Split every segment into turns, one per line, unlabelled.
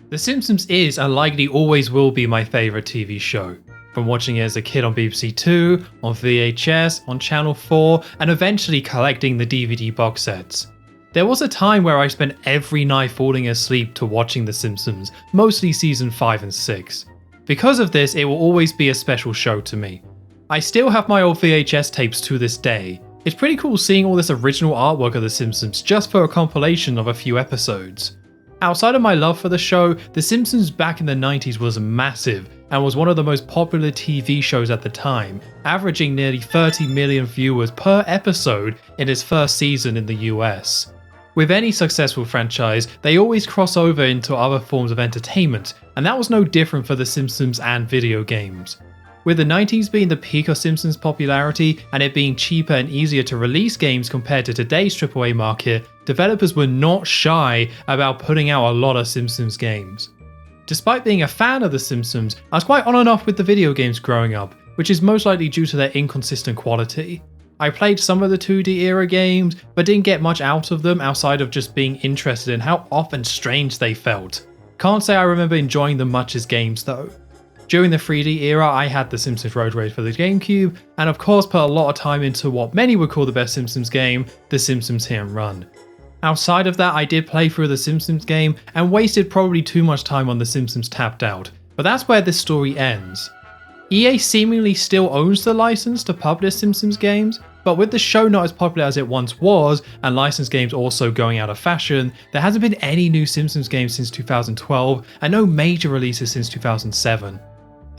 The Simpsons is and likely always will be my favourite TV show. From watching it as a kid on BBC Two, on VHS, on Channel 4, and eventually collecting the DVD box sets. There was a time where I spent every night falling asleep to watching The Simpsons, mostly season 5 and 6. Because of this, it will always be a special show to me. I still have my old VHS tapes to this day. It's pretty cool seeing all this original artwork of The Simpsons just for a compilation of a few episodes. Outside of my love for the show, The Simpsons back in the 90s was massive and was one of the most popular TV shows at the time, averaging nearly 30 million viewers per episode in its first season in the US. With any successful franchise, they always cross over into other forms of entertainment, and that was no different for The Simpsons and video games. With the 90s being the peak of Simpsons popularity and it being cheaper and easier to release games compared to today's AAA market, developers were not shy about putting out a lot of Simpsons games. Despite being a fan of The Simpsons, I was quite on and off with the video games growing up, which is most likely due to their inconsistent quality. I played some of the 2D era games, but didn't get much out of them outside of just being interested in how off and strange they felt. Can't say I remember enjoying them much as games though. During the 3D era, I had The Simpsons Road Rage for the GameCube, and of course put a lot of time into what many would call the best Simpsons game, The Simpsons Hit and Run. Outside of that, I did play through the Simpsons game and wasted probably too much time on The Simpsons Tapped Out, but that's where this story ends. EA seemingly still owns the license to publish Simpsons games, but with the show not as popular as it once was, and licensed games also going out of fashion, there hasn't been any new Simpsons games since 2012, and no major releases since 2007.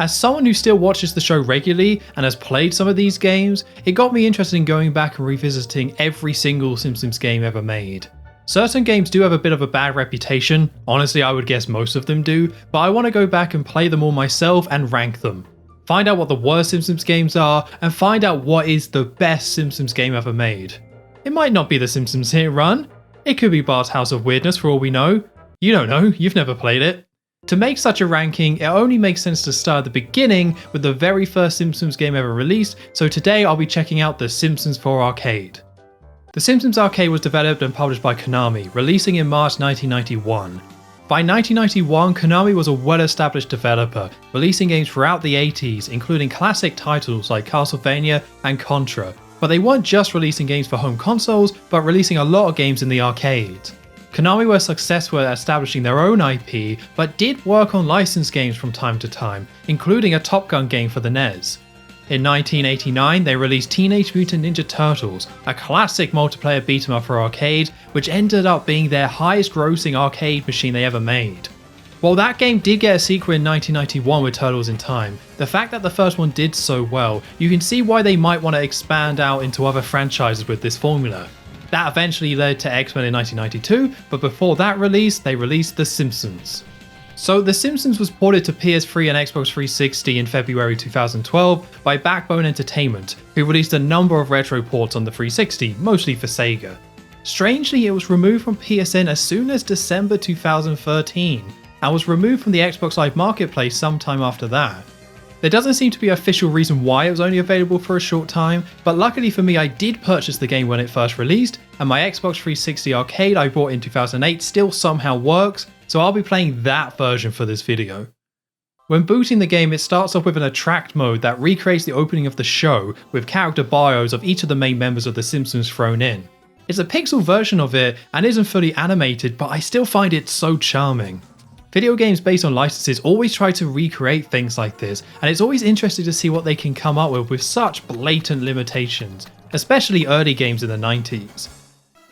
As someone who still watches the show regularly and has played some of these games, it got me interested in going back and revisiting every single Simpsons game ever made. Certain games do have a bit of a bad reputation, honestly I would guess most of them do, but I want to go back and play them all myself and rank them. Find out what the worst Simpsons games are, and find out what is the best Simpsons game ever made. It might not be The Simpsons Hit and Run, it could be Bart's House of Weirdness for all we know. You don't know, you've never played it. To make such a ranking, it only makes sense to start at the beginning with the very first Simpsons game ever released, so today I'll be checking out The Simpsons for Arcade. The Simpsons Arcade was developed and published by Konami, releasing in March 1991. By 1991, Konami was a well-established developer, releasing games throughout the 80s, including classic titles like Castlevania and Contra, but they weren't just releasing games for home consoles, but releasing a lot of games in the arcade. Konami were successful at establishing their own IP, but did work on licensed games from time to time, including a Top Gun game for the NES. In 1989, they released Teenage Mutant Ninja Turtles, a classic multiplayer beat-em-up for arcade, which ended up being their highest grossing arcade machine they ever made. While that game did get a sequel in 1991 with Turtles in Time, the fact that the first one did so well, you can see why they might want to expand out into other franchises with this formula. That eventually led to X-Men in 1992, but before that release, they released The Simpsons. So The Simpsons was ported to PS3 and Xbox 360 in February 2012 by Backbone Entertainment, who released a number of retro ports on the 360, mostly for Sega. Strangely, it was removed from PSN as soon as December 2013, and was removed from the Xbox Live Marketplace sometime after that. There doesn't seem to be an official reason why it was only available for a short time, but luckily for me I did purchase the game when it first released, and my Xbox 360 Arcade I bought in 2008 still somehow works, so I'll be playing that version for this video. When booting the game, it starts off with an attract mode that recreates the opening of the show, with character bios of each of the main members of The Simpsons thrown in. It's a pixel version of it and isn't fully animated, but I still find it so charming. Video games based on licenses always try to recreate things like this, and it's always interesting to see what they can come up with such blatant limitations, especially early games in the 90s.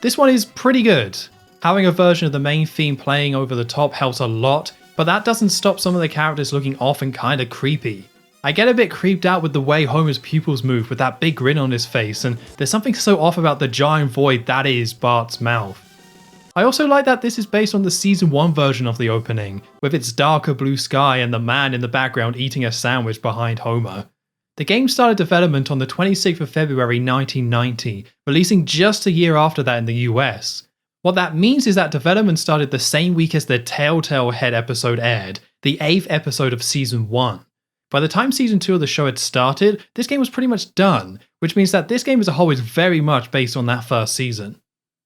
This one is pretty good. Having a version of the main theme playing over the top helps a lot, but that doesn't stop some of the characters looking off and kinda creepy. I get a bit creeped out with the way Homer's pupils move with that big grin on his face, and there's something so off about the giant void that is Bart's mouth. I also like that this is based on the Season 1 version of the opening, with its darker blue sky and the man in the background eating a sandwich behind Homer. The game started development on the 26th of February 1990, releasing just a year after that in the US. What that means is that development started the same week as the Telltale Head episode aired, the 8th episode of Season 1. By the time Season 2 of the show had started, this game was pretty much done, which means that this game as a whole is very much based on that first season.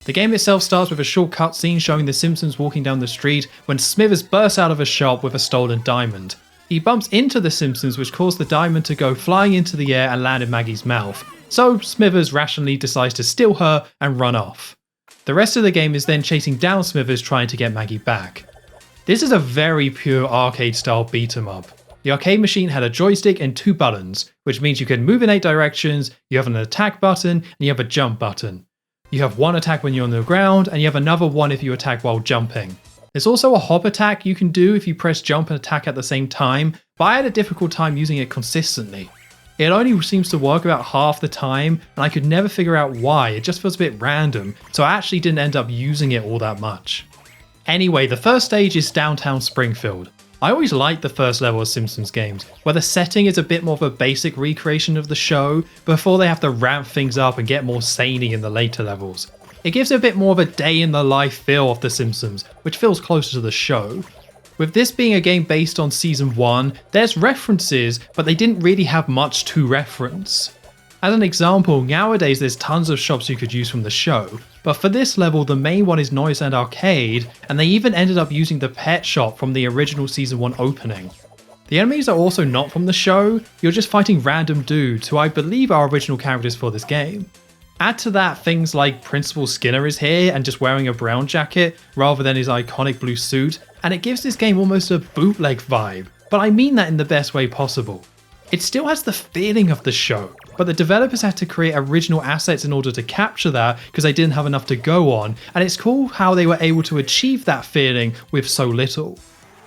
The game itself starts with a short cutscene showing the Simpsons walking down the street when Smithers bursts out of a shop with a stolen diamond. He bumps into the Simpsons, which caused the diamond to go flying into the air and land in Maggie's mouth, so Smithers rationally decides to steal her and run off. The rest of the game is then chasing down Smithers trying to get Maggie back. This is a very pure arcade style beat 'em up. The arcade machine had a joystick and 2 buttons, which means you can move in 8 directions, you have an attack button, and you have a jump button. You have one attack when you're on the ground, and you have another one if you attack while jumping. There's also a hop attack you can do if you press jump and attack at the same time, but I had a difficult time using it consistently. It only seems to work about half the time, and I could never figure out why, it just feels a bit random, so I actually didn't end up using it all that much. Anyway, the first stage is downtown Springfield. I always liked the first level of Simpsons games, where the setting is a bit more of a basic recreation of the show, before they have to ramp things up and get more zany in the later levels. It gives it a bit more of a day in the life feel of The Simpsons, which feels closer to the show. With this being a game based on season 1, there's references, but they didn't really have much to reference. As an example, nowadays there's tons of shops you could use from the show, but for this level the main one is Noisland Arcade, and they even ended up using the pet shop from the original season 1 opening. The enemies are also not from the show, you're just fighting random dudes who I believe are original characters for this game. Add to that things like Principal Skinner is here and just wearing a brown jacket rather than his iconic blue suit, and it gives this game almost a bootleg vibe, but I mean that in the best way possible. It still has the feeling of the show, but the developers had to create original assets in order to capture that because they didn't have enough to go on, and it's cool how they were able to achieve that feeling with so little.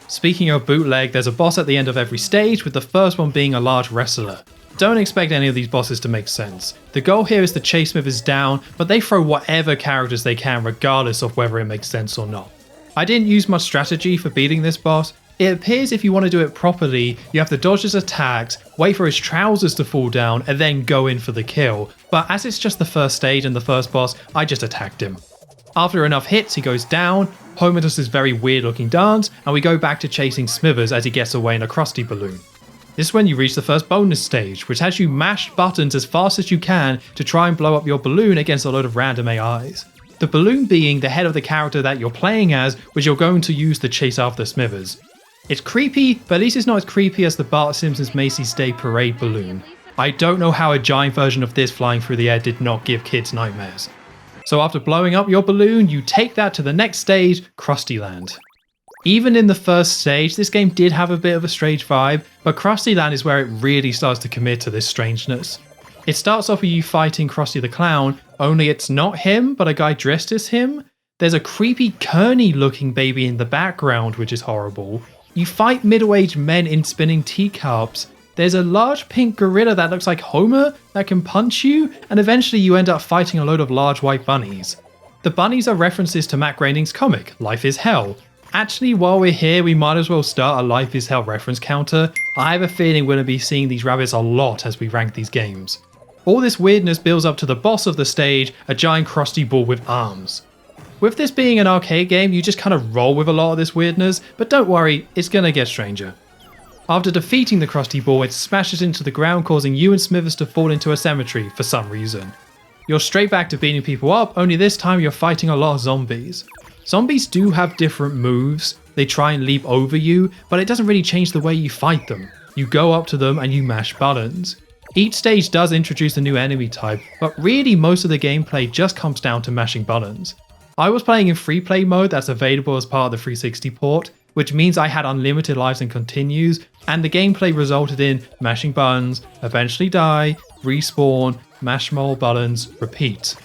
Speaking of bootleg, there's a boss at the end of every stage, with the first one being a large wrestler. Don't expect any of these bosses to make sense. The goal here is to chase Smithers down, but they throw whatever characters they can regardless of whether it makes sense or not. I didn't use much strategy for beating this boss. It appears if you want to do it properly, you have to dodge his attacks, wait for his trousers to fall down, and then go in for the kill. But as it's just the first stage and the first boss, I just attacked him. After enough hits, he goes down, Homer does this very weird looking dance, and we go back to chasing Smithers as he gets away in a Krusty balloon. This is when you reach the first bonus stage, which has you mash buttons as fast as you can to try and blow up your balloon against a load of random AIs. The balloon being the head of the character that you're playing as, which you're going to use to chase after Smithers. It's creepy, but at least it's not as creepy as the Bart Simpson's Macy's Day Parade balloon. I don't know how a giant version of this flying through the air did not give kids nightmares. So after blowing up your balloon, you take that to the next stage, Krusty Land. Even in the first stage, this game did have a bit of a strange vibe, but Krusty Land is where it really starts to commit to this strangeness. It starts off with you fighting Krusty the Clown, only it's not him, but a guy dressed as him. There's a creepy Kearney looking baby in the background, which is horrible. You fight middle-aged men in spinning teacups. There's a large pink gorilla that looks like Homer that can punch you, and eventually you end up fighting a load of large white bunnies. The bunnies are references to Matt Groening's comic, Life is Hell. Actually, while we're here, we might as well start a Life is Hell reference counter. I have a feeling we're going to be seeing these rabbits a lot as we rank these games. All this weirdness builds up to the boss of the stage, a giant Krusty ball with arms. With this being an arcade game, you just kind of roll with a lot of this weirdness, but don't worry, it's going to get stranger. After defeating the Krusty ball, it smashes into the ground, causing you and Smithers to fall into a cemetery for some reason. You're straight back to beating people up, only this time you're fighting a lot of zombies. Zombies do have different moves, they try and leap over you, but it doesn't really change the way you fight them. You go up to them and you mash buttons. Each stage does introduce a new enemy type, but really most of the gameplay just comes down to mashing buttons. I was playing in free play mode that's available as part of the 360 port, which means I had unlimited lives and continues, and the gameplay resulted in mashing buttons, eventually die, respawn, mash more buttons, repeat.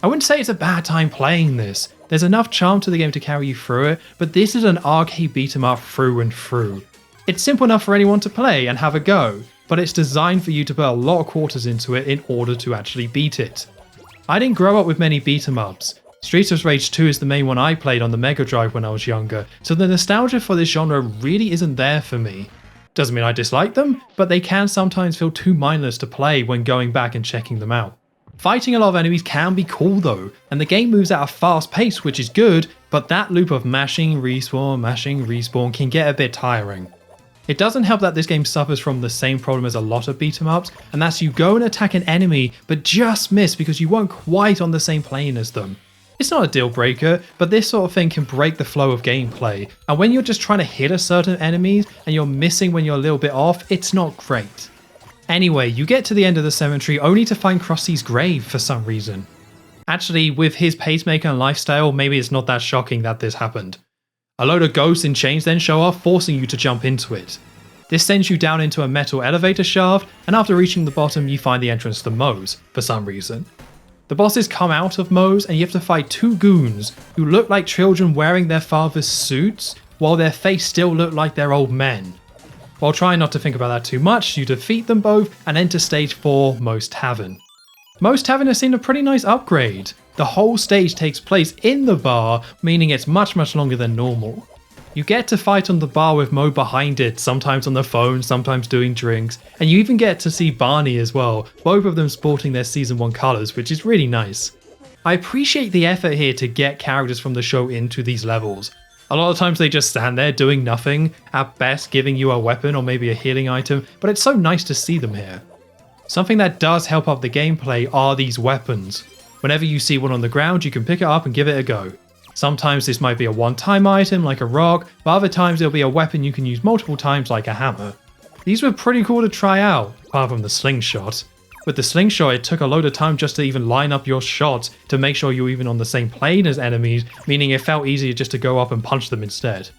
I wouldn't say it's a bad time playing this. There's enough charm to the game to carry you through it, but this is an arcade beat 'em up through and through. It's simple enough for anyone to play and have a go, but it's designed for you to put a lot of quarters into it in order to actually beat it. I didn't grow up with many beat 'em ups. Streets of Rage 2 is the main one I played on the Mega Drive when I was younger, so the nostalgia for this genre really isn't there for me. Doesn't mean I dislike them, but they can sometimes feel too mindless to play when going back and checking them out. Fighting a lot of enemies can be cool though, and the game moves at a fast pace, which is good, but that loop of mashing, respawn can get a bit tiring. It doesn't help that this game suffers from the same problem as a lot of beat 'em ups, and that's you go and attack an enemy but just miss because you weren't quite on the same plane as them. It's not a deal breaker, but this sort of thing can break the flow of gameplay, and when you're just trying to hit a certain enemy and you're missing when you're a little bit off, it's not great. Anyway, you get to the end of the cemetery only to find Krusty's grave for some reason. Actually, with his pacemaker and lifestyle, maybe it's not that shocking that this happened. A load of ghosts in chains then show up, forcing you to jump into it. This sends you down into a metal elevator shaft, and after reaching the bottom you find the entrance to Moe's, for some reason. The bosses come out of Moe's and you have to fight two goons who look like children wearing their father's suits, while their face still look like they're old men. While trying not to think about that too much, you defeat them both and enter stage 4, Moe's Tavern. Moe's Tavern has seen a pretty nice upgrade. The whole stage takes place in the bar, meaning it's much longer than normal. You get to fight on the bar with Moe behind it, sometimes on the phone, sometimes doing drinks, and you even get to see Barney as well, both of them sporting their season 1 colours, which is really nice. I appreciate the effort here to get characters from the show into these levels. A lot of times they just stand there doing nothing, at best giving you a weapon or maybe a healing item, but it's so nice to see them here. Something that does help up the gameplay are these weapons. Whenever you see one on the ground, you can pick it up and give it a go. Sometimes this might be a one-time item like a rock, but other times it'll be a weapon you can use multiple times like a hammer. These were pretty cool to try out, apart from the slingshot. With the slingshot, it took a load of time just to even line up your shots to make sure you're even on the same plane as enemies, meaning it felt easier just to go up and punch them instead.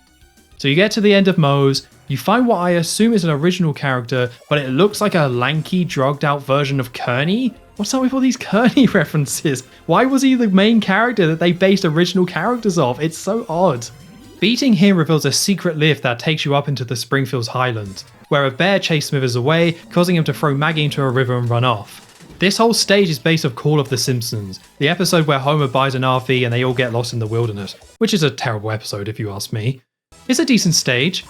So you get to the end of Moe's, you find what I assume is an original character, but it looks like a lanky, drugged out version of Kearney? What's up with all these Kearney references? Why was he the main character that they based original characters off? It's so odd. Beating him reveals a secret lift that takes you up into the Springfield's Highlands, where a bear chased Smithers away, causing him to throw Maggie into a river and run off. This whole stage is based off Call of the Simpsons, the episode where Homer buys an RV and they all get lost in the wilderness, which is a terrible episode if you ask me. It's a decent stage.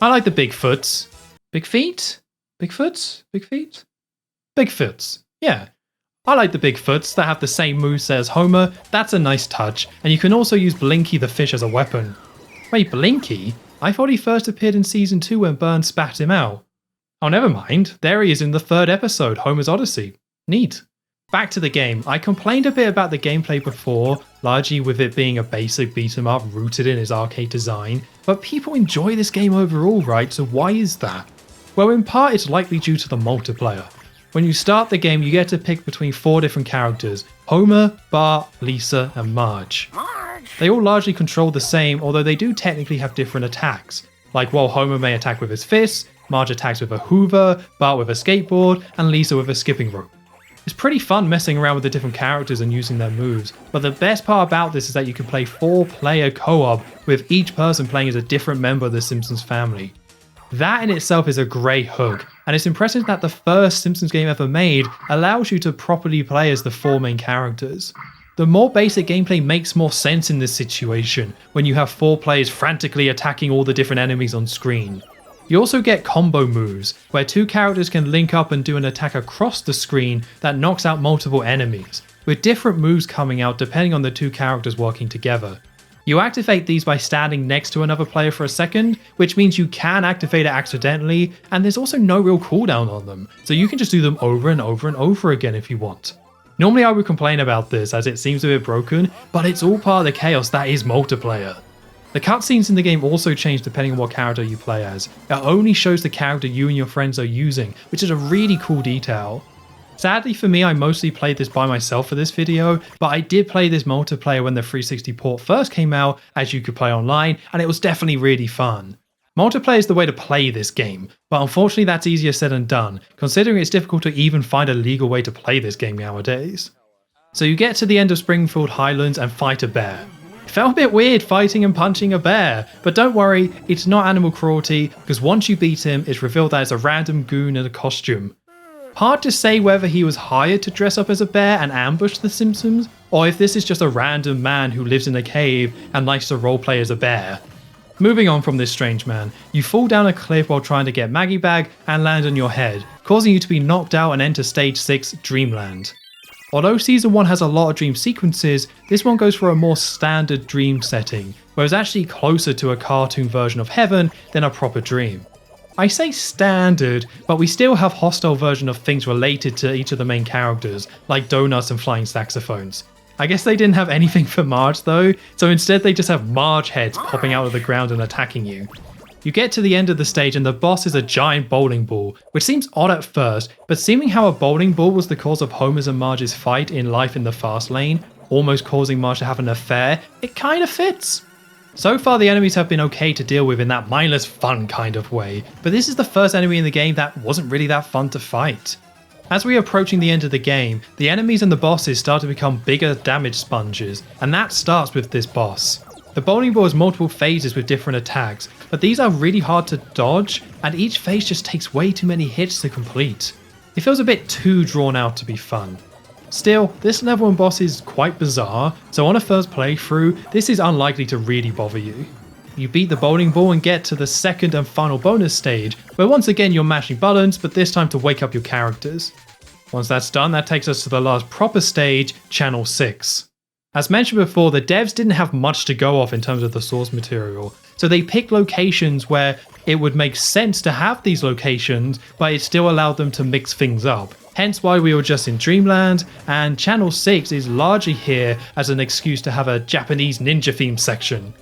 I like the Bigfoots. Big feet? Bigfoots? Big feet? Bigfoots, yeah. I like the Bigfoots that have the same moveset as Homer, that's a nice touch, and you can also use Blinky the fish as a weapon. Wait, Blinky? I thought he first appeared in season 2 when Burns spat him out. Oh, never mind, there he is in the 3rd episode, Homer's Odyssey. Neat. Back to the game, I complained a bit about the gameplay before, largely with it being a basic beat 'em up rooted in its arcade design, but people enjoy this game overall, right, so why is that? Well, in part it's likely due to the multiplayer. When you start the game, you get to pick between 4 different characters: Homer, Bart, Lisa, and Marge. They all largely control the same, although they do technically have different attacks. Like while Homer may attack with his fists, Marge attacks with a hoover, Bart with a skateboard, and Lisa with a skipping rope. It's pretty fun messing around with the different characters and using their moves, but the best part about this is that you can play 4-player co-op with each person playing as a different member of the Simpsons family. That in itself is a great hook, and it's impressive that the first Simpsons game ever made allows you to properly play as the 4 main characters. The more basic gameplay makes more sense in this situation, when you have 4 players frantically attacking all the different enemies on screen. You also get combo moves, where 2 characters can link up and do an attack across the screen that knocks out multiple enemies, with different moves coming out depending on the 2 characters working together. You activate these by standing next to another player for a second, which means you can activate it accidentally, and there's also no real cooldown on them, so you can just do them over and over and over again if you want. Normally I would complain about this as it seems a bit broken, but it's all part of the chaos that is multiplayer. The cutscenes in the game also change depending on what character you play as. It only shows the character you and your friends are using, which is a really cool detail. Sadly for me, I mostly played this by myself for this video, but I did play this multiplayer when the 360 port first came out, as you could play online, and it was definitely really fun. Multiplayer is the way to play this game, but unfortunately that's easier said than done, considering it's difficult to even find a legal way to play this game nowadays. So you get to the end of Springfield Highlands and fight a bear. It felt a bit weird fighting and punching a bear, but don't worry, it's not animal cruelty, because once you beat him, it's revealed that it's a random goon in a costume. Hard to say whether he was hired to dress up as a bear and ambush the Simpsons, or if this is just a random man who lives in a cave and likes to roleplay as a bear. Moving on from this strange man, you fall down a cliff while trying to get Maggie back and land on your head, causing you to be knocked out and enter stage 6, Dreamland. Although season 1 has a lot of dream sequences, this one goes for a more standard dream setting, where it's actually closer to a cartoon version of heaven than a proper dream. I say standard, but we still have hostile version of things related to each of the main characters, like donuts and flying saxophones. I guess they didn't have anything for Marge though, so instead they just have Marge heads popping out of the ground and attacking you. You get to the end of the stage and the boss is a giant bowling ball, which seems odd at first, but seeming how a bowling ball was the cause of Homer's and Marge's fight in Life in the Fast Lane, almost causing Marge to have an affair, it kinda fits. So far the enemies have been okay to deal with in that mindless fun kind of way, but this is the first enemy in the game that wasn't really that fun to fight. As we are approaching the end of the game, the enemies and the bosses start to become bigger damage sponges, and that starts with this boss. The bowling ball has multiple phases with different attacks, but these are really hard to dodge, and each phase just takes way too many hits to complete. It feels a bit too drawn out to be fun. Still, this level and boss is quite bizarre, so on a first playthrough, this is unlikely to really bother you. You beat the bowling ball and get to the second and final bonus stage, where once again you're mashing buttons, but this time to wake up your characters. Once that's done, that takes us to the last proper stage, Channel 6. As mentioned before, the devs didn't have much to go off in terms of the source material, so they picked locations where it would make sense to have these locations, but it still allowed them to mix things up. Hence why we were just in Dreamland, and Channel 6 is largely here as an excuse to have a Japanese ninja theme section.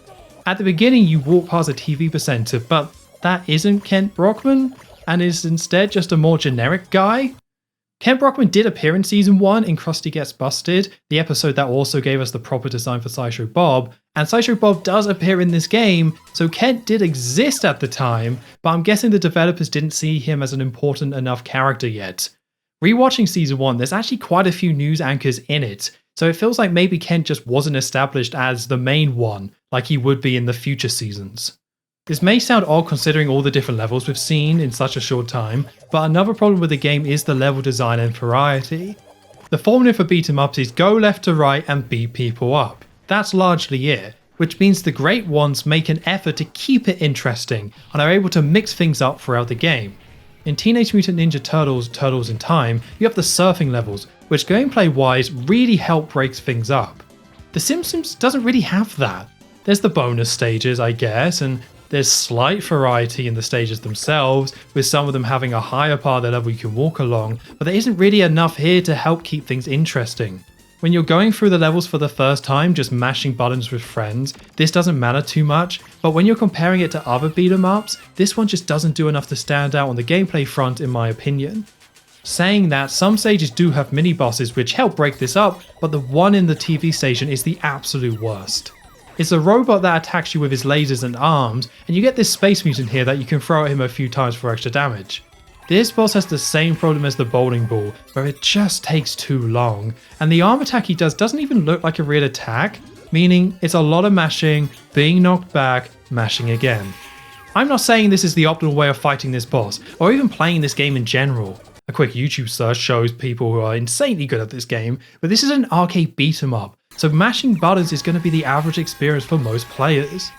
At the beginning you walk past a TV presenter, but that isn't Kent Brockman, and is instead just a more generic guy. Kent Brockman did appear in Season 1 in Krusty Gets Busted, the episode that also gave us the proper design for Sideshow Bob, and Sideshow Bob does appear in this game, so Kent did exist at the time, but I'm guessing the developers didn't see him as an important enough character yet. Rewatching Season 1, there's actually quite a few news anchors in it, so it feels like maybe Kent just wasn't established as the main one, like he would be in the future seasons. This may sound odd considering all the different levels we've seen in such a short time, but another problem with the game is the level design and variety. The formula for beat 'em ups is go left to right and beat people up. That's largely it, which means the great ones make an effort to keep it interesting and are able to mix things up throughout the game. In Teenage Mutant Ninja Turtles: Turtles in Time, you have the surfing levels, which gameplay wise really help break things up. The Simpsons doesn't really have that. There's the bonus stages, I guess, and there's slight variety in the stages themselves, with some of them having a higher part of the level you can walk along, but there isn't really enough here to help keep things interesting. When you're going through the levels for the first time, just mashing buttons with friends, this doesn't matter too much, but when you're comparing it to other beat 'em ups, this one just doesn't do enough to stand out on the gameplay front in my opinion. Saying that, some stages do have mini bosses which help break this up, but the one in the TV station is the absolute worst. It's a robot that attacks you with his lasers and arms, and you get this space mutant here that you can throw at him a few times for extra damage. This boss has the same problem as the bowling ball, where it just takes too long, and the arm attack he does doesn't even look like a real attack, meaning it's a lot of mashing, being knocked back, mashing again. I'm not saying this is the optimal way of fighting this boss, or even playing this game in general. A quick YouTube search shows people who are insanely good at this game, but this is an arcade beat 'em up, so mashing buttons is going to be the average experience for most players.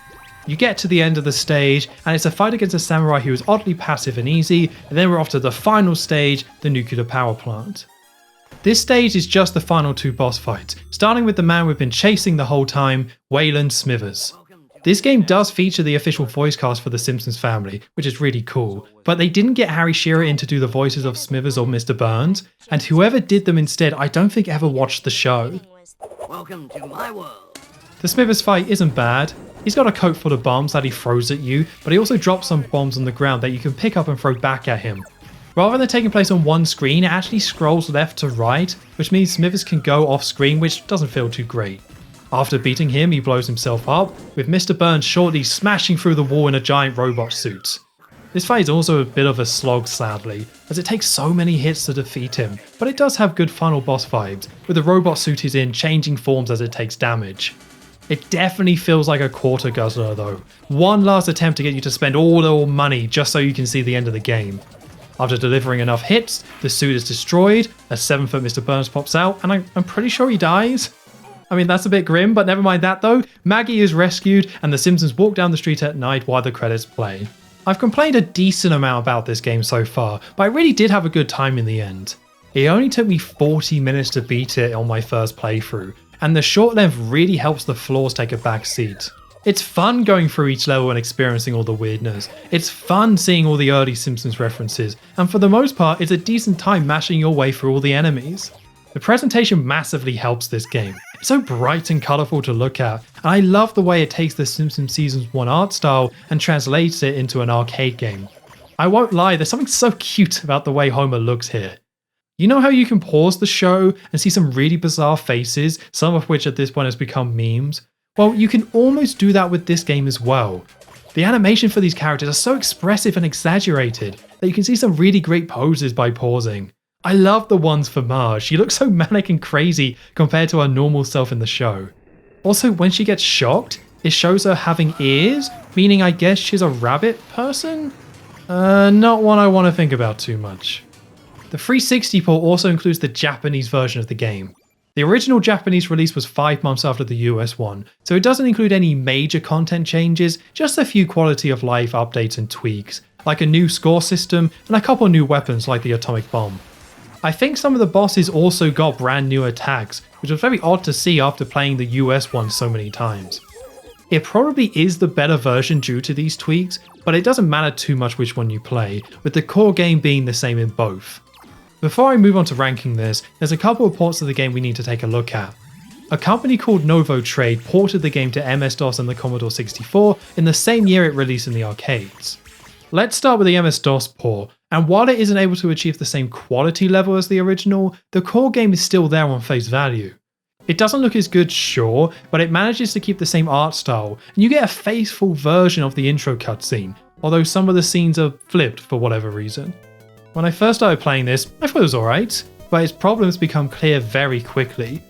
You get to the end of the stage, and it's a fight against a samurai who is oddly passive and easy, and then we're off to the final stage, the nuclear power plant. This stage is just the final two boss fights, starting with the man we've been chasing the whole time, Wayland Smithers. This game does feature the official voice cast for the Simpsons family, which is really cool, but they didn't get Harry Shearer in to do the voices of Smithers or Mr. Burns, and whoever did them instead I don't think ever watched the show.
Welcome to my world.
The Smithers fight isn't bad. He's got a coat full of bombs that he throws at you, but he also drops some bombs on the ground that you can pick up and throw back at him. Rather than taking place on one screen, it actually scrolls left to right, which means Smithers can go off screen, which doesn't feel too great. After beating him, he blows himself up, with Mr. Burns shortly smashing through the wall in a giant robot suit. This fight is also a bit of a slog sadly, as it takes so many hits to defeat him, but it does have good final boss vibes, with the robot suit he's in changing forms as it takes damage. It definitely feels like a quarter guzzler though, one last attempt to get you to spend all your money just so you can see the end of the game. After delivering enough hits, the suit is destroyed, a 7-foot Mr. Burns pops out, and I'm pretty sure he dies. I mean, that's a bit grim, but never mind that though. Maggie is rescued, and the Simpsons walk down the street at night while the credits play. I've complained a decent amount about this game so far, but I really did have a good time in the end. It only took me 40 minutes to beat it on my first playthrough, and the short length really helps the flaws take a back seat. It's fun going through each level and experiencing all the weirdness. It's fun seeing all the early Simpsons references, and for the most part, it's a decent time mashing your way through all the enemies. The presentation massively helps this game. It's so bright and colourful to look at, and I love the way it takes the Simpsons Seasons 1 art style and translates it into an arcade game. I won't lie, there's something so cute about the way Homer looks here. You know how you can pause the show and see some really bizarre faces, some of which at this point has become memes? Well, you can almost do that with this game as well. The animation for these characters are so expressive and exaggerated that you can see some really great poses by pausing. I love the ones for Marge. She looks so manic and crazy compared to her normal self in the show. Also, when she gets shocked, it shows her having ears, meaning I guess she's a rabbit person? Not one I want to think about too much. The 360 port also includes the Japanese version of the game. The original Japanese release was 5 months after the US one, so it doesn't include any major content changes, just a few quality of life updates and tweaks, like a new score system and a couple new weapons like the atomic bomb. I think some of the bosses also got brand new attacks, which was very odd to see after playing the US one so many times. It probably is the better version due to these tweaks, but it doesn't matter too much which one you play, with the core game being the same in both. Before I move on to ranking this, there's a couple of ports of the game we need to take a look at. A company called Novo Trade ported the game to MS-DOS and the Commodore 64 in the same year it released in the arcades. Let's start with the MS-DOS port, and while it isn't able to achieve the same quality level as the original, the core game is still there on face value. It doesn't look as good, sure, but it manages to keep the same art style, and you get a faithful version of the intro cutscene, although some of the scenes are flipped for whatever reason. When I first started playing this, I thought it was alright, but its problems become clear very quickly.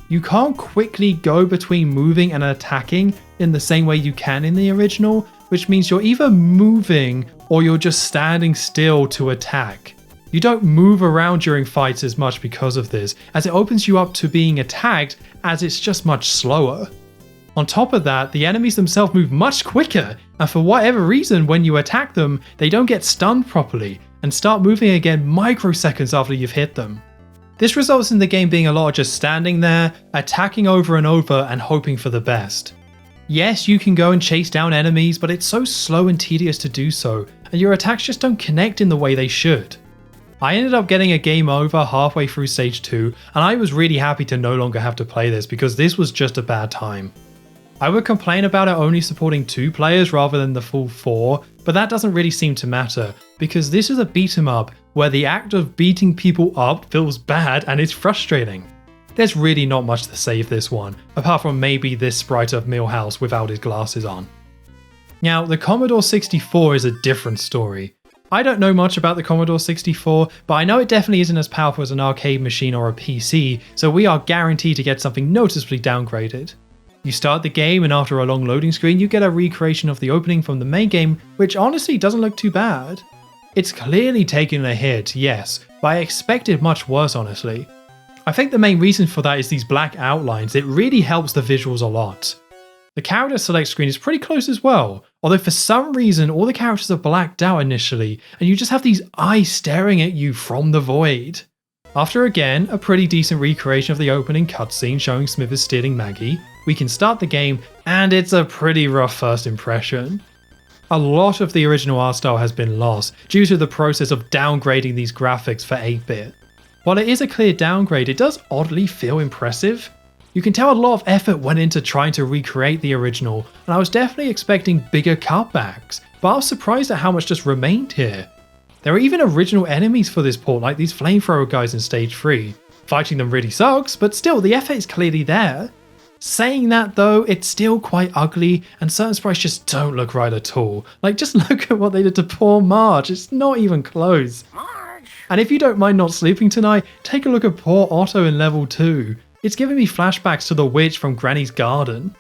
You can't quickly go between moving and attacking in the same way you can in the original, which means you're either moving or you're just standing still to attack. You don't move around during fights as much because of this, as it opens you up to being attacked as it's just much slower. On top of that, the enemies themselves move much quicker, and for whatever reason when you attack them, they don't get stunned properly, and start moving again microseconds after you've hit them. This results in the game being a lot of just standing there, attacking over and over and hoping for the best. Yes, you can go and chase down enemies, but it's so slow and tedious to do so, and your attacks just don't connect in the way they should. I ended up getting a game over halfway through stage 2, and I was really happy to no longer have to play this because this was just a bad time. I would complain about it only supporting 2 players rather than the full 4, but that doesn't really seem to matter, because this is a beat 'em up where the act of beating people up feels bad and it's frustrating. There's really not much to say of this one, apart from maybe this sprite of Milhouse without his glasses on. Now, the Commodore 64 is a different story. I don't know much about the Commodore 64, but I know it definitely isn't as powerful as an arcade machine or a PC, so we are guaranteed to get something noticeably downgraded. You start the game and after a long loading screen you get a recreation of the opening from the main game, which honestly doesn't look too bad. It's clearly taken a hit, yes, but I expected much worse honestly. I think the main reason for that is these black outlines. It really helps the visuals a lot. The character select screen is pretty close as well, although for some reason all the characters are blacked out initially and you just have these eyes staring at you from the void. After again a pretty decent recreation of the opening cutscene showing Smithers stealing Maggie, we can start the game and it's a pretty rough first impression. A lot of the original art style has been lost due to the process of downgrading these graphics for 8-bit. While it is a clear downgrade, it does oddly feel impressive. You can tell a lot of effort went into trying to recreate the original, and I was definitely expecting bigger cutbacks, but I was surprised at how much just remained here. There are even original enemies for this port, like these flamethrower guys in stage 3. Fighting them really sucks, but still the effort is clearly there. Saying that though, it's still quite ugly, and certain sprites just don't look right at all. Like just look at what they did to poor Marge, it's not even close. And if you don't mind not sleeping tonight, take a look at poor Otto in level 2. It's giving me flashbacks to the witch from Granny's Garden.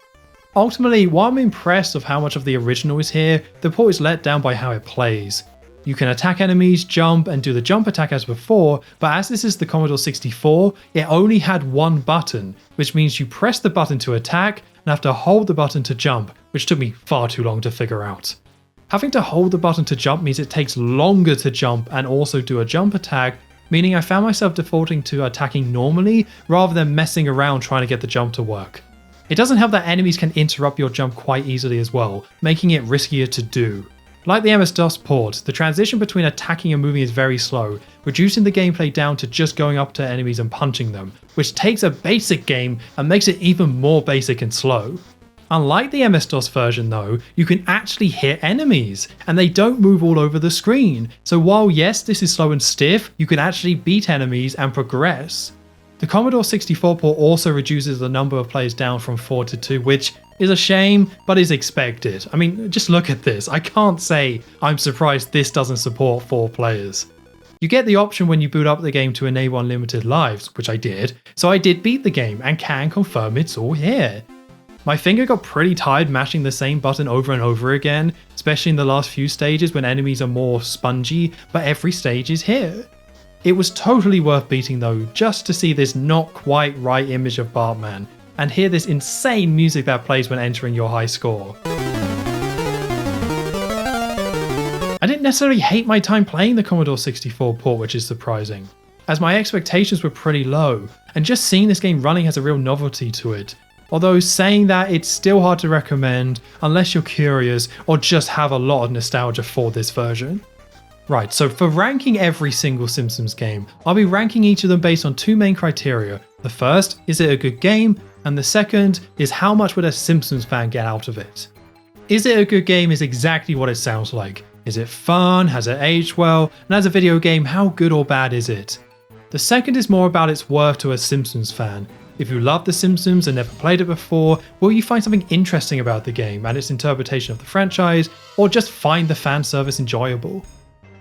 Ultimately, while I'm impressed of how much of the original is here, the port is let down by how it plays. You can attack enemies, jump, and do the jump attack as before, but as this is the Commodore 64, it only had one button, which means you press the button to attack and have to hold the button to jump, which took me far too long to figure out. Having to hold the button to jump means it takes longer to jump and also do a jump attack, meaning I found myself defaulting to attacking normally rather than messing around trying to get the jump to work. It doesn't help that enemies can interrupt your jump quite easily as well, making it riskier to do. Like the MS-DOS port, the transition between attacking and moving is very slow, reducing the gameplay down to just going up to enemies and punching them, which takes a basic game and makes it even more basic and slow. Unlike the MS-DOS version though, you can actually hit enemies, and they don't move all over the screen, so while yes this is slow and stiff, you can actually beat enemies and progress. The Commodore 64 port also reduces the number of players down from 4 to 2, which is a shame, but is expected. I mean, just look at this. I can't say I'm surprised this doesn't support 4 players. You get the option when you boot up the game to enable unlimited lives, which I did, so I did beat the game and can confirm it's all here. My finger got pretty tired mashing the same button over and over again, especially in the last few stages when enemies are more spongy, but every stage is here. It was totally worth beating though, just to see this not quite right image of Bartman, and hear this insane music that plays when entering your high score. I didn't necessarily hate my time playing the Commodore 64 port, which is surprising, as my expectations were pretty low, and just seeing this game running has a real novelty to it. Although saying that, it's still hard to recommend unless you're curious or just have a lot of nostalgia for this version. Right, so for ranking every single Simpsons game, I'll be ranking each of them based on 2 main criteria. The first, is it a good game? And the second is how much would a Simpsons fan get out of it? Is it a good game is exactly what it sounds like. Is it fun? Has it aged well? And as a video game, how good or bad is it? The second is more about its worth to a Simpsons fan. If you love The Simpsons and never played it before, will you find something interesting about the game and its interpretation of the franchise, or just find the fan service enjoyable?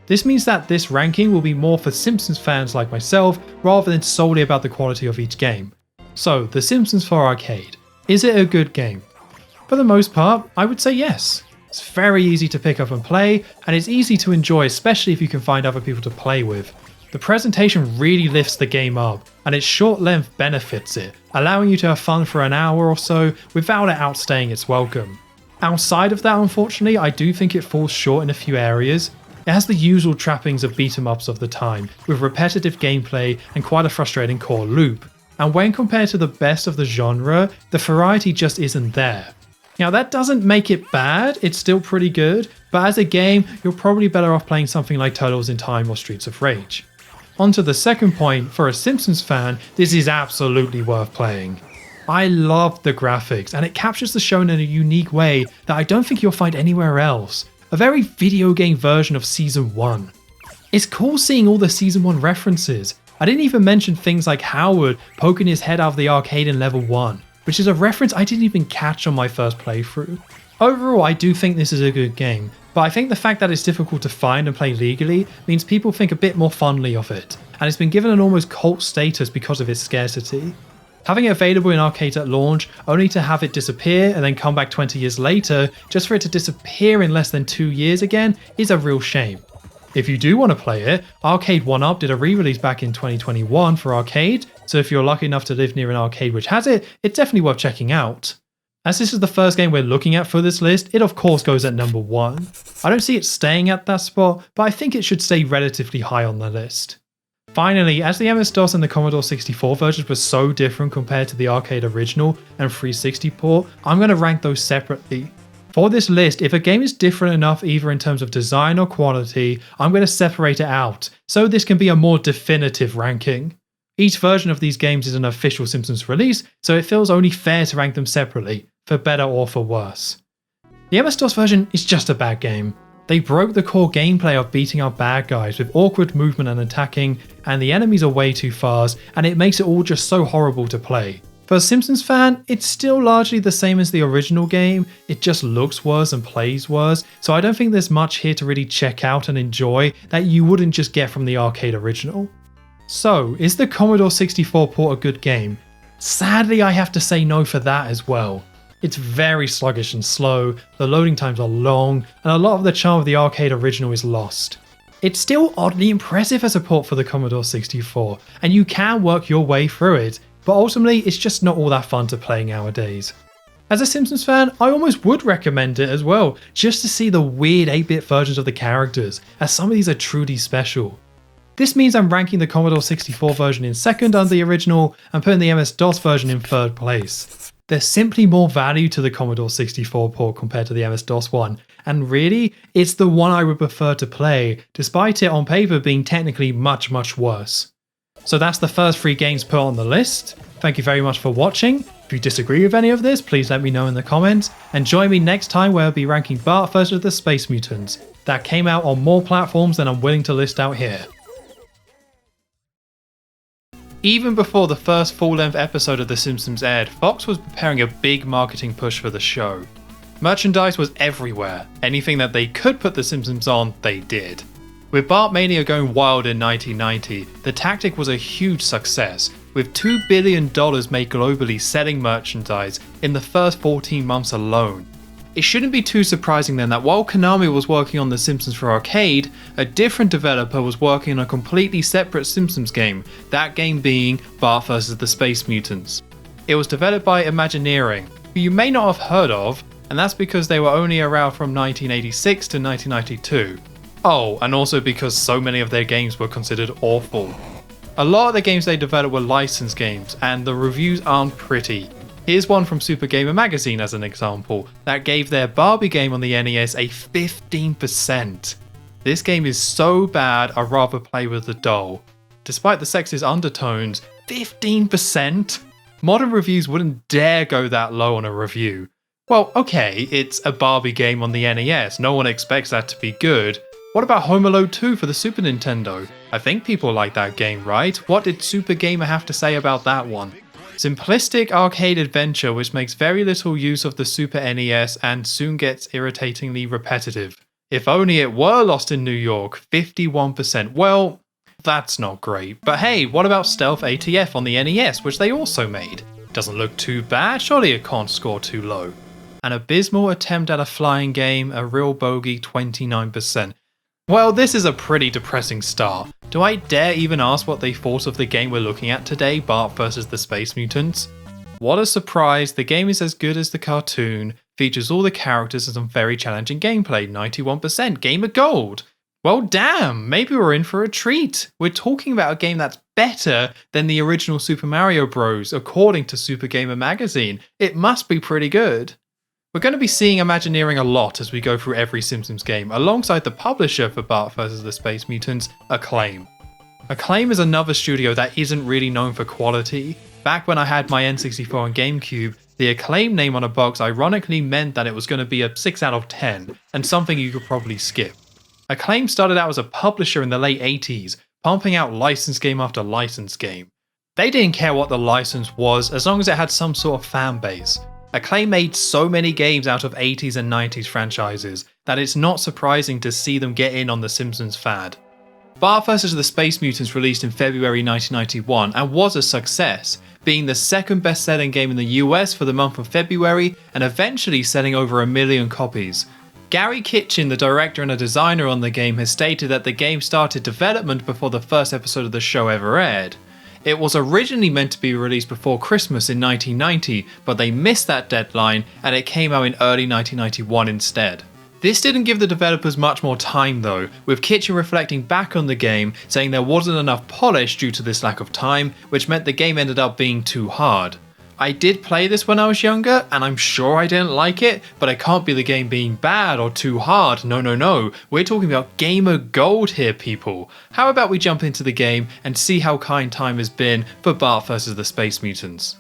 This means that this ranking will be more for Simpsons fans like myself, rather than solely about the quality of each game. So, The Simpsons for Arcade. Is it a good game? For the most part, I would say yes. It's very easy to pick up and play, and it's easy to enjoy, especially if you can find other people to play with. The presentation really lifts the game up, and its short length benefits it, allowing you to have fun for an hour or so without it outstaying its welcome. Outside of that, unfortunately, I do think it falls short in a few areas. It has the usual trappings of beat-em-ups of the time, with repetitive gameplay and quite a frustrating core loop. And when compared to the best of the genre, the variety just isn't there. Now that doesn't make it bad, it's still pretty good, but as a game, you're probably better off playing something like Turtles in Time or Streets of Rage. On to the second point, for a Simpsons fan, this is absolutely worth playing. I love the graphics, and it captures the show in a unique way that I don't think you'll find anywhere else. A very video game version of Season 1. It's cool seeing all the Season 1 references. I didn't even mention things like Howard poking his head out of the arcade in level 1, which is a reference I didn't even catch on my first playthrough. Overall, I do think this is a good game, but I think the fact that it's difficult to find and play legally means people think a bit more fondly of it, and it's been given an almost cult status because of its scarcity. Having it available in arcades at launch, only to have it disappear and then come back 20 years later, just for it to disappear in less than 2 years again, is a real shame. If you do want to play it, Arcade 1UP did a re-release back in 2021 for arcade, so if you're lucky enough to live near an arcade which has it, it's definitely worth checking out. As this is the first game we're looking at for this list, it of course goes at number 1. I don't see it staying at that spot, but I think it should stay relatively high on the list. Finally, as the MS-DOS and the Commodore 64 versions were so different compared to the arcade original and 360 port, I'm going to rank those separately. For this list, if a game is different enough either in terms of design or quality, I'm going to separate it out, so this can be a more definitive ranking. Each version of these games is an official Simpsons release, so it feels only fair to rank them separately, for better or for worse. The MS-DOS version is just a bad game. They broke the core gameplay of beating up bad guys with awkward movement and attacking, and the enemies are way too fast, and it makes it all just so horrible to play. For a Simpsons fan, it's still largely the same as the original game, it just looks worse and plays worse, so I don't think there's much here to really check out and enjoy that you wouldn't just get from the arcade original. So, is the Commodore 64 port a good game? Sadly, I have to say no for that as well. It's very sluggish and slow, the loading times are long, and a lot of the charm of the arcade original is lost. It's still oddly impressive as a port for the Commodore 64, and you can work your way through it, but ultimately it's just not all that fun to play nowadays. As a Simpsons fan, I almost would recommend it as well, just to see the weird 8-bit versions of the characters, as some of these are truly special. This means I'm ranking the Commodore 64 version in second under the original, and putting the MS-DOS version in third place. There's simply more value to the Commodore 64 port compared to the MS-DOS one, and really, it's the one I would prefer to play, despite it on paper being technically much worse. So that's the first 3 games put on the list. Thank you very much for watching. If you disagree with any of this, please let me know in the comments, and join me next time where I'll be ranking Bart vs the Space Mutants. That came out on more platforms than I'm willing to list out here. Even before the first full-length episode of The Simpsons aired, Fox was preparing a big marketing push for the show. Merchandise was everywhere. Anything that they could put The Simpsons on, they did. With Bartmania going wild in 1990, the tactic was a huge success, with $2 billion made globally selling merchandise in the first 14 months alone. It shouldn't be too surprising then that while Konami was working on The Simpsons for arcade, a different developer was working on a completely separate Simpsons game, that game being Bart vs the Space Mutants. It was developed by Imagineering, who you may not have heard of, and that's because they were only around from 1986 to 1992. Oh, and also because so many of their games were considered awful. A lot of the games they developed were licensed games, and the reviews aren't pretty. Here's one from Super Gamer Magazine as an example, that gave their Barbie game on the NES a 15%. This game is so bad I'd rather play with the doll. Despite the sexist undertones, 15%? Modern reviews wouldn't dare go that low on a review. Well, okay, it's a Barbie game on the NES, no one expects that to be good. What about Home Alone 2 for the Super Nintendo? I think people like that game, right? What did Super Gamer have to say about that one? Simplistic arcade adventure which makes very little use of the Super NES and soon gets irritatingly repetitive. If only it were Lost in New York, 51%. Well, that's not great. But hey, what about Stealth ATF on the NES, which they also made? Doesn't look too bad, surely it can't score too low. An abysmal attempt at a flying game, a real bogey, 29%. Well, this is a pretty depressing start. Do I dare even ask what they thought of the game we're looking at today, Bart vs the Space Mutants? What a surprise, the game is as good as the cartoon, features all the characters and some very challenging gameplay, 91%, Gamer Gold! Well damn, maybe we're in for a treat! We're talking about a game that's better than the original Super Mario Bros. According to Super Gamer Magazine. It must be pretty good. We're going to be seeing Imagineering a lot as we go through every Simpsons game, alongside the publisher for Bart vs the Space Mutants, Acclaim. Acclaim is another studio that isn't really known for quality. Back when I had my N64 and GameCube, the Acclaim name on a box ironically meant that it was going to be a 6 out of 10, and something you could probably skip. Acclaim started out as a publisher in the late 80s, pumping out license game after license game. They didn't care what the license was as long as it had some sort of fan base. Acclaim made so many games out of 80s and 90s franchises that it's not surprising to see them get in on the Simpsons fad. Bart vs the Space Mutants released in February 1991 and was a success, being the second best-selling game in the US for the month of February and eventually selling over 1 million copies. Gary Kitchen, the director and a designer on the game, has stated that the game started development before the first episode of the show ever aired. It was originally meant to be released before Christmas in 1990, but they missed that deadline and it came out in early 1991 instead. This didn't give the developers much more time though, with Kitchen reflecting back on the game, saying there wasn't enough polish due to this lack of time, which meant the game ended up being too hard. I did play this when I was younger, and I'm sure I didn't like it, but it can't be the game being bad or too hard, no. We're talking about Gamer Gold here, people. How about we jump into the game and see how kind time has been for Bart vs the Space Mutants.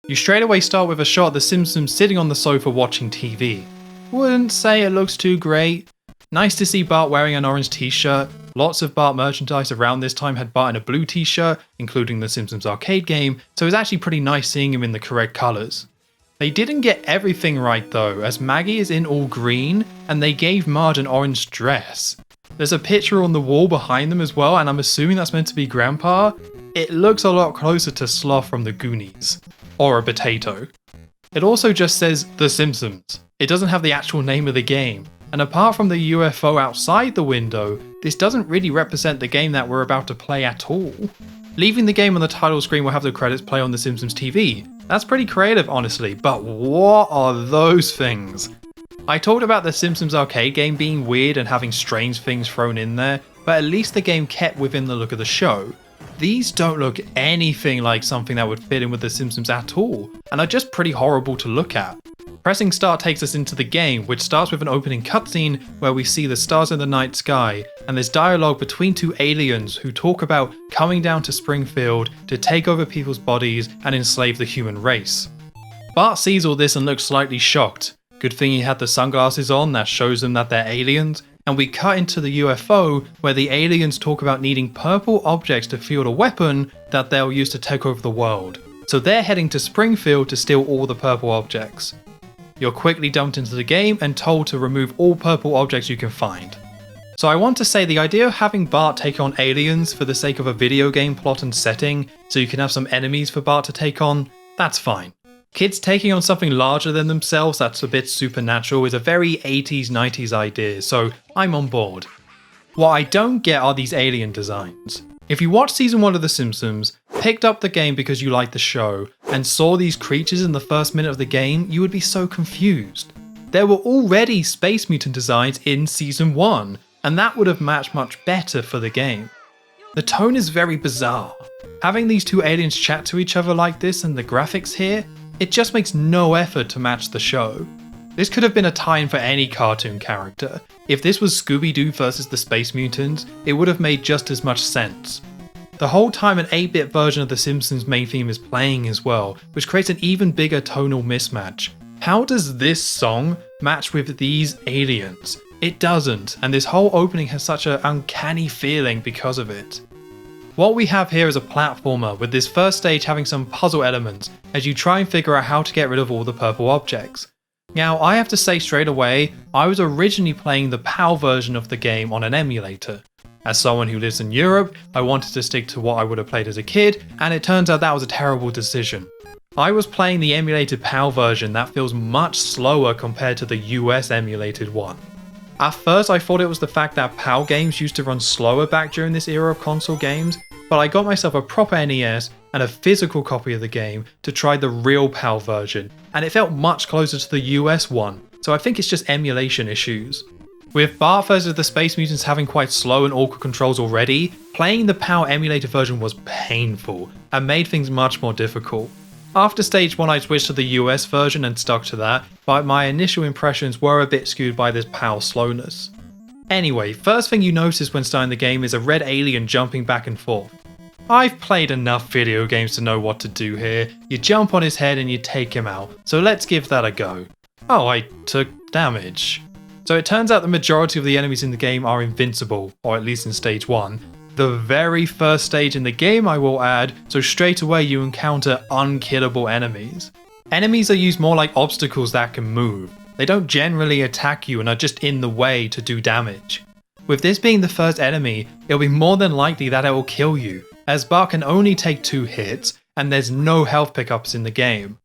You straight away start with a shot of the Simpsons sitting on the sofa watching TV. Wouldn't say it looks too great. Nice to see Bart wearing an orange t-shirt. Lots of Bart merchandise around this time had Bart in a blue t-shirt, including the Simpsons Arcade game, so it was actually pretty nice seeing him in the correct colours. They didn't get everything right though, as Maggie is in all green, and they gave Marge an orange dress. There's a picture on the wall behind them as well, and I'm assuming that's meant to be Grandpa. It looks a lot closer to Sloth from the Goonies. Or a potato. It also just says The Simpsons. It doesn't have the actual name of the game. And apart from the UFO outside the window, this doesn't really represent the game that we're about to play at all. Leaving the game on the title screen will have the credits play on the Simpsons TV. That's pretty creative honestly, but what are those things? I talked about the Simpsons Arcade game being weird and having strange things thrown in there, but at least the game kept within the look of the show. These don't look anything like something that would fit in with The Simpsons at all, and are just pretty horrible to look at. Pressing start takes us into the game, which starts with an opening cutscene where we see the stars in the night sky, and there's dialogue between two aliens who talk about coming down to Springfield to take over people's bodies and enslave the human race. Bart sees all this and looks slightly shocked. Good thing he had the sunglasses on that shows them that they're aliens, and we cut into the UFO where the aliens talk about needing purple objects to field a weapon that they'll use to take over the world. So they're heading to Springfield to steal all the purple objects. You're quickly dumped into the game and told to remove all purple objects you can find. So I want to say the idea of having Bart take on aliens for the sake of a video game plot and setting, so you can have some enemies for Bart to take on, that's fine. Kids taking on something larger than themselves that's a bit supernatural is a very 80s, 90s idea, so I'm on board. What I don't get are these alien designs. If you watched season 1 of The Simpsons, picked up the game because you liked the show, and saw these creatures in the first minute of the game, you would be so confused. There were already Space Mutant designs in season 1, and that would have matched much better for the game. The tone is very bizarre. Having these two aliens chat to each other like this and the graphics here, it just makes no effort to match the show. This could have been a tie-in for any cartoon character. If this was Scooby-Doo versus the Space Mutants, it would have made just as much sense. The whole time an 8-bit version of The Simpsons main theme is playing as well, which creates an even bigger tonal mismatch. How does this song match with these aliens? It doesn't, and this whole opening has such an uncanny feeling because of it. What we have here is a platformer, with this first stage having some puzzle elements as you try and figure out how to get rid of all the purple objects. Now, I have to say straight away, I was originally playing the PAL version of the game on an emulator. As someone who lives in Europe, I wanted to stick to what I would have played as a kid, and it turns out that was a terrible decision. I was playing the emulated PAL version that feels much slower compared to the US emulated one. At first I thought it was the fact that PAL games used to run slower back during this era of console games, but I got myself a proper NES and a physical copy of the game to try the real PAL version, and it felt much closer to the US one, so I think it's just emulation issues. With Bart vs the Space Mutants having quite slow and awkward controls already, playing the PAL emulated version was painful and made things much more difficult. After stage 1 I switched to the US version and stuck to that, but my initial impressions were a bit skewed by this PAL slowness. Anyway, first thing you notice when starting the game is a red alien jumping back and forth. I've played enough video games to know what to do here. You jump on his head and you take him out, so let's give that a go. Oh, I took damage. So it turns out the majority of the enemies in the game are invincible, or at least in stage 1. The very first stage in the game, I will add, so straight away you encounter unkillable enemies. Enemies are used more like obstacles that can move. They don't generally attack you and are just in the way to do damage. With this being the first enemy, it'll be more than likely that it will kill you, as Bart can only take 2 hits and there's no health pickups in the game.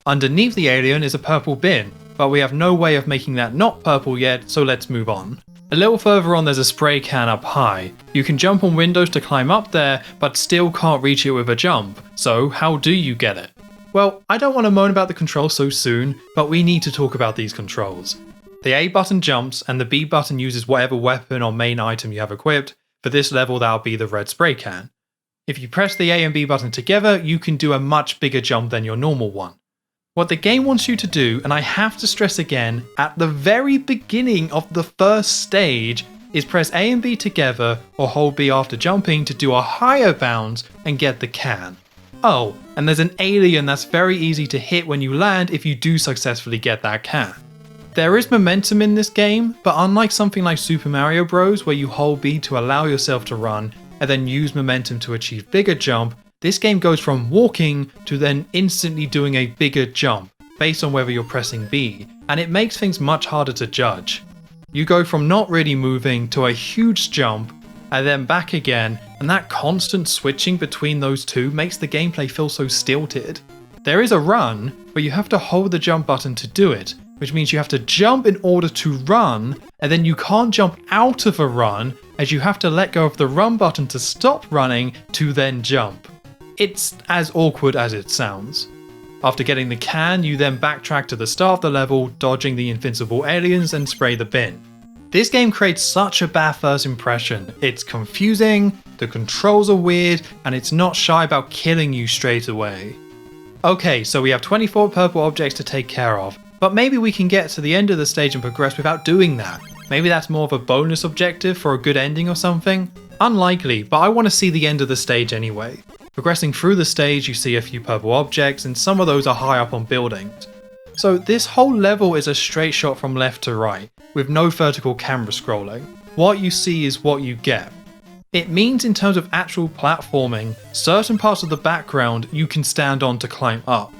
Underneath the alien is a purple bin, but we have no way of making that not purple yet, so let's move on. A little further on there's a spray can up high. You can jump on windows to climb up there, but still can't reach it with a jump, so how do you get it? Well, I don't want to moan about the controls so soon, but we need to talk about these controls. The A button jumps, and the B button uses whatever weapon or main item you have equipped. For this level that'll be the red spray can. If you press the A and B button together, you can do a much bigger jump than your normal one. What the game wants you to do, and I have to stress again, at the very beginning of the first stage, is press A and B together or hold B after jumping to do a higher bounce and get the can. Oh, and there's an alien that's very easy to hit when you land if you do successfully get that can. There is momentum in this game, but unlike something like Super Mario Bros. Where you hold B to allow yourself to run and then use momentum to achieve bigger jump, this game goes from walking to then instantly doing a bigger jump based on whether you're pressing B, and it makes things much harder to judge. You go from not really moving to a huge jump and then back again, and that constant switching between those two makes the gameplay feel so stilted. There is a run, but you have to hold the jump button to do it, which means you have to jump in order to run, and then you can't jump out of a run as you have to let go of the run button to stop running to then jump. It's as awkward as it sounds. After getting the can, you then backtrack to the start of the level, dodging the invincible aliens and spray the bin. This game creates such a bad first impression. It's confusing, the controls are weird, and it's not shy about killing you straight away. Okay, so we have 24 purple objects to take care of, but maybe we can get to the end of the stage and progress without doing that. Maybe that's more of a bonus objective for a good ending or something? Unlikely, but I want to see the end of the stage anyway. Progressing through the stage, you see a few purple objects, and some of those are high up on buildings. So this whole level is a straight shot from left to right, with no vertical camera scrolling. What you see is what you get. It means in terms of actual platforming, certain parts of the background you can stand on to climb up.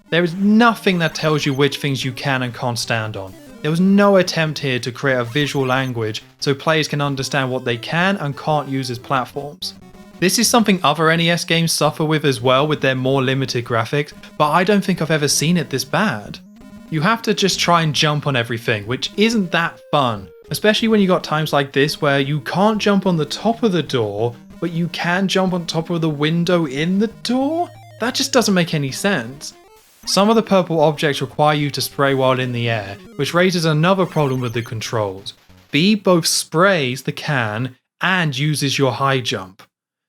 There is nothing that tells you which things you can and can't stand on. There was no attempt here to create a visual language so players can understand what they can and can't use as platforms. This is something other NES games suffer with as well with their more limited graphics, but I don't think I've ever seen it this bad. You have to just try and jump on everything, which isn't that fun, especially when you got times like this where you can't jump on the top of the door, but you can jump on top of the window in the door? That just doesn't make any sense. Some of the purple objects require you to spray while in the air, which raises another problem with the controls. B both sprays the can and uses your high jump.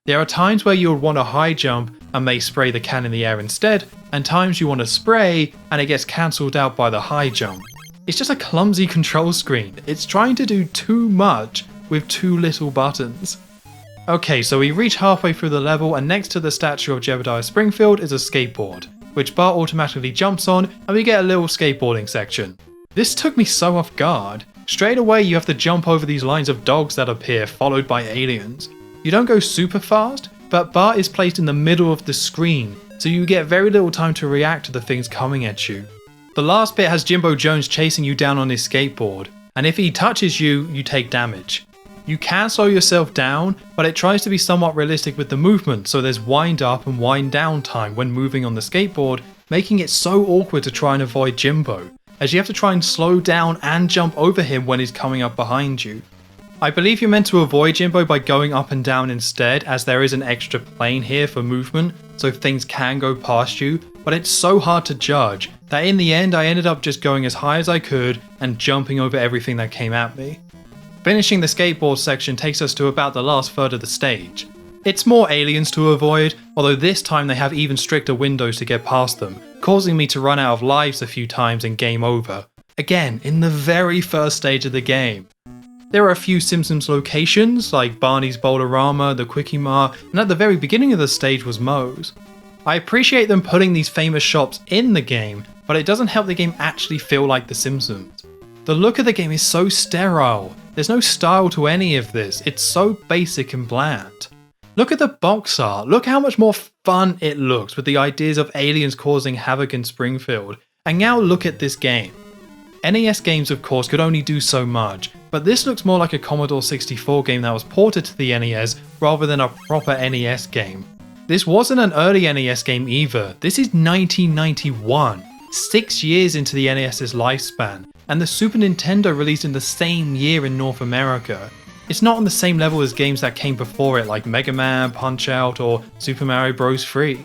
There are times where you'll want a high jump and may spray the can in the air instead, and times you want to spray and it gets cancelled out by the high jump. It's just a clumsy control screen. It's trying to do too much with too little buttons. Okay, so we reach halfway through the level, and next to the statue of Jebediah Springfield is a skateboard, which Bart automatically jumps on, and we get a little skateboarding section. This took me so off guard. Straight away you have to jump over these lines of dogs that appear, followed by aliens. You don't go super fast, but Bart is placed in the middle of the screen, so you get very little time to react to the things coming at you. The last bit has Jimbo Jones chasing you down on his skateboard, and if he touches you, you take damage. You can slow yourself down, but it tries to be somewhat realistic with the movement, so there's wind up and wind down time when moving on the skateboard, making it so awkward to try and avoid Jimbo, as you have to try and slow down and jump over him when he's coming up behind you. I believe you're meant to avoid Jimbo by going up and down instead, as there is an extra plane here for movement, so things can go past you, but it's so hard to judge that in the end I ended up just going as high as I could and jumping over everything that came at me. Finishing the skateboard section takes us to about the last third of the stage. It's more aliens to avoid, although this time they have even stricter windows to get past them, causing me to run out of lives a few times and game over. Again, in the very first stage of the game. There are a few Simpsons locations, like Barney's Boulderama, the Quickie Mart, and at the very beginning of the stage was Moe's. I appreciate them putting these famous shops in the game, but it doesn't help the game actually feel like The Simpsons. The look of the game is so sterile, there's no style to any of this, it's so basic and bland. Look at the box art, look how much more fun it looks with the ideas of aliens causing havoc in Springfield, and now look at this game. NES games of course could only do so much, but this looks more like a Commodore 64 game that was ported to the NES rather than a proper NES game. This wasn't an early NES game either, this is 1991, 6 years into the NES's lifespan, and the Super Nintendo released in the same year in North America. It's not on the same level as games that came before it like Mega Man, Punch-Out, or Super Mario Bros. 3.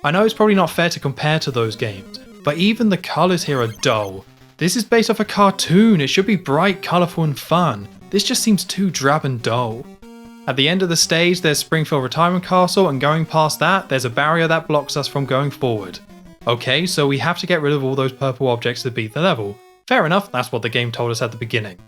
I know it's probably not fair to compare to those games, but even the colours here are dull. This is based off a cartoon, it should be bright, colourful and fun. This just seems too drab and dull. At the end of the stage there's Springfield Retirement Castle, and going past that there's a barrier that blocks us from going forward. Okay, so we have to get rid of all those purple objects to beat the level. Fair enough, that's what the game told us at the beginning.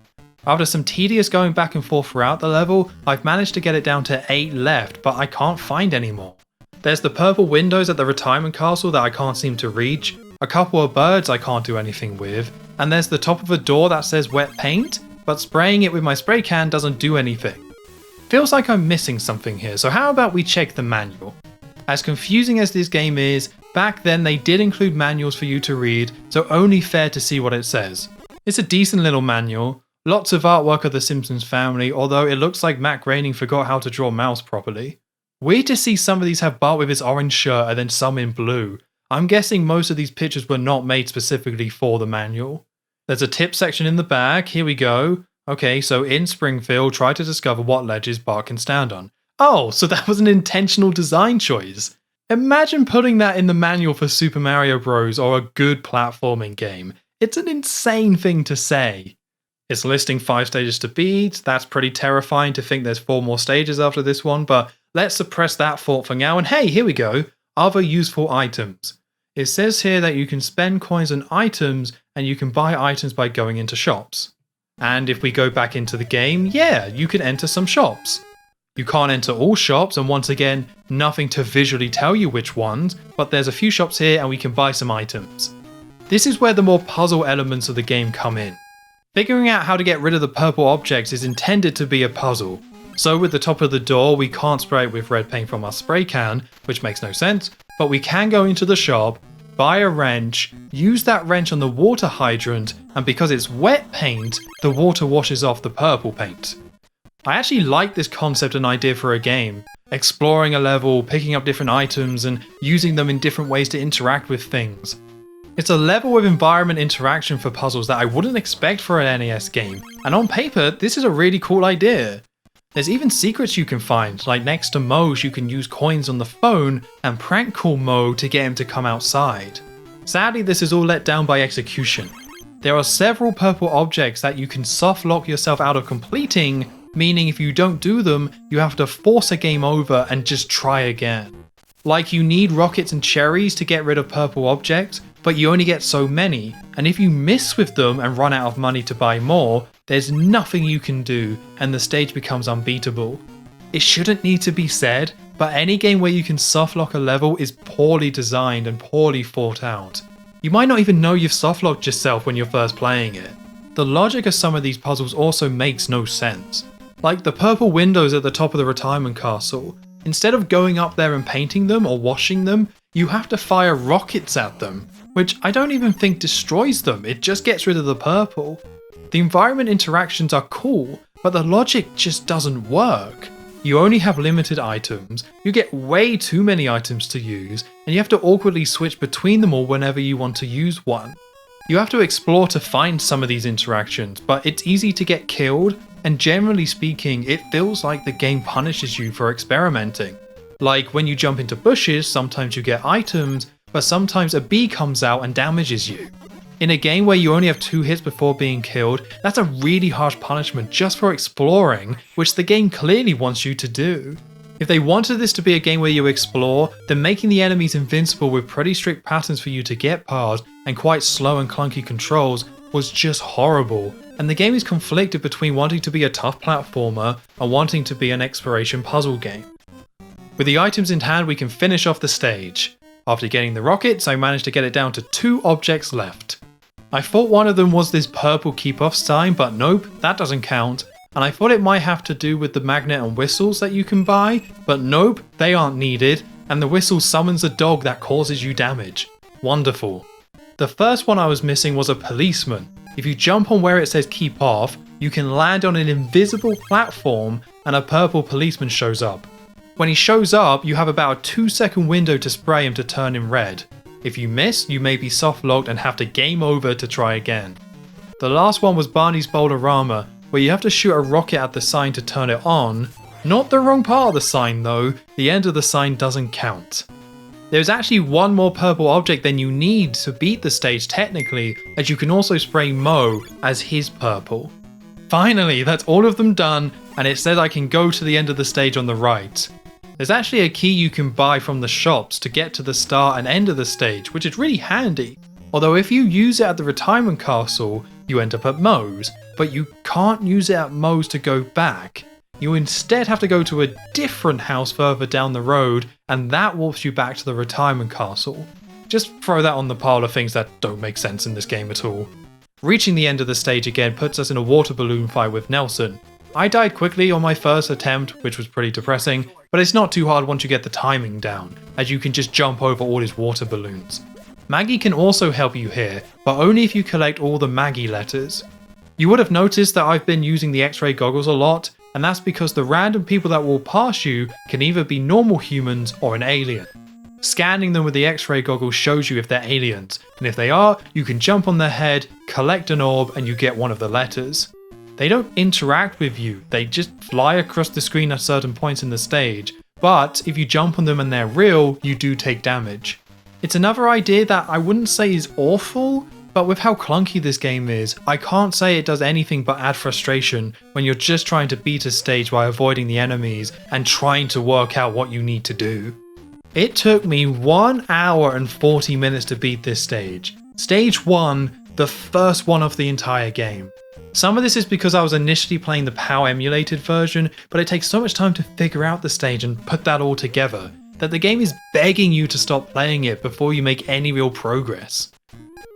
After some tedious going back and forth throughout the level, I've managed to get it down to 8 left, but I can't find any more. There's the purple windows at the retirement castle that I can't seem to reach, a couple of birds I can't do anything with, and there's the top of a door that says wet paint, but spraying it with my spray can doesn't do anything. Feels like I'm missing something here, so how about we check the manual? As confusing as this game is, back then they did include manuals for you to read, so only fair to see what it says. It's a decent little manual, lots of artwork of the Simpsons family, although it looks like Matt Groening forgot how to draw mouse properly. Weird to see some of these have Bart with his orange shirt and then some in blue. I'm guessing most of these pictures were not made specifically for the manual. There's a tip section in the back, here we go. Okay, so in Springfield, try to discover what ledges Bart can stand on. Oh, so that was an intentional design choice. Imagine putting that in the manual for Super Mario Bros. Or a good platforming game. It's an insane thing to say. It's listing 5 stages to beat. That's pretty terrifying to think there's 4 more stages after this one, but let's suppress that thought for now. And hey, here we go. Other useful items. It says here that you can spend coins on items and you can buy items by going into shops. And if we go back into the game, yeah, you can enter some shops. You can't enter all shops, and once again, nothing to visually tell you which ones, but there's a few shops here and we can buy some items. This is where the more puzzle elements of the game come in. Figuring out how to get rid of the purple objects is intended to be a puzzle. So with the top of the door, we can't spray it with red paint from our spray can, which makes no sense, but we can go into the shop, buy a wrench, use that wrench on the water hydrant, and because it's wet paint, the water washes off the purple paint. I actually like this concept and idea for a game. Exploring a level, picking up different items, and using them in different ways to interact with things. It's a level of environment interaction for puzzles that I wouldn't expect for an NES game, and on paper, this is a really cool idea. There's even secrets you can find, like next to Moe's you can use coins on the phone and prank call Moe to get him to come outside. Sadly, this is all let down by execution. There are several purple objects that you can soft lock yourself out of completing, meaning if you don't do them, you have to force a game over and just try again. Like you need rockets and cherries to get rid of purple objects, but you only get so many, and if you miss with them and run out of money to buy more, there's nothing you can do and the stage becomes unbeatable. It shouldn't need to be said, but any game where you can softlock a level is poorly designed and poorly thought out. You might not even know you've softlocked yourself when you're first playing it. The logic of some of these puzzles also makes no sense. Like the purple windows at the top of the retirement castle. Instead of going up there and painting them or washing them, you have to fire rockets at them, which I don't even think destroys them, it just gets rid of the purple. The environment interactions are cool, but the logic just doesn't work. You only have limited items, you get way too many items to use, and you have to awkwardly switch between them all whenever you want to use one. You have to explore to find some of these interactions, but it's easy to get killed, and generally speaking, it feels like the game punishes you for experimenting. Like when you jump into bushes, sometimes you get items, but sometimes a bee comes out and damages you. In a game where you only have 2 hits before being killed, that's a really harsh punishment just for exploring, which the game clearly wants you to do. If they wanted this to be a game where you explore, then making the enemies invincible with pretty strict patterns for you to get past and quite slow and clunky controls was just horrible, and the game is conflicted between wanting to be a tough platformer and wanting to be an exploration puzzle game. With the items in hand, we can finish off the stage. After getting the rockets, I managed to get it down to 2 objects left. I thought one of them was this purple keep off sign, but nope, that doesn't count. And I thought it might have to do with the magnet and whistles that you can buy, but nope, they aren't needed, and the whistle summons a dog that causes you damage. Wonderful. The first one I was missing was a policeman. If you jump on where it says keep off, you can land on an invisible platform and a purple policeman shows up. When he shows up, you have about a 2-second window to spray him to turn him red. If you miss, you may be soft-locked and have to game over to try again. The last one was Barney's Boulderama, where you have to shoot a rocket at the sign to turn it on. Not the wrong part of the sign though, the end of the sign doesn't count. There's actually one more purple object than you need to beat the stage technically, as you can also spray Moe as his purple. Finally, that's all of them done, and it says I can go to the end of the stage on the right. There's actually a key you can buy from the shops to get to the start and end of the stage, which is really handy. Although if you use it at the retirement castle, you end up at Moe's, but you can't use it at Moe's to go back. You instead have to go to a different house further down the road, and that warps you back to the retirement castle. Just throw that on the pile of things that don't make sense in this game at all. Reaching the end of the stage again puts us in a water balloon fight with Nelson. I died quickly on my first attempt, which was pretty depressing, but it's not too hard once you get the timing down, as you can just jump over all his water balloons. Maggie can also help you here, but only if you collect all the Maggie letters. You would have noticed that I've been using the X-ray goggles a lot, and that's because the random people that walk past you can either be normal humans or an alien. Scanning them with the X-ray goggles shows you if they're aliens, and if they are, you can jump on their head, collect an orb, and you get one of the letters. They don't interact with you, they just fly across the screen at certain points in the stage, but if you jump on them and they're real, you do take damage. It's another idea that I wouldn't say is awful, But with how clunky this game is, I can't say it does anything but add frustration when you're just trying to beat a stage by avoiding the enemies and trying to work out what you need to do. It took me 1 hour and 40 minutes to beat this stage. Stage 1, the first one of the entire game. Some of this is because I was initially playing the PAL emulated version, but it takes so much time to figure out the stage and put that all together, that the game is begging you to stop playing it before you make any real progress.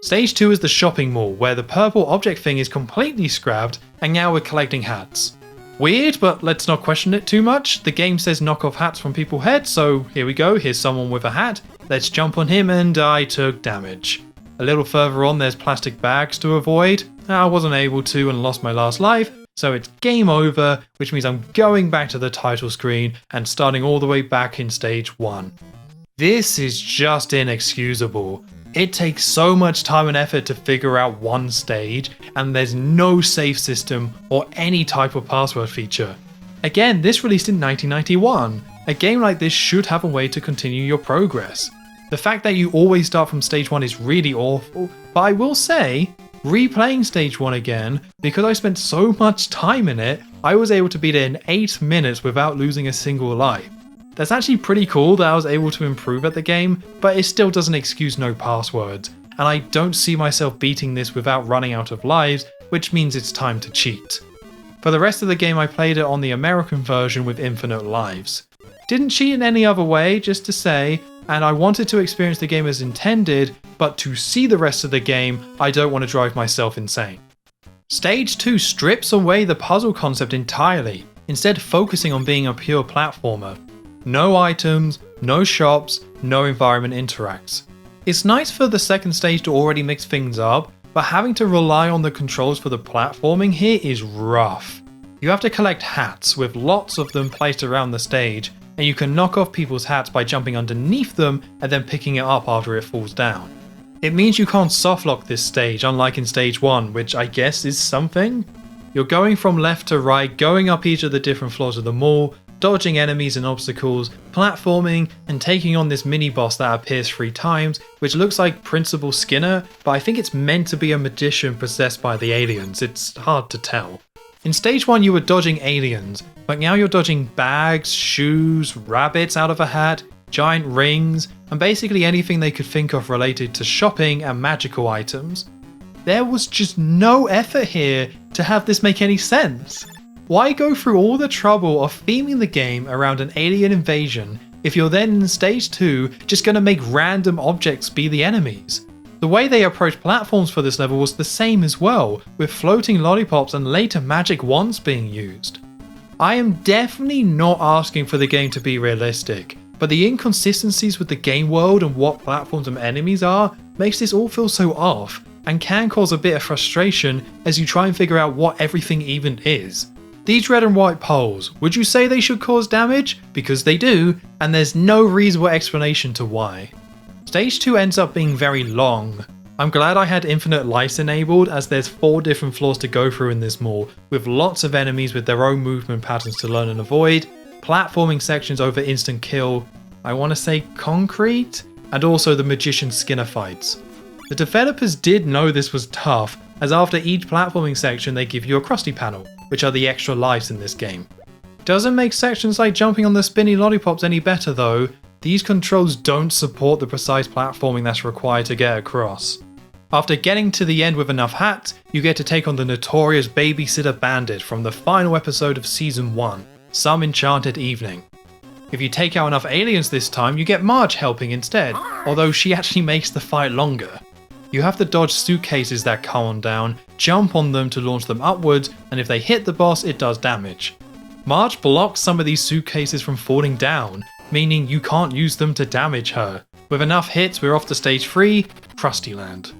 Stage 2 is the shopping mall, where the purple object thing is completely scrapped, and now we're collecting hats. Weird, but let's not question it too much. The game says knock off hats from people's heads, so here we go, here's someone with a hat. Let's jump on him, and I took damage. A little further on there's plastic bags to avoid. I wasn't able to and lost my last life, so it's game over, which means I'm going back to the title screen and starting all the way back in stage 1. This is just inexcusable. It takes so much time and effort to figure out one stage, and there's no save system or any type of password feature. Again, this released in 1991. A game like this should have a way to continue your progress. The fact that you always start from stage 1 is really awful, but I will say, replaying stage 1 again, because I spent so much time in it, I was able to beat it in 8 minutes without losing a single life. That's actually pretty cool that I was able to improve at the game, but it still doesn't excuse no passwords, and I don't see myself beating this without running out of lives, which means it's time to cheat. For the rest of the game I played it on the American version with infinite lives. Didn't cheat in any other way, just to say, and I wanted to experience the game as intended, but to see the rest of the game, I don't want to drive myself insane. Stage 2 strips away the puzzle concept entirely, instead focusing on being a pure platformer. No items, no shops, no environment interacts. It's nice for the second stage to already mix things up, but having to rely on the controls for the platforming here is rough. You have to collect hats with lots of them placed around the stage, and you can knock off people's hats by jumping underneath them and then picking it up after it falls down. It means you can't softlock this stage, unlike in stage 1, which I guess is something? You're going from left to right, going up each of the different floors of the mall, dodging enemies and obstacles, platforming, and taking on this mini-boss that appears 3 times, which looks like Principal Skinner, but I think it's meant to be a magician possessed by the aliens, it's hard to tell. In stage 1 you were dodging aliens, but now you're dodging bags, shoes, rabbits out of a hat, giant rings, and basically anything they could think of related to shopping and magical items. There was just no effort here to have this make any sense. Why go through all the trouble of theming the game around an alien invasion if you're then in stage 2 just gonna make random objects be the enemies? The way they approached platforms for this level was the same as well, with floating lollipops and later magic wands being used. I am definitely not asking for the game to be realistic, but the inconsistencies with the game world and what platforms and enemies are makes this all feel so off, and can cause a bit of frustration as you try and figure out what everything even is. These red and white poles, would you say they should cause damage? Because they do, and there's no reasonable explanation to why. Stage 2 ends up being very long. I'm glad I had infinite lives enabled, as there's 4 different floors to go through in this mall, with lots of enemies with their own movement patterns to learn and avoid, platforming sections over instant kill, I want to say concrete, and also the magician Skinner fights. The developers did know this was tough, as after each platforming section they give you a Krusty panel, which are the extra lives in this game. Doesn't make sections like jumping on the spinny lollipops any better though. These controls don't support the precise platforming that's required to get across. After getting to the end with enough hats, you get to take on the notorious Babysitter Bandit from the final episode of Season 1, Some Enchanted Evening. If you take out enough aliens this time, you get Marge helping instead, although she actually makes the fight longer. You have to dodge suitcases that come down, jump on them to launch them upwards, and if they hit the boss, it does damage. Marge blocks some of these suitcases from falling down, meaning you can't use them to damage her. With enough hits, we're off to stage 3, Krusty Land.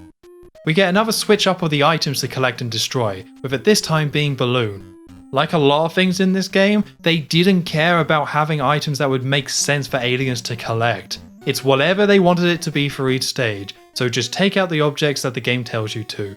We get another switch up of the items to collect and destroy, with it this time being Balloon. Like a lot of things in this game, they didn't care about having items that would make sense for aliens to collect. It's whatever they wanted it to be for each stage, so just take out the objects that the game tells you to.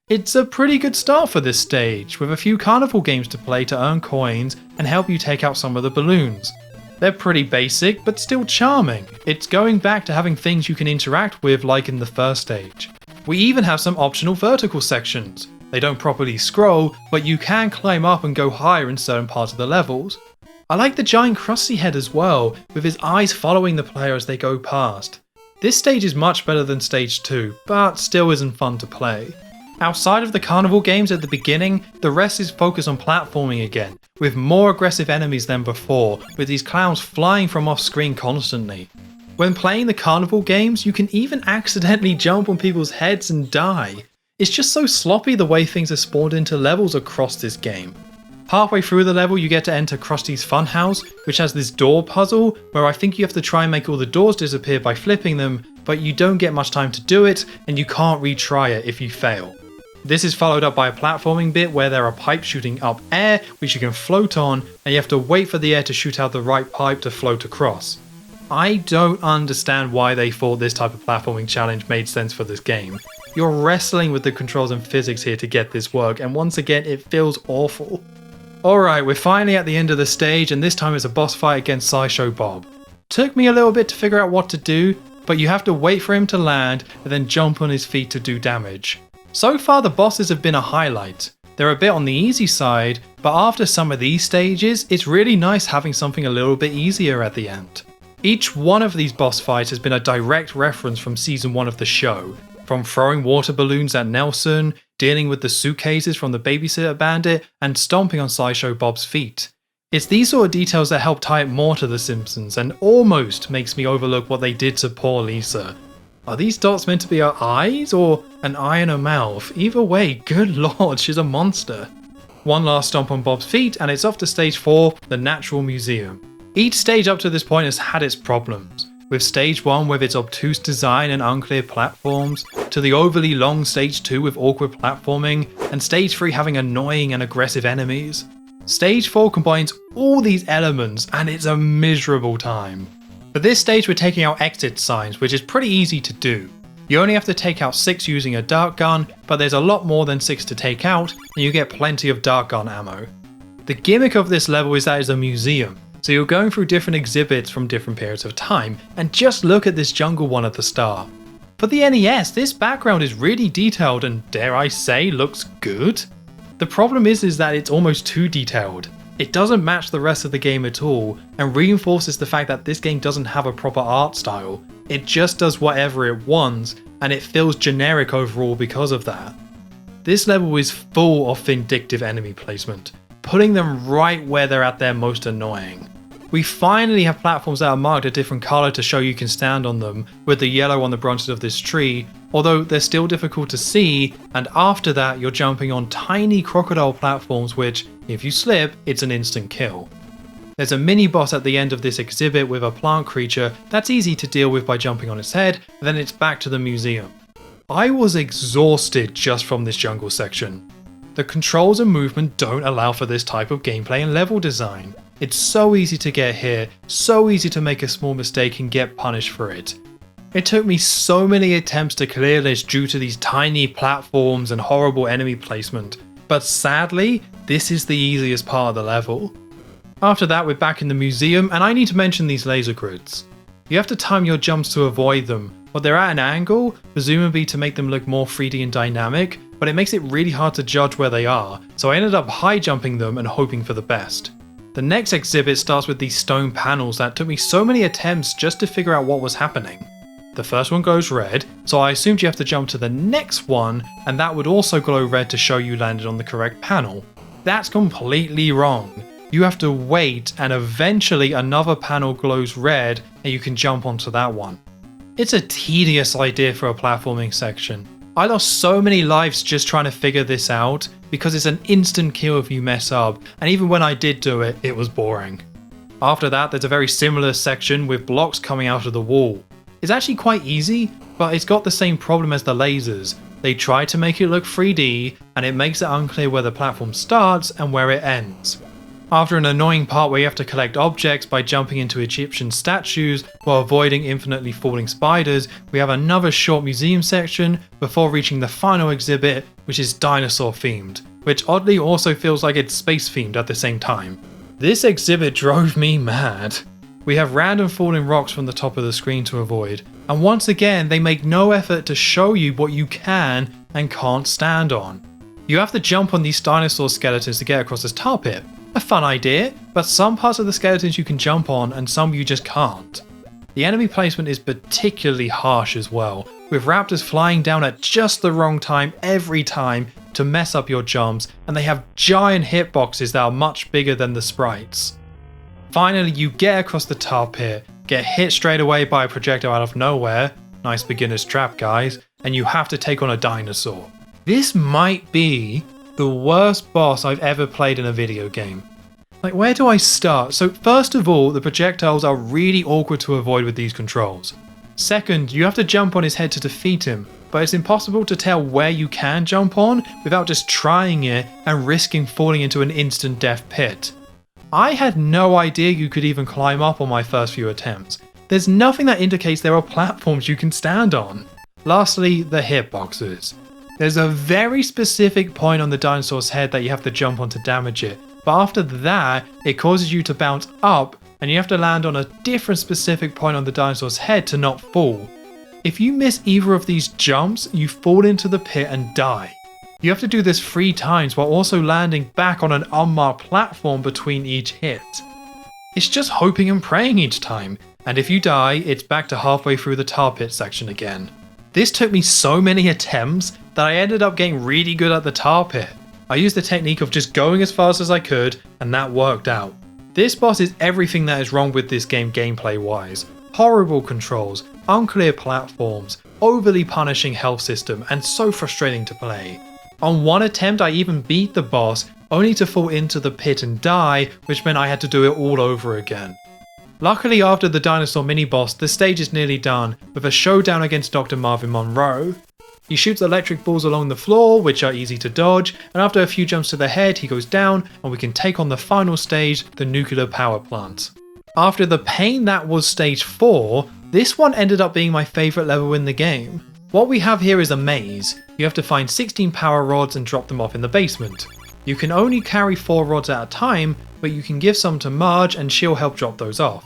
It's a pretty good start for this stage, with a few carnival games to play to earn coins and help you take out some of the balloons. They're pretty basic, but still charming. It's going back to having things you can interact with like in the first stage. We even have some optional vertical sections. They don't properly scroll, but you can climb up and go higher in certain parts of the levels. I like the giant Krusty head as well, with his eyes following the player as they go past. This stage is much better than stage 2, but still isn't fun to play. Outside of the carnival games at the beginning, the rest is focused on platforming again, with more aggressive enemies than before, with these clowns flying from off screen constantly. When playing the carnival games, you can even accidentally jump on people's heads and die. It's just so sloppy the way things are spawned into levels across this game. Halfway through the level you get to enter Krusty's funhouse, which has this door puzzle where I think you have to try and make all the doors disappear by flipping them, but you don't get much time to do it and you can't retry it if you fail. This is followed up by a platforming bit where there are pipes shooting up air which you can float on, and you have to wait for the air to shoot out the right pipe to float across. I don't understand why they thought this type of platforming challenge made sense for this game. You're wrestling with the controls and physics here to get this work, and once again it feels awful. Alright, we're finally at the end of the stage, and this time it's a boss fight against Sideshow Bob. Took me a little bit to figure out what to do, but you have to wait for him to land and then jump on his feet to do damage. So far the bosses have been a highlight. They're a bit on the easy side, but after some of these stages, it's really nice having something a little bit easier at the end. Each one of these boss fights has been a direct reference from season 1 of the show, from throwing water balloons at Nelson, dealing with the suitcases from the Babysitter Bandit, and stomping on Sideshow Bob's feet. It's these sort of details that help tie it more to The Simpsons, and almost makes me overlook what they did to poor Lisa. Are these dots meant to be her eyes, or an eye in her mouth? Either way, good lord, she's a monster. One last stomp on Bob's feet, and it's off to stage 4, the Natural Museum. Each stage up to this point has had its problems, with stage 1 with its obtuse design and unclear platforms, to the overly long stage 2 with awkward platforming, and stage 3 having annoying and aggressive enemies. Stage 4 combines all these elements, and it's a miserable time. For this stage we're taking out exit signs, which is pretty easy to do. You only have to take out 6 using a dart gun, but there's a lot more than 6 to take out, and you get plenty of dart gun ammo. The gimmick of this level is that it's a museum, so you're going through different exhibits from different periods of time, and just look at this jungle one at the start. For the NES, this background is really detailed and, dare I say, looks good. The problem is that it's almost too detailed. It doesn't match the rest of the game at all, and reinforces the fact that this game doesn't have a proper art style. It just does whatever it wants, and it feels generic overall because of that. This level is full of vindictive enemy placement, putting them right where they're at their most annoying. We finally have platforms that are marked a different colour to show you can stand on them, with the yellow on the branches of this tree, although they're still difficult to see, and after that you're jumping on tiny crocodile platforms which, if you slip, it's an instant kill. There's a mini boss at the end of this exhibit with a plant creature that's easy to deal with by jumping on its head, and then it's back to the museum. I was exhausted just from this jungle section. The controls and movement don't allow for this type of gameplay and level design. It's so easy to get hit, so easy to make a small mistake and get punished for it. It took me so many attempts to clear this due to these tiny platforms and horrible enemy placement, but sadly, this is the easiest part of the level. After that we're back in the museum, and I need to mention these laser grids. You have to time your jumps to avoid them, but they're at an angle, presumably to make them look more 3D and dynamic, but it makes it really hard to judge where they are, so I ended up high jumping them and hoping for the best. The next exhibit starts with these stone panels that took me so many attempts just to figure out what was happening. The first one goes red, so I assumed you have to jump to the next one, and that would also glow red to show you landed on the correct panel. That's completely wrong. You have to wait, and eventually another panel glows red and you can jump onto that one. It's a tedious idea for a platforming section. I lost so many lives just trying to figure this out, because it's an instant kill if you mess up, and even when I did do it, it was boring. After that, there's a very similar section with blocks coming out of the wall. It's actually quite easy, but it's got the same problem as the lasers. They try to make it look 3D, and it makes it unclear where the platform starts and where it ends. After an annoying part where you have to collect objects by jumping into Egyptian statues while avoiding infinitely falling spiders, we have another short museum section before reaching the final exhibit, which is dinosaur themed, which oddly also feels like it's space themed at the same time. This exhibit drove me mad. We have random falling rocks from the top of the screen to avoid, And once again, they make no effort to show you what you can and can't stand on. You have to jump on these dinosaur skeletons to get across this tar pit. A fun idea, but some parts of the skeletons you can jump on and some you just can't. The enemy placement is particularly harsh as well, with raptors flying down at just the wrong time every time to mess up your jumps, and they have giant hitboxes that are much bigger than the sprites. Finally, you get across the tar pit, get hit straight away by a projectile out of nowhere, nice beginner's trap guys, and you have to take on a dinosaur. This might be the worst boss I've ever played in a video game. Like, where do I start? So first of all, the projectiles are really awkward to avoid with these controls. Second, you have to jump on his head to defeat him, but it's impossible to tell where you can jump on without just trying it and risking falling into an instant death pit. I had no idea you could even climb up on my first few attempts. There's nothing that indicates there are platforms you can stand on. Lastly, the hitboxes. There's a very specific point on the dinosaur's head that you have to jump on to damage it, but after that, it causes you to bounce up and you have to land on a different specific point on the dinosaur's head to not fall. If you miss either of these jumps, you fall into the pit and die. You have to do this 3 times while also landing back on an unmarked platform between each hit. It's just hoping and praying each time, and if you die, it's back to halfway through the tar pit section again. This took me so many attempts that I ended up getting really good at the tar pit. I used the technique of just going as fast as I could, and that worked out. This boss is everything that is wrong with this game gameplay wise. Horrible controls, unclear platforms, overly punishing health system, and so frustrating to play. On one attempt I even beat the boss, only to fall into the pit and die, which meant I had to do it all over again. Luckily, after the dinosaur mini-boss, the stage is nearly done, with a showdown against Dr. Marvin Monroe. He shoots electric balls along the floor, which are easy to dodge, and after a few jumps to the head, he goes down, and we can take on the final stage, the nuclear power plant. After the pain that was stage 4, this one ended up being my favourite level in the game. What we have here is a maze. You have to find 16 power rods and drop them off in the basement. You can only carry 4 rods at a time, but you can give some to Marge and she'll help drop those off.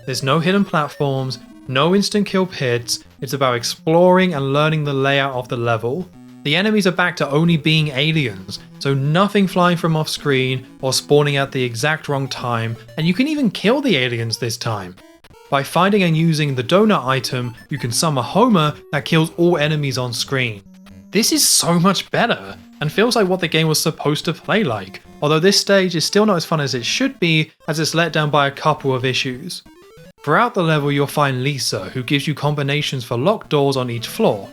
There's no hidden platforms, no instant kill pits, it's about exploring and learning the layout of the level. The enemies are back to only being aliens, so nothing flying from off screen or spawning at the exact wrong time, and you can even kill the aliens this time. By finding and using the donut item, you can summon Homer that kills all enemies on screen. This is so much better, and feels like what the game was supposed to play like, although this stage is still not as fun as it should be, as it's let down by a couple of issues. Throughout the level you'll find Lisa, who gives you combinations for locked doors on each floor.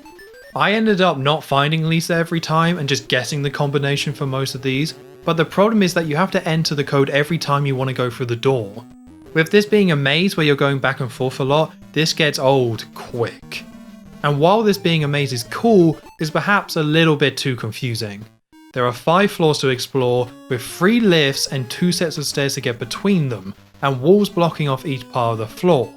I ended up not finding Lisa every time and just guessing the combination for most of these, but the problem is that you have to enter the code every time you want to go through the door. With this being a maze where you're going back and forth a lot, this gets old quick. And while this being a maze is cool, it's perhaps a little bit too confusing. There are 5 floors to explore, with 3 lifts and 2 sets of stairs to get between them, and walls blocking off each part of the floor.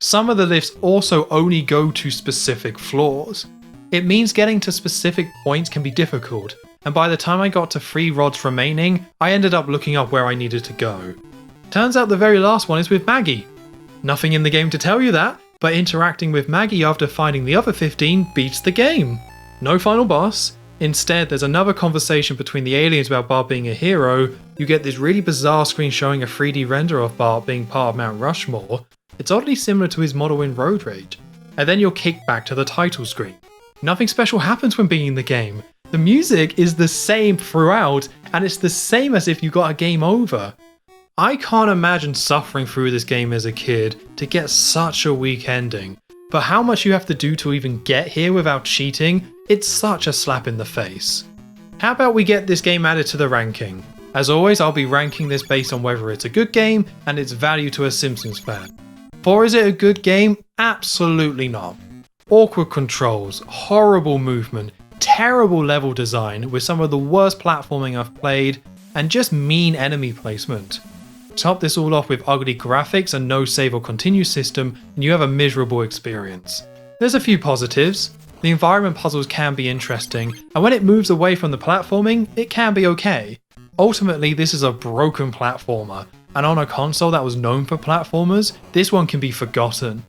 Some of the lifts also only go to specific floors. It means getting to specific points can be difficult, and by the time I got to 3 rods remaining, I ended up looking up where I needed to go. Turns out the very last one is with Maggie. Nothing in the game to tell you that, but interacting with Maggie after finding the other 15 beats the game. No final boss. Instead, there's another conversation between the aliens about Bart being a hero. You get this really bizarre screen showing a 3D render of Bart being part of Mount Rushmore. It's oddly similar to his model in Road Rage. And then you're kicked back to the title screen. Nothing special happens when beating the game. The music is the same throughout, and it's the same as if you got a game over. I can't imagine suffering through this game as a kid to get such a weak ending, but how much you have to do to even get here without cheating, it's such a slap in the face. How about we get this game added to the ranking? As always, I'll be ranking this based on whether it's a good game and its value to a Simpsons fan. For is it a good game? Absolutely not. Awkward controls, horrible movement, terrible level design with some of the worst platforming I've played, and just mean enemy placement. Top this all off with ugly graphics and no save or continue system, and you have a miserable experience. There's a few positives. The environment puzzles can be interesting, and when it moves away from the platforming, it can be okay. Ultimately, this is a broken platformer, and on a console that was known for platformers, this one can be forgotten.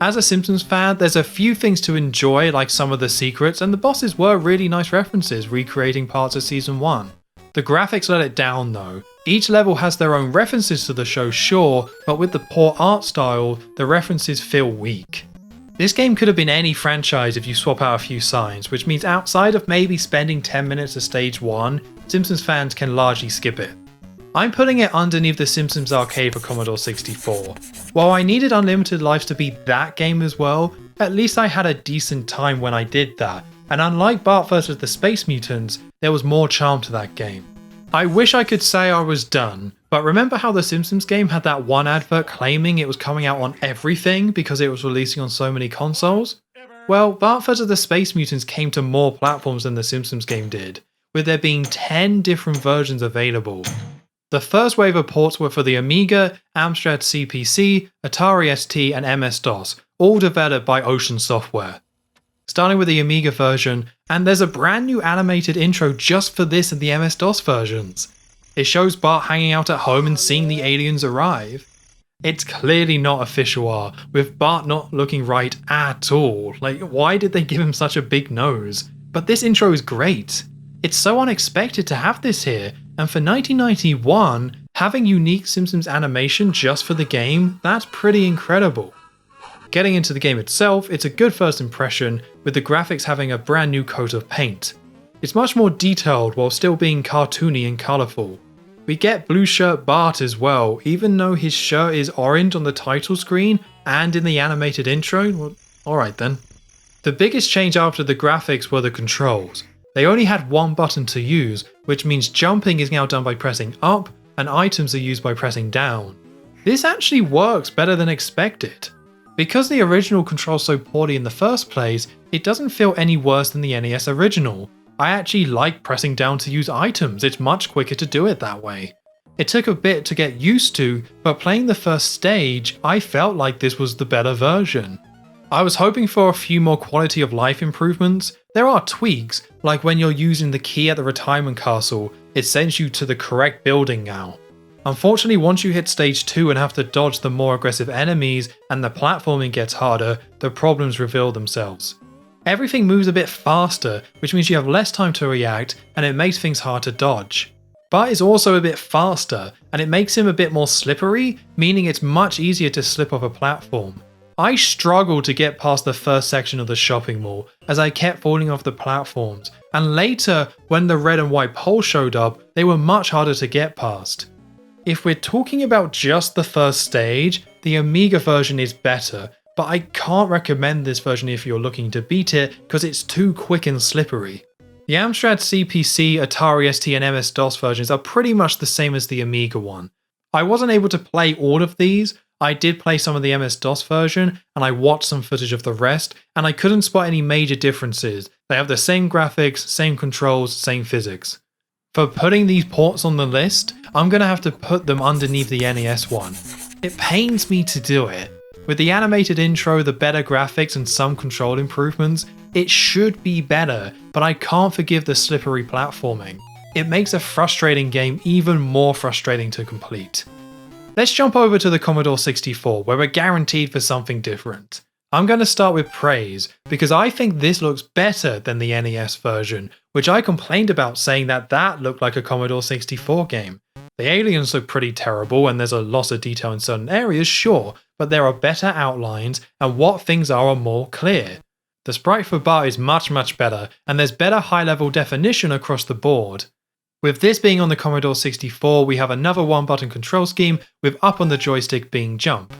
As a Simpsons fan, there's a few things to enjoy, like some of the secrets, and the bosses were really nice references, recreating parts of season 1. The graphics let it down though. Each level has their own references to the show, sure, but with the poor art style, the references feel weak. This game could have been any franchise if you swap out a few signs, which means outside of maybe spending 10 minutes of stage 1, Simpsons fans can largely skip it. I'm putting it underneath the Simpsons Arcade for Commodore 64. While I needed unlimited lives to beat that game as well, at least I had a decent time when I did that, and unlike Bart vs. the Space Mutants, there was more charm to that game. I wish I could say I was done, but remember how the Simpsons game had that one advert claiming it was coming out on everything because it was releasing on so many consoles? Well, Bart vs. the Space Mutants came to more platforms than the Simpsons game did, with there being 10 different versions available. The first wave of ports were for the Amiga, Amstrad CPC, Atari ST, and MS-DOS, all developed by Ocean Software. Starting with the Amiga version, and there's a brand new animated intro just for this and the MS-DOS versions. It shows Bart hanging out at home and seeing the aliens arrive. It's clearly not official art, with Bart not looking right at all. Like, why did they give him such a big nose? But this intro is great. It's so unexpected to have this here, and for 1991, having unique Simpsons animation just for the game, that's pretty incredible. Getting into the game itself, it's a good first impression, with the graphics having a brand new coat of paint. It's much more detailed while still being cartoony and colourful. We get blue shirt Bart as well, even though his shirt is orange on the title screen and in the animated intro. Well, alright then. The biggest change after the graphics were the controls. They only had one button to use, which means jumping is now done by pressing up and items are used by pressing down. This actually works better than expected. Because the original controls so poorly in the first place, it doesn't feel any worse than the NES original. I actually like pressing down to use items, it's much quicker to do it that way. It took a bit to get used to, but playing the first stage, I felt like this was the better version. I was hoping for a few more quality of life improvements. There are tweaks, like when you're using the key at the retirement castle, it sends you to the correct building now. Unfortunately, once you hit stage 2 and have to dodge the more aggressive enemies and the platforming gets harder, the problems reveal themselves. Everything moves a bit faster, which means you have less time to react and it makes things hard to dodge. Bart is also a bit faster and it makes him a bit more slippery, meaning it's much easier to slip off a platform. I struggled to get past the first section of the shopping mall as I kept falling off the platforms, and later when the red and white poles showed up, they were much harder to get past. If we're talking about just the first stage, the Amiga version is better, but I can't recommend this version if you're looking to beat it because it's too quick and slippery. The Amstrad CPC, Atari ST and MS-DOS versions are pretty much the same as the Amiga one. I wasn't able to play all of these. I did play some of the MS-DOS version, and I watched some footage of the rest, and I couldn't spot any major differences. They have the same graphics, same controls, same physics. For putting these ports on the list, I'm gonna have to put them underneath the NES one. It pains me to do it. With the animated intro, the better graphics and some control improvements, it should be better, but I can't forgive the slippery platforming. It makes a frustrating game even more frustrating to complete. Let's jump over to the Commodore 64, where we're guaranteed for something different. I'm going to start with praise, because I think this looks better than the NES version, which I complained about saying that looked like a Commodore 64 game. The aliens look pretty terrible and there's a loss of detail in certain areas, sure, but there are better outlines and what things are more clear. The sprite for Bart is much better, and there's better high-level definition across the board. With this being on the Commodore 64, we have another one-button control scheme, with up on the joystick being jump.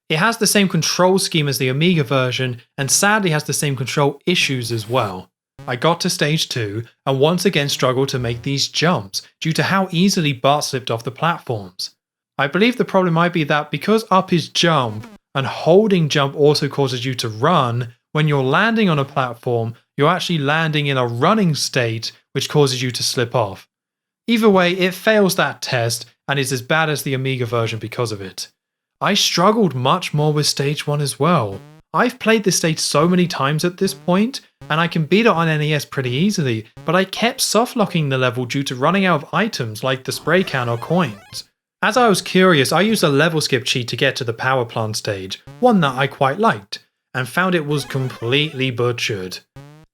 It has the same control scheme as the Amiga version, and sadly has the same control issues as well. I got to stage 2, and once again struggled to make these jumps, due to how easily Bart slipped off the platforms. I believe the problem might be that because up is jump, and holding jump also causes you to run, when you're landing on a platform, you're actually landing in a running state, which causes you to slip off. Either way, it fails that test, and is as bad as the Amiga version because of it. I struggled much more with stage 1 as well. I've played this stage so many times at this point, and I can beat it on NES pretty easily, but I kept softlocking the level due to running out of items like the spray can or coins. As I was curious, I used a level skip cheat to get to the power plant stage, one that I quite liked. and found it was completely butchered.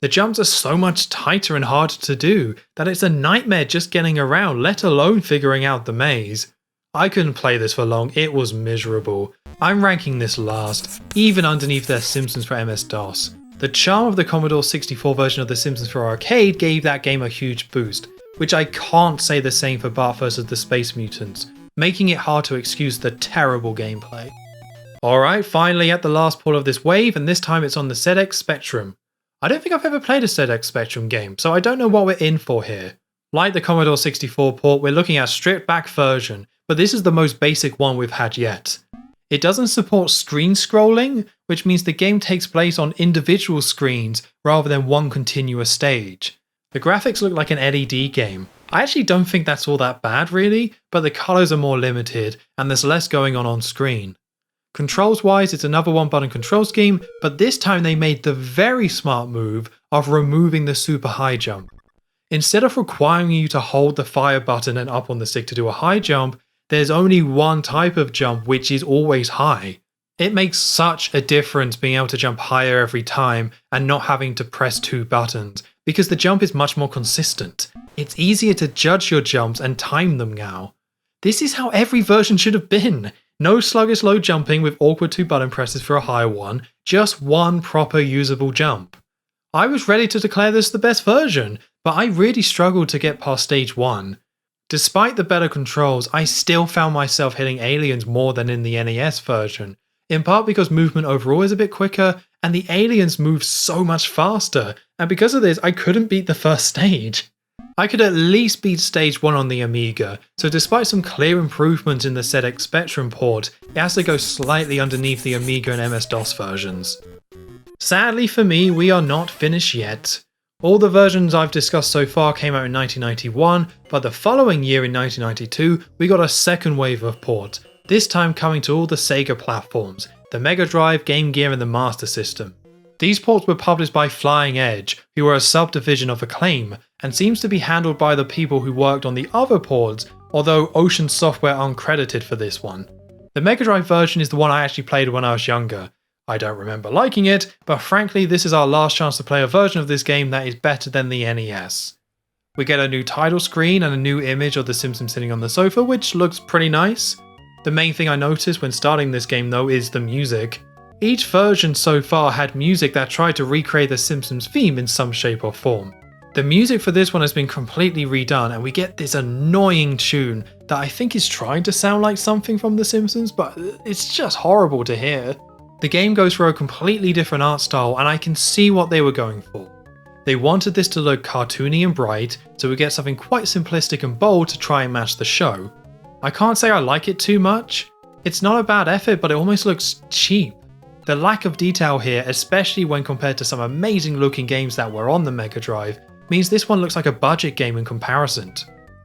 The jumps are so much tighter and harder to do that it's a nightmare just getting around, let alone figuring out the maze. I couldn't play this for long, it was miserable. I'm ranking this last, even underneath their Simpsons for MS-DOS. The charm of the Commodore 64 version of The Simpsons for Arcade gave that game a huge boost, which I can't say the same for Bart vs. the Space Mutants, making it hard to excuse the terrible gameplay. Alright, finally at the last port of this wave, and this time it's on the ZX Spectrum. I don't think I've ever played a ZX Spectrum game, so I don't know what we're in for here. Like the Commodore 64 port, we're looking at a stripped back version, but this is the most basic one we've had yet. It doesn't support screen scrolling, which means the game takes place on individual screens rather than one continuous stage. The graphics look like an LED game. I actually don't think that's all that bad really, but the colours are more limited and there's less going on screen. Controls wise, it's another one button control scheme, but this time they made the very smart move of removing the super high jump. Instead of requiring you to hold the fire button and up on the stick to do a high jump, there's only one type of jump which is always high. It makes such a difference being able to jump higher every time and not having to press two buttons, because the jump is much more consistent. It's easier to judge your jumps and time them now. This is how every version should have been. No sluggish low jumping with awkward two button presses for a higher one, just one proper usable jump. I was ready to declare this the best version, but I really struggled to get past stage 1. Despite the better controls, I still found myself hitting aliens more than in the NES version, in part because movement overall is a bit quicker, and the aliens move so much faster, and because of this I couldn't beat the first stage. I could at least beat stage 1 on the Amiga, so despite some clear improvements in the ZX Spectrum port, it has to go slightly underneath the Amiga and MS-DOS versions. Sadly for me, we are not finished yet. All the versions I've discussed so far came out in 1991, but the following year in 1992, we got a second wave of ports, this time coming to all the Sega platforms, the Mega Drive, Game Gear and the Master System. These ports were published by Flying Edge, who were a subdivision of Acclaim, and seems to be handled by the people who worked on the other ports, although Ocean Software uncredited for this one. The Mega Drive version is the one I actually played when I was younger. I don't remember liking it, but frankly this is our last chance to play a version of this game that is better than the NES. We get a new title screen and a new image of the Simpsons sitting on the sofa, which looks pretty nice. The main thing I noticed when starting this game though is the music. Each version so far had music that tried to recreate the Simpsons theme in some shape or form. The music for this one has been completely redone and we get this annoying tune that I think is trying to sound like something from The Simpsons, but it's just horrible to hear. The game goes for a completely different art style and I can see what they were going for. They wanted this to look cartoony and bright, so we get something quite simplistic and bold to try and match the show. I can't say I like it too much. It's not a bad effort, but it almost looks cheap. The lack of detail here, especially when compared to some amazing looking games that were on the Mega Drive, means this one looks like a budget game in comparison.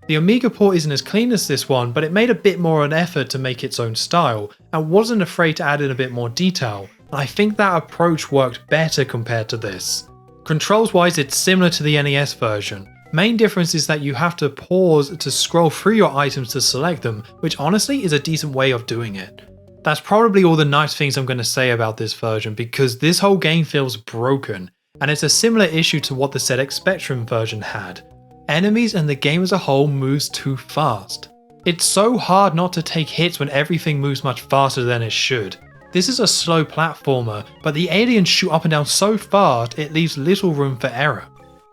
The Amiga port isn't as clean as this one, but it made a bit more an effort to make its own style, and wasn't afraid to add in a bit more detail, and I think that approach worked better compared to this. Controls wise it's similar to the NES version. Main difference is that you have to pause to scroll through your items to select them, which honestly is a decent way of doing it. That's probably all the nice things I'm going to say about this version, because this whole game feels broken, and it's a similar issue to what the ZX Spectrum version had. Enemies and the game as a whole moves too fast. It's so hard not to take hits when everything moves much faster than it should. This is a slow platformer, but the aliens shoot up and down so fast it leaves little room for error.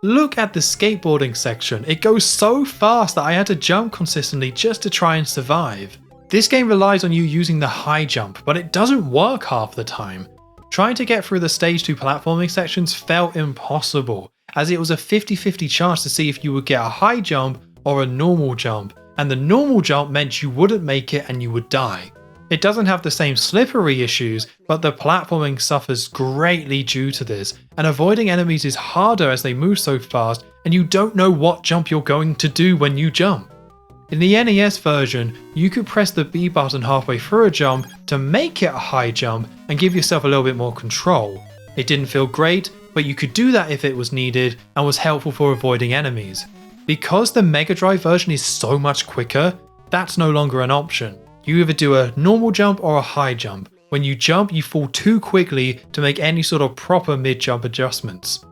Look at the skateboarding section, it goes so fast that I had to jump consistently just to try and survive. This game relies on you using the high jump, but it doesn't work half the time. Trying to get through the stage 2 platforming sections felt impossible, as it was a 50-50 chance to see if you would get a high jump or a normal jump, and the normal jump meant you wouldn't make it and you would die. It doesn't have the same slippery issues, but the platforming suffers greatly due to this, and avoiding enemies is harder as they move so fast and you don't know what jump you're going to do when you jump. In the NES version, you could press the B button halfway through a jump to make it a high jump and give yourself a little bit more control. It didn't feel great, but you could do that if it was needed and was helpful for avoiding enemies. Because the Mega Drive version is so much quicker, that's no longer an option. You either do a normal jump or a high jump, When you jump, you fall too quickly to make any sort of proper mid-jump adjustments.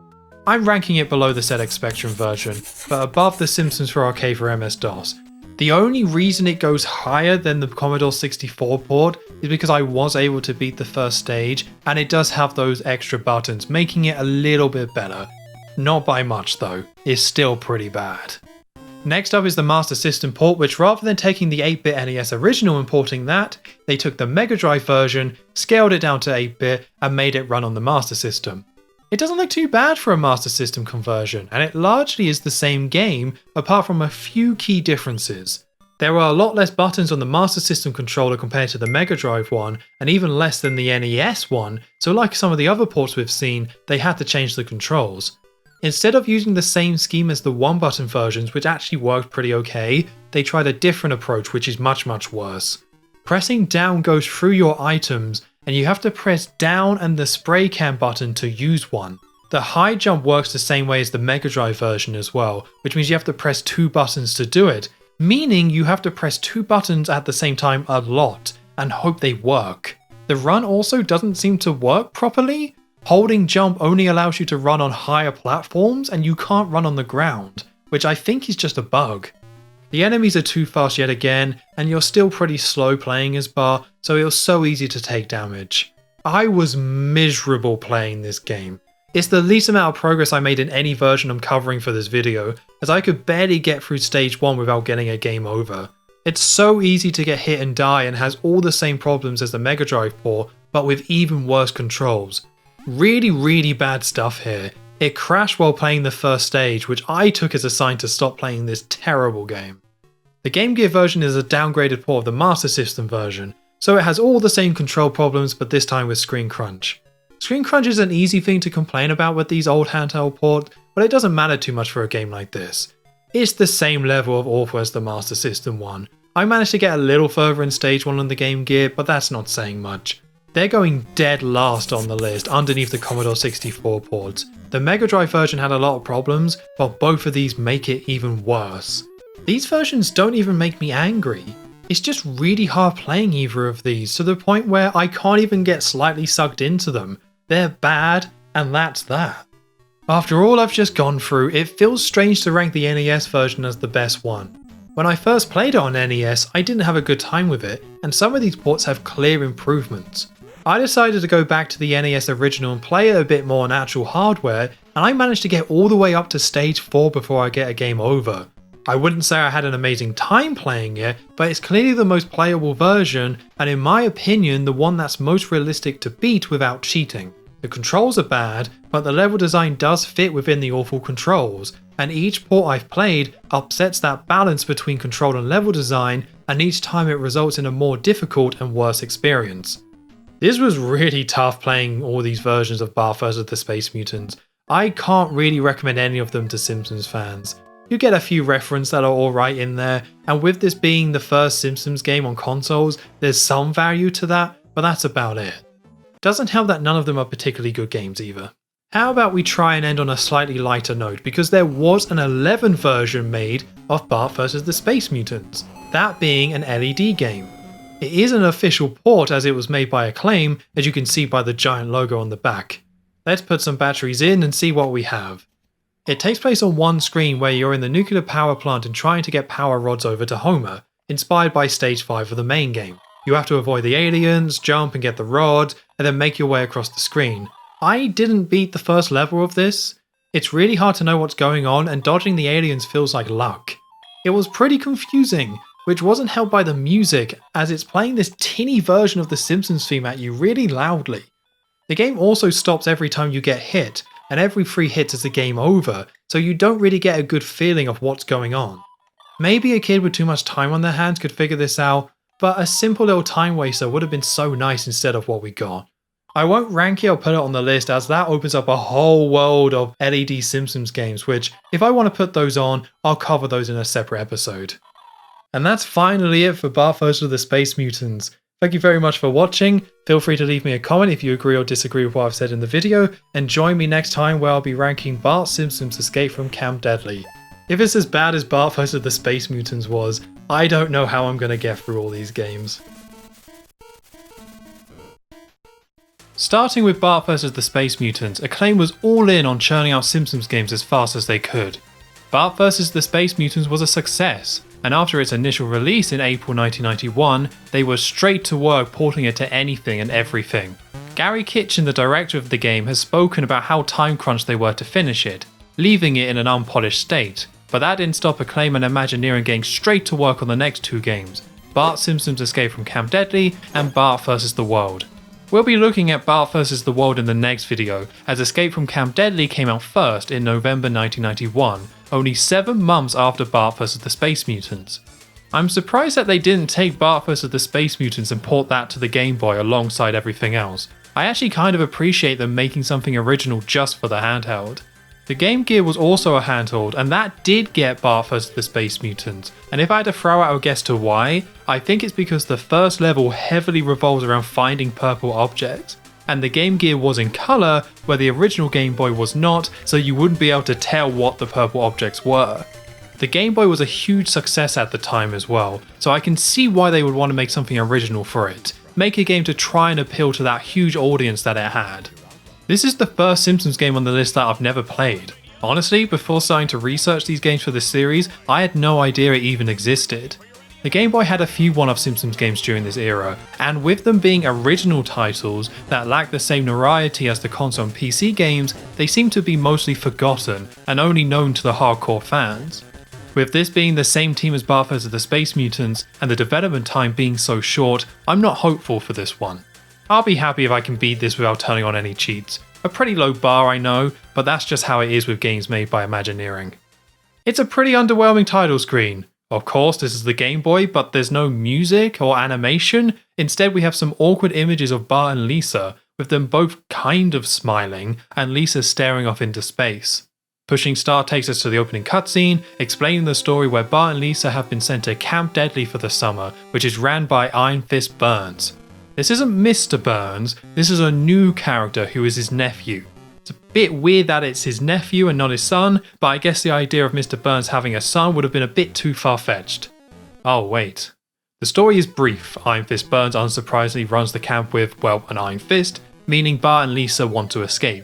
I'm ranking it below the ZX Spectrum version, but above the Simpsons for Arcade for MS-DOS. The only reason it goes higher than the Commodore 64 port is because I was able to beat the first stage, and it does have those extra buttons, making it a little bit better. Not by much though, it's still pretty bad. Next up is the Master System port, which rather than taking the 8-bit NES original and porting that, they took the Mega Drive version, scaled it down to 8-bit, and made it run on the Master System. It doesn't look too bad for a Master System conversion, and it largely is the same game, apart from a few key differences. There are a lot less buttons on the Master System controller compared to the Mega Drive one, and even less than the NES one, so like some of the other ports we've seen, they had to change the controls. Instead of using the same scheme as the one-button versions, which actually worked pretty okay, they tried a different approach which is much worse. Pressing down goes through your items, and you have to press down and the spray can button to use one. The high jump works the same way as the Mega Drive version as well, which means you have to press 2 buttons to do it, meaning you have to press 2 buttons at the same time a lot, and hope they work. The run also doesn't seem to work properly. Holding jump only allows you to run on higher platforms, and you can't run on the ground, which I think is just a bug. The enemies are too fast yet again, and you're still pretty slow playing as Bart, so it was so easy to take damage. I was miserable playing this game. It's the least amount of progress I made in any version I'm covering for this video, as I could barely get through stage 1 without getting a game over. It's so easy to get hit and die and has all the same problems as the Mega Drive port, but with even worse controls. Really bad stuff here. It crashed while playing the first stage, which I took as a sign to stop playing this terrible game. The Game Gear version is a downgraded port of the Master System version, so it has all the same control problems but this time with screen crunch. Screen crunch is an easy thing to complain about with these old handheld ports, but it doesn't matter too much for a game like this. It's the same level of awful as the Master System one. I managed to get a little further in stage 1 on the Game Gear, but that's not saying much. They're going dead last on the list, underneath the Commodore 64 ports. The Mega Drive version had a lot of problems, but both of these make it even worse. These versions don't even make me angry. It's just really hard playing either of these, to the point where I can't even get slightly sucked into them. They're bad, and that's that. After all I've just gone through, it feels strange to rank the NES version as the best one. When I first played it on NES, I didn't have a good time with it, and some of these ports have clear improvements. I decided to go back to the NES original and play it a bit more on actual hardware, and I managed to get all the way up to stage 4 before I get a game over. I wouldn't say I had an amazing time playing it, but it's clearly the most playable version, and in my opinion the one that's most realistic to beat without cheating. The controls are bad, but the level design does fit within the awful controls, and each port I've played upsets that balance between control and level design, and each time it results in a more difficult and worse experience. This was really tough playing all these versions of Bart vs. the Space Mutants. I can't really recommend any of them to Simpsons fans. You get a few references that are alright in there, and with this being the first Simpsons game on consoles, there's some value to that, but that's about it. Doesn't help that none of them are particularly good games either. How about we try and end on a slightly lighter note, because there was an 11 version made of Bart vs. the Space Mutants, that being an LED game. It is an official port as it was made by Acclaim, as you can see by the giant logo on the back. Let's put some batteries in and see what we have. It takes place on one screen where you're in the nuclear power plant and trying to get power rods over to Homer, inspired by stage 5 of the main game. You have to avoid the aliens, jump and get the rods, and then make your way across the screen. I didn't beat the first level of this. It's really hard to know what's going on, and dodging the aliens feels like luck. It was pretty confusing, which wasn't helped by the music, as it's playing this tinny version of the Simpsons theme at you really loudly. The game also stops every time you get hit, and every 3 hits is the game over, so you don't really get a good feeling of what's going on. Maybe a kid with too much time on their hands could figure this out, but a simple little time waster would have been so nice instead of what we got. I won't rank it or put it on the list, as that opens up a whole world of LED Simpsons games, which, if I want to put those on, I'll cover those in a separate episode. And that's finally it for Bart vs. the Space Mutants. Thank you very much for watching. Feel free to leave me a comment if you agree or disagree with what I've said in the video, and join me next time where I'll be ranking Bart Simpson's Escape from Camp Deadly. If it's as bad as Bart vs. the Space Mutants was, I don't know how I'm going to get through all these games. Starting with Bart vs. the Space Mutants, Acclaim was all in on churning out Simpsons games as fast as they could. Bart vs. the Space Mutants was a success, and after its initial release in April 1991, they were straight to work porting it to anything and everything. Gary Kitchen, the director of the game, has spoken about how time-crunched they were to finish it, leaving it in an unpolished state, but that didn't stop Acclaim and Imagineering getting straight to work on the next two games, Bart Simpson's Escape from Camp Deadly and Bart vs. the World. We'll be looking at Bart vs. the World in the next video, as Escape from Camp Deadly came out first in November 1991, only 7 months after Bart vs. the Space Mutants. I'm surprised that they didn't take Bart vs. the Space Mutants and port that to the Game Boy alongside everything else. I actually kind of appreciate them making something original just for the handheld. The Game Gear was also a handheld, and that did get Bart vs. the Space Mutants, and if I had to throw out a guess to why, I think it's because the first level heavily revolves around finding purple objects, and the Game Gear was in colour where the original Game Boy was not, so you wouldn't be able to tell what the purple objects were. The Game Boy was a huge success at the time as well, so I can see why they would want to make something original for it, make a game to try and appeal to that huge audience that it had. This is the first Simpsons game on the list that I've never played. Honestly, before starting to research these games for this series, I had no idea it even existed. The Game Boy had a few one-off Simpsons games during this era, and with them being original titles that lack the same notoriety as the console and PC games, they seem to be mostly forgotten and only known to the hardcore fans. With this being the same team as Bart vs. the Space Mutants, and the development time being so short, I'm not hopeful for this one. I'll be happy if I can beat this without turning on any cheats. A pretty low bar, I know, but that's just how it is with games made by Imagineering. It's a pretty underwhelming title screen. Of course, this is the Game Boy, but there's no music or animation. Instead, we have some awkward images of Bart and Lisa, with them both kind of smiling, and Lisa staring off into space. Pushing Start takes us to the opening cutscene, explaining the story where Bart and Lisa have been sent to Camp Deadly for the summer, which is ran by Iron Fist Burns. This isn't Mr. Burns, this is a new character who is his nephew. It's a bit weird that it's his nephew and not his son, but I guess the idea of Mr. Burns having a son would have been a bit too far-fetched. Oh wait. The story is brief. Iron Fist Burns unsurprisingly runs the camp with, well, an iron fist, meaning Bart and Lisa want to escape.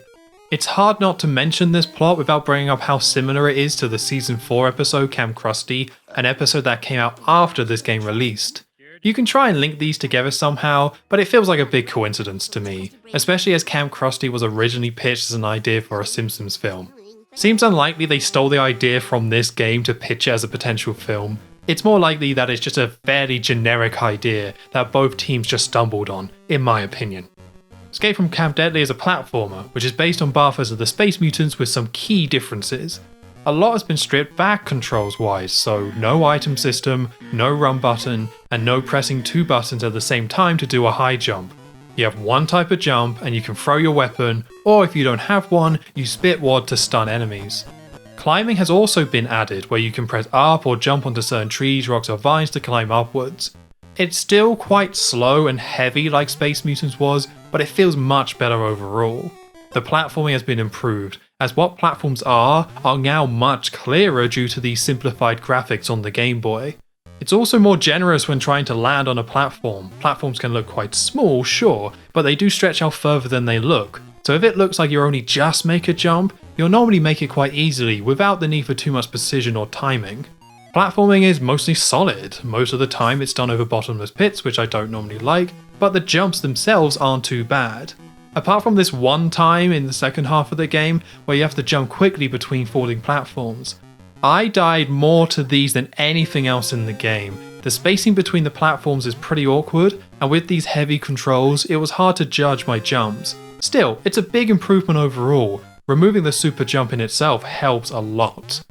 It's hard not to mention this plot without bringing up how similar it is to the Season 4 episode Camp Krusty, an episode that came out after this game released. You can try and link these together somehow, but it feels like a big coincidence to me, especially as Camp Krusty was originally pitched as an idea for a Simpsons film. Seems unlikely they stole the idea from this game to pitch it as a potential film. It's more likely that it's just a fairly generic idea that both teams just stumbled on, in my opinion. Escape from Camp Deadly is a platformer, which is based on Bart vs. the Space Mutants with some key differences. A lot has been stripped back controls wise, so no item system, no run button, and no pressing 2 buttons at the same time to do a high jump. You have one type of jump and you can throw your weapon, or if you don't have one, you spit wad to stun enemies. Climbing has also been added, where you can press up or jump onto certain trees, rocks or vines to climb upwards. It's still quite slow and heavy like Space Mutants was, but it feels much better overall. The platforming has been improved, as what platforms are now much clearer due to the simplified graphics on the Game Boy. It's also more generous when trying to land on a platform. Platforms can look quite small, sure, but they do stretch out further than they look. So if it looks like you're only just make a jump, you'll normally make it quite easily without the need for too much precision or timing. Platforming is mostly solid. Most of the time it's done over bottomless pits, which I don't normally like, but the jumps themselves aren't too bad. Apart from this one time in the second half of the game where you have to jump quickly between falling platforms. I died more to these than anything else in the game. The spacing between the platforms is pretty awkward, and with these heavy controls it was hard to judge my jumps. Still, it's a big improvement overall. Removing the super jump in itself helps a lot.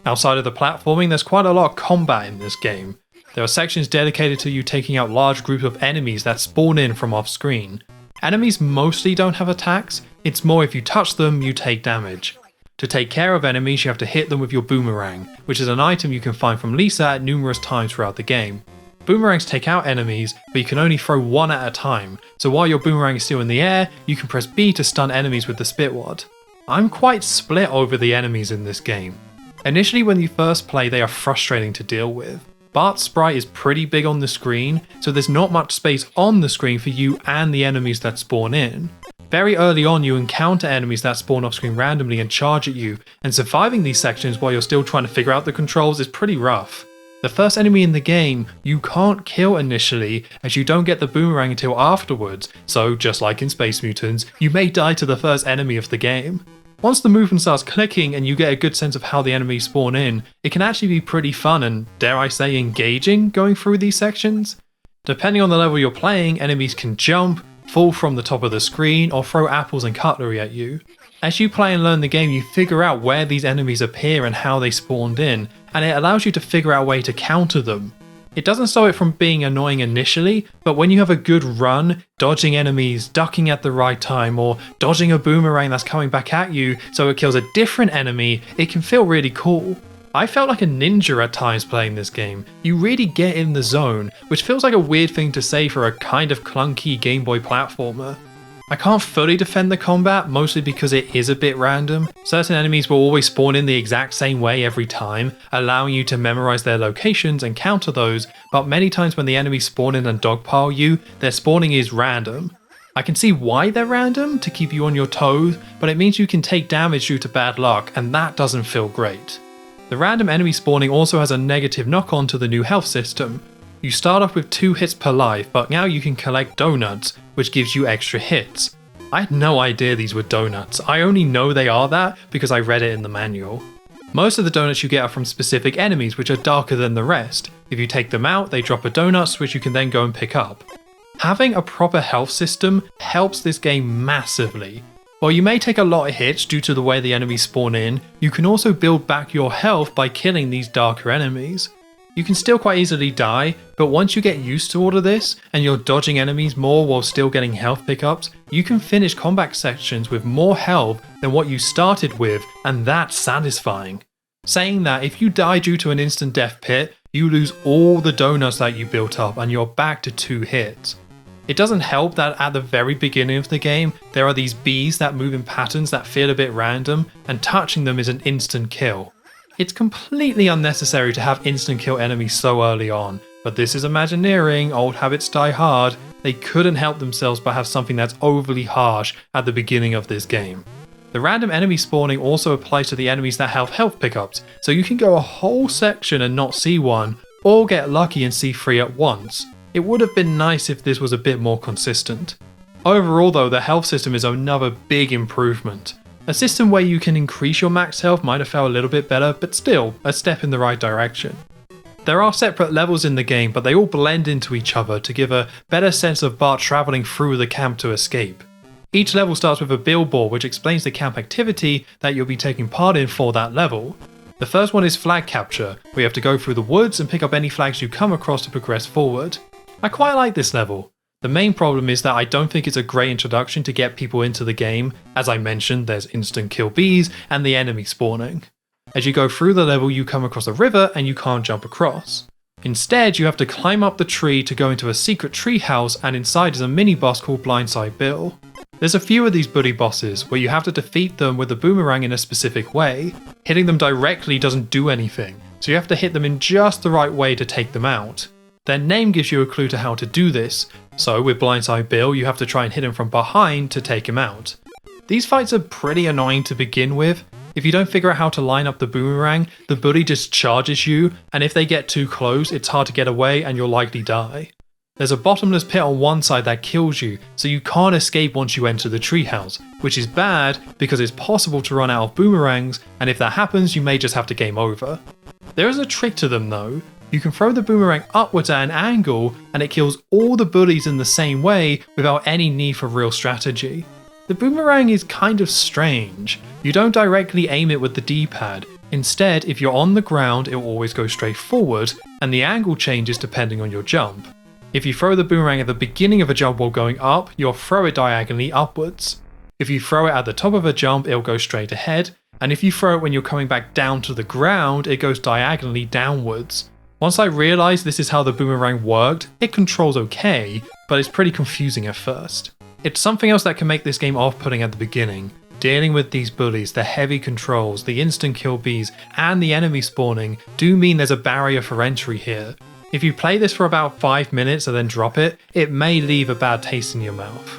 Outside of the platforming, there's quite a lot of combat in this game. There are sections dedicated to you taking out large groups of enemies that spawn in from off screen. Enemies mostly don't have attacks, it's more if you touch them, you take damage. To take care of enemies, you have to hit them with your boomerang, which is an item you can find from Lisa at numerous times throughout the game. Boomerangs take out enemies, but you can only throw one at a time, so while your boomerang is still in the air, you can press B to stun enemies with the spit wad. I'm quite split over the enemies in this game. Initially when you first play, they are frustrating to deal with. Bart's sprite is pretty big on the screen, so there's not much space on the screen for you and the enemies that spawn in. Very early on, you encounter enemies that spawn off screen randomly and charge at you, and surviving these sections while you're still trying to figure out the controls is pretty rough. The first enemy in the game you can't kill initially, as you don't get the boomerang until afterwards, so just like in Space Mutants, you may die to the first enemy of the game. Once the movement starts clicking and you get a good sense of how the enemies spawn in, it can actually be pretty fun and, dare I say, engaging going through these sections. Depending on the level you're playing, enemies can jump, fall from the top of the screen, or throw apples and cutlery at you. As you play and learn the game, you figure out where these enemies appear and how they spawned in, and it allows you to figure out a way to counter them. It doesn't stop it from being annoying initially, but when you have a good run, dodging enemies, ducking at the right time, or dodging a boomerang that's coming back at you so it kills a different enemy, it can feel really cool. I felt like a ninja at times playing this game. You really get in the zone, which feels like a weird thing to say for a kind of clunky Game Boy platformer. I can't fully defend the combat, mostly because it is a bit random. Certain enemies will always spawn in the exact same way every time, allowing you to memorize their locations and counter those, but many times when the enemies spawn in and dogpile you, their spawning is random. I can see why they're random, to keep you on your toes, but it means you can take damage due to bad luck, and that doesn't feel great. The random enemy spawning also has a negative knock-on to the new health system. You start off with 2 hits per life, but now you can collect donuts, which gives you extra hits. I had no idea these were donuts. I only know they are that because I read it in the manual. Most of the donuts you get are from specific enemies, which are darker than the rest. If you take them out, they drop a donut, which you can then go and pick up. Having a proper health system helps this game massively. While you may take a lot of hits due to the way the enemies spawn in, you can also build back your health by killing these darker enemies. You can still quite easily die, but once you get used to all of this, and you're dodging enemies more while still getting health pickups, you can finish combat sections with more health than what you started with, and that's satisfying. Saying that, if you die due to an instant death pit, you lose all the donuts that you built up and you're back to 2 hits. It doesn't help that at the very beginning of the game, there are these bees that move in patterns that feel a bit random, and touching them is an instant kill. It's completely unnecessary to have instant kill enemies so early on, but this is Imagineering, old habits die hard. They couldn't help themselves but have something that's overly harsh at the beginning of this game. The random enemy spawning also applies to the enemies that have health pickups, so you can go a whole section and not see one, or get lucky and see 3 at once. It would have been nice if this was a bit more consistent. Overall though, the health system is another big improvement. A system where you can increase your max health might have felt a little bit better, but still, a step in the right direction. There are separate levels in the game, but they all blend into each other to give a better sense of Bart travelling through the camp to escape. Each level starts with a billboard which explains the camp activity that you'll be taking part in for that level. The first one is flag capture, where you have to go through the woods and pick up any flags you come across to progress forward. I quite like this level. The main problem is that I don't think it's a great introduction to get people into the game. As I mentioned, there's instant kill bees and the enemy spawning. As you go through the level, you come across a river and you can't jump across. Instead, you have to climb up the tree to go into a secret tree house, and inside is a mini boss called Blindside Bill. There's a few of these bully bosses where you have to defeat them with a boomerang in a specific way. Hitting them directly doesn't do anything, so you have to hit them in just the right way to take them out. Their name gives you a clue to how to do this, so with Blindside Bill you have to try and hit him from behind to take him out. These fights are pretty annoying to begin with. If you don't figure out how to line up the boomerang, the bully just charges you, and if they get too close it's hard to get away and you'll likely die. There's a bottomless pit on one side that kills you, so you can't escape once you enter the treehouse, which is bad because it's possible to run out of boomerangs, and if that happens you may just have to game over. There is a trick to them though. You can throw the boomerang upwards at an angle and it kills all the bullies in the same way without any need for real strategy. The boomerang is kind of strange. You don't directly aim it with the D-pad. Instead, if you're on the ground, it will always go straight forward, and the angle changes depending on your jump. If you throw the boomerang at the beginning of a jump while going up, you'll throw it diagonally upwards. If you throw it at the top of a jump, it'll go straight ahead, and if you throw it when you're coming back down to the ground, it goes diagonally downwards. Once I realised this is how the boomerang worked, it controls okay, but it's pretty confusing at first. It's something else that can make this game off-putting at the beginning. Dealing with these bullies, the heavy controls, the instant kill bees, and the enemy spawning do mean there's a barrier for entry here. If you play this for about 5 minutes and then drop it, it may leave a bad taste in your mouth.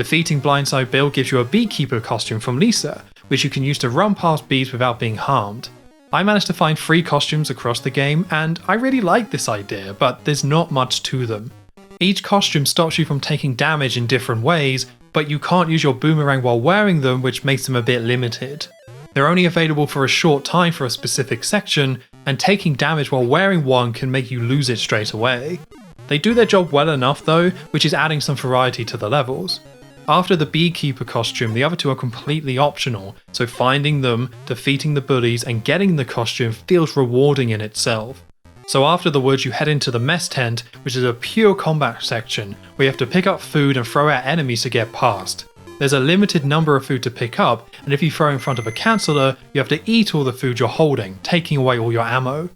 Defeating Blindside Bill gives you a beekeeper costume from Lisa, which you can use to run past bees without being harmed. I managed to find 3 costumes across the game, and I really like this idea, but there's not much to them. Each costume stops you from taking damage in different ways, but you can't use your boomerang while wearing them, which makes them a bit limited. They're only available for a short time for a specific section, and taking damage while wearing one can make you lose it straight away. They do their job well enough though, which is adding some variety to the levels. After the beekeeper costume, the other 2 are completely optional, so finding them, defeating the bullies, and getting the costume feels rewarding in itself. So after the woods you head into the mess tent, which is a pure combat section, where you have to pick up food and throw at enemies to get past. There's a limited number of food to pick up, and if you throw in front of a canceller, you have to eat all the food you're holding, taking away all your ammo.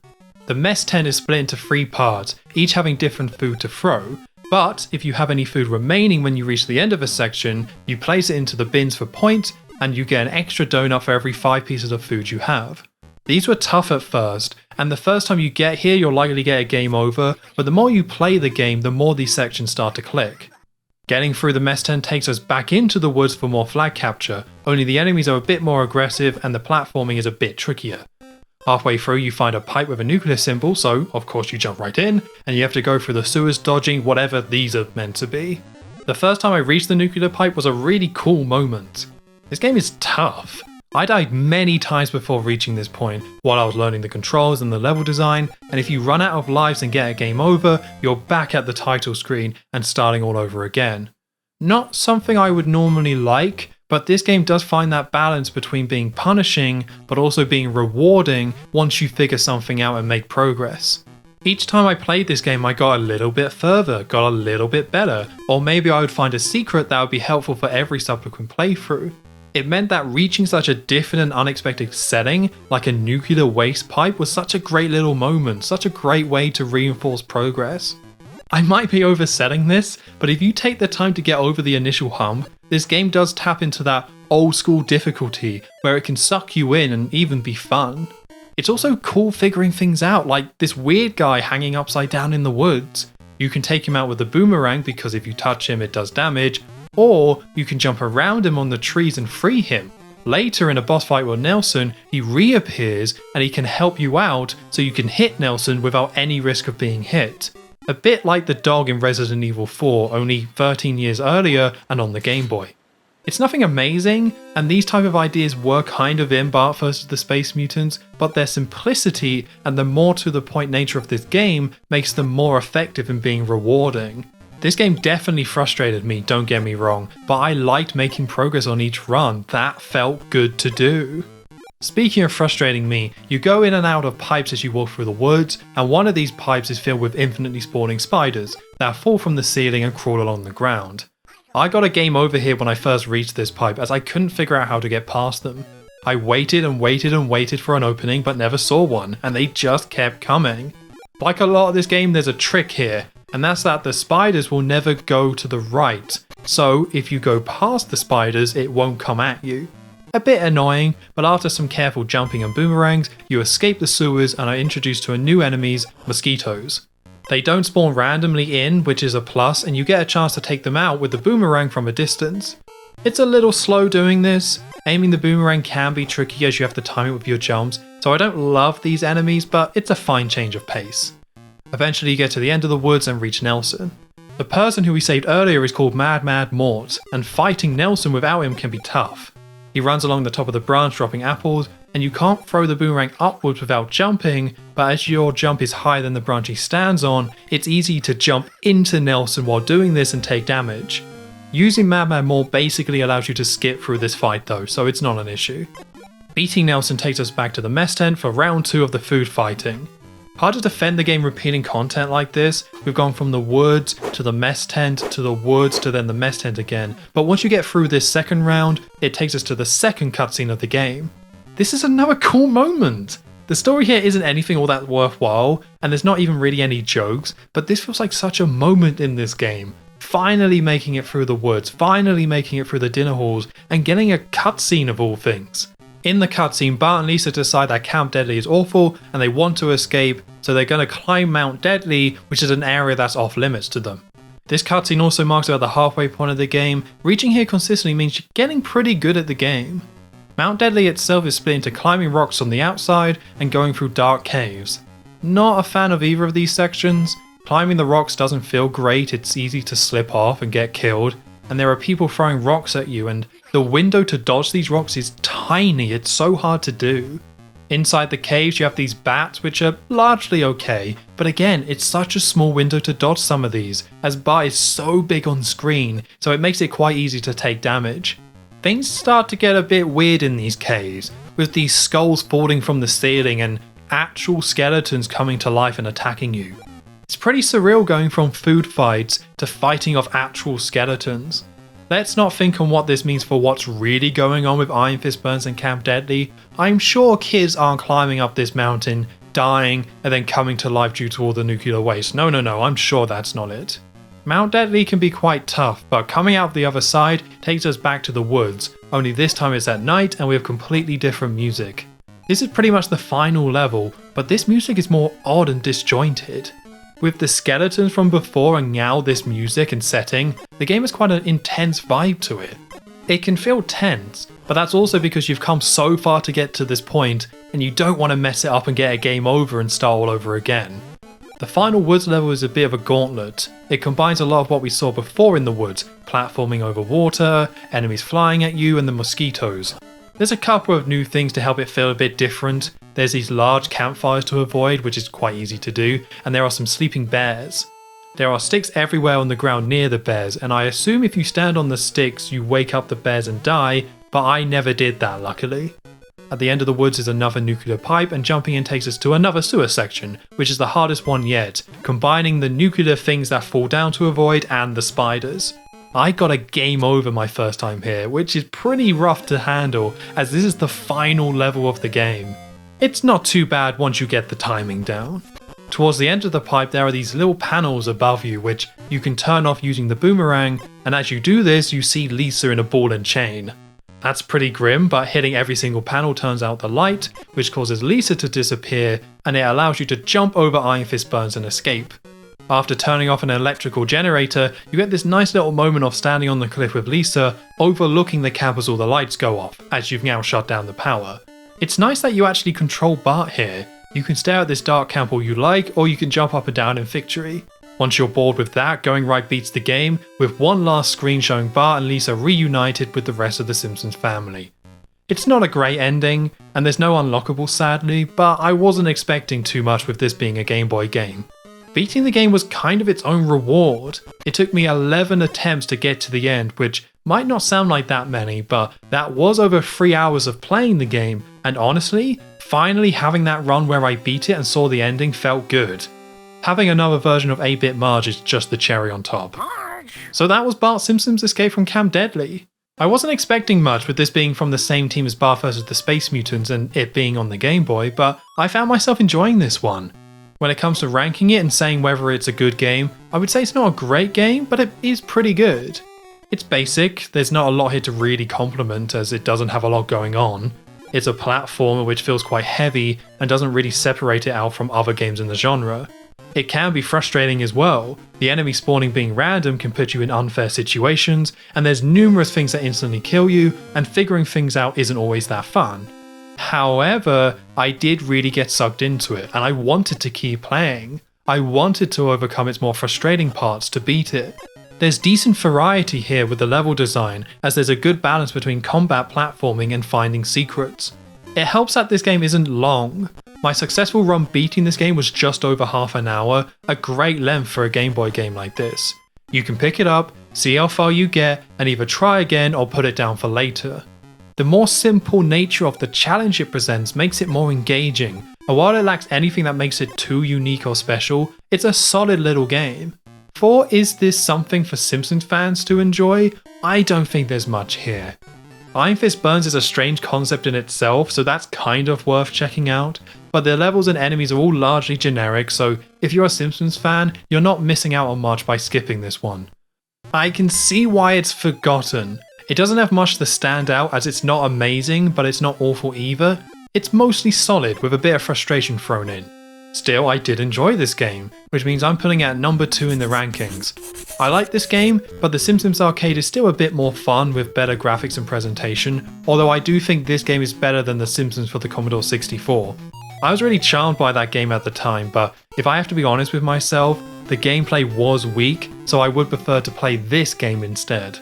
The mess tent is split into 3 parts, each having different food to throw, but if you have any food remaining when you reach the end of a section, you place it into the bins for points, and you get an extra donut for every 5 pieces of food you have. These were tough at first, and the first time you get here you'll likely get a game over, but the more you play the game, the more these sections start to click. Getting through the mess tent takes us back into the woods for more flag capture, only the enemies are a bit more aggressive and the platforming is a bit trickier. Halfway through you find a pipe with a nuclear symbol, so of course you jump right in, and you have to go through the sewers dodging whatever these are meant to be. The first time I reached the nuclear pipe was a really cool moment. This game is tough. I died many times before reaching this point while I was learning the controls and the level design, and if you run out of lives and get a game over, you're back at the title screen and starting all over again. Not something I would normally like, but this game does find that balance between being punishing but also being rewarding once you figure something out and make progress. Each time I played this game I got a little bit further, got a little bit better, or maybe I would find a secret that would be helpful for every subsequent playthrough. It meant that reaching such a different and unexpected setting, like a nuclear waste pipe, was such a great little moment, such a great way to reinforce progress. I might be overselling this, but if you take the time to get over the initial hump, this game does tap into that old school difficulty where it can suck you in and even be fun. It's also cool figuring things out, like this weird guy hanging upside down in the woods. You can take him out with a boomerang because if you touch him it does damage, or you can jump around him on the trees and free him. Later in a boss fight with Nelson, he reappears and he can help you out so you can hit Nelson without any risk of being hit. A bit like the dog in Resident Evil 4, only 13 years earlier and on the Game Boy. It's nothing amazing, and these type of ideas were kind of in Bart vs. the Space Mutants, but their simplicity and the more to the point nature of this game makes them more effective in being rewarding. This game definitely frustrated me, don't get me wrong, but I liked making progress on each run. That felt good to do. Speaking of frustrating me, you go in and out of pipes as you walk through the woods, and one of these pipes is filled with infinitely spawning spiders that fall from the ceiling and crawl along the ground. I got a game over here when I first reached this pipe as I couldn't figure out how to get past them. I waited and waited and waited for an opening but never saw one, and they just kept coming. Like a lot of this game, there's a trick here, and that's that the spiders will never go to the right, so if you go past the spiders it won't come at you. A bit annoying, but after some careful jumping and boomerangs, you escape the sewers and are introduced to a new enemies, mosquitoes. They don't spawn randomly in, which is a plus, and you get a chance to take them out with the boomerang from a distance. It's a little slow doing this. Aiming the boomerang can be tricky as you have to time it with your jumps, so I don't love these enemies, but it's a fine change of pace. Eventually you get to the end of the woods and reach Nelson. The person who we saved earlier is called Mad Mort, and fighting Nelson without him can be tough. He runs along the top of the branch dropping apples, and you can't throw the boomerang upwards without jumping, but as your jump is higher than the branch he stands on, it's easy to jump into Nelson while doing this and take damage. Using Mad Mort basically allows you to skip through this fight though, so it's not an issue. Beating Nelson takes us back to the mess tent for round 2 of the food fighting. Hard to defend the game repeating content like this. We've gone from the woods to the mess tent to the woods to then the mess tent again, but once you get through this second round, it takes us to the second cutscene of the game. This is another cool moment! The story here isn't anything all that worthwhile, and there's not even really any jokes, but this feels like such a moment in this game. Finally making it through the woods, finally making it through the dinner halls, and getting a cutscene of all things. In the cutscene, Bart and Lisa decide that Camp Deadly is awful and they want to escape, so they're going to climb Mount Deadly, which is an area that's off limits to them. This cutscene also marks about the halfway point of the game. Reaching here consistently means you're getting pretty good at the game. Mount Deadly itself is split into climbing rocks on the outside and going through dark caves. Not a fan of either of these sections. Climbing the rocks doesn't feel great, it's easy to slip off and get killed, and there are people throwing rocks at you, and the window to dodge these rocks is tiny, it's so hard to do. Inside the caves you have these bats, which are largely okay, but again, it's such a small window to dodge some of these, as Bart is so big on screen, so it makes it quite easy to take damage. Things start to get a bit weird in these caves, with these skulls falling from the ceiling and actual skeletons coming to life and attacking you. It's pretty surreal going from food fights to fighting off actual skeletons. Let's not think on what this means for what's really going on with Iron Fist Burns and Camp Deadly. I'm sure kids aren't climbing up this mountain, dying, and then coming to life due to all the nuclear waste. No, I'm sure that's not it. Mount Deadly can be quite tough, but coming out the other side takes us back to the woods, only this time it's at night and we have completely different music. This is pretty much the final level, but this music is more odd and disjointed. With the skeletons from before and now this music and setting, the game has quite an intense vibe to it. It can feel tense, but that's also because you've come so far to get to this point and you don't want to mess it up and get a game over and start all over again. The final woods level is a bit of a gauntlet. It combines a lot of what we saw before in the woods, platforming over water, enemies flying at you, and the mosquitoes. There's a couple of new things to help it feel a bit different. There's these large campfires to avoid, which is quite easy to do, and there are some sleeping bears. There are sticks everywhere on the ground near the bears, and I assume if you stand on the sticks you wake up the bears and die, but I never did that luckily. At the end of the woods is another nuclear pipe, and jumping in takes us to another sewer section, which is the hardest one yet, combining the nuclear things that fall down to avoid and the spiders. I got a game over my first time here, which is pretty rough to handle as this is the final level of the game. It's not too bad once you get the timing down. Towards the end of the pipe there are these little panels above you which you can turn off using the boomerang, and as you do this you see Lisa in a ball and chain. That's pretty grim, but hitting every single panel turns out the light, which causes Lisa to disappear, and it allows you to jump over Iron Fist Burns and escape. After turning off an electrical generator, you get this nice little moment of standing on the cliff with Lisa, overlooking the camp as all the lights go off, as you've now shut down the power. It's nice that you actually control Bart here. You can stare at this dark camp all you like, or you can jump up and down in victory. Once you're bored with that, going right beats the game, with one last screen showing Bart and Lisa reunited with the rest of the Simpsons family. It's not a great ending, and there's no unlockables sadly, but I wasn't expecting too much with this being a Game Boy game. Beating the game was kind of its own reward. It took me 11 attempts to get to the end, which might not sound like that many, but that was over 3 hours of playing the game, and honestly, finally having that run where I beat it and saw the ending felt good. Having another version of 8-Bit Marge is just the cherry on top. So that was Bart Simpson's Escape from Camp Deadly. I wasn't expecting much with this being from the same team as Bart vs. the Space Mutants and it being on the Game Boy, but I found myself enjoying this one. When it comes to ranking it and saying whether it's a good game, I would say it's not a great game, but it is pretty good. It's basic, there's not a lot here to really compliment as it doesn't have a lot going on. It's a platformer which feels quite heavy and doesn't really separate it out from other games in the genre. It can be frustrating as well. The enemy spawning being random can put you in unfair situations, and there's numerous things that instantly kill you, and figuring things out isn't always that fun. However, I did really get sucked into it, and I wanted to keep playing. I wanted to overcome its more frustrating parts to beat it. There's decent variety here with the level design, as there's a good balance between combat platforming and finding secrets. It helps that this game isn't long. My successful run beating this game was just over half an hour, a great length for a Game Boy game like this. You can pick it up, see how far you get, and either try again or put it down for later. The more simple nature of the challenge it presents makes it more engaging, and while it lacks anything that makes it too unique or special, it's a solid little game. For is this something for Simpsons fans to enjoy? I don't think there's much here. Iron Fist Burns is a strange concept in itself, so that's kind of worth checking out, but the levels and enemies are all largely generic, so if you're a Simpsons fan, you're not missing out on much by skipping this one. I can see why it's forgotten. It doesn't have much to stand out as it's not amazing, but it's not awful either. It's mostly solid with a bit of frustration thrown in. Still, I did enjoy this game, which means I'm putting it at number 2 in the rankings. I like this game, but the Simpsons Arcade is still a bit more fun with better graphics and presentation, although I do think this game is better than The Simpsons for the Commodore 64. I was really charmed by that game at the time, but if I have to be honest with myself, the gameplay was weak, so I would prefer to play this game instead.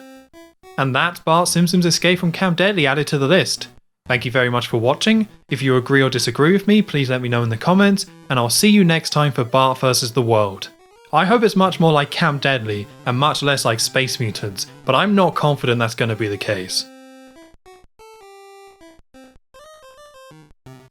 And that's Bart Simpson's Escape from Camp Deadly added to the list. Thank you very much for watching. If you agree or disagree with me, please let me know in the comments, and I'll see you next time for Bart vs. the World. I hope it's much more like Camp Deadly and much less like Space Mutants, but I'm not confident that's going to be the case.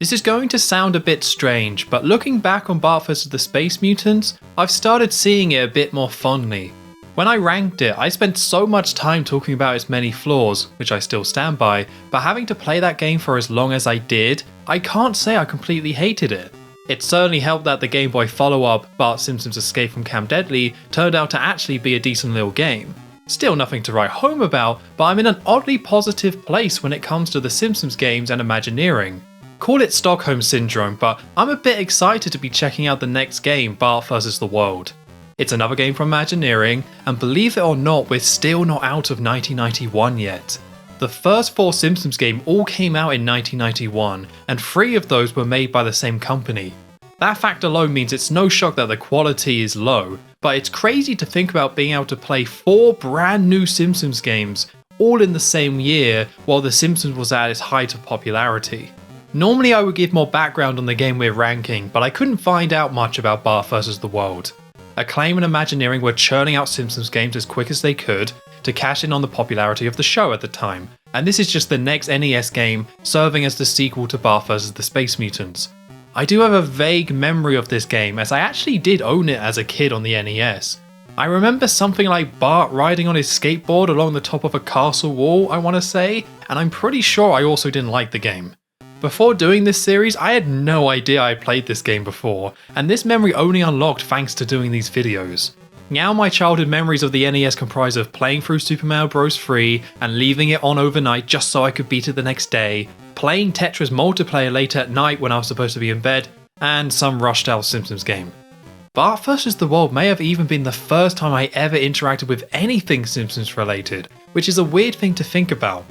This is going to sound a bit strange, but looking back on Bart vs. the Space Mutants, I've started seeing it a bit more fondly. When I ranked it, I spent so much time talking about its many flaws, which I still stand by, but having to play that game for as long as I did, I can't say I completely hated it. It certainly helped that the Game Boy follow-up, Bart Simpson's Escape from Camp Deadly, turned out to actually be a decent little game. Still nothing to write home about, but I'm in an oddly positive place when it comes to the Simpsons games and Imagineering. Call it Stockholm Syndrome, but I'm a bit excited to be checking out the next game, Bart vs. the World. It's another game from Imagineering, and believe it or not, we're still not out of 1991 yet. The first 4 Simpsons games all came out in 1991, and 3 of those were made by the same company. That fact alone means it's no shock that the quality is low, but it's crazy to think about being able to play 4 brand new Simpsons games, all in the same year, while The Simpsons was at its height of popularity. Normally I would give more background on the game we're ranking, but I couldn't find out much about Bart vs. the World. Acclaim and Imagineering were churning out Simpsons games as quick as they could to cash in on the popularity of the show at the time, and this is just the next NES game serving as the sequel to Bart vs. the Space Mutants. I do have a vague memory of this game as I actually did own it as a kid on the NES. I remember something like Bart riding on his skateboard along the top of a castle wall, I want to say, and I'm pretty sure I also didn't like the game. Before doing this series, I had no idea I played this game before, and this memory only unlocked thanks to doing these videos. Now my childhood memories of the NES comprise of playing through Super Mario Bros. 3 and leaving it on overnight just so I could beat it the next day, playing Tetris multiplayer late at night when I was supposed to be in bed, and some rushed out Simpsons game. Bart vs. the World may have even been the first time I ever interacted with anything Simpsons related, which is a weird thing to think about.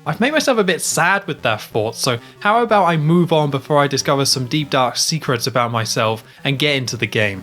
I've made myself a bit sad with that thought, so how about I move on before I discover some deep dark secrets about myself and get into the game.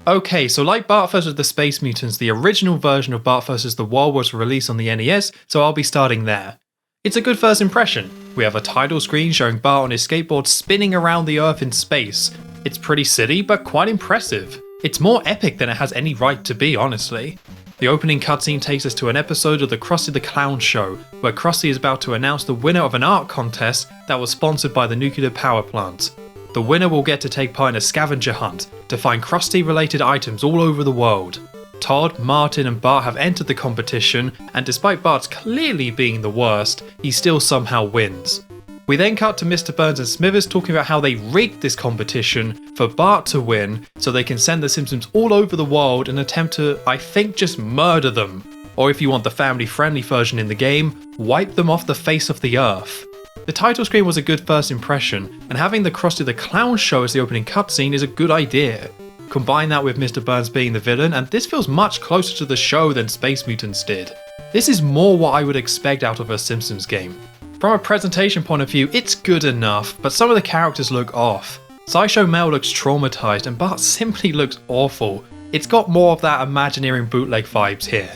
Okay, so like Bart vs. the Space Mutants, the original version of Bart vs. the World was released on the NES, so I'll be starting there. It's a good first impression. We have a title screen showing Bart on his skateboard spinning around the Earth in space. It's pretty silly, but quite impressive. It's more epic than it has any right to be, honestly. The opening cutscene takes us to an episode of the Krusty the Clown Show, where Krusty is about to announce the winner of an art contest that was sponsored by the nuclear power plant. The winner will get to take part in a scavenger hunt to find Krusty-related items all over the world. Todd, Martin and Bart have entered the competition, and despite Bart's clearly being the worst, he still somehow wins. We then cut to Mr. Burns and Smithers talking about how they rigged this competition for Bart to win so they can send the Simpsons all over the world and attempt to, I think, just murder them. Or if you want the family-friendly version in the game, wipe them off the face of the earth. The title screen was a good first impression, and having the Krusty the Clown Show as the opening cutscene is a good idea. Combine that with Mr. Burns being the villain, and this feels much closer to the show than Space Mutants did. This is more what I would expect out of a Simpsons game. From a presentation point of view, it's good enough, but some of the characters look off. Sideshow Mel looks traumatized and Bart simply looks awful. It's got more of that Imagineering bootleg vibes here.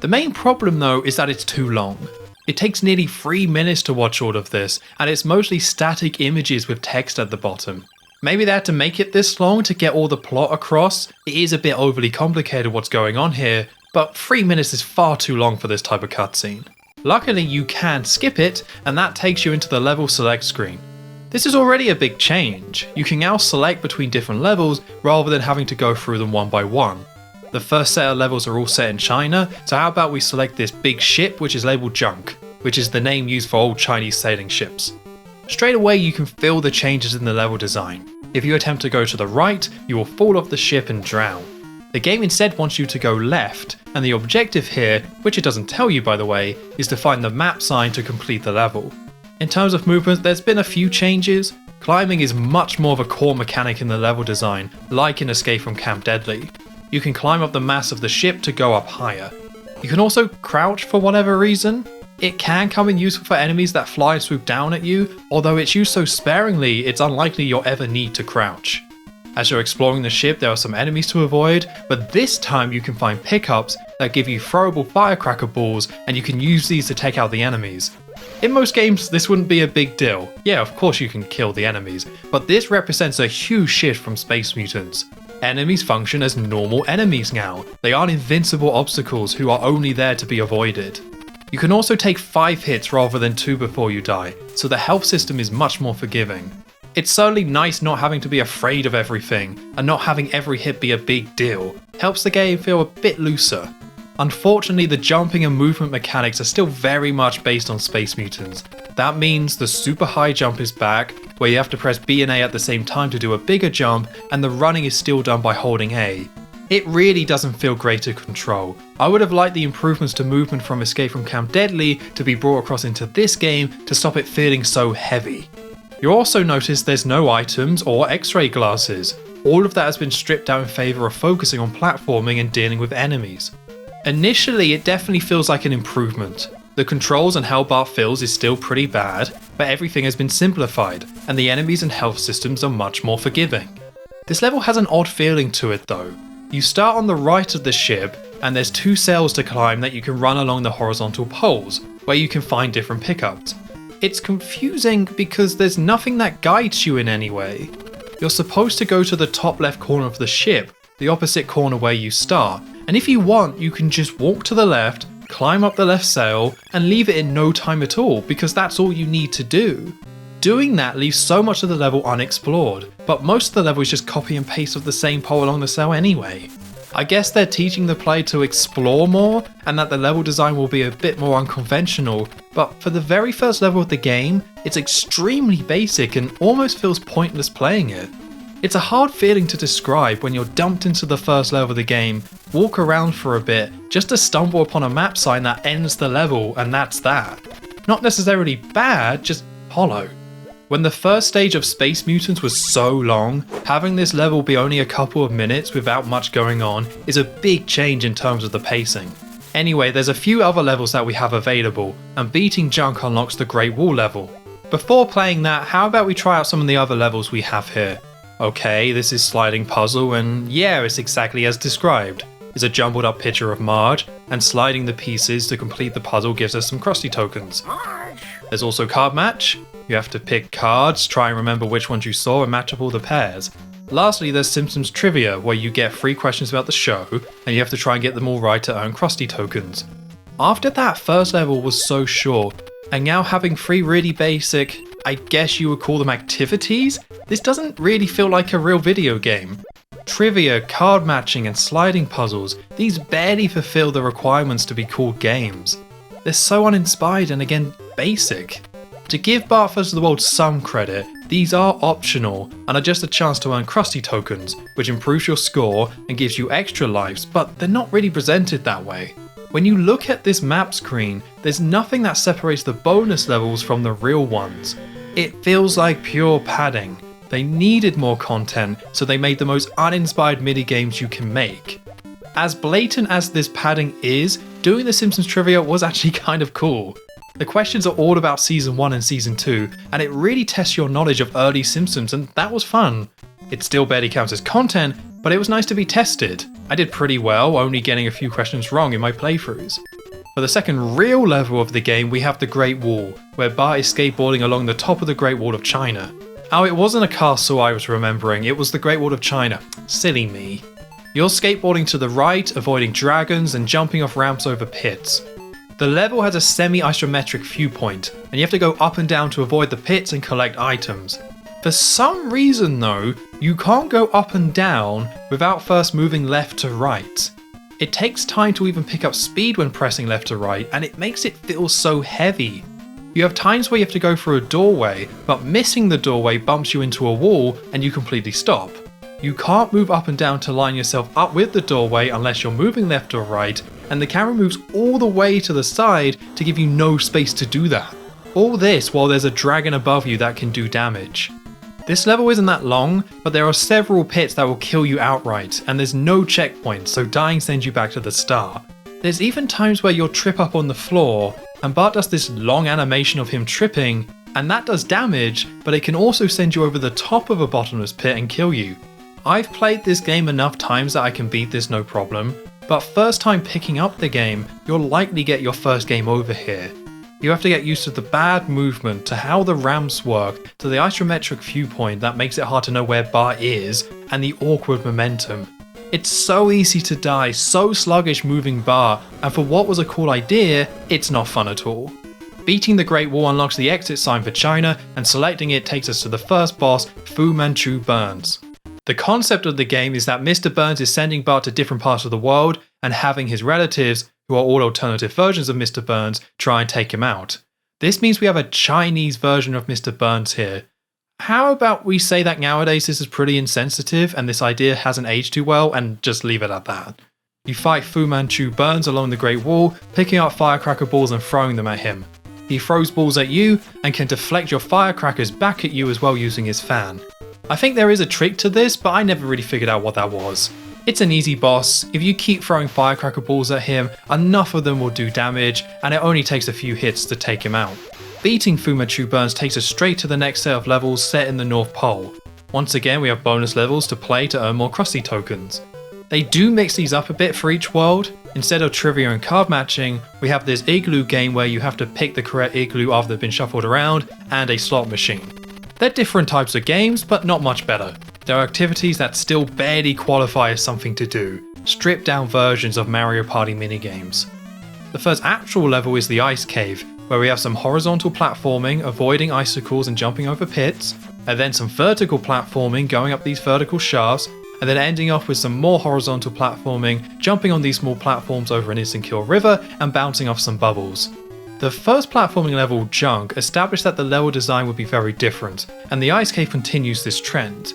The main problem though is that it's too long. It takes nearly 3 minutes to watch all of this, and it's mostly static images with text at the bottom. Maybe they had to make it this long to get all the plot across. It is a bit overly complicated what's going on here, but 3 minutes is far too long for this type of cutscene. Luckily you can skip it, and that takes you into the level select screen. This is already a big change. You can now select between different levels rather than having to go through them one by one. The first set of levels are all set in China, so how about we select this big ship which is labelled Junk, which is the name used for old Chinese sailing ships. Straight away you can feel the changes in the level design. If you attempt to go to the right, you will fall off the ship and drown. The game instead wants you to go left, and the objective here, which it doesn't tell you by the way, is to find the map sign to complete the level. In terms of movement, there's been a few changes. Climbing is much more of a core mechanic in the level design, like in Escape from Camp Deadly. You can climb up the mast of the ship to go up higher. You can also crouch for whatever reason. It can come in useful for enemies that fly and swoop down at you, although it's used so sparingly it's unlikely you'll ever need to crouch. As you're exploring the ship, there are some enemies to avoid, but this time you can find pickups that give you throwable firecracker balls, and you can use these to take out the enemies. In most games, this wouldn't be a big deal. Yeah, of course you can kill the enemies, but this represents a huge shift from Space Mutants. Enemies function as normal enemies now. They aren't invincible obstacles who are only there to be avoided. You can also take 5 hits rather than 2 before you die, so the health system is much more forgiving. It's certainly nice not having to be afraid of everything, and not having every hit be a big deal. Helps the game feel a bit looser. Unfortunately, the jumping and movement mechanics are still very much based on Space Mutants. That means the super high jump is back, where you have to press B and A at the same time to do a bigger jump, and the running is still done by holding A. It really doesn't feel great to control. I would have liked the improvements to movement from Escape from Camp Deadly to be brought across into this game to stop it feeling so heavy. You'll also notice there's no items or X-ray glasses. All of that has been stripped out in favour of focusing on platforming and dealing with enemies. Initially, it definitely feels like an improvement. The controls and how Bart feels is still pretty bad, but everything has been simplified, and the enemies and health systems are much more forgiving. This level has an odd feeling to it though. You start on the right of the ship, and there's 2 sails to climb that you can run along the horizontal poles, where you can find different pickups. It's confusing because there's nothing that guides you in any way. You're supposed to go to the top left corner of the ship, the opposite corner where you start, and if you want, you can just walk to the left, climb up the left sail, and leave it in no time at all, because that's all you need to do. Doing that leaves so much of the level unexplored, but most of the level is just copy and paste of the same pole along the sail anyway. I guess they're teaching the player to explore more, and that the level design will be a bit more unconventional, but for the very first level of the game, it's extremely basic and almost feels pointless playing it. It's a hard feeling to describe when you're dumped into the first level of the game, walk around for a bit, just to stumble upon a map sign that ends the level, and that's that. Not necessarily bad, just hollow. When the first stage of Space Mutants was so long, having this level be only a couple of minutes without much going on is a big change in terms of the pacing. Anyway, there's a few other levels that we have available, and beating Junk unlocks the Great Wall level. Before playing that, how about we try out some of the other levels we have here? Okay, this is sliding puzzle, and yeah, it's exactly as described. It's a jumbled up picture of Marge, and sliding the pieces to complete the puzzle gives us some Krusty tokens. There's also card match. You have to pick cards, try and remember which ones you saw, and match up all the pairs. Lastly, there's Simpsons Trivia, where you get 3 questions about the show, and you have to try and get them all right to earn Krusty tokens. After that first level was so short, and now having 3 really basic, I guess you would call them activities, this doesn't really feel like a real video game. Trivia, card matching, and sliding puzzles, these barely fulfill the requirements to be called games. They're so uninspired and again, basic. To give Bart vs. the World some credit, these are optional and are just a chance to earn Krusty tokens, which improves your score and gives you extra lives, but they're not really presented that way. When you look at this map screen, there's nothing that separates the bonus levels from the real ones. It feels like pure padding. They needed more content, so they made the most uninspired minigames you can make. As blatant as this padding is, doing the Simpsons trivia was actually kind of cool. The questions are all about Season 1 and Season 2, and it really tests your knowledge of early Simpsons, and that was fun. It still barely counts as content, but it was nice to be tested. I did pretty well, only getting a few questions wrong in my playthroughs. For the second real level of the game, we have the Great Wall, where Bart is skateboarding along the top of the Great Wall of China. Oh, it wasn't a castle I was remembering, it was the Great Wall of China. Silly me. You're skateboarding to the right, avoiding dragons and jumping off ramps over pits. The level has a semi-isometric viewpoint, and you have to go up and down to avoid the pits and collect items. For some reason though, you can't go up and down without first moving left to right. It takes time to even pick up speed when pressing left to right, and it makes it feel so heavy. You have times where you have to go through a doorway, but missing the doorway bumps you into a wall and you completely stop. You can't move up and down to line yourself up with the doorway unless you're moving left or right, and the camera moves all the way to the side to give you no space to do that. All this while there's a dragon above you that can do damage. This level isn't that long, but there are several pits that will kill you outright, and there's no checkpoint, so dying sends you back to the start. There's even times where you'll trip up on the floor, and Bart does this long animation of him tripping, and that does damage, but it can also send you over the top of a bottomless pit and kill you. I've played this game enough times that I can beat this no problem, but first time picking up the game, you'll likely get your first game over here. You have to get used to the bad movement, to how the ramps work, to the isometric viewpoint that makes it hard to know where Bart is, and the awkward momentum. It's so easy to die, so sluggish moving Bart, and for what was a cool idea, it's not fun at all. Beating the Great Wall unlocks the exit sign for China, and selecting it takes us to the first boss, Fu Manchu Burns. The concept of the game is that Mr. Burns is sending Bart to different parts of the world and having his relatives, who are all alternative versions of Mr. Burns, try and take him out. This means we have a Chinese version of Mr. Burns here. How about we say that nowadays this is pretty insensitive and this idea hasn't aged too well and just leave it at that. You fight Fu Manchu Burns along the Great Wall, picking up firecracker balls and throwing them at him. He throws balls at you and can deflect your firecrackers back at you as well using his fan. I think there is a trick to this, but I never really figured out what that was. It's an easy boss. If you keep throwing firecracker balls at him, enough of them will do damage, and it only takes a few hits to take him out. Beating Fu Manchu Burns takes us straight to the next set of levels set in the North Pole. Once again, we have bonus levels to play to earn more Krusty tokens. They do mix these up a bit for each world. Instead of trivia and card matching, we have this igloo game where you have to pick the correct igloo after they've been shuffled around, and a slot machine. They're different types of games, but not much better. There are activities that still barely qualify as something to do, stripped down versions of Mario Party minigames. The first actual level is the Ice Cave, where we have some horizontal platforming, avoiding icicles and jumping over pits, and then some vertical platforming going up these vertical shafts, and then ending off with some more horizontal platforming, jumping on these small platforms over an instant kill river and bouncing off some bubbles. The first platforming level, Junk, established that the level design would be very different, and the Ice Cave continues this trend.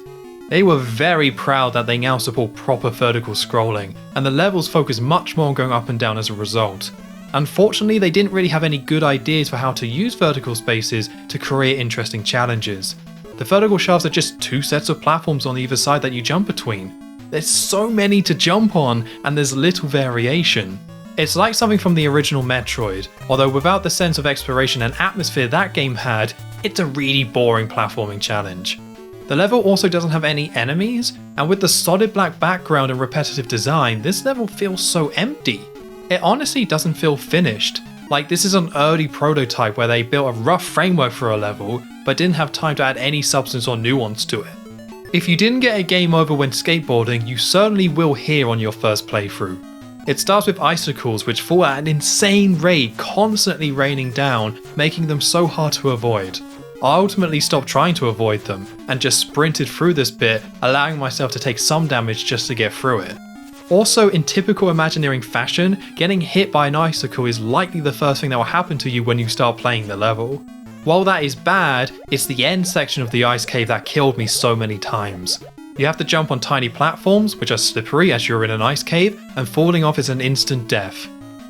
They were very proud that they now support proper vertical scrolling, and the levels focus much more on going up and down as a result. Unfortunately, they didn't really have any good ideas for how to use vertical spaces to create interesting challenges. The vertical shafts are just two sets of platforms on either side that you jump between. There's so many to jump on, and there's little variation. It's like something from the original Metroid, although without the sense of exploration and atmosphere that game had, it's a really boring platforming challenge. The level also doesn't have any enemies, and with the solid black background and repetitive design, this level feels so empty. It honestly doesn't feel finished. Like this is an early prototype where they built a rough framework for a level, but didn't have time to add any substance or nuance to it. If you didn't get a game over when skateboarding, you certainly will here on your first playthrough. It starts with icicles which fall at an insane rate, constantly raining down, making them so hard to avoid. I ultimately stopped trying to avoid them, and just sprinted through this bit, allowing myself to take some damage just to get through it. Also, in typical Imagineering fashion, getting hit by an icicle is likely the first thing that will happen to you when you start playing the level. While that is bad, it's the end section of the Ice Cave that killed me so many times. You have to jump on tiny platforms, which are slippery as you're in an ice cave, and falling off is an instant death.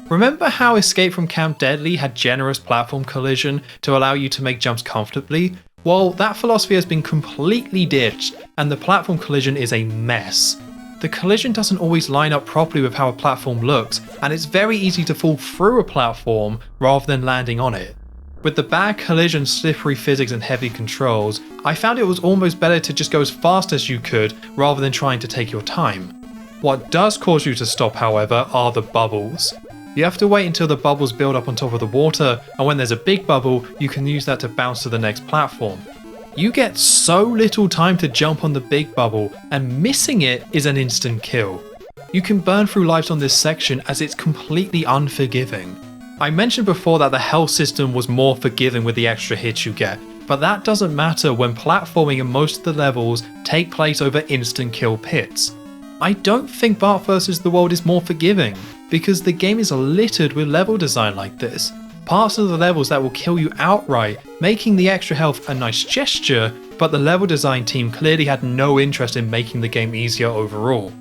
Remember how Escape from Camp Deadly had generous platform collision to allow you to make jumps comfortably? Well, that philosophy has been completely ditched, and the platform collision is a mess. The collision doesn't always line up properly with how a platform looks, and it's very easy to fall through a platform rather than landing on it. With the bad collision, slippery physics and heavy controls, I found it was almost better to just go as fast as you could rather than trying to take your time. What does cause you to stop, however, are the bubbles. You have to wait until the bubbles build up on top of the water, and when there's a big bubble, you can use that to bounce to the next platform. You get so little time to jump on the big bubble, and missing it is an instant kill. You can burn through lives on this section as it's completely unforgiving. I mentioned before that the health system was more forgiving with the extra hits you get, but that doesn't matter when platforming in most of the levels take place over instant kill pits. I don't think Bart vs. the World is more forgiving, because the game is littered with level design like this. Parts of the levels that will kill you outright, making the extra health a nice gesture, but the level design team clearly had no interest in making the game easier overall.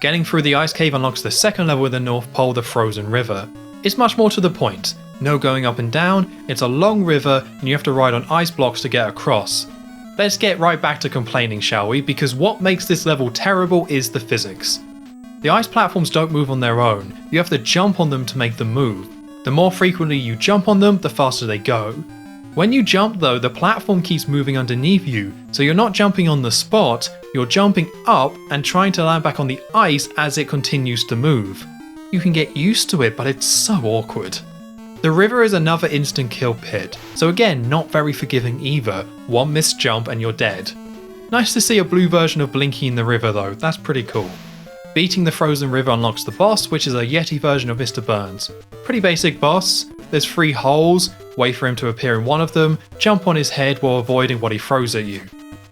Getting through the Ice Cave unlocks the second level in the North Pole, the Frozen River. It's much more to the point. No going up and down, it's a long river and you have to ride on ice blocks to get across. Let's get right back to complaining, shall we? Because what makes this level terrible is the physics. The ice platforms don't move on their own, you have to jump on them to make them move. The more frequently you jump on them, the faster they go. When you jump though, the platform keeps moving underneath you, so you're not jumping on the spot, you're jumping up and trying to land back on the ice as it continues to move. You can get used to it, but it's so awkward. The river is another instant kill pit, so again, not very forgiving either. One missed jump and you're dead. Nice to see a blue version of Blinky in the river though, that's pretty cool. Beating the frozen river unlocks the boss, which is a Yeti version of Mr. Burns. Pretty basic boss, there's 3 holes, wait for him to appear in one of them, jump on his head while avoiding what he throws at you.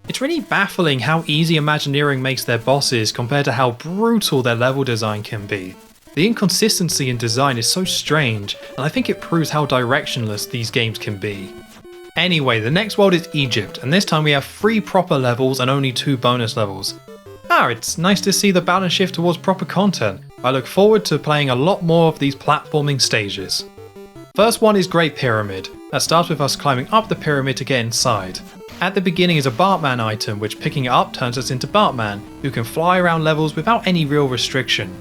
It's really baffling how easy Imagineering makes their bosses compared to how brutal their level design can be. The inconsistency in design is so strange, and I think it proves how directionless these games can be. Anyway, the next world is Egypt, and this time we have 3 proper levels and only 2 bonus levels. It's nice to see the balance shift towards proper content. I look forward to playing a lot more of these platforming stages. First one is Great Pyramid, that starts with us climbing up the pyramid to get inside. At the beginning is a Bartman item, which picking it up turns us into Bartman, who can fly around levels without any real restriction.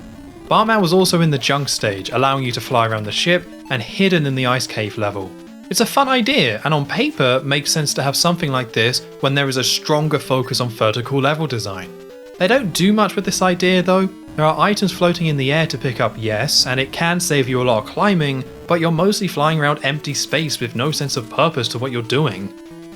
Bartman was also in the junk stage, allowing you to fly around the ship, and hidden in the ice cave level. It's a fun idea, and on paper makes sense to have something like this when there is a stronger focus on vertical level design. They don't do much with this idea though. There are items floating in the air to pick up, yes, and it can save you a lot of climbing, but you're mostly flying around empty space with no sense of purpose to what you're doing.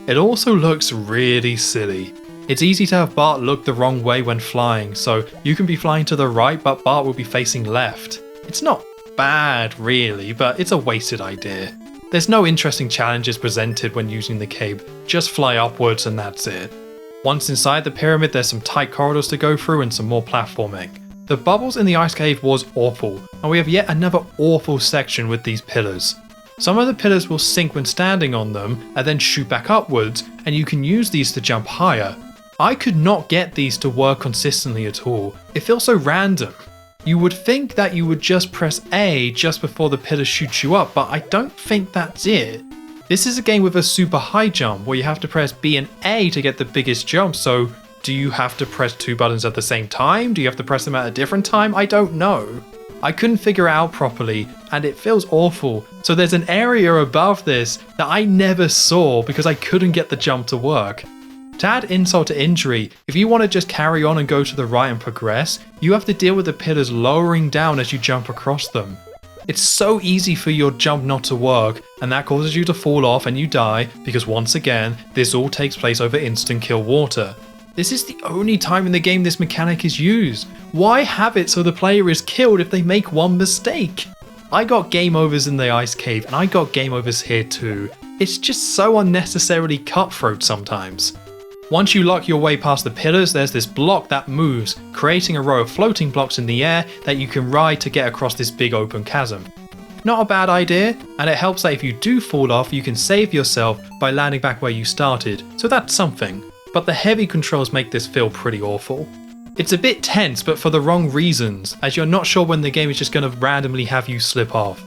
It also looks really silly. It's easy to have Bart look the wrong way when flying, so you can be flying to the right but Bart will be facing left. It's not bad really, but it's a wasted idea. There's no interesting challenges presented when using the cave, just fly upwards and that's it. Once inside the pyramid there's some tight corridors to go through and some more platforming. The bubbles in the ice cave was awful, and we have yet another awful section with these pillars. Some of the pillars will sink when standing on them and then shoot back upwards, and you can use these to jump higher. I could not get these to work consistently at all. It feels so random. You would think that you would just press A just before the pillar shoots you up, but I don't think that's it. This is a game with a super high jump where you have to press B and A to get the biggest jump, so do you have to press 2 buttons at the same time? Do you have to press them at a different time? I don't know. I couldn't figure it out properly, and it feels awful. So there's an area above this that I never saw because I couldn't get the jump to work. To add insult to injury, if you want to just carry on and go to the right and progress, you have to deal with the pillars lowering down as you jump across them. It's so easy for your jump not to work, and that causes you to fall off and you die, because once again, this all takes place over instant kill water. This is the only time in the game this mechanic is used. Why have it so the player is killed if they make one mistake? I got game overs in the ice cave, and I got game overs here too. It's just so unnecessarily cutthroat sometimes. Once you lock your way past the pillars, there's this block that moves, creating a row of floating blocks in the air that you can ride to get across this big open chasm. Not a bad idea, and it helps that if you do fall off, you can save yourself by landing back where you started, so that's something. But the heavy controls make this feel pretty awful. It's a bit tense, but for the wrong reasons, as you're not sure when the game is just going to randomly have you slip off.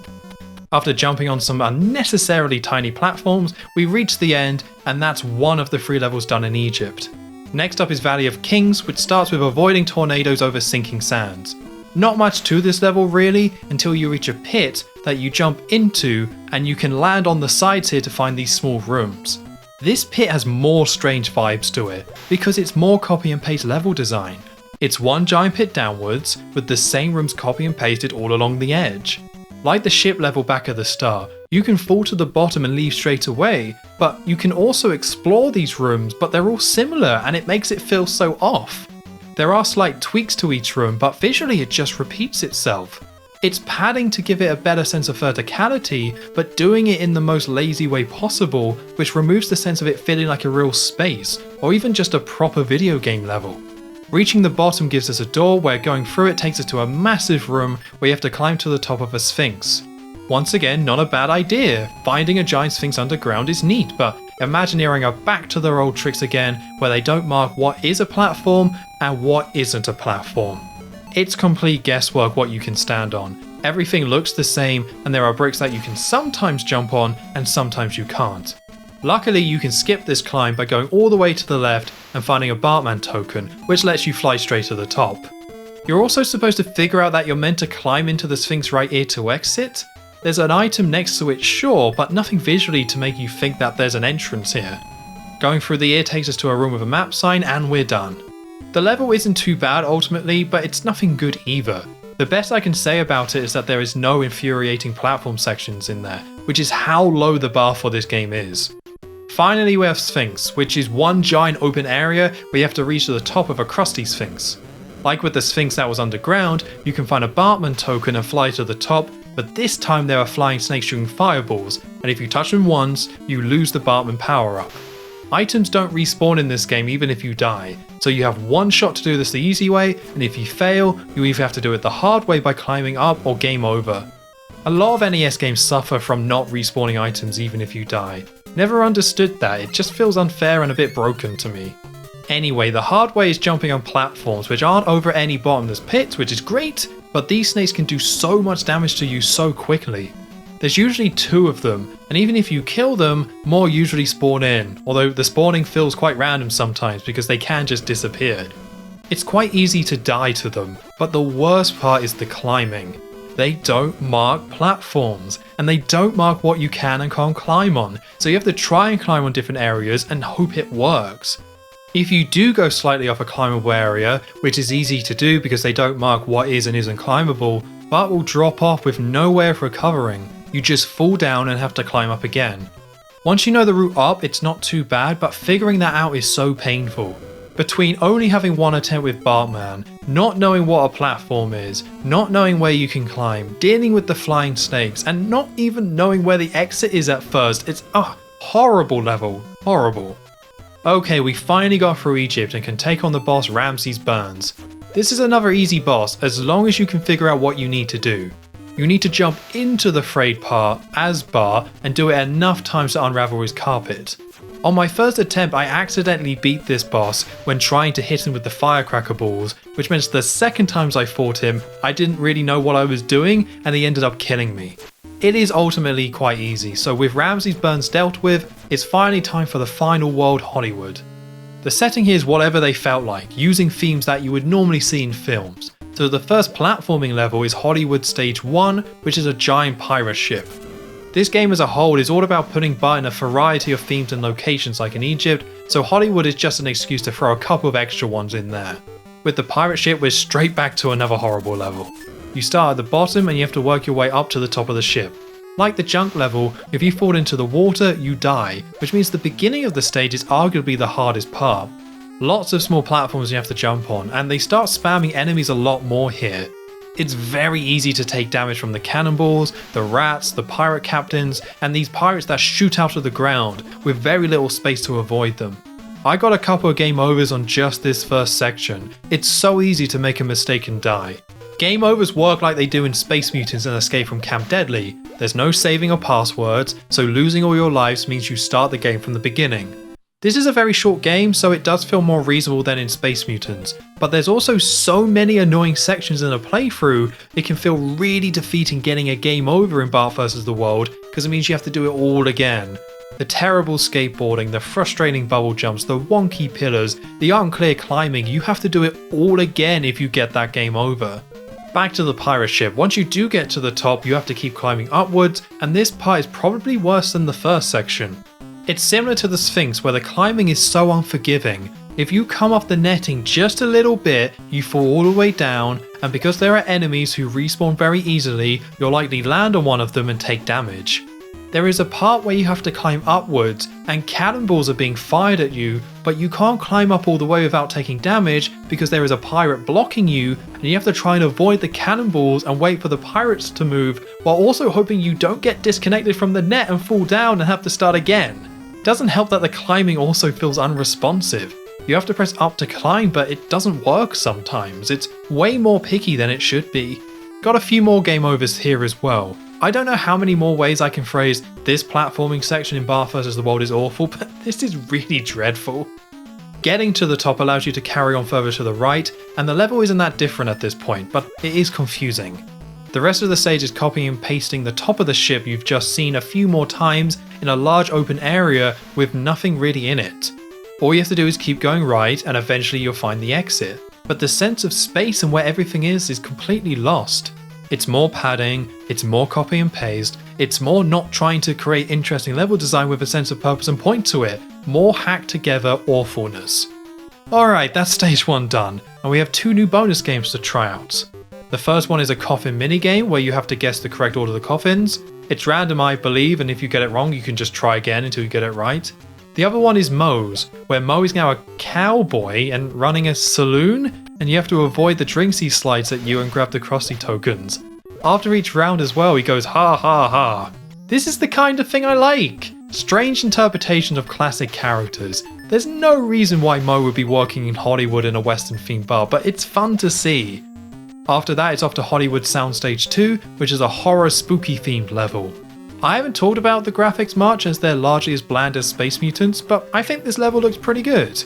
After jumping on some unnecessarily tiny platforms, we reach the end, and that's one of the 3 levels done in Egypt. Next up is Valley of Kings, which starts with avoiding tornadoes over sinking sands. Not much to this level really, until you reach a pit that you jump into, and you can land on the sides here to find these small rooms. This pit has more strange vibes to it, because it's more copy and paste level design. It's one giant pit downwards, with the same rooms copy and pasted all along the edge. Like the ship level back at the start, you can fall to the bottom and leave straight away, but you can also explore these rooms, but they're all similar and it makes it feel so off. There are slight tweaks to each room, but visually it just repeats itself. It's padding to give it a better sense of verticality, but doing it in the most lazy way possible, which removes the sense of it feeling like a real space, or even just a proper video game level. Reaching the bottom gives us a door where going through it takes us to a massive room where you have to climb to the top of a sphinx. Once again, not a bad idea. Finding a giant sphinx underground is neat, but Imagineering are back to their old tricks again where they don't mark what is a platform and what isn't a platform. It's complete guesswork what you can stand on. Everything looks the same and there are bricks that you can sometimes jump on and sometimes you can't. Luckily, you can skip this climb by going all the way to the left and finding a Bartman token, which lets you fly straight to the top. You're also supposed to figure out that you're meant to climb into the Sphinx right here to exit. There's an item next to it, sure, but nothing visually to make you think that there's an entrance here. Going through the ear takes us to a room with a map sign and we're done. The level isn't too bad ultimately, but it's nothing good either. The best I can say about it is that there is no infuriating platform sections in there, which is how low the bar for this game is. Finally, we have Sphinx, which is one giant open area where you have to reach to the top of a Krusty Sphinx. Like with the Sphinx that was underground, you can find a Bartman token and fly to the top, but this time there are flying snakes shooting fireballs, and if you touch them once, you lose the Bartman power-up. Items don't respawn in this game even if you die, so you have one shot to do this the easy way, and if you fail, you either have to do it the hard way by climbing up or game over. A lot of NES games suffer from not respawning items even if you die. Never understood that, it just feels unfair and a bit broken to me. Anyway, the hard way is jumping on platforms which aren't over any bottomless pits, which is great, but these snakes can do so much damage to you so quickly. There's usually 2 of them, and even if you kill them, more usually spawn in, although the spawning feels quite random sometimes because they can just disappear. It's quite easy to die to them, but the worst part is the climbing. They don't mark platforms, and they don't mark what you can and can't climb on, so you have to try and climb on different areas and hope it works. If you do go slightly off a climbable area, which is easy to do because they don't mark what is and isn't climbable, Bart will drop off with no way of recovering. You just fall down and have to climb up again. Once you know the route up, it's not too bad, but figuring that out is so painful. Between only having one attempt with Bartman, not knowing what a platform is, not knowing where you can climb, dealing with the flying snakes, and not even knowing where the exit is at first, it's a horrible level. Horrible. Okay, we finally got through Egypt and can take on the boss Ramses Burns. This is another easy boss as long as you can figure out what you need to do. You need to jump into the frayed part as Bart and do it enough times to unravel his carpet. On my first attempt, I accidentally beat this boss when trying to hit him with the firecracker balls, which meant the second times I fought him, I didn't really know what I was doing and he ended up killing me. It is ultimately quite easy, so with Ramses Burns dealt with, it's finally time for the final world, Hollywood. The setting here is whatever they felt like, using themes that you would normally see in films. So the first platforming level is Hollywood Stage 1, which is a giant pirate ship. This game as a whole is all about putting Bart in a variety of themes and locations like in Egypt, so Hollywood is just an excuse to throw a couple of extra ones in there. With the pirate ship, we're straight back to another horrible level. You start at the bottom and you have to work your way up to the top of the ship. Like the junk level, if you fall into the water, you die, which means the beginning of the stage is arguably the hardest part. Lots of small platforms you have to jump on, and they start spamming enemies a lot more here. It's very easy to take damage from the cannonballs, the rats, the pirate captains, and these pirates that shoot out of the ground, with very little space to avoid them. I got a couple of game overs on just this first section. It's so easy to make a mistake and die. Game overs work like they do in Space Mutants and Escape from Camp Deadly. There's no saving or passwords, so losing all your lives means you start the game from the beginning. This is a very short game, so it does feel more reasonable than in Space Mutants, but there's also so many annoying sections in a playthrough, it can feel really defeating getting a game over in Bart vs. the World, because it means you have to do it all again. The terrible skateboarding, the frustrating bubble jumps, the wonky pillars, the unclear climbing, you have to do it all again if you get that game over. Back to the pirate ship, once you do get to the top, you have to keep climbing upwards, and this part is probably worse than the first section. It's similar to the Sphinx where the climbing is so unforgiving. If you come off the netting just a little bit, you fall all the way down, and because there are enemies who respawn very easily, you'll likely land on one of them and take damage. There is a part where you have to climb upwards, and cannonballs are being fired at you, but you can't climb up all the way without taking damage because there is a pirate blocking you, and you have to try and avoid the cannonballs and wait for the pirates to move, while also hoping you don't get disconnected from the net and fall down and have to start again. It doesn't help that the climbing also feels unresponsive. You have to press up to climb, but it doesn't work sometimes. It's way more picky than it should be. Got a few more game overs here as well. I don't know how many more ways I can phrase this platforming section in Bart vs. the World is awful, but this is really dreadful. Getting to the top allows you to carry on further to the right, and the level isn't that different at this point, but it is confusing. The rest of the stage is copying and pasting the top of the ship you've just seen a few more times in a large open area with nothing really in it. All you have to do is keep going right and eventually you'll find the exit. But the sense of space and where everything is completely lost. It's more padding, it's more copy and paste, it's more not trying to create interesting level design with a sense of purpose and point to it, more hacked together awfulness. Alright, that's stage 1 done, and we have 2 new bonus games to try out. The first one is a coffin minigame where you have to guess the correct order of the coffins. It's random, I believe, and if you get it wrong you can just try again until you get it right. The other one is Moe's, where Moe is now a cowboy and running a saloon, and you have to avoid the drinks he slides at you and grab the Krusty tokens. After each round as well, he goes ha ha ha. This is the kind of thing I like! Strange interpretation of classic characters. There's no reason why Moe would be working in Hollywood in a western themed bar, but it's fun to see. After that, it's off to Hollywood Soundstage 2, which is a horror spooky themed level. I haven't talked about the graphics much as they're largely as bland as Space Mutants, but I think this level looks pretty good.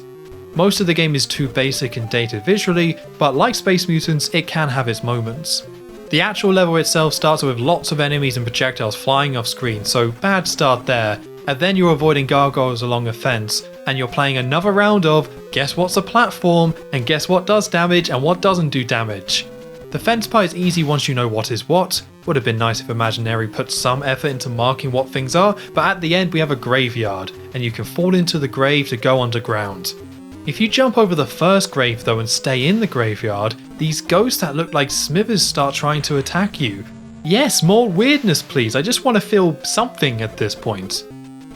Most of the game is too basic and dated visually, but like Space Mutants, it can have its moments. The actual level itself starts with lots of enemies and projectiles flying off screen, so bad start there, and then you're avoiding gargoyles along a fence, and you're playing another round of guess what's a platform, and guess what does damage and what doesn't do damage. The fence part is easy once you know what is what. Would have been nice if Imaginary put some effort into marking what things are, but at the end we have a graveyard, and you can fall into the grave to go underground. If you jump over the first grave though and stay in the graveyard, these ghosts that look like Smithers start trying to attack you. Yes, more weirdness please, I just want to feel something at this point.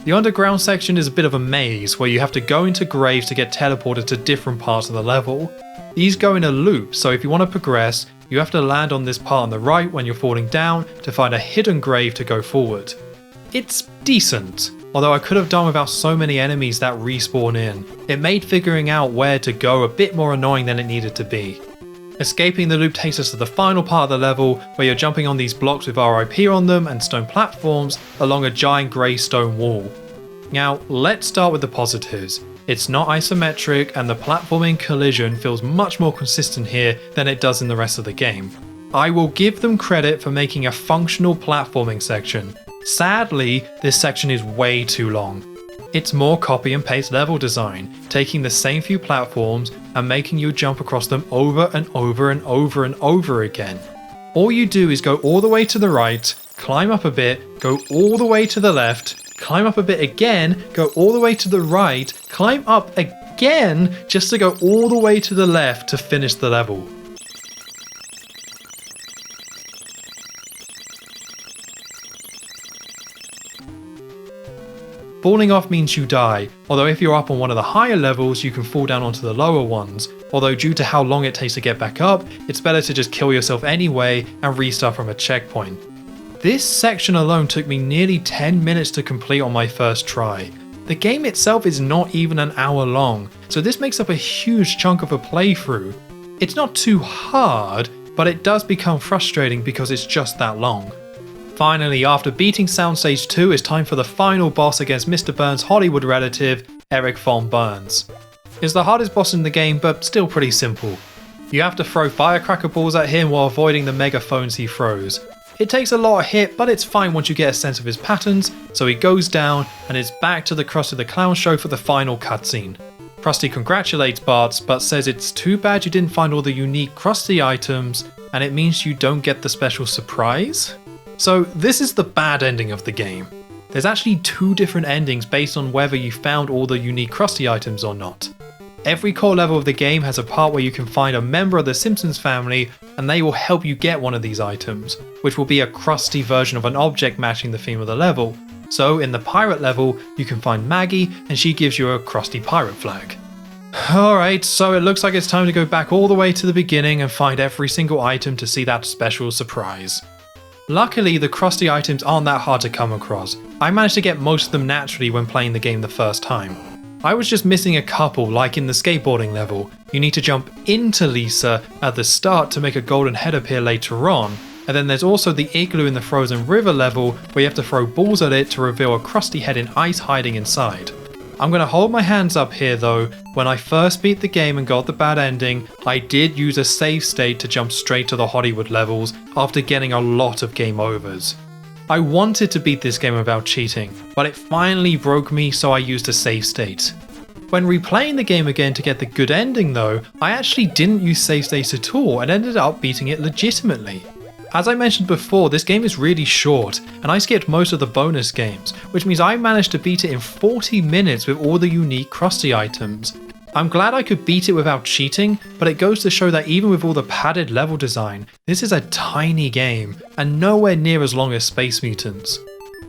The underground section is a bit of a maze where you have to go into graves to get teleported to different parts of the level. These go in a loop, so if you want to progress, you have to land on this part on the right when you're falling down to find a hidden grave to go forward. It's decent, although I could have done without so many enemies that respawn in. It made figuring out where to go a bit more annoying than it needed to be. Escaping the loop takes us to the final part of the level where you're jumping on these blocks with RIP on them and stone platforms along a giant grey stone wall. Now, let's start with the positives. It's not isometric and the platforming collision feels much more consistent here than it does in the rest of the game. I will give them credit for making a functional platforming section. Sadly, this section is way too long. It's more copy and paste level design, taking the same few platforms and making you jump across them over and over and over and over again. All you do is go all the way to the right, climb up a bit, go all the way to the left, climb up a bit again, go all the way to the right, climb up again, just to go all the way to the left to finish the level. Falling off means you die, although if you're up on one of the higher levels you can fall down onto the lower ones, although due to how long it takes to get back up, it's better to just kill yourself anyway and restart from a checkpoint. This section alone took me nearly 10 minutes to complete on my first try. The game itself is not even an hour long, so this makes up a huge chunk of a playthrough. It's not too hard, but it does become frustrating because it's just that long. Finally, after beating Soundstage 2, it's time for the final boss against Mr. Burns' Hollywood relative, Eric Von Burns. It's the hardest boss in the game, but still pretty simple. You have to throw firecracker balls at him while avoiding the megaphones he throws. It takes a lot of hit, but it's fine once you get a sense of his patterns, so he goes down and it's back to the Krusty the Clown show for the final cutscene. Krusty congratulates Bart, but says it's too bad you didn't find all the unique Krusty items, and it means you don't get the special surprise? So this is the bad ending of the game. There's actually 2 different endings based on whether you found all the unique Krusty items or not. Every core level of the game has a part where you can find a member of the Simpsons family and they will help you get one of these items, which will be a Krusty version of an object matching the theme of the level. So in the pirate level, you can find Maggie and she gives you a Krusty pirate flag. Alright, so it looks like it's time to go back all the way to the beginning and find every single item to see that special surprise. Luckily, the Krusty items aren't that hard to come across. I managed to get most of them naturally when playing the game the first time. I was just missing a couple, like in the skateboarding level. You need to jump into Lisa at the start to make a golden head appear later on, and then there's also the igloo in the frozen river level where you have to throw balls at it to reveal a Krusty head in ice hiding inside. I'm going to hold my hands up here though. When I first beat the game and got the bad ending, I did use a save state to jump straight to the Hollywood levels after getting a lot of game overs. I wanted to beat this game without cheating, but it finally broke me, so I used a save state. When replaying the game again to get the good ending though, I actually didn't use save states at all and ended up beating it legitimately. As I mentioned before, this game is really short, and I skipped most of the bonus games, which means I managed to beat it in 40 minutes with all the unique Krusty items. I'm glad I could beat it without cheating, but it goes to show that even with all the padded level design, this is a tiny game, and nowhere near as long as Space Mutants.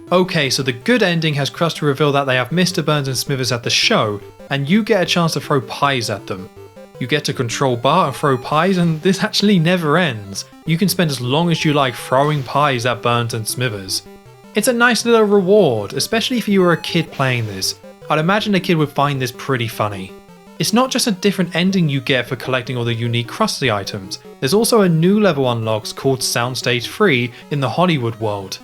Okay, so the good ending has Krusty reveal that they have Mr. Burns and Smithers at the show, and you get a chance to throw pies at them. You get to control Bart and throw pies, and this actually never ends. You can spend as long as you like throwing pies at Burns and Smithers. It's a nice little reward, especially if you were a kid playing this. I'd imagine a kid would find this pretty funny. It's not just a different ending you get for collecting all the unique Krusty items, there's also a new level unlocks called Soundstage 3 in the Hollywood world.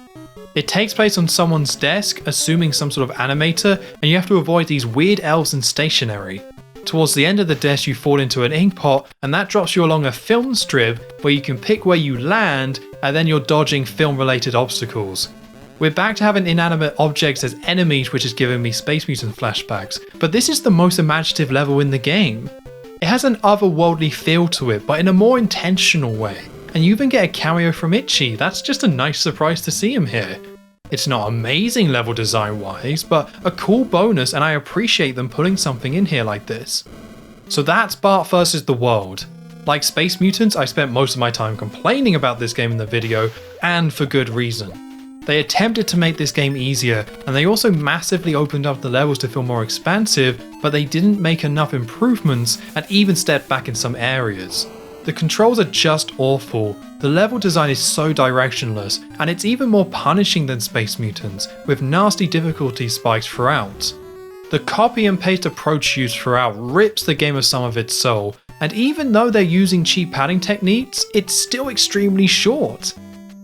It takes place on someone's desk, assuming some sort of animator, and you have to avoid these weird elves and stationery. Towards the end of the desk you fall into an ink pot, and that drops you along a film strip where you can pick where you land, and then you're dodging film related obstacles. We're back to having inanimate objects as enemies, which is giving me Space Mutant flashbacks, but this is the most imaginative level in the game. It has an otherworldly feel to it, but in a more intentional way, and you even get a cameo from Itchy. That's just a nice surprise to see him here. It's not amazing level design wise, but a cool bonus, and I appreciate them putting something in here like this. So that's Bart vs. the World. Like Space Mutants, I spent most of my time complaining about this game in the video, and for good reason. They attempted to make this game easier, and they also massively opened up the levels to feel more expansive, but they didn't make enough improvements and even stepped back in some areas. The controls are just awful, the level design is so directionless, and it's even more punishing than Space Mutants, with nasty difficulty spikes throughout. The copy and paste approach used throughout rips the game of some of its soul, and even though they're using cheap padding techniques, it's still extremely short.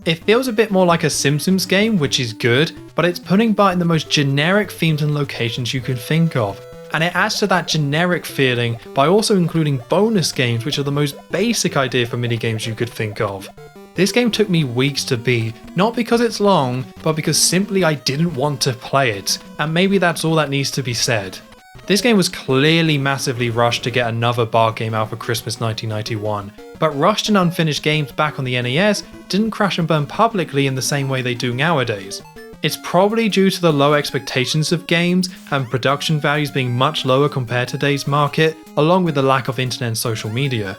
It feels a bit more like a Simpsons game, which is good, but it's putting Bart in the most generic themes and locations you can think of. And it adds to that generic feeling by also including bonus games, which are the most basic idea for minigames you could think of. This game took me weeks to beat, not because it's long, but because simply I didn't want to play it, and maybe that's all that needs to be said. This game was clearly massively rushed to get another Bart game out for Christmas 1991, but rushed and unfinished games back on the NES didn't crash and burn publicly in the same way they do nowadays. It's probably due to the low expectations of games and production values being much lower compared to today's market, along with the lack of internet and social media.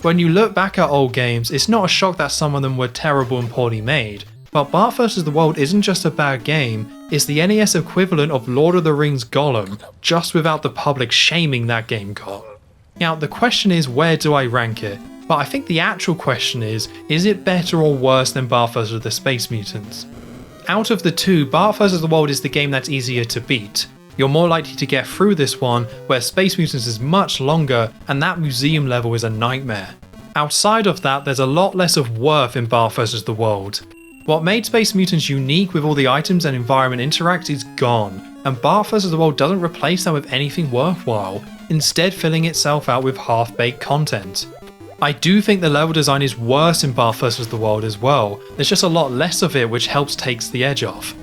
When you look back at old games, it's not a shock that some of them were terrible and poorly made, but Bart vs. the World isn't just a bad game, it's the NES equivalent of Lord of the Rings Gollum, just without the public shaming that game got. Now the question is, where do I rank it? But I think the actual question is it better or worse than Bart vs. the Space Mutants? Out of the two, Bart vs. the World is the game that's easier to beat. You're more likely to get through this one, where Space Mutants is much longer, and that museum level is a nightmare. Outside of that, there's a lot less of worth in Bart vs. the World. What made Space Mutants unique with all the items and environment interact is gone, and Bart vs. the World doesn't replace that with anything worthwhile, instead filling itself out with half-baked content. I do think the level design is worse in Bart vs. the World as well, there's just a lot less of it which helps takes the edge off.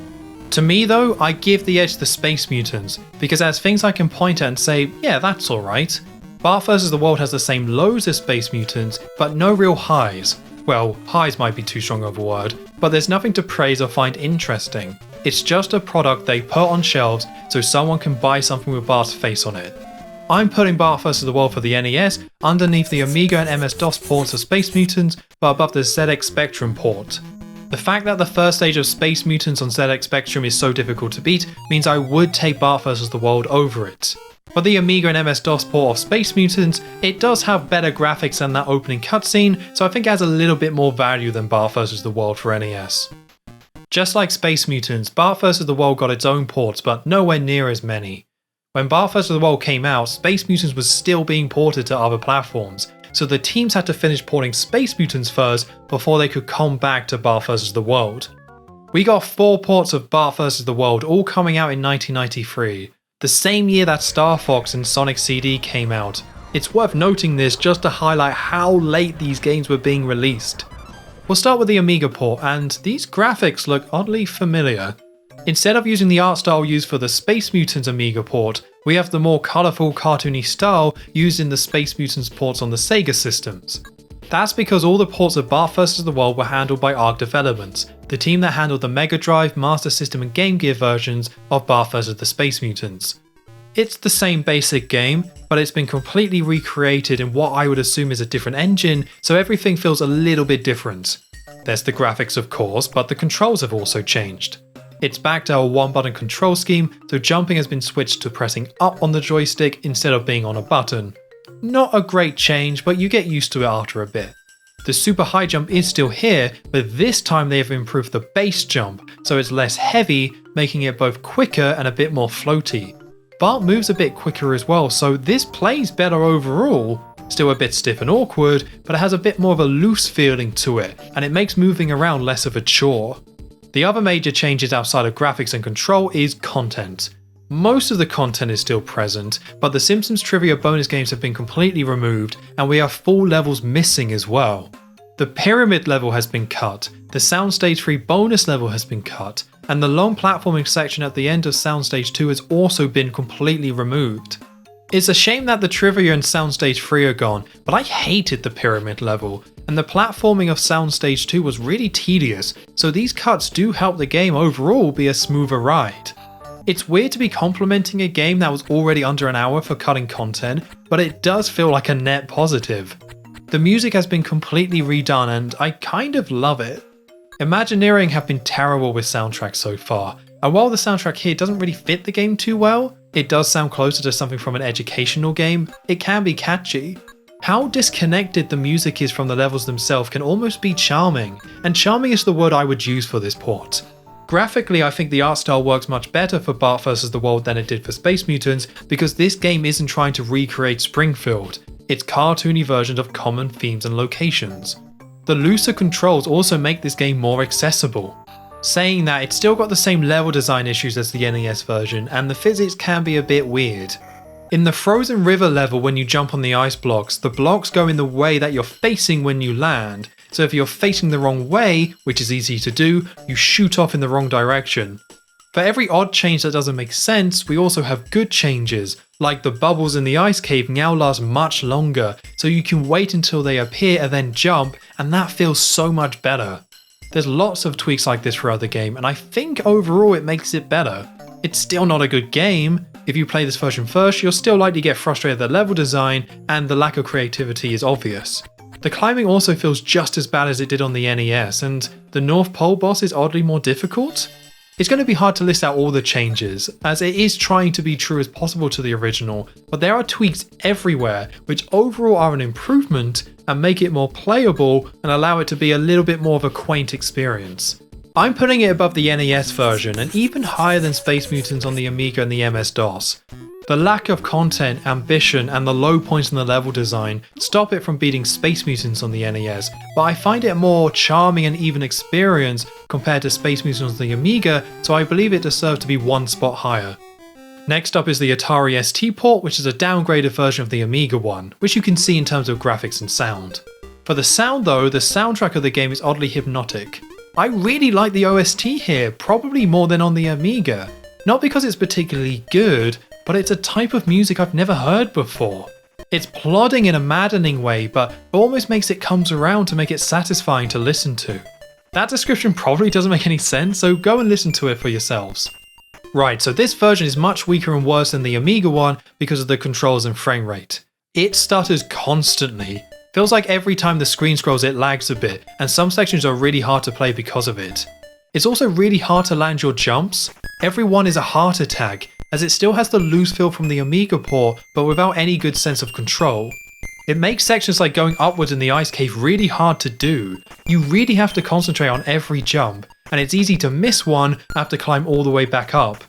To me though, I give the edge to Space Mutants, because there's things I can point at and say, yeah, that's alright. Bart vs. the World has the same lows as Space Mutants, but no real highs. Well, highs might be too strong of a word, but there's nothing to praise or find interesting. It's just a product they put on shelves so someone can buy something with Bart's face on it. I'm putting Bart vs. the World for the NES underneath the Amiga and MS-DOS ports of Space Mutants, but above the ZX Spectrum port. The fact that the first stage of Space Mutants on ZX Spectrum is so difficult to beat means I would take Bart vs. the World over it. For the Amiga and MS-DOS port of Space Mutants, it does have better graphics than that opening cutscene, so I think it has a little bit more value than Bart vs. the World for NES. Just like Space Mutants, Bart vs. the World got its own ports, but nowhere near as many. When Bart vs. the World came out, Space Mutants was still being ported to other platforms, so the teams had to finish porting Space Mutants first before they could come back to Bart vs. the World. We got 4 ports of Bart vs. the World all coming out in 1993, the same year that Star Fox and Sonic CD came out. It's worth noting this just to highlight how late these games were being released. We'll start with the Amiga port, and these graphics look oddly familiar. Instead of using the art style used for the Space Mutants Amiga port, we have the more colourful cartoony style used in the Space Mutants ports on the Sega systems. That's because all the ports of Bart vs. the World were handled by Arc Developments, the team that handled the Mega Drive, Master System and Game Gear versions of Bart vs. the Space Mutants. It's the same basic game, but it's been completely recreated in what I would assume is a different engine, so everything feels a little bit different. There's the graphics of course, but the controls have also changed. It's back to our one-button control scheme, so jumping has been switched to pressing up on the joystick instead of being on a button. Not a great change, but you get used to it after a bit. The super high jump is still here, but this time they have improved the base jump, so it's less heavy, making it both quicker and a bit more floaty. Bart moves a bit quicker as well, so this plays better overall. Still a bit stiff and awkward, but it has a bit more of a loose feeling to it, and it makes moving around less of a chore. The other major changes outside of graphics and control is content. Most of the content is still present, but the Simpsons Trivia bonus games have been completely removed, and we have full levels missing as well. The pyramid level has been cut, the Soundstage 3 bonus level has been cut, and the long platforming section at the end of Soundstage 2 has also been completely removed. It's a shame that the trivia and Soundstage 3 are gone, but I hated the pyramid level, and the platforming of Soundstage 2 was really tedious, so these cuts do help the game overall be a smoother ride. It's weird to be complimenting a game that was already under an hour for cutting content, but it does feel like a net positive. The music has been completely redone and I kind of love it. Imagineering have been terrible with soundtracks so far, and while the soundtrack here doesn't really fit the game too well, it does sound closer to something from an educational game, it can be catchy. How disconnected the music is from the levels themselves can almost be charming, and charming is the word I would use for this port. Graphically, I think the art style works much better for Bart vs. the World than it did for Space Mutants because this game isn't trying to recreate Springfield, it's cartoony versions of common themes and locations. The looser controls also make this game more accessible. Saying that, it's still got the same level design issues as the NES version, and the physics can be a bit weird. In the Frozen River level, when you jump on the ice blocks, the blocks go in the way that you're facing when you land, so if you're facing the wrong way, which is easy to do, you shoot off in the wrong direction. For every odd change that doesn't make sense, we also have good changes, like the bubbles in the ice cave now last much longer, so you can wait until they appear and then jump, and that feels so much better. There's lots of tweaks like this throughout the game, and I think overall it makes it better. It's still not a good game. If you play this version first, you'll still likely get frustrated at the level design, and the lack of creativity is obvious. The climbing also feels just as bad as it did on the NES, and the North Pole boss is oddly more difficult. It's going to be hard to list out all the changes, as it is trying to be true as possible to the original, but there are tweaks everywhere which overall are an improvement and make it more playable and allow it to be a little bit more of a quaint experience. I'm putting it above the NES version and even higher than Space Mutants on the Amiga and the MS-DOS. The lack of content, ambition, and the low points in the level design stop it from beating Space Mutants on the NES, but I find it a more charming and even experience compared to Space Mutants on the Amiga, so I believe it deserves to be one spot higher. Next up is the Atari ST port, which is a downgraded version of the Amiga one, which you can see in terms of graphics and sound. For the sound though, the soundtrack of the game is oddly hypnotic. I really like the OST here, probably more than on the Amiga. Not because it's particularly good, but it's a type of music I've never heard before. It's plodding in a maddening way, but it almost makes it comes around to make it satisfying to listen to. That description probably doesn't make any sense, so go and listen to it for yourselves. Right, so this version is much weaker and worse than the Amiga one because of the controls and frame rate. It stutters constantly. Feels like every time the screen scrolls it lags a bit, and some sections are really hard to play because of it. It's also really hard to land your jumps. Every one is a heart attack, as it still has the loose feel from the Amiga port, but without any good sense of control. It makes sections like going upwards in the ice cave really hard to do. You really have to concentrate on every jump, and it's easy to miss one and have to climb all the way back up.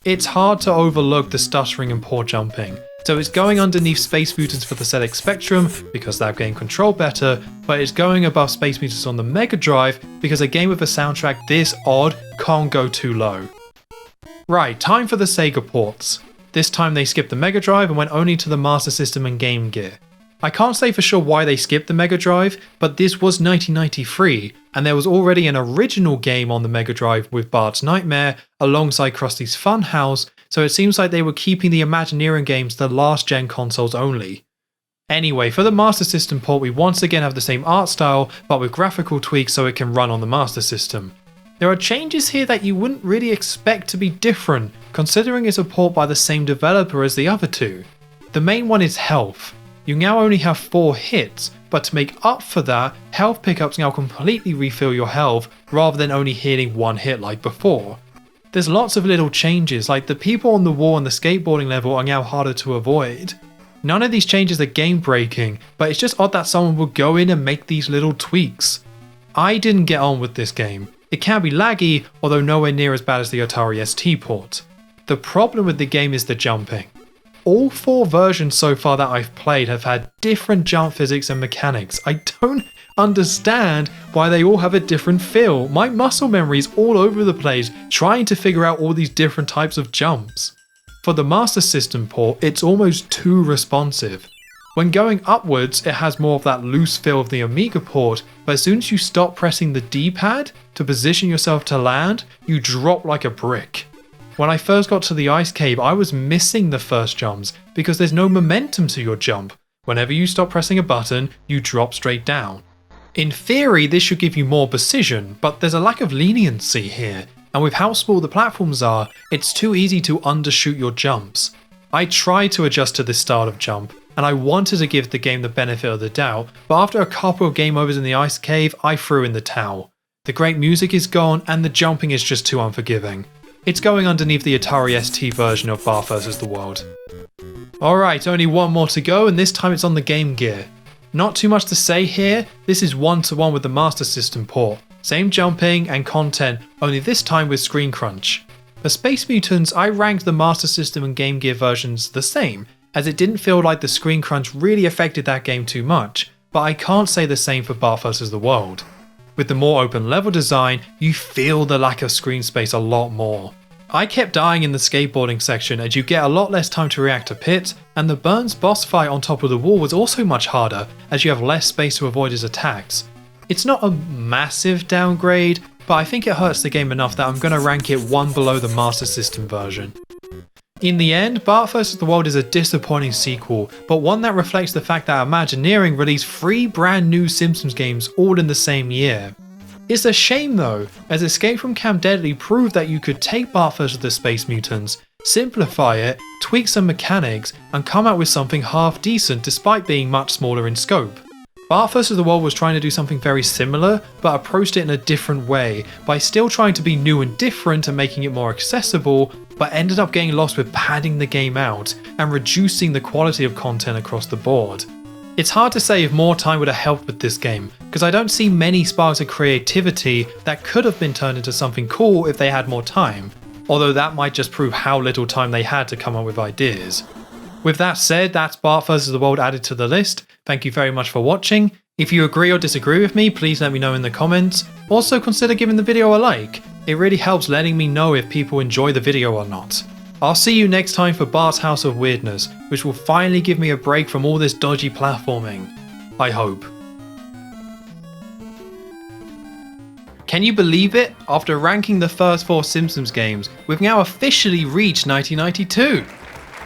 It's hard to overlook the stuttering and poor jumping, so it's going underneath Space Mutants for the ZX Spectrum because that game controlled better, but it's going above Space Mutants on the Mega Drive because a game with a soundtrack this odd can't go too low. Right, time for the Sega ports. This time they skipped the Mega Drive and went only to the Master System and Game Gear. I can't say for sure why they skipped the Mega Drive, but this was 1993, and there was already an original game on the Mega Drive with Bart's Nightmare alongside Krusty's Funhouse, so it seems like they were keeping the Imagineering games to last gen consoles only. Anyway, for the Master System port, we once again have the same art style, but with graphical tweaks so it can run on the Master System. There are changes here that you wouldn't really expect to be different, considering it's a port by the same developer as the other two. The main one is health. You now only have 4 hits, but to make up for that, health pickups now completely refill your health rather than only healing 1 hit like before. There's lots of little changes, like the people on the wall and the skateboarding level are now harder to avoid. None of these changes are game breaking, but it's just odd that someone would go in and make these little tweaks. I didn't get on with this game. It can be laggy, although nowhere near as bad as the Atari ST port. The problem with the game is the jumping. All 4 versions so far that I've played have had different jump physics and mechanics. I don't understand why they all have a different feel. My muscle memory is all over the place trying to figure out all these different types of jumps. For the Master System port, it's almost too responsive. When going upwards, it has more of that loose feel of the Amiga port, but as soon as you stop pressing the D-pad to position yourself to land, you drop like a brick. When I first got to the ice cave, I was missing the first jumps because there's no momentum to your jump. Whenever you stop pressing a button, you drop straight down. In theory, this should give you more precision, but there's a lack of leniency here, and with how small the platforms are, it's too easy to undershoot your jumps. I tried to adjust to this style of jump, and I wanted to give the game the benefit of the doubt, but after a couple of game overs in the ice cave, I threw in the towel. The great music is gone, and the jumping is just too unforgiving. It's going underneath the Atari ST version of Bart vs. the World. Alright, only one more to go, and this time it's on the Game Gear. Not too much to say here, this is 1-to-1 with the Master System port. Same jumping and content, only this time with screen crunch. For Space Mutants, I ranked the Master System and Game Gear versions the same, as it didn't feel like the screen crunch really affected that game too much, but I can't say the same for Bart vs. the World. With the more open level design, you feel the lack of screen space a lot more. I kept dying in the skateboarding section as you get a lot less time to react to pits, and the Burns boss fight on top of the wall was also much harder as you have less space to avoid his attacks. It's not a massive downgrade, but I think it hurts the game enough that I'm going to rank it 1 below the Master System version. In the end, Bart vs. the World is a disappointing sequel, but one that reflects the fact that Imagineering released 3 brand new Simpsons games all in the same year. It's a shame though, as Escape from Camp Deadly proved that you could take Bart vs. the Space Mutants, simplify it, tweak some mechanics, and come out with something half decent despite being much smaller in scope. Bart vs. the World was trying to do something very similar, but approached it in a different way, by still trying to be new and different and making it more accessible, but ended up getting lost with padding the game out and reducing the quality of content across the board. It's hard to say if more time would have helped with this game, because I don't see many sparks of creativity that could have been turned into something cool if they had more time, although that might just prove how little time they had to come up with ideas. With that said, that's Bart vs. the World added to the list. Thank you very much for watching. If you agree or disagree with me, please let me know in the comments. Also consider giving the video a like. It really helps letting me know if people enjoy the video or not. I'll see you next time for Bart's House of Weirdness, which will finally give me a break from all this dodgy platforming. I hope. Can you believe it? After ranking the first 4 Simpsons games, we've now officially reached 1992.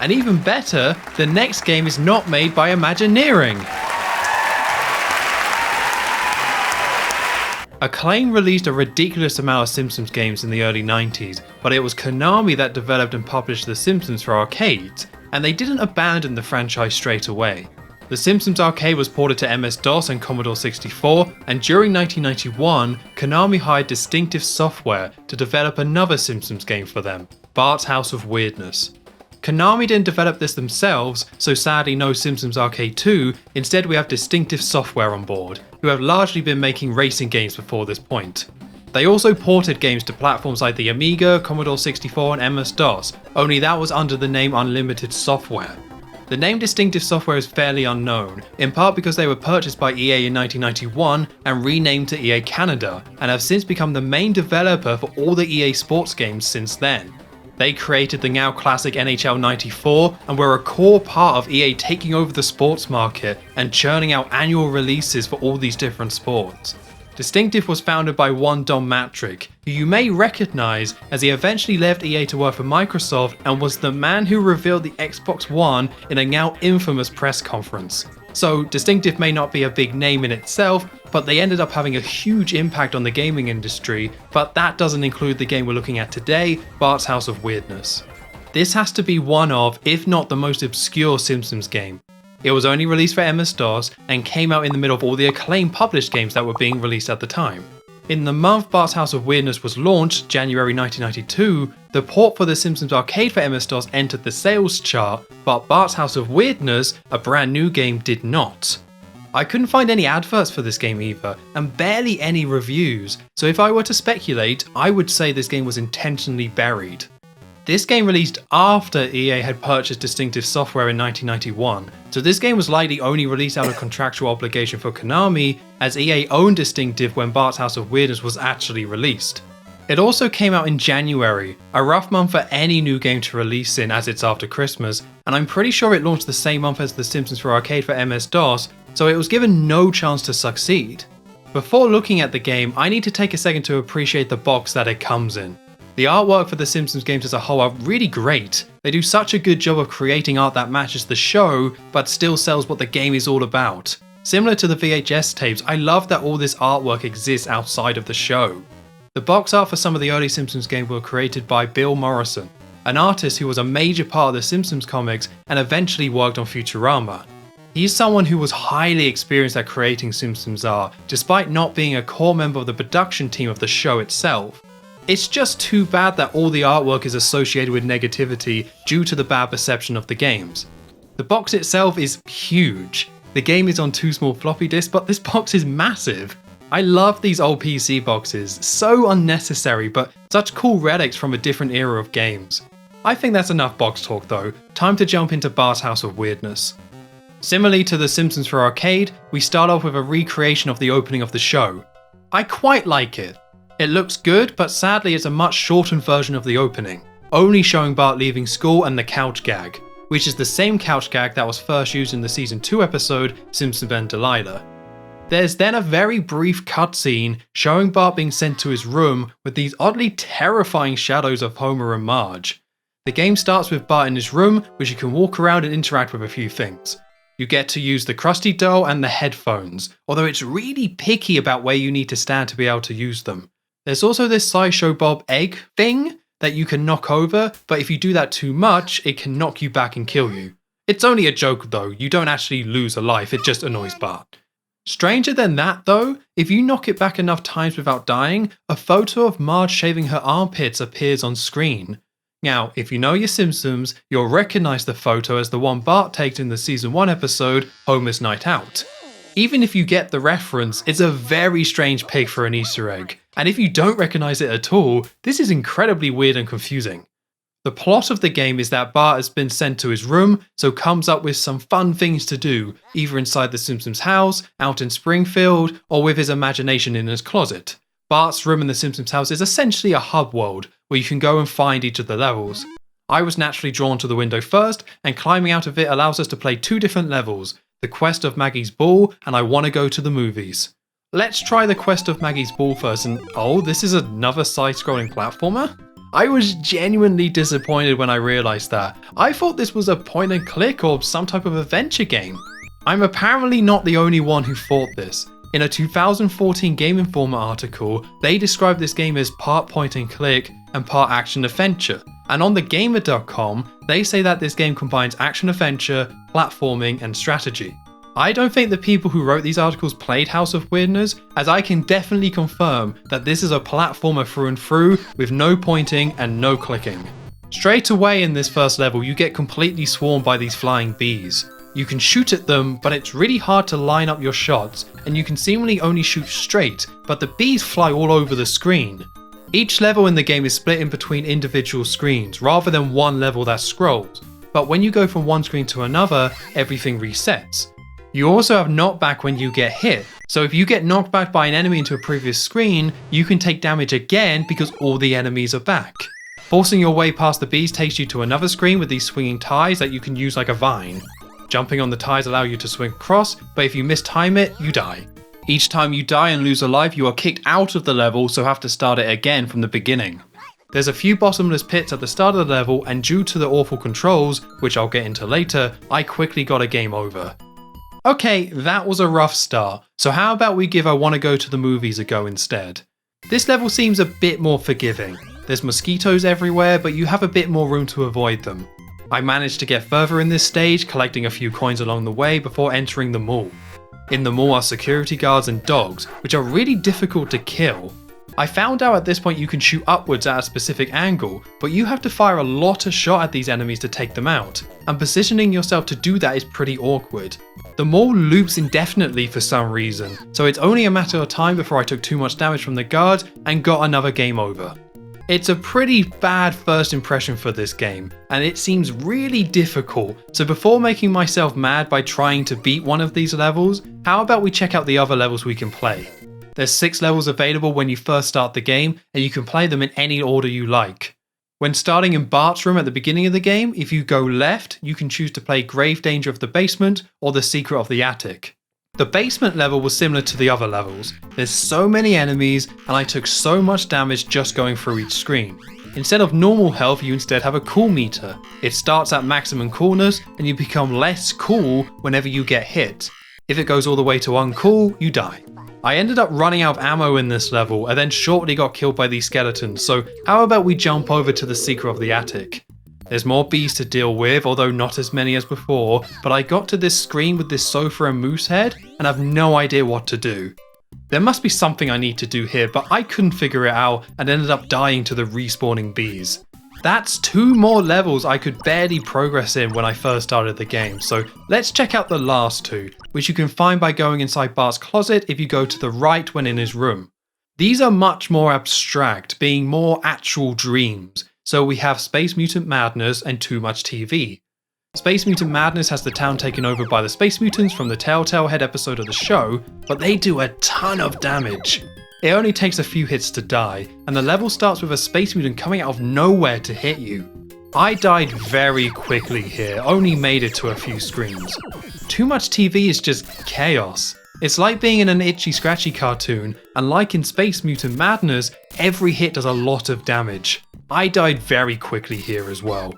And even better, the next game is not made by Imagineering. Acclaim released a ridiculous amount of Simpsons games in the early 90s, but it was Konami that developed and published The Simpsons for arcades, and they didn't abandon the franchise straight away. The Simpsons Arcade was ported to MS-DOS and Commodore 64, and during 1991, Konami hired Distinctive Software to develop another Simpsons game for them, Bart's House of Weirdness. Konami didn't develop this themselves, so sadly no Simpsons Arcade 2, instead we have Distinctive Software on board, who have largely been making racing games before this point. They also ported games to platforms like the Amiga, Commodore 64 and MS-DOS, only that was under the name Unlimited Software. The name Distinctive Software is fairly unknown, in part because they were purchased by EA in 1991 and renamed to EA Canada, and have since become the main developer for all the EA sports games since then. They created the now classic NHL 94 and were a core part of EA taking over the sports market and churning out annual releases for all these different sports. Distinctive was founded by one Don Mattrick, who you may recognise as he eventually left EA to work for Microsoft and was the man who revealed the Xbox One in a now infamous press conference. So Distinctive may not be a big name in itself, but they ended up having a huge impact on the gaming industry, but that doesn't include the game we're looking at today, Bart's House of Weirdness. This has to be one of, if not the most obscure Simpsons game. It was only released for MS-DOS and came out in the middle of all the acclaimed published games that were being released at the time. In the month Bart's House of Weirdness was launched, January 1992, the port for the Simpsons Arcade for MS-DOS entered the sales chart, but Bart's House of Weirdness, a brand new game, did not. I couldn't find any adverts for this game either, and barely any reviews, so if I were to speculate, I would say this game was intentionally buried. This game released after EA had purchased Distinctive Software in 1991, so this game was likely only released out of contractual obligation for Konami, as EA owned Distinctive when Bart's House of Weirdness was actually released. It also came out in January, a rough month for any new game to release in as it's after Christmas, and I'm pretty sure it launched the same month as The Simpsons for Arcade for MS-DOS, so it was given no chance to succeed. Before looking at the game, I need to take a second to appreciate the box that it comes in. The artwork for the Simpsons games as a whole are really great. They do such a good job of creating art that matches the show, but still sells what the game is all about. Similar to the VHS tapes, I love that all this artwork exists outside of the show. The box art for some of the early Simpsons games were created by Bill Morrison, an artist who was a major part of the Simpsons comics and eventually worked on Futurama. He's someone who was highly experienced at creating Simpsons art, despite not being a core member of the production team of the show itself. It's just too bad that all the artwork is associated with negativity due to the bad perception of the games. The box itself is huge. The game is on 2 small floppy disks, but this box is massive. I love these old PC boxes, so unnecessary, but such cool relics from a different era of games. I think that's enough box talk though, time to jump into Bart's House of Weirdness. Similarly to The Simpsons for Arcade, we start off with a recreation of the opening of the show. I quite like it. It looks good, but sadly it's a much shortened version of the opening, only showing Bart leaving school and the couch gag, which is the same couch gag that was first used in the season 2 episode Simpson and Delilah. There's then a very brief cutscene showing Bart being sent to his room with these oddly terrifying shadows of Homer and Marge. The game starts with Bart in his room, which you can walk around and interact with a few things. You get to use the Krusty doll and the headphones, although it's really picky about where you need to stand to be able to use them. There's also this Sideshow Bob egg thing that you can knock over, but if you do that too much, it can knock you back and kill you. It's only a joke though, you don't actually lose a life, it just annoys Bart. Stranger than that though, if you knock it back enough times without dying, a photo of Marge shaving her armpits appears on screen. Now, if you know your Simpsons, you'll recognise the photo as the one Bart takes in the season 1 episode, Homer's Night Out. Even if you get the reference, it's a very strange pick for an Easter egg, and if you don't recognise it at all, this is incredibly weird and confusing. The plot of the game is that Bart has been sent to his room, so comes up with some fun things to do, either inside the Simpsons house, out in Springfield, or with his imagination in his closet. Bart's room in the Simpsons house is essentially a hub world, where you can go and find each of the levels. I was naturally drawn to the window first, and climbing out of it allows us to play 2 different levels, the Quest of Maggie's Ball, and I Want to Go to the Movies. Let's try the Quest of Maggie's Ball first, and oh, this is another side-scrolling platformer? I was genuinely disappointed when I realised that. I thought this was a point and click or some type of adventure game. I'm apparently not the only one who thought this. In a 2014 Game Informer article, they described this game as part point and click and part action adventure. And on thegamer.com, they say that this game combines action adventure, platforming, and strategy. I don't think the people who wrote these articles played House of Weirdness, as I can definitely confirm that this is a platformer through and through with no pointing and no clicking. Straight away in this first level, you get completely swarmed by these flying bees. You can shoot at them, but it's really hard to line up your shots, and you can seemingly only shoot straight, but the bees fly all over the screen. Each level in the game is split in between individual screens, rather than one level that scrolls, but when you go from one screen to another, everything resets. You also have knockback when you get hit, so if you get knocked back by an enemy into a previous screen, you can take damage again because all the enemies are back. Forcing your way past the bees takes you to another screen with these swinging ties that you can use like a vine. Jumping on the ties allow you to swing across, but if you mistime it, you die. Each time you die and lose a life, you are kicked out of the level, so have to start it again from the beginning. There's a few bottomless pits at the start of the level, and due to the awful controls, which I'll get into later, I quickly got a game over. Okay, that was a rough start, so how about we give I Wanna Go to the Movies a go instead? This level seems a bit more forgiving. There's mosquitoes everywhere, but you have a bit more room to avoid them. I managed to get further in this stage, collecting a few coins along the way before entering the mall. In the mall are security guards and dogs, which are really difficult to kill. I found out at this point you can shoot upwards at a specific angle, but you have to fire a lot of shot at these enemies to take them out, and positioning yourself to do that is pretty awkward. The mall loops indefinitely for some reason, so it's only a matter of time before I took too much damage from the guard and got another game over. It's a pretty bad first impression for this game, and it seems really difficult, so before making myself mad by trying to beat one of these levels, how about we check out the other levels we can play? There's 6 levels available when you first start the game, and you can play them in any order you like. When starting in Bart's room at the beginning of the game, if you go left, you can choose to play Grave Danger of the Basement or The Secret of the Attic. The basement level was similar to the other levels. There's so many enemies, and I took so much damage just going through each screen. Instead of normal health, you instead have a cool meter. It starts at maximum coolness, and you become less cool whenever you get hit. If it goes all the way to uncool, you die. I ended up running out of ammo in this level, and then shortly got killed by these skeletons, so how about we jump over to the Secret of the Attic? There's more bees to deal with, although not as many as before, but I got to this screen with this sofa and moose head, and have no idea what to do. There must be something I need to do here, but I couldn't figure it out and ended up dying to the respawning bees. That's 2 more levels I could barely progress in when I first started the game, so let's check out the last 2, which you can find by going inside Bart's closet if you go to the right when in his room. These are much more abstract, being more actual dreams. So we have Space Mutant Madness and Too Much TV. Space Mutant Madness has the town taken over by the Space Mutants from the Telltale Head episode of the show, but they do a ton of damage. It only takes a few hits to die, and the level starts with a Space Mutant coming out of nowhere to hit you. I died very quickly here, only made it to a few screens. Too Much TV is just chaos. It's like being in an itchy scratchy cartoon, and like in Space Mutant Madness, every hit does a lot of damage. I died very quickly here as well.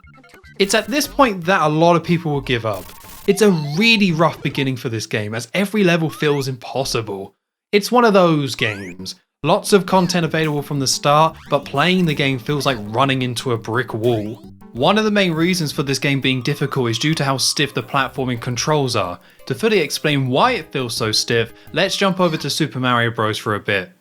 It's at this point that a lot of people will give up. It's a really rough beginning for this game as every level feels impossible. It's one of those games. Lots of content available from the start, but playing the game feels like running into a brick wall. One of the main reasons for this game being difficult is due to how stiff the platforming controls are. To fully explain why it feels so stiff, let's jump over to Super Mario Bros. For a bit.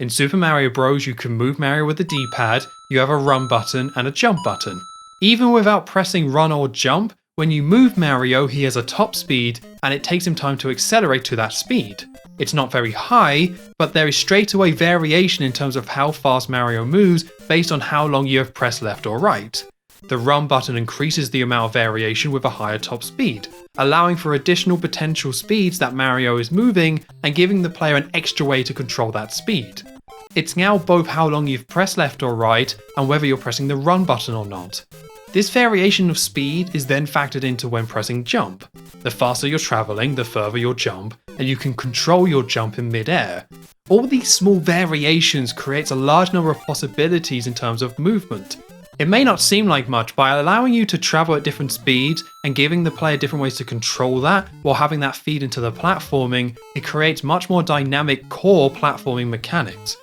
In Super Mario Bros. You can move Mario with the D-pad, you have a run button and a jump button. Even without pressing run or jump, when you move Mario he has a top speed and it takes him time to accelerate to that speed. It's not very high, but there is straight away variation in terms of how fast Mario moves based on how long you have pressed left or right. The run button increases the amount of variation with a higher top speed, allowing for additional potential speeds that Mario is moving and giving the player an extra way to control that speed. It's now both how long you've pressed left or right and whether you're pressing the run button or not. This variation of speed is then factored into when pressing jump. The faster you're travelling, the further your jump, and you can control your jump in mid-air. All these small variations creates a large number of possibilities in terms of movement. It may not seem like much, by allowing you to travel at different speeds and giving the player different ways to control that while having that feed into the platforming, it creates much more dynamic core platforming mechanics.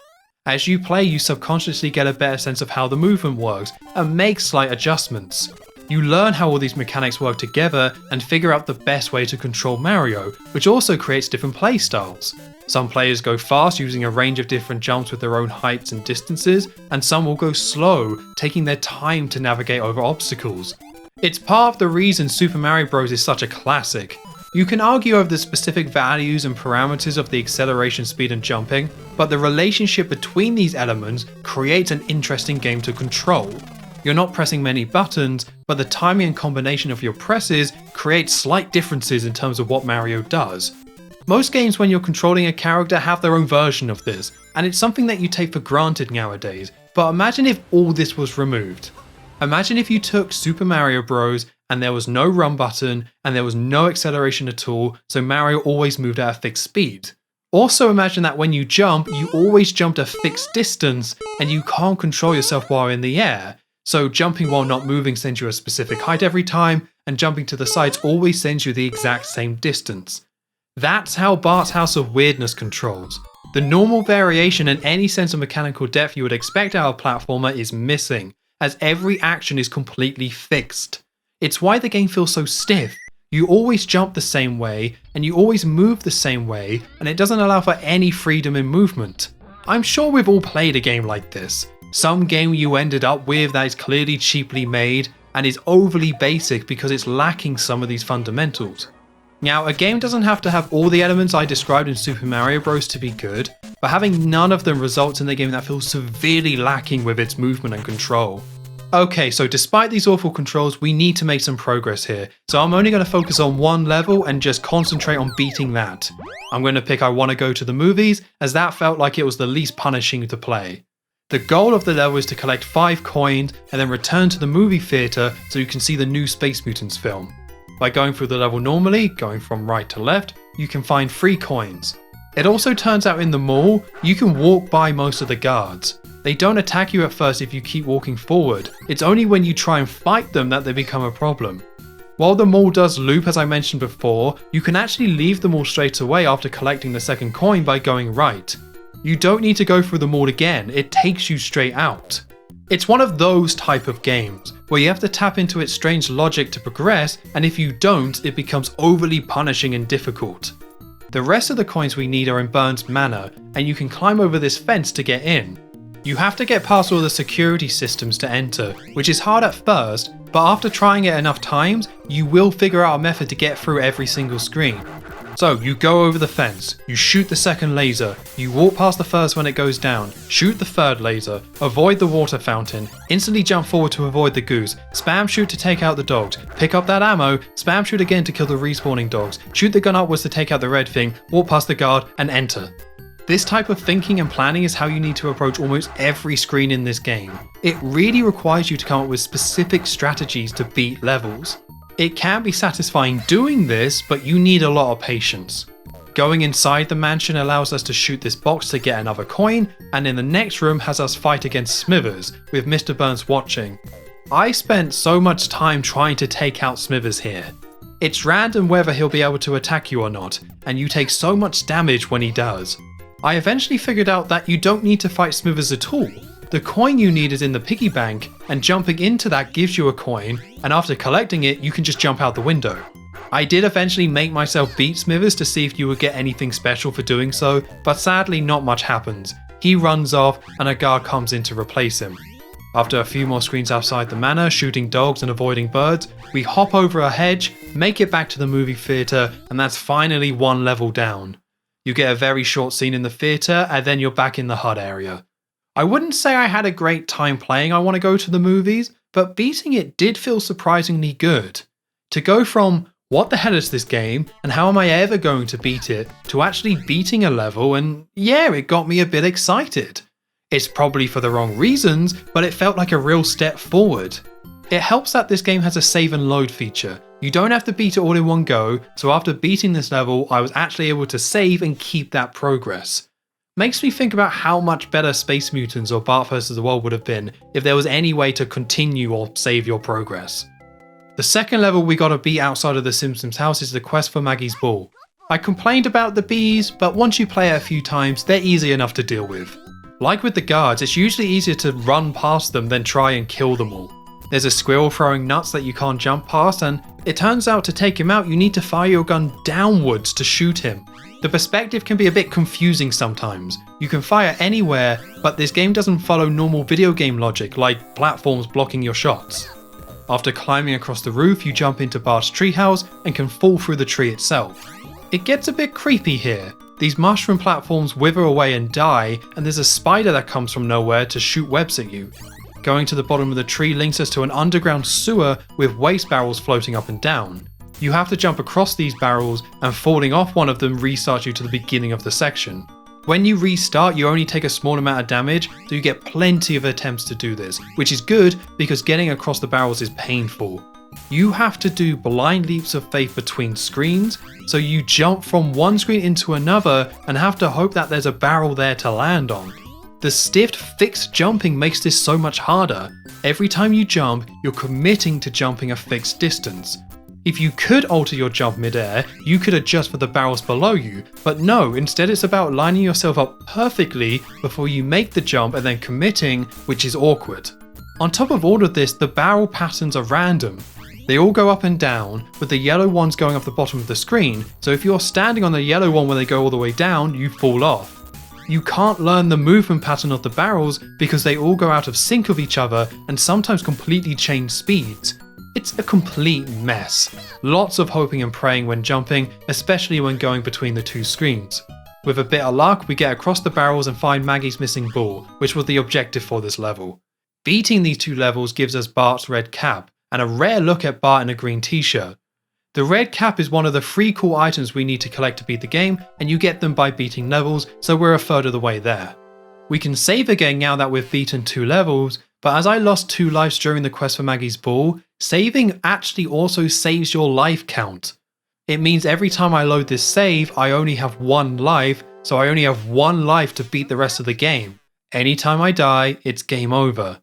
As you play, you subconsciously get a better sense of how the movement works and make slight adjustments. You learn how all these mechanics work together and figure out the best way to control Mario, which also creates different playstyles. Some players go fast using a range of different jumps with their own heights and distances, and some will go slow, taking their time to navigate over obstacles. It's part of the reason Super Mario Bros. Is such a classic. You can argue over the specific values and parameters of the acceleration, speed and jumping, but the relationship between these elements creates an interesting game to control. You're not pressing many buttons, but the timing and combination of your presses creates slight differences in terms of what Mario does. Most games when you're controlling a character have their own version of this, and it's something that you take for granted nowadays, But imagine if all this was removed. Imagine if you took Super Mario Bros. And there was no run button and there was no acceleration at all, so Mario always moved at a fixed speed. Also imagine that when you jump, you always jumped a fixed distance and you can't control yourself while in the air. So jumping while not moving sends you a specific height every time, and jumping to the sides always sends you the exact same distance. That's how Bart's House of Weirdness controls. The normal variation and any sense of mechanical depth you would expect out of a platformer is missing, as every action is completely fixed. It's why the game feels so stiff. You always jump the same way, and you always move the same way, and it doesn't allow for any freedom in movement. I'm sure we've all played a game like this. Some game you ended up with that is clearly cheaply made, and is overly basic because it's lacking some of these fundamentals. Now, a game doesn't have to have all the elements I described in Super Mario Bros. To be good, but having none of them results in a game that feels severely lacking with its movement and control. Okay, so despite these awful controls, we need to make some progress here. So I'm only going to focus on one level and just concentrate on beating that. I'm going to pick I Want to Go to the Movies, as that felt like it was the least punishing to play. The goal of the level is to collect 5 coins and then return to the movie theatre so you can see the new Space Mutants film. By going through the level normally, going from right to left, you can find 3 coins. It also turns out in the mall, you can walk by most of the guards. They don't attack you at first if you keep walking forward. It's only when you try and fight them that they become a problem. While the mall does loop as I mentioned before, you can actually leave the mall straight away after collecting the second coin by going right. You don't need to go through the mall again, it takes you straight out. It's one of those type of games, where you have to tap into its strange logic to progress, and if you don't, it becomes overly punishing and difficult. The rest of the coins we need are in Burns Manor, and you can climb over this fence to get in. You have to get past all the security systems to enter, which is hard at first, but after trying it enough times, you will figure out a method to get through every single screen. So you go over the fence, you shoot the second laser, you walk past the first when it goes down, shoot the third laser, avoid the water fountain, instantly jump forward to avoid the goose, spam shoot to take out the dogs, pick up that ammo, spam shoot again to kill the respawning dogs, shoot the gun upwards to take out the red thing, walk past the guard, and enter. This type of thinking and planning is how you need to approach almost every screen in this game. It really requires you to come up with specific strategies to beat levels. It can be satisfying doing this, but you need a lot of patience. Going inside the mansion allows us to shoot this box to get another coin, and in the next room has us fight against Smithers, with Mr. Burns watching. I spent so much time trying to take out Smithers here. It's random whether he'll be able to attack you or not, and you take so much damage when he does. I eventually figured out that you don't need to fight Smithers at all. The coin you need is in the piggy bank, and jumping into that gives you a coin, and after collecting it, you can just jump out the window. I did eventually make myself beat Smithers to see if you would get anything special for doing so, but sadly not much happens. He runs off, and a guard comes in to replace him. After a few more screens outside the manor, shooting dogs and avoiding birds, we hop over a hedge, make it back to the movie theatre, and that's finally one level down. You get a very short scene in the theatre, and then you're back in the HUD area. I wouldn't say I had a great time playing I Want to Go to the Movies, but beating it did feel surprisingly good. To go from, what the hell is this game, and how am I ever going to beat it, to actually beating a level, and yeah, it got me a bit excited. It's probably for the wrong reasons, but it felt like a real step forward. It helps that this game has a save and load feature. You don't have to beat it all in one go, so after beating this level, I was actually able to save and keep that progress. Makes me think about how much better Space Mutants or Bart vs. the World would have been if there was any way to continue or save your progress. The second level we gotta beat outside of the Simpsons house is the quest for Maggie's ball. I complained about the bees, but once you play it a few times, they're easy enough to deal with. Like with the guards, it's usually easier to run past them than try and kill them all. There's a squirrel throwing nuts that you can't jump past, and it turns out to take him out you need to fire your gun downwards to shoot him. The perspective can be a bit confusing sometimes. You can fire anywhere, but this game doesn't follow normal video game logic like platforms blocking your shots. After climbing across the roof, you jump into Bart's treehouse and can fall through the tree itself. It gets a bit creepy here. These mushroom platforms wither away and die, and there's a spider that comes from nowhere to shoot webs at you. Going to the bottom of the tree links us to an underground sewer with waste barrels floating up and down. You have to jump across these barrels, and falling off one of them restarts you to the beginning of the section. When you restart, you only take a small amount of damage, so you get plenty of attempts to do this, which is good because getting across the barrels is painful. You have to do blind leaps of faith between screens, so you jump from one screen into another and have to hope that there's a barrel there to land on. The stiff fixed jumping makes this so much harder. Every time you jump, you're committing to jumping a fixed distance. If you could alter your jump mid-air, you could adjust for the barrels below you, but no, instead it's about lining yourself up perfectly before you make the jump and then committing, which is awkward. On top of all of this, the barrel patterns are random. They all go up and down, with the yellow ones going off the bottom of the screen, so if you're standing on the yellow one when they go all the way down, you fall off. You can't learn the movement pattern of the barrels because they all go out of sync with each other and sometimes completely change speeds. It's a complete mess. Lots of hoping and praying when jumping, especially when going between the two screens. With a bit of luck, we get across the barrels and find Maggie's missing ball, which was the objective for this level. Beating these two levels gives us Bart's red cap, and a rare look at Bart in a green t-shirt. The red cap is one of the 3 cool items we need to collect to beat the game, and you get them by beating levels, so we're a third of the way there. We can save again now that we've beaten 2 levels, but as I lost 2 lives during the quest for Maggie's ball, saving actually also saves your life count. It means every time I load this save, I only have 1 life, so I only have 1 life to beat the rest of the game. Anytime I die, it's game over.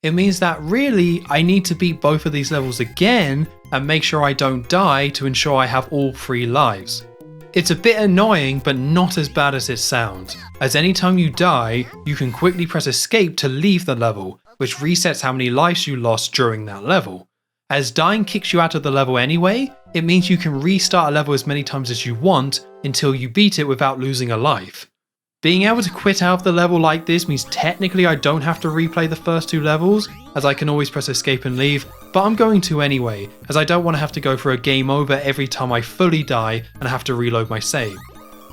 It means that really, I need to beat both of these levels again and make sure I don't die to ensure I have all 3 lives. It's a bit annoying, but not as bad as it sounds, as anytime you die, you can quickly press escape to leave the level, which resets how many lives you lost during that level. As dying kicks you out of the level anyway, it means you can restart a level as many times as you want until you beat it without losing a life. Being able to quit out of the level like this means technically I don't have to replay the first 2 levels, as I can always press escape and leave, but I'm going to anyway, as I don't want to have to go for a game over every time I fully die and have to reload my save.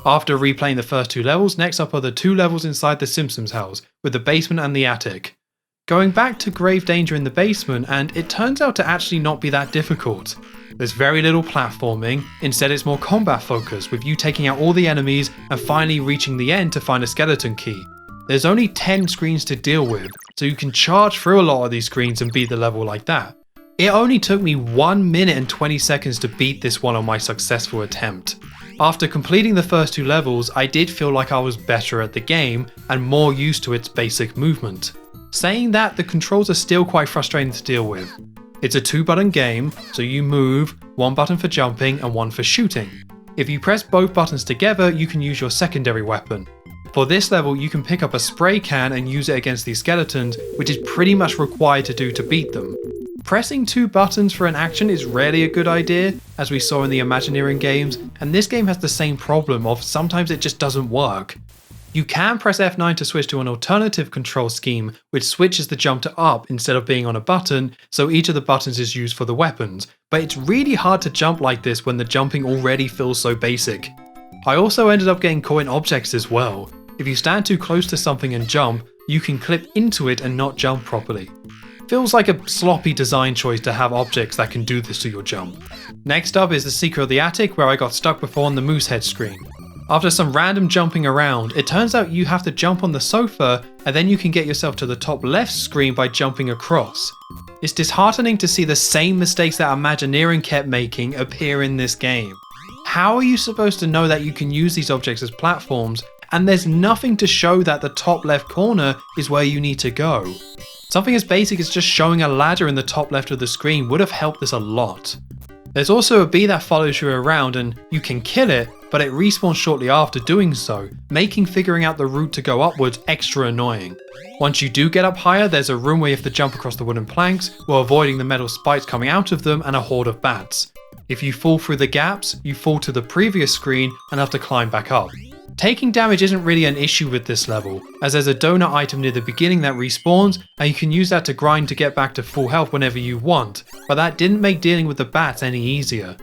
After replaying the first 2 levels, next up are the 2 levels inside the Simpsons house, with the basement and the attic. Going back to grave danger in the basement, and it turns out to actually not be that difficult. There's very little platforming, instead it's more combat focused, with you taking out all the enemies and finally reaching the end to find a skeleton key. There's only 10 screens to deal with, so you can charge through a lot of these screens and beat the level like that. It only took me 1 minute and 20 seconds to beat this one on my successful attempt. After completing the first 2 levels, I did feel like I was better at the game and more used to its basic movement. Saying that, the controls are still quite frustrating to deal with. It's a 2-button game, so you move, 1 button for jumping and 1 for shooting. If you press both buttons together, you can use your secondary weapon. For this level, you can pick up a spray can and use it against these skeletons, which is pretty much required to do to beat them. Pressing 2 buttons for an action is rarely a good idea, as we saw in the Imagineering games, and this game has the same problem of sometimes it just doesn't work. You can press F9 to switch to an alternative control scheme, which switches the jump to up instead of being on a button, so each of the buttons is used for the weapons, but it's really hard to jump like this when the jumping already feels so basic. I also ended up getting caught in objects as well. If you stand too close to something and jump, you can clip into it and not jump properly. Feels like a sloppy design choice to have objects that can do this to your jump. Next up is the secret of the attic, where I got stuck before on the moose head screen. After some random jumping around, it turns out you have to jump on the sofa and then you can get yourself to the top left screen by jumping across. It's disheartening to see the same mistakes that Imagineering kept making appear in this game. How are you supposed to know that you can use these objects as platforms, and there's nothing to show that the top left corner is where you need to go? Something as basic as just showing a ladder in the top left of the screen would have helped this a lot. There's also a bee that follows you around and you can kill it, but it respawns shortly after doing so, making figuring out the route to go upwards extra annoying. Once you do get up higher, there's a room where you have to jump across the wooden planks while avoiding the metal spikes coming out of them and a horde of bats. If you fall through the gaps, you fall to the previous screen and have to climb back up. Taking damage isn't really an issue with this level, as there's a donut item near the beginning that respawns and you can use that to grind to get back to full health whenever you want, but that didn't make dealing with the bats any easier.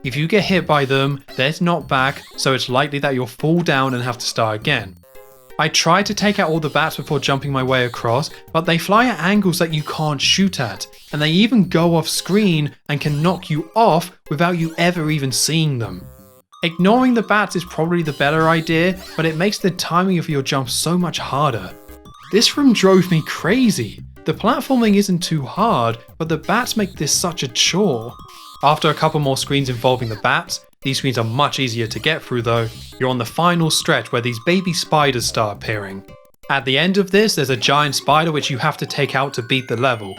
If you get hit by them, there's knockback, so it's likely that you'll fall down and have to start again. I tried to take out all the bats before jumping my way across, but they fly at angles that you can't shoot at, and they even go off screen and can knock you off without you ever even seeing them. Ignoring the bats is probably the better idea, but it makes the timing of your jumps so much harder. This room drove me crazy. The platforming isn't too hard, but the bats make this such a chore. After a couple more screens involving the bats, these screens are much easier to get through though. You're on the final stretch where these baby spiders start appearing. At the end of this, there's a giant spider which you have to take out to beat the level.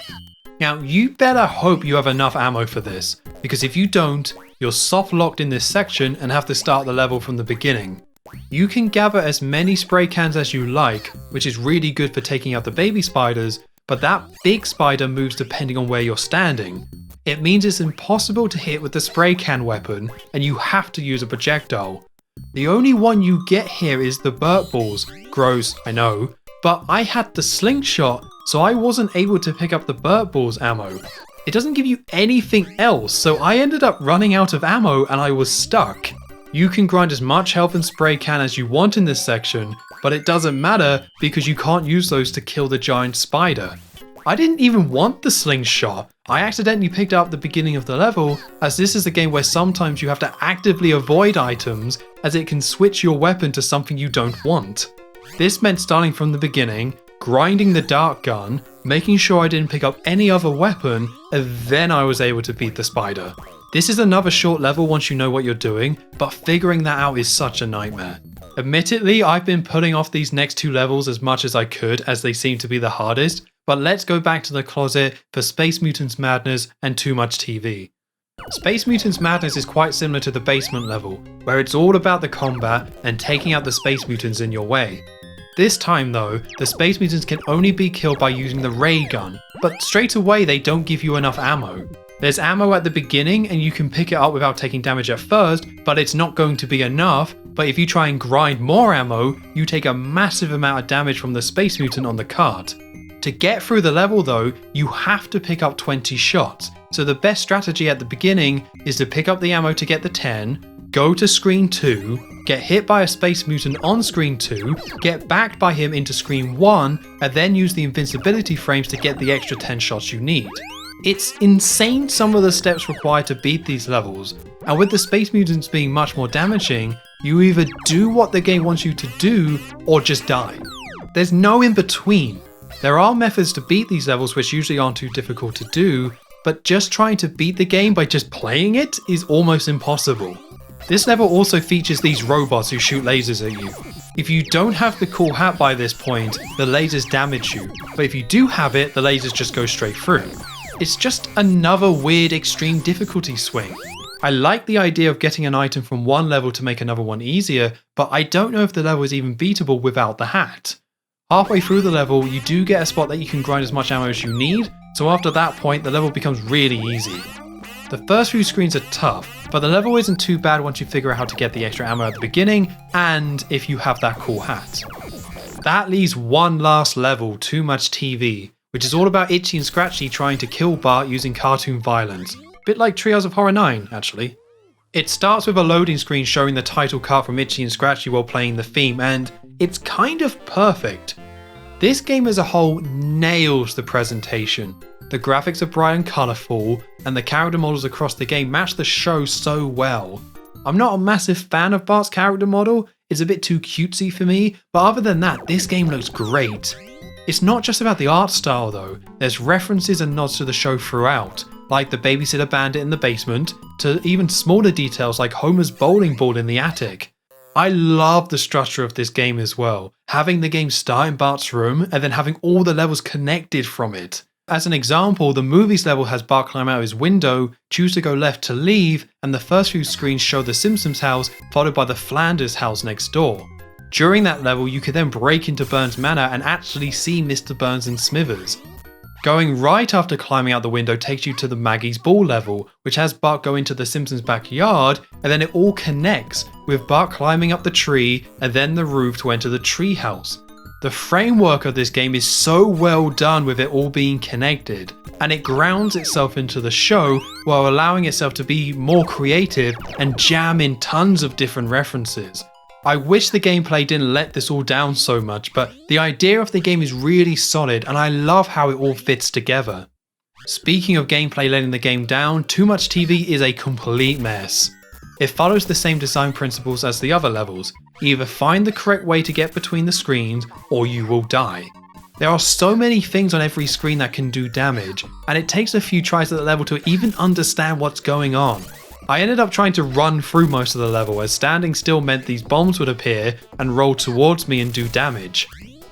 Now, you better hope you have enough ammo for this, because if you don't, you're soft locked in this section and have to start the level from the beginning. You can gather as many spray cans as you like, which is really good for taking out the baby spiders, but that big spider moves depending on where you're standing. It means it's impossible to hit with the spray can weapon, and you have to use a projectile. The only one you get here is the Burt balls. Gross, I know, but I had the slingshot, so I wasn't able to pick up the Burt balls ammo. It doesn't give you anything else, so I ended up running out of ammo and I was stuck. You can grind as much health and spray can as you want in this section, but it doesn't matter because you can't use those to kill the giant spider. I didn't even want the slingshot. I accidentally picked it up at the beginning of the level, as this is a game where sometimes you have to actively avoid items as it can switch your weapon to something you don't want. This meant starting from the beginning, grinding the dart gun, making sure I didn't pick up any other weapon, and then I was able to beat the spider. This is another short level once you know what you're doing, but figuring that out is such a nightmare. Admittedly, I've been putting off these next two levels as much as I could as they seem to be the hardest, but let's go back to the closet for Space Mutants Madness and Too Much TV. Space Mutants Madness is quite similar to the basement level, where it's all about the combat and taking out the Space Mutants in your way. This time though, the Space Mutants can only be killed by using the ray gun, but straight away they don't give you enough ammo. There's ammo at the beginning and you can pick it up without taking damage at first, but it's not going to be enough, but if you try and grind more ammo, you take a massive amount of damage from the Space Mutant on the cart. To get through the level though, you have to pick up 20 shots, so the best strategy at the beginning is to pick up the ammo to get the 10, go to screen 2, get hit by a Space Mutant on screen 2, get backed by him into screen 1, and then use the invincibility frames to get the extra 10 shots you need. It's insane some of the steps required to beat these levels, and with the Space Mutants being much more damaging, you either do what the game wants you to do, or just die. There's no in between. There are methods to beat these levels which usually aren't too difficult to do, but just trying to beat the game by just playing it is almost impossible. This level also features these robots who shoot lasers at you. If you don't have the cool hat by this point, the lasers damage you, but if you do have it, the lasers just go straight through. It's just another weird extreme difficulty swing. I like the idea of getting an item from one level to make another one easier, but I don't know if the level is even beatable without the hat. Halfway through the level, you do get a spot that you can grind as much ammo as you need, so after that point the level becomes really easy. The first few screens are tough, but the level isn't too bad once you figure out how to get the extra ammo at the beginning, and if you have that cool hat. That leaves one last level, Too Much TV, which is all about Itchy and Scratchy trying to kill Bart using cartoon violence. Bit like Treehouse of Horror 9, actually. It starts with a loading screen showing the title card from Itchy and Scratchy while playing the theme, and it's kind of perfect. This game as a whole nails the presentation. The graphics are bright and colourful, and the character models across the game match the show so well. I'm not a massive fan of Bart's character model, it's a bit too cutesy for me, but other than that, this game looks great. It's not just about the art style though, there's references and nods to the show throughout, like the babysitter bandit in the basement, to even smaller details like Homer's bowling ball in the attic. I love the structure of this game as well, having the game start in Bart's room and then having all the levels connected from it. As an example, the movies level has Bart climb out of his window, choose to go left to leave, and the first few screens show the Simpsons house followed by the Flanders house next door. During that level, you could then break into Burns Manor and actually see Mr. Burns and Smithers. Going right after climbing out the window takes you to the Maggie's Ball level, which has Bart go into the Simpsons' backyard, and then it all connects, with Bart climbing up the tree and then the roof to enter the treehouse. The framework of this game is so well done with it all being connected, and it grounds itself into the show while allowing itself to be more creative and jam in tons of different references. I wish the gameplay didn't let this all down so much, but the idea of the game is really solid and I love how it all fits together. Speaking of gameplay letting the game down, Too Much TV is a complete mess. It follows the same design principles as the other levels. Either find the correct way to get between the screens, or you will die. There are so many things on every screen that can do damage, and it takes a few tries at the level to even understand what's going on. I ended up trying to run through most of the level, as standing still meant these bombs would appear and roll towards me and do damage.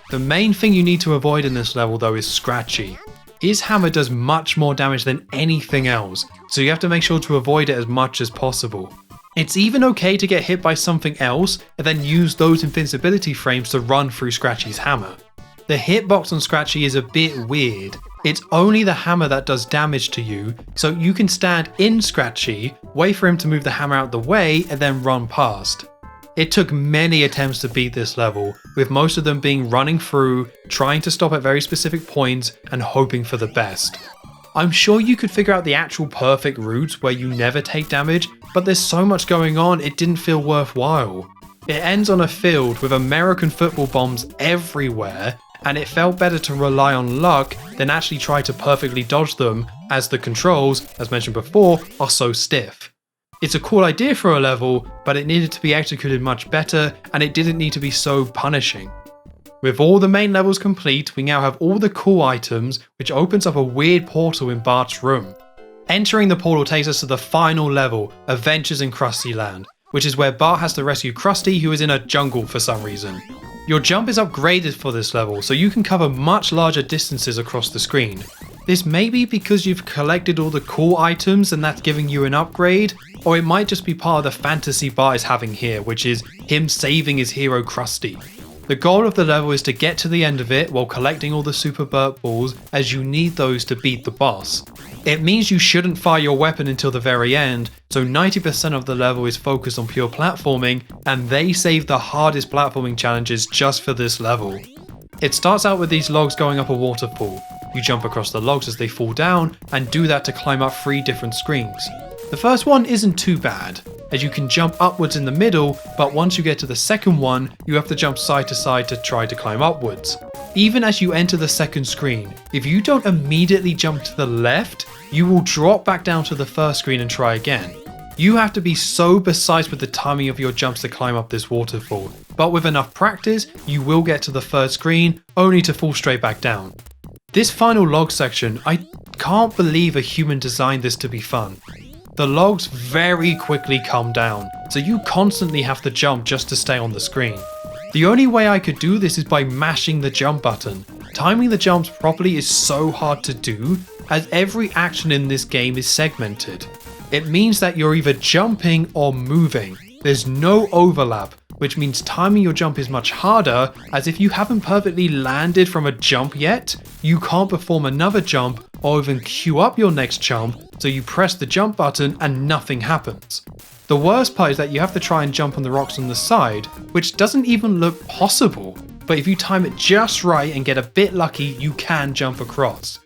The main thing you need to avoid in this level though is Scratchy. His hammer does much more damage than anything else, so you have to make sure to avoid it as much as possible. It's even okay to get hit by something else and then use those invincibility frames to run through Scratchy's hammer. The hitbox on Scratchy is a bit weird. It's only the hammer that does damage to you, so you can stand in Scratchy, wait for him to move the hammer out the way, and then run past. It took many attempts to beat this level, with most of them being running through, trying to stop at very specific points, and hoping for the best. I'm sure you could figure out the actual perfect route where you never take damage, but there's so much going on it didn't feel worthwhile. It ends on a field with American football bombs everywhere, and it felt better to rely on luck than actually try to perfectly dodge them, as the controls, as mentioned before, are so stiff. It's a cool idea for a level, but it needed to be executed much better, and it didn't need to be so punishing. With all the main levels complete, we now have all the cool items, which opens up a weird portal in Bart's room. Entering the portal takes us to the final level, Adventures in Krusty Land, which is where Bart has to rescue Krusty, who is in a jungle for some reason. Your jump is upgraded for this level, so you can cover much larger distances across the screen. This may be because you've collected all the cool items and that's giving you an upgrade, or it might just be part of the fantasy Bart is having here, which is him saving his hero Krusty. The goal of the level is to get to the end of it while collecting all the Super Burt balls, as you need those to beat the boss. It means you shouldn't fire your weapon until the very end, so 90% of the level is focused on pure platforming, and they save the hardest platforming challenges just for this level. It starts out with these logs going up a waterfall. You jump across the logs as they fall down, and do that to climb up 3 different screens. The first one isn't too bad, as you can jump upwards in the middle, but once you get to the second one, you have to jump side to side to try to climb upwards. Even as you enter the second screen, if you don't immediately jump to the left, you will drop back down to the first screen and try again. You have to be so precise with the timing of your jumps to climb up this waterfall, but with enough practice, you will get to the third screen, only to fall straight back down. This final log section, I can't believe a human designed this to be fun. The logs very quickly come down, so you constantly have to jump just to stay on the screen. The only way I could do this is by mashing the jump button. Timing the jumps properly is so hard to do, as every action in this game is segmented. It means that you're either jumping or moving. There's no overlap, which means timing your jump is much harder, as if you haven't perfectly landed from a jump yet, you can't perform another jump or even queue up your next jump, so you press the jump button and nothing happens. The worst part is that you have to try and jump on the rocks on the side, which doesn't even look possible, but if you time it just right and get a bit lucky, you can jump across.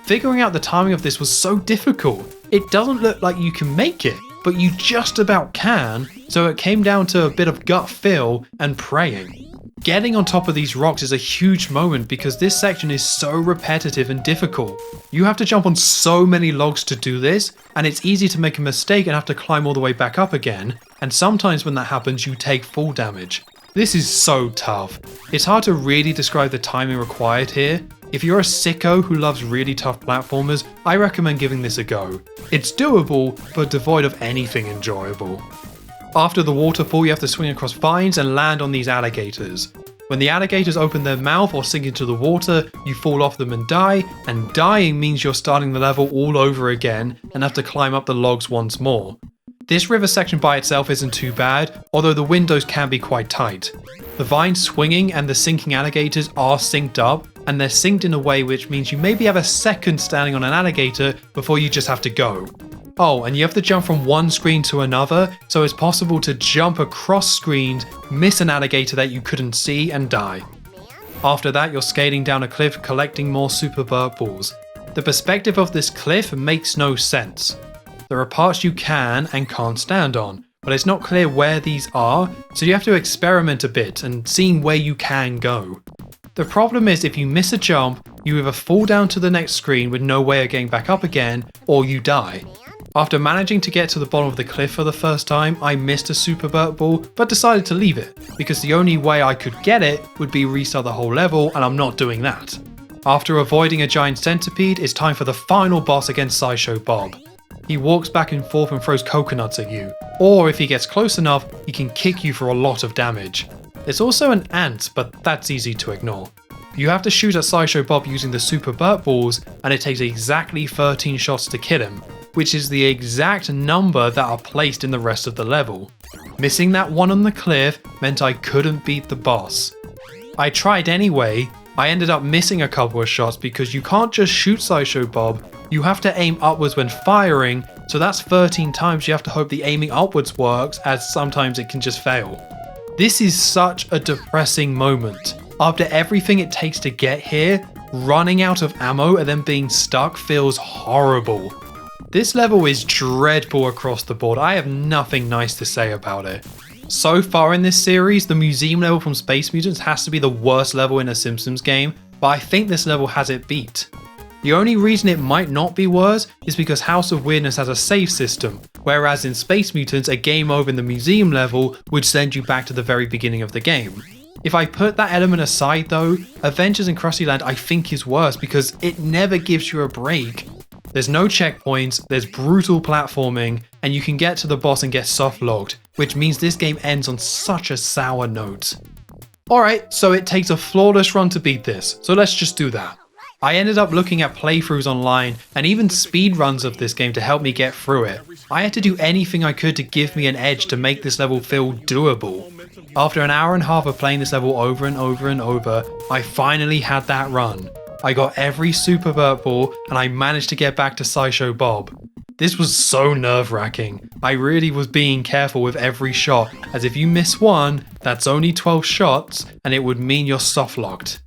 Figuring out the timing of this was so difficult. It doesn't look like you can make it, but you just about can, so it came down to a bit of gut feel and praying. Getting on top of these rocks is a huge moment because this section is so repetitive and difficult. You have to jump on so many logs to do this, and it's easy to make a mistake and have to climb all the way back up again, and sometimes when that happens you take fall damage. This is so tough. It's hard to really describe the timing required here. If you're a sicko who loves really tough platformers, I recommend giving this a go. It's doable, but devoid of anything enjoyable. After the waterfall, you have to swing across vines and land on these alligators. When the alligators open their mouth or sink into the water, you fall off them and die, and dying means you're starting the level all over again and have to climb up the logs once more. This river section by itself isn't too bad, although the windows can be quite tight. The vines swinging and the sinking alligators are synced up, and they're synced in a way which means you maybe have a second standing on an alligator before you just have to go. Oh, and you have to jump from one screen to another, so it's possible to jump across screens, miss an alligator that you couldn't see, and die. After that, you're skating down a cliff collecting more Super Burt balls. The perspective of this cliff makes no sense. There are parts you can and can't stand on, but it's not clear where these are, so you have to experiment a bit and seeing where you can go. The problem is if you miss a jump, you either fall down to the next screen with no way of getting back up again, or you die. After managing to get to the bottom of the cliff for the first time, I missed a Super Burt Ball, but decided to leave it, because the only way I could get it would be restart the whole level, and I'm not doing that. After avoiding a giant centipede, it's time for the final boss against Sideshow Bob. He walks back and forth and throws coconuts at you, or if he gets close enough, he can kick you for a lot of damage. There's also an ant, but that's easy to ignore. You have to shoot at Sideshow Bob using the Super Burt Balls, and it takes exactly 13 shots to kill him, which is the exact number that are placed in the rest of the level. Missing that one on the cliff meant I couldn't beat the boss. I tried anyway. I ended up missing a couple of shots because you can't just shoot Sideshow Bob, you have to aim upwards when firing, so that's 13 times you have to hope the aiming upwards works, as sometimes it can just fail. This is such a depressing moment. After everything it takes to get here, running out of ammo and then being stuck feels horrible. This level is dreadful across the board. I have nothing nice to say about it. So far in this series, the museum level from Space Mutants has to be the worst level in a Simpsons game, but I think this level has it beat. The only reason it might not be worse is because House of Weirdness has a save system, whereas in Space Mutants, a game over in the museum level would send you back to the very beginning of the game. If I put that element aside though, Adventures in Krusty Land I think is worse because it never gives you a break. There's no checkpoints, there's brutal platforming, and you can get to the boss and get soft-locked, which means this game ends on such a sour note. Alright, so it takes a flawless run to beat this, so let's just do that. I ended up looking at playthroughs online and even speedruns of this game to help me get through it. I had to do anything I could to give me an edge to make this level feel doable. After an hour and a half of playing this level over and over and over, I finally had that run. I got every Super Burt Ball and I managed to get back to Sideshow Bob. This was so nerve-wracking. I really was being careful with every shot, as if you miss one, that's only 12 shots and it would mean you're soft-locked.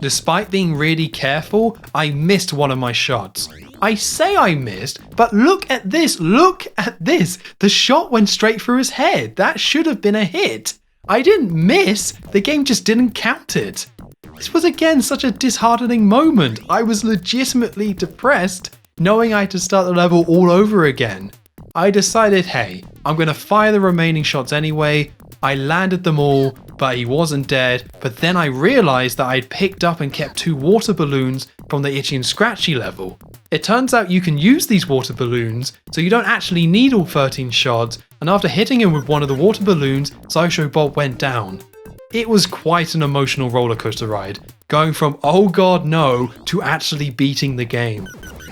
Despite being really careful, I missed one of my shots. I say I missed, but look at this, The shot went straight through his head. That should have been a hit. I didn't miss, the game just didn't count it. This was again such a disheartening moment. I was legitimately depressed, knowing I had to start the level all over again. I decided, hey, I'm gonna fire the remaining shots anyway. I landed them all, but he wasn't dead, but then I realized that I'd picked up and kept 2 water balloons from the Itchy and Scratchy level. It turns out you can use these water balloons, so you don't actually need all 13 shots, and after hitting him with one of the water balloons, Sideshow Bob went down. It was quite an emotional rollercoaster ride, going from oh god no to actually beating the game.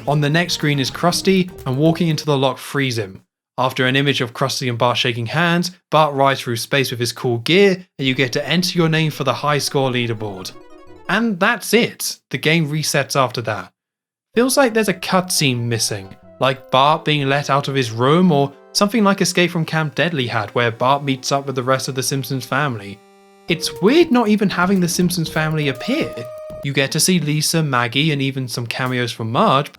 On the next screen is Krusty, and walking into the lock frees him. After an image of Krusty and Bart shaking hands, Bart rides through space with his cool gear, and you get to enter your name for the high score leaderboard. And that's it, the game resets after that. Feels like there's a cutscene missing, like Bart being let out of his room, or something like Escape from Camp Deadly had, where Bart meets up with the rest of the Simpsons family. It's weird not even having the Simpsons family appear. You get to see Lisa, Maggie, and even some cameos from Marge,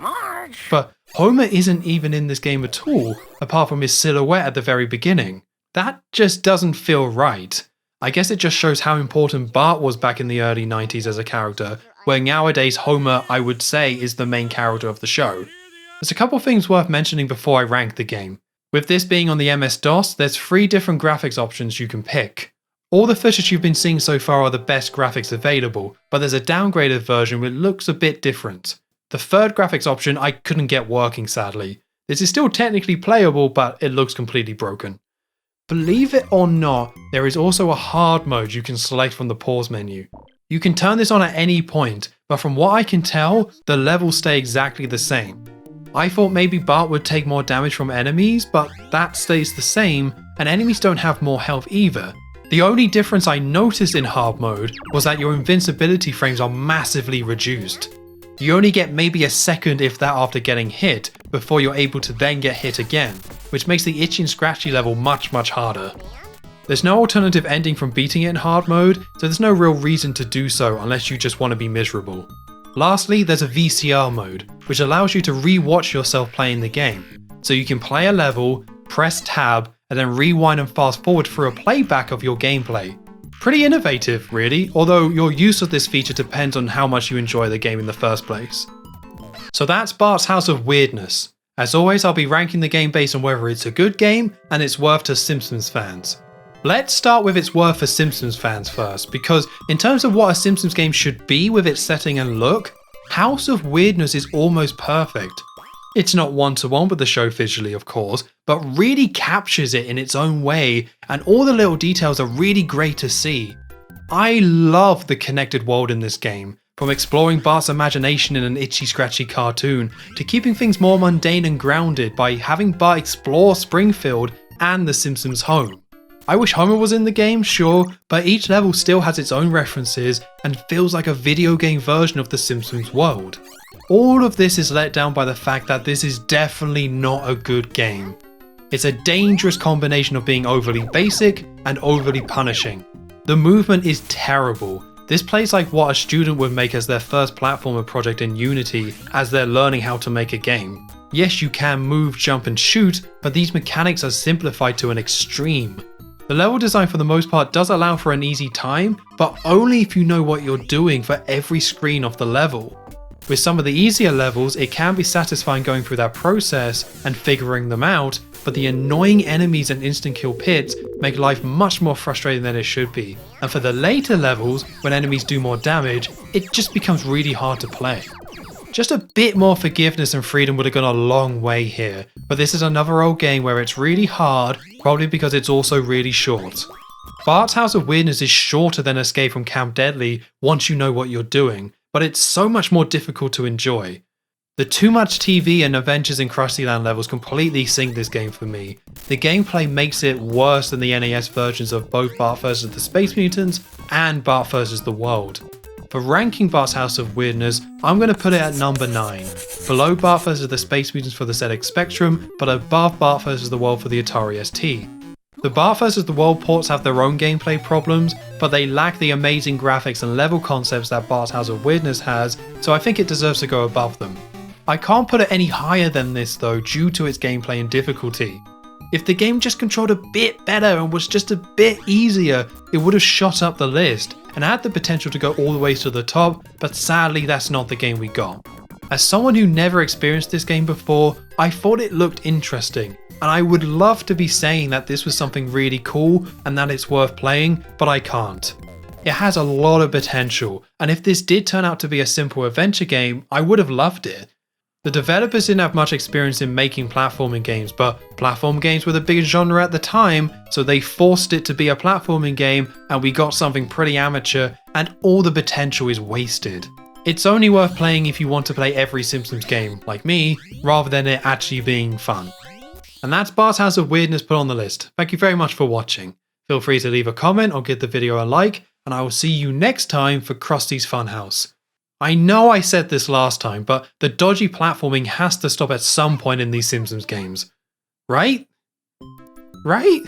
but Homer isn't even in this game at all, apart from his silhouette at the very beginning. That just doesn't feel right. I guess it just shows how important Bart was back in the early 90s as a character, where nowadays Homer, I would say, is the main character of the show. There's a couple things worth mentioning before I rank the game. With this being on the MS-DOS, there's 3 different graphics options you can pick. All the footage you've been seeing so far are the best graphics available, but there's a downgraded version which looks a bit different. The third graphics option I couldn't get working, sadly. This is still technically playable, but it looks completely broken. Believe it or not, there is also a hard mode you can select from the pause menu. You can turn this on at any point, but from what I can tell, the levels stay exactly the same. I thought maybe Bart would take more damage from enemies, but that stays the same, and enemies don't have more health either. The only difference I noticed in hard mode was that your invincibility frames are massively reduced. You only get maybe a second if that after getting hit, before you're able to then get hit again, which makes the Itchy and Scratchy level much harder. There's no alternative ending from beating it in hard mode, so there's no real reason to do so unless you just want to be miserable. Lastly, there's a VCR mode, which allows you to re-watch yourself playing the game. So you can play a level, press tab, and then rewind and fast forward through a playback of your gameplay. Pretty innovative, really, although your use of this feature depends on how much you enjoy the game in the first place. So that's Bart's House of Weirdness. As always, I'll be ranking the game based on whether it's a good game and its worth to Simpsons fans. Let's start with its worth for Simpsons fans first, because in terms of what a Simpsons game should be with its setting and look, House of Weirdness is almost perfect. It's not one-to-one with the show visually, of course, but really captures it in its own way, and all the little details are really great to see. I love the connected world in this game, from exploring Bart's imagination in an itchy-scratchy cartoon, to keeping things more mundane and grounded by having Bart explore Springfield and the Simpsons' home. I wish Homer was in the game, sure, but each level still has its own references and feels like a video game version of the Simpsons world. All of this is let down by the fact that this is definitely not a good game. It's a dangerous combination of being overly basic and overly punishing. The movement is terrible. This plays like what a student would make as their first platformer project in Unity as they're learning how to make a game. Yes, you can move, jump and shoot, but these mechanics are simplified to an extreme. The level design for the most part does allow for an easy time, but only if you know what you're doing for every screen of the level. With some of the easier levels, it can be satisfying going through that process and figuring them out, but the annoying enemies and instant kill pits make life much more frustrating than it should be. And for the later levels, when enemies do more damage, it just becomes really hard to play. Just a bit more forgiveness and freedom would have gone a long way here, but this is another old game where it's really hard, probably because it's also really short. Bart's House of Weirdness is shorter than Escape from Camp Deadly once you know what you're doing, but it's so much more difficult to enjoy. The Too Much TV and Adventures in Krusty Land levels completely sink this game for me. The gameplay makes it worse than the NES versions of both Bart vs. the Space Mutants and Bart vs. the World. For ranking Bart's House of Weirdness, I'm going to put it at number 9, below Bart vs. the Space Mutants for the ZX Spectrum, but above Bart vs. the World for the Atari ST. The Bart vs. the World ports have their own gameplay problems, but they lack the amazing graphics and level concepts that Bart's House of Weirdness has, so I think it deserves to go above them. I can't put it any higher than this though, due to its gameplay and difficulty. If the game just controlled a bit better and was just a bit easier, it would have shot up the list, and had the potential to go all the way to the top, but sadly that's not the game we got. As someone who never experienced this game before, I thought it looked interesting, and I would love to be saying that this was something really cool and that it's worth playing, but I can't. It has a lot of potential, and if this did turn out to be a simple adventure game, I would have loved it. The developers didn't have much experience in making platforming games, but platform games were the biggest genre at the time, so they forced it to be a platforming game, and we got something pretty amateur, and all the potential is wasted. It's only worth playing if you want to play every Simpsons game, like me, rather than it actually being fun. And that's Bart's House of Weirdness put on the list. Thank you very much for watching. Feel free to leave a comment or give the video a like, and I will see you next time for Krusty's Funhouse. I know I said this last time, but the dodgy platforming has to stop at some point in these Simpsons games. Right? Right?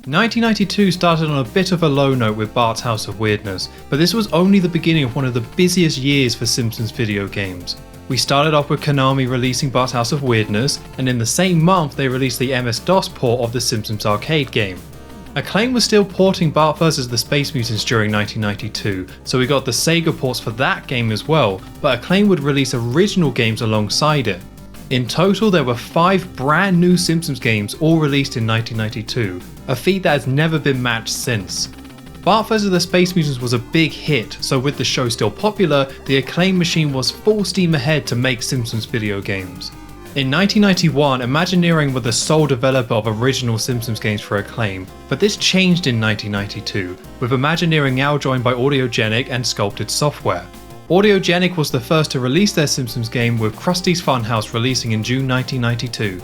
1992 started on a bit of a low note with Bart's House of Weirdness, but this was only the beginning of one of the busiest years for Simpsons video games. We started off with Konami releasing Bart's House of Weirdness, and in the same month they released the MS-DOS port of the Simpsons Arcade game. Acclaim was still porting Bart vs. the Space Mutants during 1992, so we got the Sega ports for that game as well, but Acclaim would release original games alongside it. In total, there were 5 brand new Simpsons games all released in 1992, a feat that has never been matched since. Bart vs. the Space Mutants was a big hit, so with the show still popular, the Acclaim machine was full steam ahead to make Simpsons video games. In 1991, Imagineering were the sole developer of original Simpsons games for Acclaim, but this changed in 1992, with Imagineering now joined by Audiogenic and Sculpted Software. Audiogenic was the first to release their Simpsons game, with Krusty's Funhouse releasing in June 1992.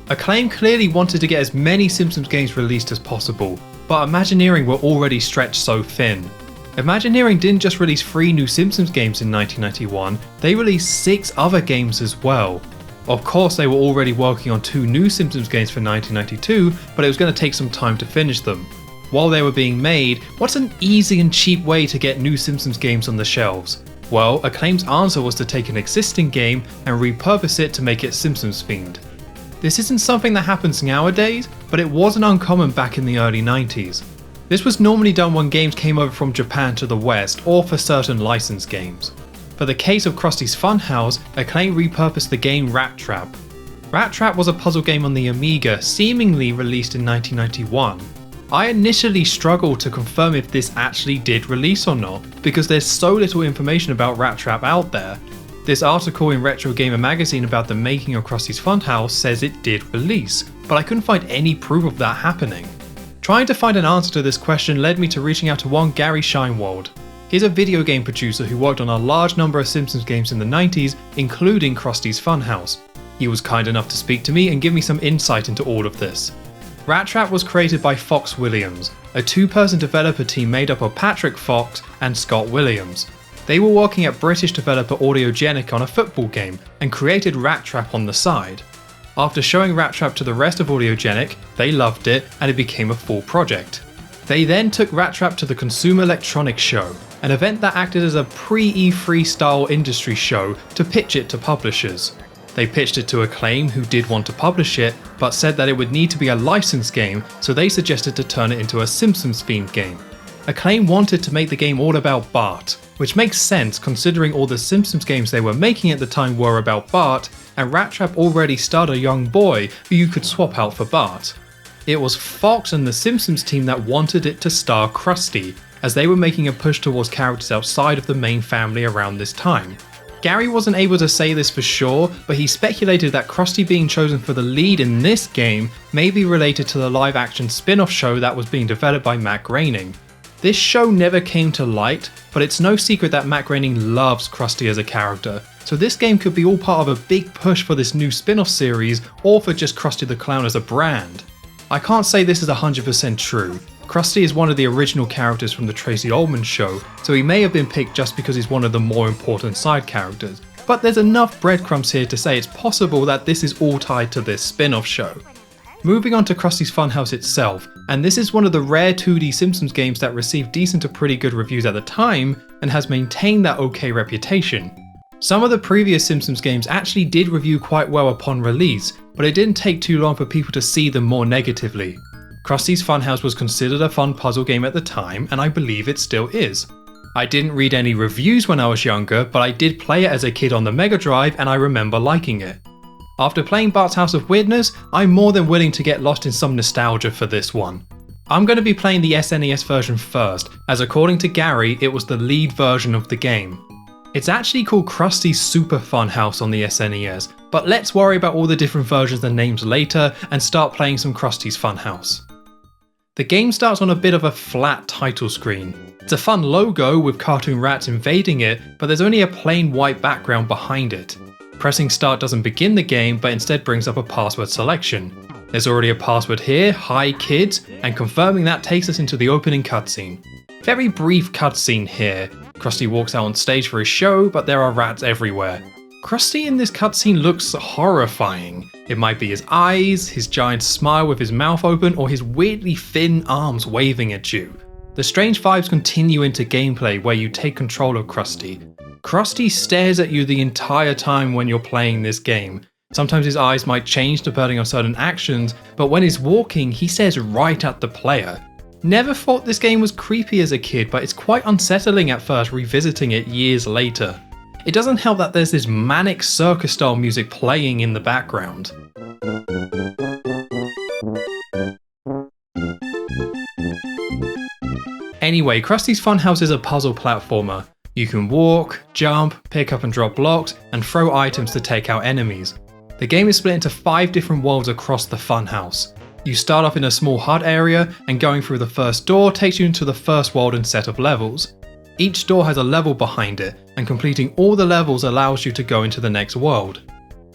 Acclaim clearly wanted to get as many Simpsons games released as possible, but Imagineering were already stretched so thin. Imagineering didn't just release 3 new Simpsons games in 1991, they released 6 other games as well. Of course, they were already working on 2 new Simpsons games for 1992, but it was going to take some time to finish them. While they were being made, what's an easy and cheap way to get new Simpsons games on the shelves? Well, Acclaim's answer was to take an existing game and repurpose it to make it Simpsons themed. This isn't something that happens nowadays, but it wasn't uncommon back in the early 90s. This was normally done when games came over from Japan to the West, or for certain licensed games. For the case of Krusty's Funhouse, Acclaim repurposed the game Rat Trap. Rat Trap was a puzzle game on the Amiga, seemingly released in 1991. I initially struggled to confirm if this actually did release or not, because there's so little information about Rat Trap out there. This article in Retro Gamer magazine about the making of Krusty's Funhouse says it did release, but I couldn't find any proof of that happening. Trying to find an answer to this question led me to reaching out to one Gary Scheinwald. He's a video game producer who worked on a large number of Simpsons games in the 90s, including Krusty's Funhouse. He was kind enough to speak to me and give me some insight into all of this. Rat Trap was created by Fox Williams, a two-person developer team made up of Patrick Fox and Scott Williams. They were working at British developer Audiogenic on a football game and created Rat Trap on the side. After showing Rat Trap to the rest of Audiogenic, they loved it and it became a full project. They then took Rat Trap to the Consumer Electronics Show, an event that acted as a pre-E3 style industry show to pitch it to publishers. They pitched it to Acclaim, who did want to publish it, but said that it would need to be a licensed game, so they suggested to turn it into a Simpsons themed game. Acclaim wanted to make the game all about Bart, which makes sense considering all the Simpsons games they were making at the time were about Bart, and Rat Trap already starred a young boy who you could swap out for Bart. It was Fox and the Simpsons team that wanted it to star Krusty, as they were making a push towards characters outside of the main family around this time. Gary wasn't able to say this for sure, but he speculated that Krusty being chosen for the lead in this game may be related to the live action spin-off show that was being developed by Matt Groening. This show never came to light, but it's no secret that Matt Groening loves Krusty as a character, so this game could be all part of a big push for this new spin-off series or for just Krusty the Clown as a brand. I can't say this is 100% true. Krusty is one of the original characters from the Tracy Ullman show, so he may have been picked just because he's one of the more important side characters, but there's enough breadcrumbs here to say it's possible that this is all tied to this spin-off show. Moving on to Krusty's Funhouse itself, and this is one of the rare 2D Simpsons games that received decent to pretty good reviews at the time and has maintained that okay reputation. Some of the previous Simpsons games actually did review quite well upon release, but it didn't take too long for people to see them more negatively. Krusty's Funhouse was considered a fun puzzle game at the time, and I believe it still is. I didn't read any reviews when I was younger, but I did play it as a kid on the Mega Drive and I remember liking it. After playing Bart's House of Weirdness, I'm more than willing to get lost in some nostalgia for this one. I'm going to be playing the SNES version first, as according to Gary, it was the lead version of the game. It's actually called Krusty's Super Funhouse on the SNES, but let's worry about all the different versions and names later and start playing some Krusty's Funhouse. The game starts on a bit of a flat title screen. It's a fun logo with cartoon rats invading it, but there's only a plain white background behind it. Pressing start doesn't begin the game, but instead brings up a password selection. There's already a password here, hi kids, and confirming that takes us into the opening cutscene. Very brief cutscene here. Krusty walks out on stage for his show, but there are rats everywhere. Krusty in this cutscene looks horrifying. It might be his eyes, his giant smile with his mouth open, or his weirdly thin arms waving at you. The strange vibes continue into gameplay where you take control of Krusty. Krusty stares at you the entire time when you're playing this game. Sometimes his eyes might change depending on certain actions, but when he's walking, he stares right at the player. Never thought this game was creepy as a kid, but it's quite unsettling at first revisiting it years later. It doesn't help that there's this manic circus style music playing in the background. Anyway, Krusty's Funhouse is a puzzle platformer. You can walk, jump, pick up and drop blocks, and throw items to take out enemies. The game is split into 5 different worlds across the Funhouse. You start off in a small hut area, and going through the first door takes you into the first world and set of levels. Each door has a level behind it, and completing all the levels allows you to go into the next world.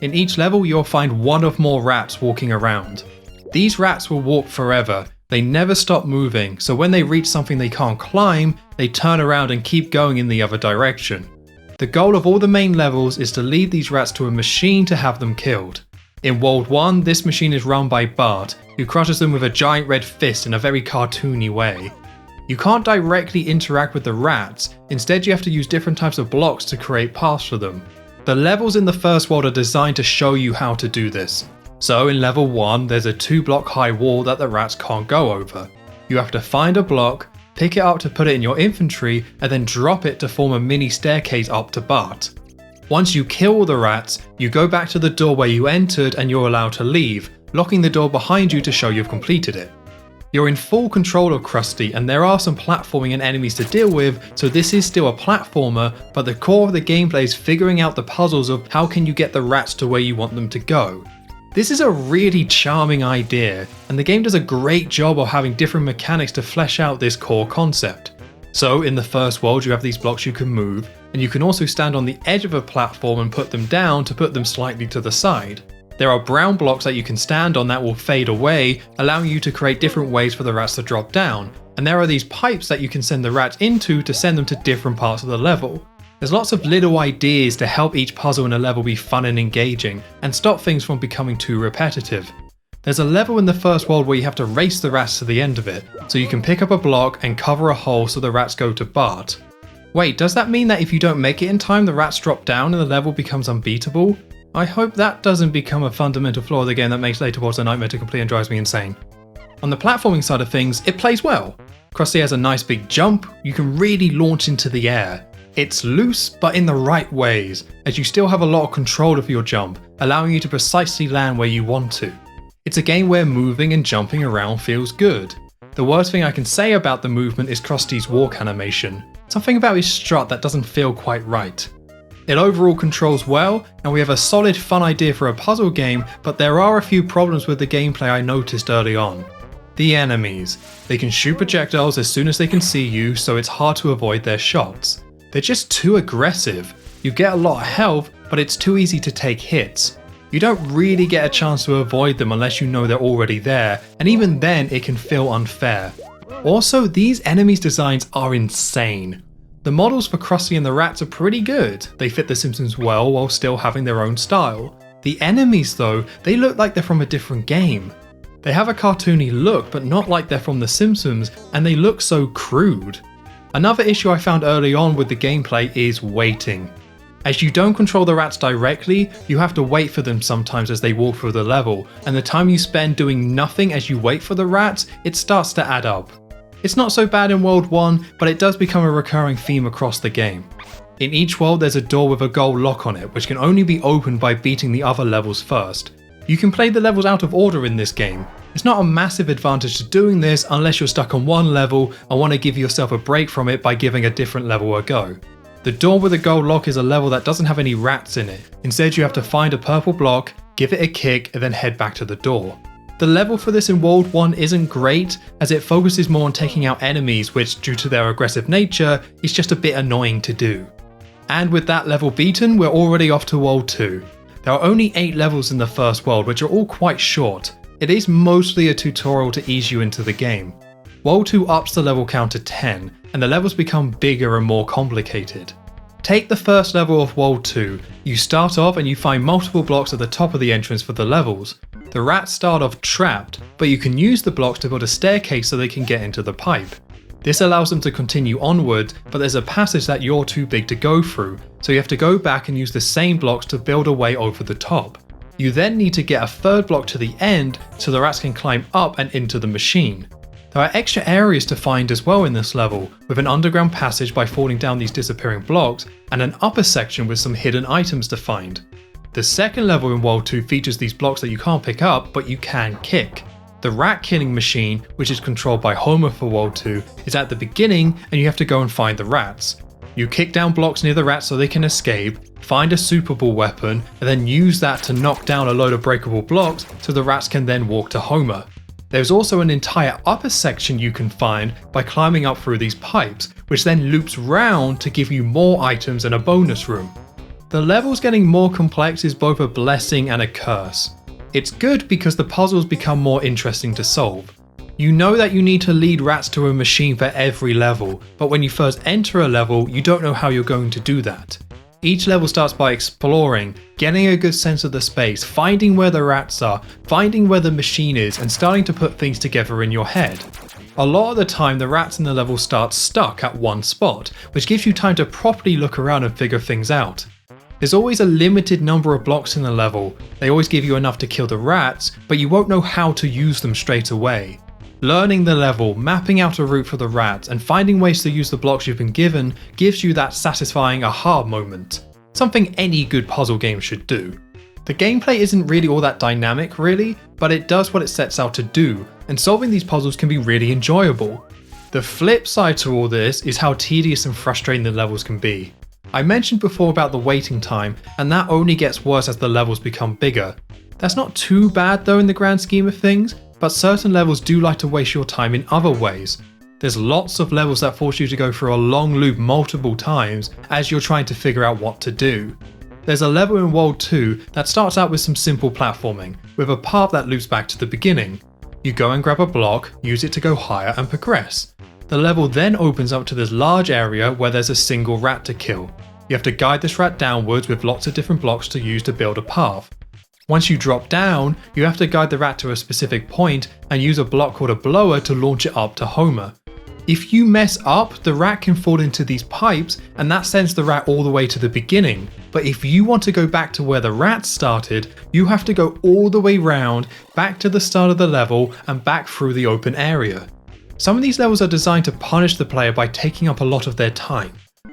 In each level you'll find one or more rats walking around. These rats will walk forever. They never stop moving, so when they reach something they can't climb, they turn around and keep going in the other direction. The goal of all the main levels is to lead these rats to a machine to have them killed. In World 1, this machine is run by Bart, who crushes them with a giant red fist in a very cartoony way. You can't directly interact with the rats, instead you have to use different types of blocks to create paths for them. The levels in the first world are designed to show you how to do this. So in level 1, there's a 2-block high wall that the rats can't go over. You have to find a block, pick it up to put it in your inventory, and then drop it to form a mini staircase up to Bart. Once you kill all the rats, you go back to the door where you entered and you're allowed to leave, locking the door behind you to show you've completed it. You're in full control of Krusty, and there are some platforming and enemies to deal with, so this is still a platformer, but the core of the gameplay is figuring out the puzzles of how can you get the rats to where you want them to go. This is a really charming idea, and the game does a great job of having different mechanics to flesh out this core concept. So in the first world you have these blocks you can move, and you can also stand on the edge of a platform and put them down to put them slightly to the side. There are brown blocks that you can stand on that will fade away, allowing you to create different ways for the rats to drop down, and there are these pipes that you can send the rats into to send them to different parts of the level. There's lots of little ideas to help each puzzle in a level be fun and engaging, and stop things from becoming too repetitive. There's a level in the first world where you have to race the rats to the end of it, so you can pick up a block and cover a hole so the rats go to Bart. Wait, does that mean that if you don't make it in time the rats drop down and the level becomes unbeatable? I hope that doesn't become a fundamental flaw of the game that makes later worlds a nightmare to complete and drives me insane. On the platforming side of things, it plays well. Krusty has a nice big jump, you can really launch into the air. It's loose, but in the right ways, as you still have a lot of control of your jump, allowing you to precisely land where you want to. It's a game where moving and jumping around feels good. The worst thing I can say about the movement is Krusty's walk animation. Something about his strut that doesn't feel quite right. It overall controls well, and we have a solid fun idea for a puzzle game, but there are a few problems with the gameplay I noticed early on. The enemies. They can shoot projectiles as soon as they can see you, so it's hard to avoid their shots. They're just too aggressive. You get a lot of health, but it's too easy to take hits. You don't really get a chance to avoid them unless you know they're already there, and even then it can feel unfair. Also, these enemies' designs are insane. The models for Krusty and the rats are pretty good. They fit the Simpsons well while still having their own style. The enemies though, they look like they're from a different game. They have a cartoony look, but not like they're from the Simpsons, and they look so crude. Another issue I found early on with the gameplay is waiting. As you don't control the rats directly, you have to wait for them sometimes as they walk through the level, and the time you spend doing nothing as you wait for the rats, it starts to add up. It's not so bad in World 1, but it does become a recurring theme across the game. In each world there's a door with a gold lock on it, which can only be opened by beating the other levels first. You can play the levels out of order in this game. It's not a massive advantage to doing this unless you're stuck on one level and want to give yourself a break from it by giving a different level a go. The door with a gold lock is a level that doesn't have any rats in it. Instead you have to find a purple block, give it a kick, and then head back to the door. The level for this in World 1 isn't great, as it focuses more on taking out enemies, which due to their aggressive nature is just a bit annoying to do. And with that level beaten, we're already off to World 2. There are only 8 levels in the first world, which are all quite short. It is mostly a tutorial to ease you into the game. World 2 ups the level count to 10, and the levels become bigger and more complicated. Take the first level of World 2, you start off and you find multiple blocks at the top of the entrance for the levels. The rats start off trapped, but you can use the blocks to build a staircase so they can get into the pipe. This allows them to continue onward, but there's a passage that you're too big to go through, so you have to go back and use the same blocks to build a way over the top. You then need to get a third block to the end so the rats can climb up and into the machine. There are extra areas to find as well in this level, with an underground passage by falling down these disappearing blocks, and an upper section with some hidden items to find. The second level in World 2 features these blocks that you can't pick up, but you can kick. The rat killing machine, which is controlled by Homer for World 2, is at the beginning and you have to go and find the rats. You kick down blocks near the rats so they can escape, find a Super Ball weapon, and then use that to knock down a load of breakable blocks so the rats can then walk to Homer. There's also an entire upper section you can find by climbing up through these pipes, which then loops round to give you more items and a bonus room. The levels getting more complex is both a blessing and a curse. It's good because the puzzles become more interesting to solve. You know that you need to lead rats to a machine for every level, but when you first enter a level, you don't know how you're going to do that. Each level starts by exploring, getting a good sense of the space, finding where the rats are, finding where the machine is, and starting to put things together in your head. A lot of the time the rats in the level start stuck at one spot, which gives you time to properly look around and figure things out. There's always a limited number of blocks in the level. They always give you enough to kill the rats, but you won't know how to use them straight away. Learning the level, mapping out a route for the rats, and finding ways to use the blocks you've been given gives you that satisfying aha moment. Something any good puzzle game should do. The gameplay isn't really all that dynamic really, but it does what it sets out to do, and solving these puzzles can be really enjoyable. The flip side to all this is how tedious and frustrating the levels can be. I mentioned before about the waiting time, and that only gets worse as the levels become bigger. That's not too bad though in the grand scheme of things, but certain levels do like to waste your time in other ways. There's lots of levels that force you to go through a long loop multiple times as you're trying to figure out what to do. There's a level in World 2 that starts out with some simple platforming, with a path that loops back to the beginning. You go and grab a block, use it to go higher and progress. The level then opens up to this large area where there's a single rat to kill. You have to guide this rat downwards with lots of different blocks to use to build a path. Once you drop down, you have to guide the rat to a specific point and use a block called a blower to launch it up to Homer. If you mess up, the rat can fall into these pipes and that sends the rat all the way to the beginning. But if you want to go back to where the rat started, you have to go all the way round, back to the start of the level and back through the open area. Some of these levels are designed to punish the player by taking up a lot of their time.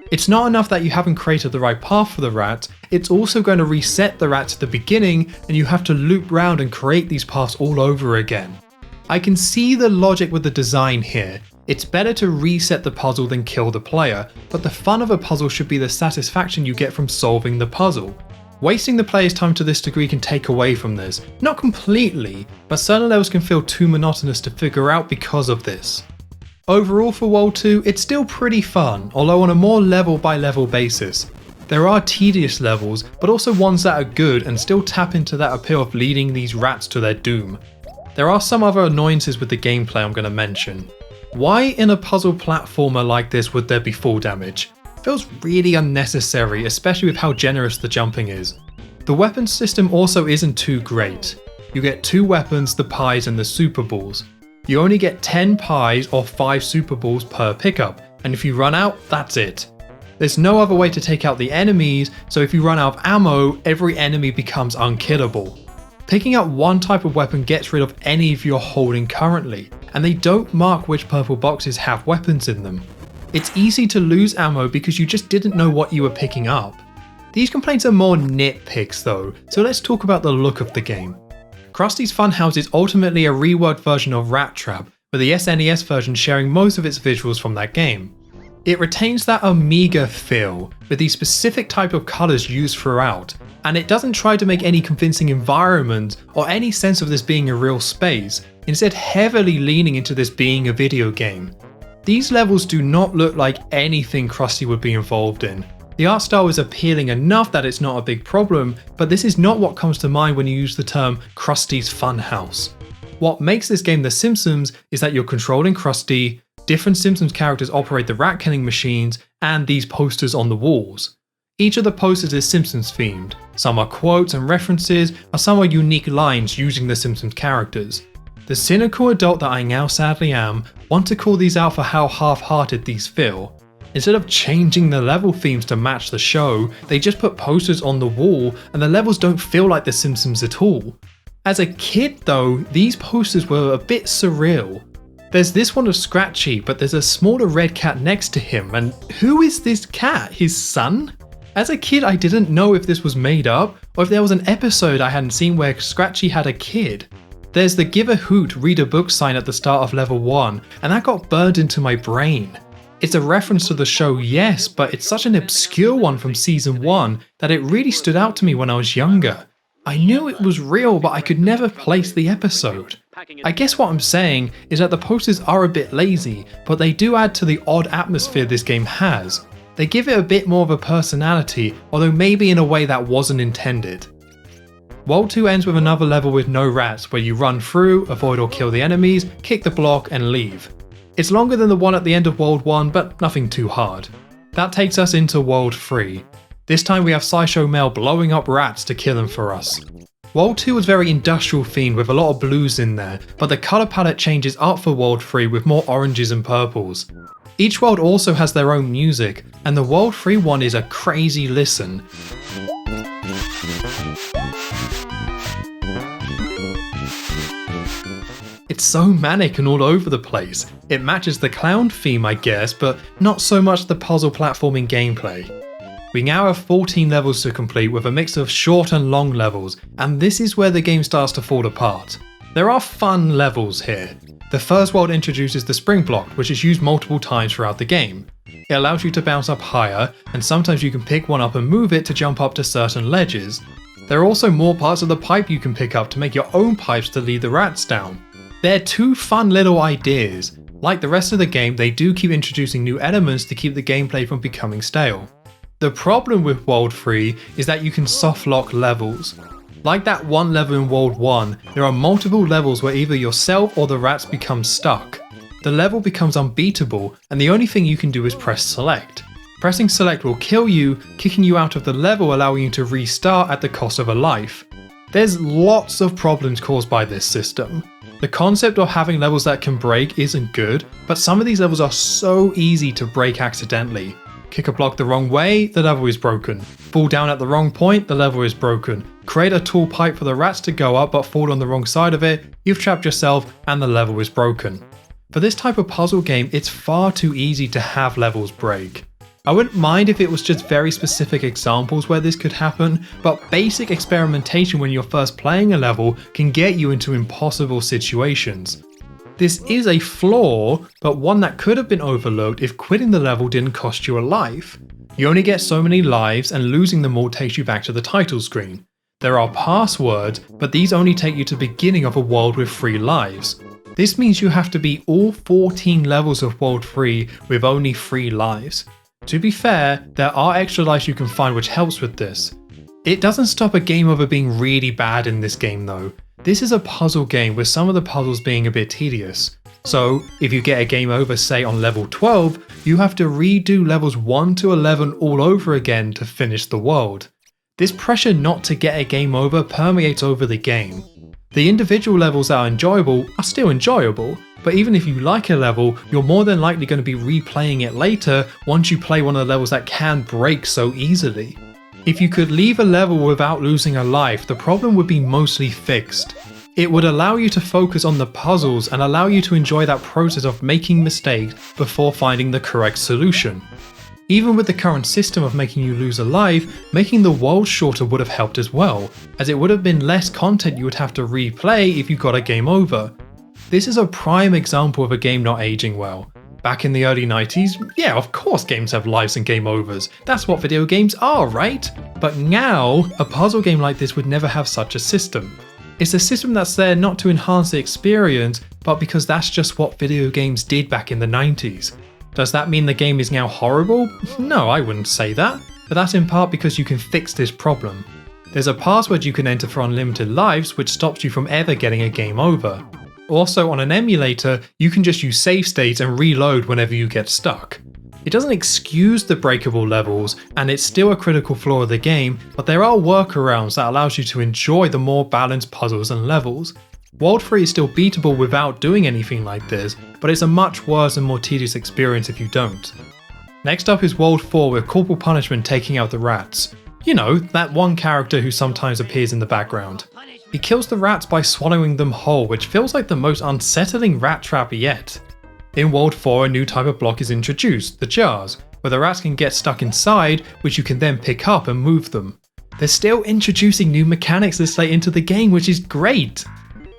It's not enough that you haven't created the right path for the rat, it's also going to reset the rat to the beginning and you have to loop round and create these paths all over again. I can see the logic with the design here. It's better to reset the puzzle than kill the player, but the fun of a puzzle should be the satisfaction you get from solving the puzzle. Wasting the player's time to this degree can take away from this. Not completely, but certain levels can feel too monotonous to figure out because of this. Overall for World 2, it's still pretty fun, although on a more level by level basis. There are tedious levels, but also ones that are good and still tap into that appeal of leading these rats to their doom. There are some other annoyances with the gameplay I'm going to mention. Why in a puzzle platformer like this would there be fall damage? Feels really unnecessary, especially with how generous the jumping is. The weapon system also isn't too great. You get 2 weapons, the pies and the super balls. You only get 10 pies or 5 super balls per pickup, and if you run out, that's it. There's no other way to take out the enemies, so if you run out of ammo, every enemy becomes unkillable. Picking up one type of weapon gets rid of any of you're holding currently, and they don't mark which purple boxes have weapons in them. It's easy to lose ammo because you just didn't know what you were picking up. These complaints are more nitpicks though, so let's talk about the look of the game. Krusty's Funhouse is ultimately a reworked version of Rat Trap, with the SNES version sharing most of its visuals from that game. It retains that Amiga feel, with the specific type of colours used throughout, and it doesn't try to make any convincing environment or any sense of this being a real space, instead heavily leaning into this being a video game. These levels do not look like anything Krusty would be involved in. The art style is appealing enough that it's not a big problem, but this is not what comes to mind when you use the term Krusty's Funhouse. What makes this game The Simpsons is that you're controlling Krusty, different Simpsons characters operate the rat killing machines, and these posters on the walls. Each of the posters is Simpsons themed. Some are quotes and references, and some are unique lines using the Simpsons characters. The cynical adult that I now sadly am want to call these out for how half-hearted these feel. Instead of changing the level themes to match the show, they just put posters on the wall and the levels don't feel like The Simpsons at all. As a kid though, these posters were a bit surreal. There's this one of Scratchy, but there's a smaller red cat next to him, and who is this cat? His son? As a kid I didn't know if this was made up, or if there was an episode I hadn't seen where Scratchy had a kid. There's the Give a Hoot read a book sign at the start of level 1, and that got burned into my brain. It's a reference to the show, yes, but it's such an obscure one from season 1 that it really stood out to me when I was younger. I knew it was real, but I could never place the episode. I guess what I'm saying is that the posters are a bit lazy, but they do add to the odd atmosphere this game has. They give it a bit more of a personality, although maybe in a way that wasn't intended. World 2 ends with another level with no rats, where you run through, avoid or kill the enemies, kick the block and leave. It's longer than the one at the end of World 1, but nothing too hard. That takes us into World 3. This time we have Sideshow Mel blowing up rats to kill them for us. World 2 was very industrial themed with a lot of blues in there, but the colour palette changes up for World 3 with more oranges and purples. Each world also has their own music, and the World 3 one is a crazy listen. It's so manic and all over the place. It matches the clown theme, I guess, but not so much the puzzle platforming gameplay. We now have 14 levels to complete with a mix of short and long levels, and this is where the game starts to fall apart. There are fun levels here. The first world introduces the spring block, which is used multiple times throughout the game. It allows you to bounce up higher, and sometimes you can pick one up and move it to jump up to certain ledges. There are also more parts of the pipe you can pick up to make your own pipes to lead the rats down. They're two fun little ideas. Like the rest of the game, they do keep introducing new elements to keep the gameplay from becoming stale. The problem with World 3 is that you can soft lock levels. Like that one level in World 1, there are multiple levels where either yourself or the rats become stuck. The level becomes unbeatable, and the only thing you can do is press select. Pressing select will kill you, kicking you out of the level, allowing you to restart at the cost of a life. There's lots of problems caused by this system. The concept of having levels that can break isn't good, but some of these levels are so easy to break accidentally. Kick a block the wrong way, the level is broken. Fall down at the wrong point, the level is broken. Create a tall pipe for the rats to go up but fall on the wrong side of it, you've trapped yourself and the level is broken. For this type of puzzle game, it's far too easy to have levels break. I wouldn't mind if it was just very specific examples where this could happen, but basic experimentation when you're first playing a level can get you into impossible situations. This is a flaw, but one that could have been overlooked if quitting the level didn't cost you a life. You only get so many lives, and losing them all takes you back to the title screen. There are passwords, but these only take you to the beginning of a world with 3 lives. This means you have to beat all 14 levels of World 3 with only 3 lives. To be fair, there are extra lives you can find which helps with this. It doesn't stop a game over being really bad in this game though. This is a puzzle game with some of the puzzles being a bit tedious. So, if you get a game over say on level 12, you have to redo levels 1 to 11 all over again to finish the world. This pressure not to get a game over permeates over the game. The individual levels that are enjoyable are still enjoyable, but even if you like a level, you're more than likely going to be replaying it later once you play one of the levels that can break so easily. If you could leave a level without losing a life, the problem would be mostly fixed. It would allow you to focus on the puzzles and allow you to enjoy that process of making mistakes before finding the correct solution. Even with the current system of making you lose a life, making the world shorter would have helped as well, as it would have been less content you would have to replay if you got a game over. This is a prime example of a game not aging well. Back in the early 90s, yeah, of course games have lives and game overs. That's what video games are, right? But now, a puzzle game like this would never have such a system. It's a system that's there not to enhance the experience, but because that's just what video games did back in the 90s. Does that mean the game is now horrible? No, I wouldn't say that, but that's in part because you can fix this problem. There's a password you can enter for unlimited lives which stops you from ever getting a game over. Also, on an emulator, you can just use save states and reload whenever you get stuck. It doesn't excuse the breakable levels, and it's still a critical flaw of the game, but there are workarounds that allows you to enjoy the more balanced puzzles and levels. World 3 is still beatable without doing anything like this, but it's a much worse and more tedious experience if you don't. Next up is World 4 with Corporal Punishment taking out the rats. You know, that one character who sometimes appears in the background. He kills the rats by swallowing them whole, which feels like the most unsettling rat trap yet. In World 4, a new type of block is introduced, the jars, where the rats can get stuck inside, which you can then pick up and move them. They're still introducing new mechanics this late into the game, which is great!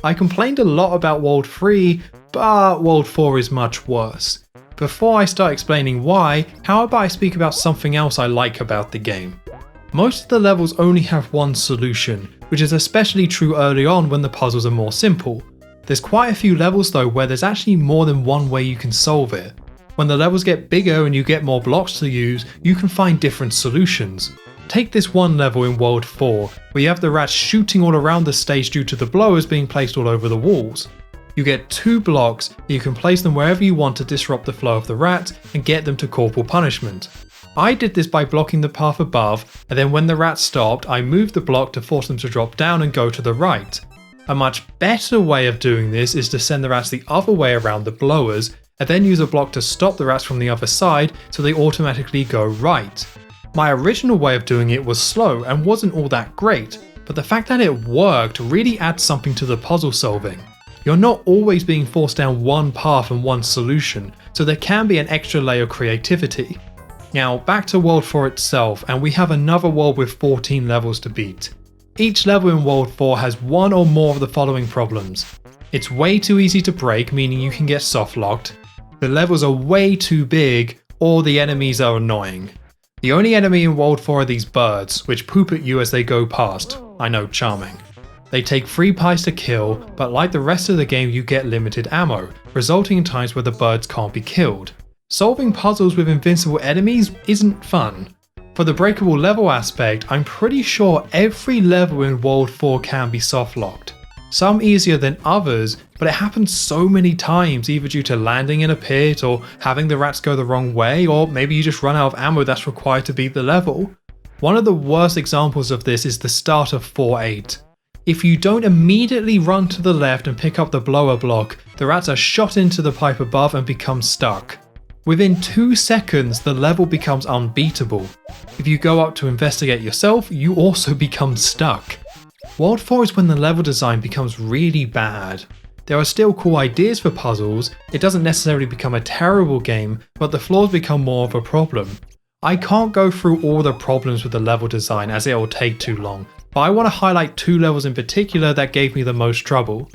I complained a lot about World 3, but World 4 is much worse. Before I start explaining why, how about I speak about something else I like about the game? Most of the levels only have one solution, which is especially true early on when the puzzles are more simple. There's quite a few levels though where there's actually more than one way you can solve it. When the levels get bigger and you get more blocks to use, you can find different solutions. Take this one level in World 4, where you have the rats shooting all around the stage due to the blowers being placed all over the walls. You get 2 blocks, you can place them wherever you want to disrupt the flow of the rats and get them to corporal punishment. I did this by blocking the path above, and then when the rats stopped, I moved the block to force them to drop down and go to the right. A much better way of doing this is to send the rats the other way around the blowers, and then use a block to stop the rats from the other side so they automatically go right. My original way of doing it was slow and wasn't all that great, but the fact that it worked really adds something to the puzzle solving. You're not always being forced down one path and one solution, so there can be an extra layer of creativity. Now back to World 4 itself, and we have another world with 14 levels to beat. Each level in World 4 has one or more of the following problems. It's way too easy to break, meaning you can get soft locked. The levels are way too big, or the enemies are annoying. The only enemy in World 4 are these birds, which poop at you as they go past. I know, charming. They take 3 pies to kill, but like the rest of the game you get limited ammo, resulting in times where the birds can't be killed. Solving puzzles with invincible enemies isn't fun. For the breakable level aspect, I'm pretty sure every level in World 4 can be soft locked. Some easier than others, but it happens so many times, either due to landing in a pit or having the rats go the wrong way, or maybe you just run out of ammo that's required to beat the level. One of the worst examples of this is the start of 4-8. If you don't immediately run to the left and pick up the blower block, the rats are shot into the pipe above and become stuck. Within 2 seconds, the level becomes unbeatable. If you go up to investigate yourself, you also become stuck. World 4 is when the level design becomes really bad. There are still cool ideas for puzzles, it doesn't necessarily become a terrible game, but the flaws become more of a problem. I can't go through all the problems with the level design as it will take too long, but I want to highlight 2 levels in particular that gave me the most trouble.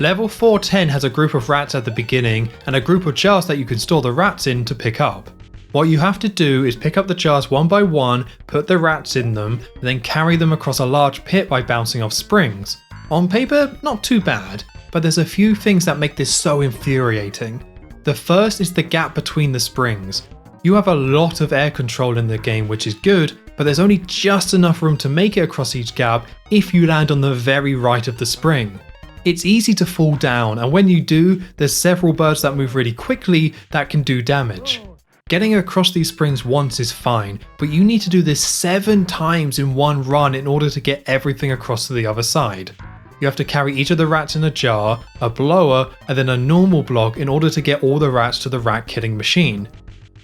Level 410 has a group of rats at the beginning and a group of jars that you can store the rats in to pick up. What you have to do is pick up the jars one by one, put the rats in them, and then carry them across a large pit by bouncing off springs. On paper, not too bad, but there's a few things that make this so infuriating. The first is the gap between the springs. You have a lot of air control in the game, which is good, but there's only just enough room to make it across each gap if you land on the very right of the spring. It's easy to fall down, and when you do, there's several birds that move really quickly that can do damage. Getting across these springs once is fine, but you need to do this 7 times in one run in order to get everything across to the other side. You have to carry each of the rats in a jar, a blower, and then a normal block in order to get all the rats to the rat killing machine.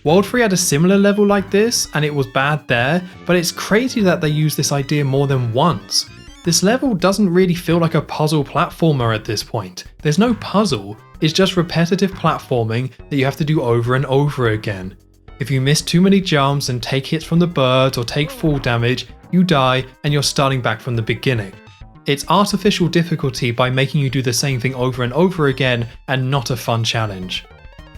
World 3 had a similar level like this, and it was bad there, but it's crazy that they used this idea more than once. This level doesn't really feel like a puzzle platformer at this point. There's no puzzle, it's just repetitive platforming that you have to do over and over again. If you miss too many jumps and take hits from the birds or take fall damage, you die and you're starting back from the beginning. It's artificial difficulty by making you do the same thing over and over again and not a fun challenge.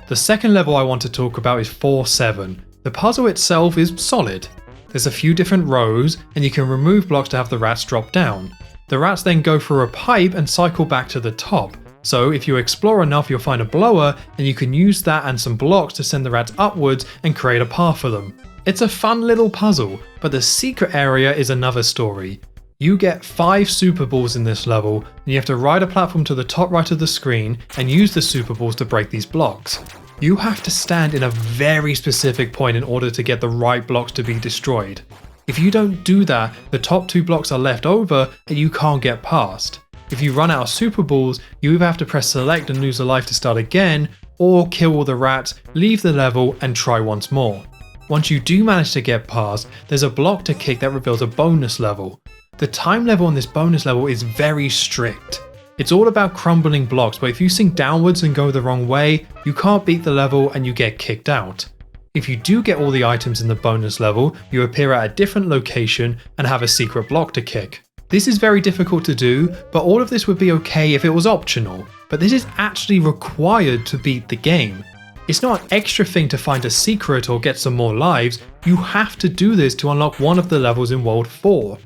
The second level I want to talk about is 4-7. The puzzle itself is solid. There's a few different rows and you can remove blocks to have the rats drop down. The rats then go through a pipe and cycle back to the top. So if you explore enough you'll find a blower and you can use that and some blocks to send the rats upwards and create a path for them. It's a fun little puzzle, but the secret area is another story. You get 5 super balls in this level and you have to ride a platform to the top right of the screen and use the super balls to break these blocks. You have to stand in a very specific point in order to get the right blocks to be destroyed. If you don't do that, the top 2 blocks are left over and you can't get past. If you run out of super balls, you either have to press select and lose a life to start again, or kill all the rats, leave the level and try once more. Once you do manage to get past, there's a block to kick that reveals a bonus level. The time level on this bonus level is very strict. It's all about crumbling blocks, but if you sink downwards and go the wrong way, you can't beat the level and you get kicked out. If you do get all the items in the bonus level, you appear at a different location and have a secret block to kick. This is very difficult to do, but all of this would be okay if it was optional, but this is actually required to beat the game. It's not an extra thing to find a secret or get some more lives, you have to do this to unlock one of the levels in World 4.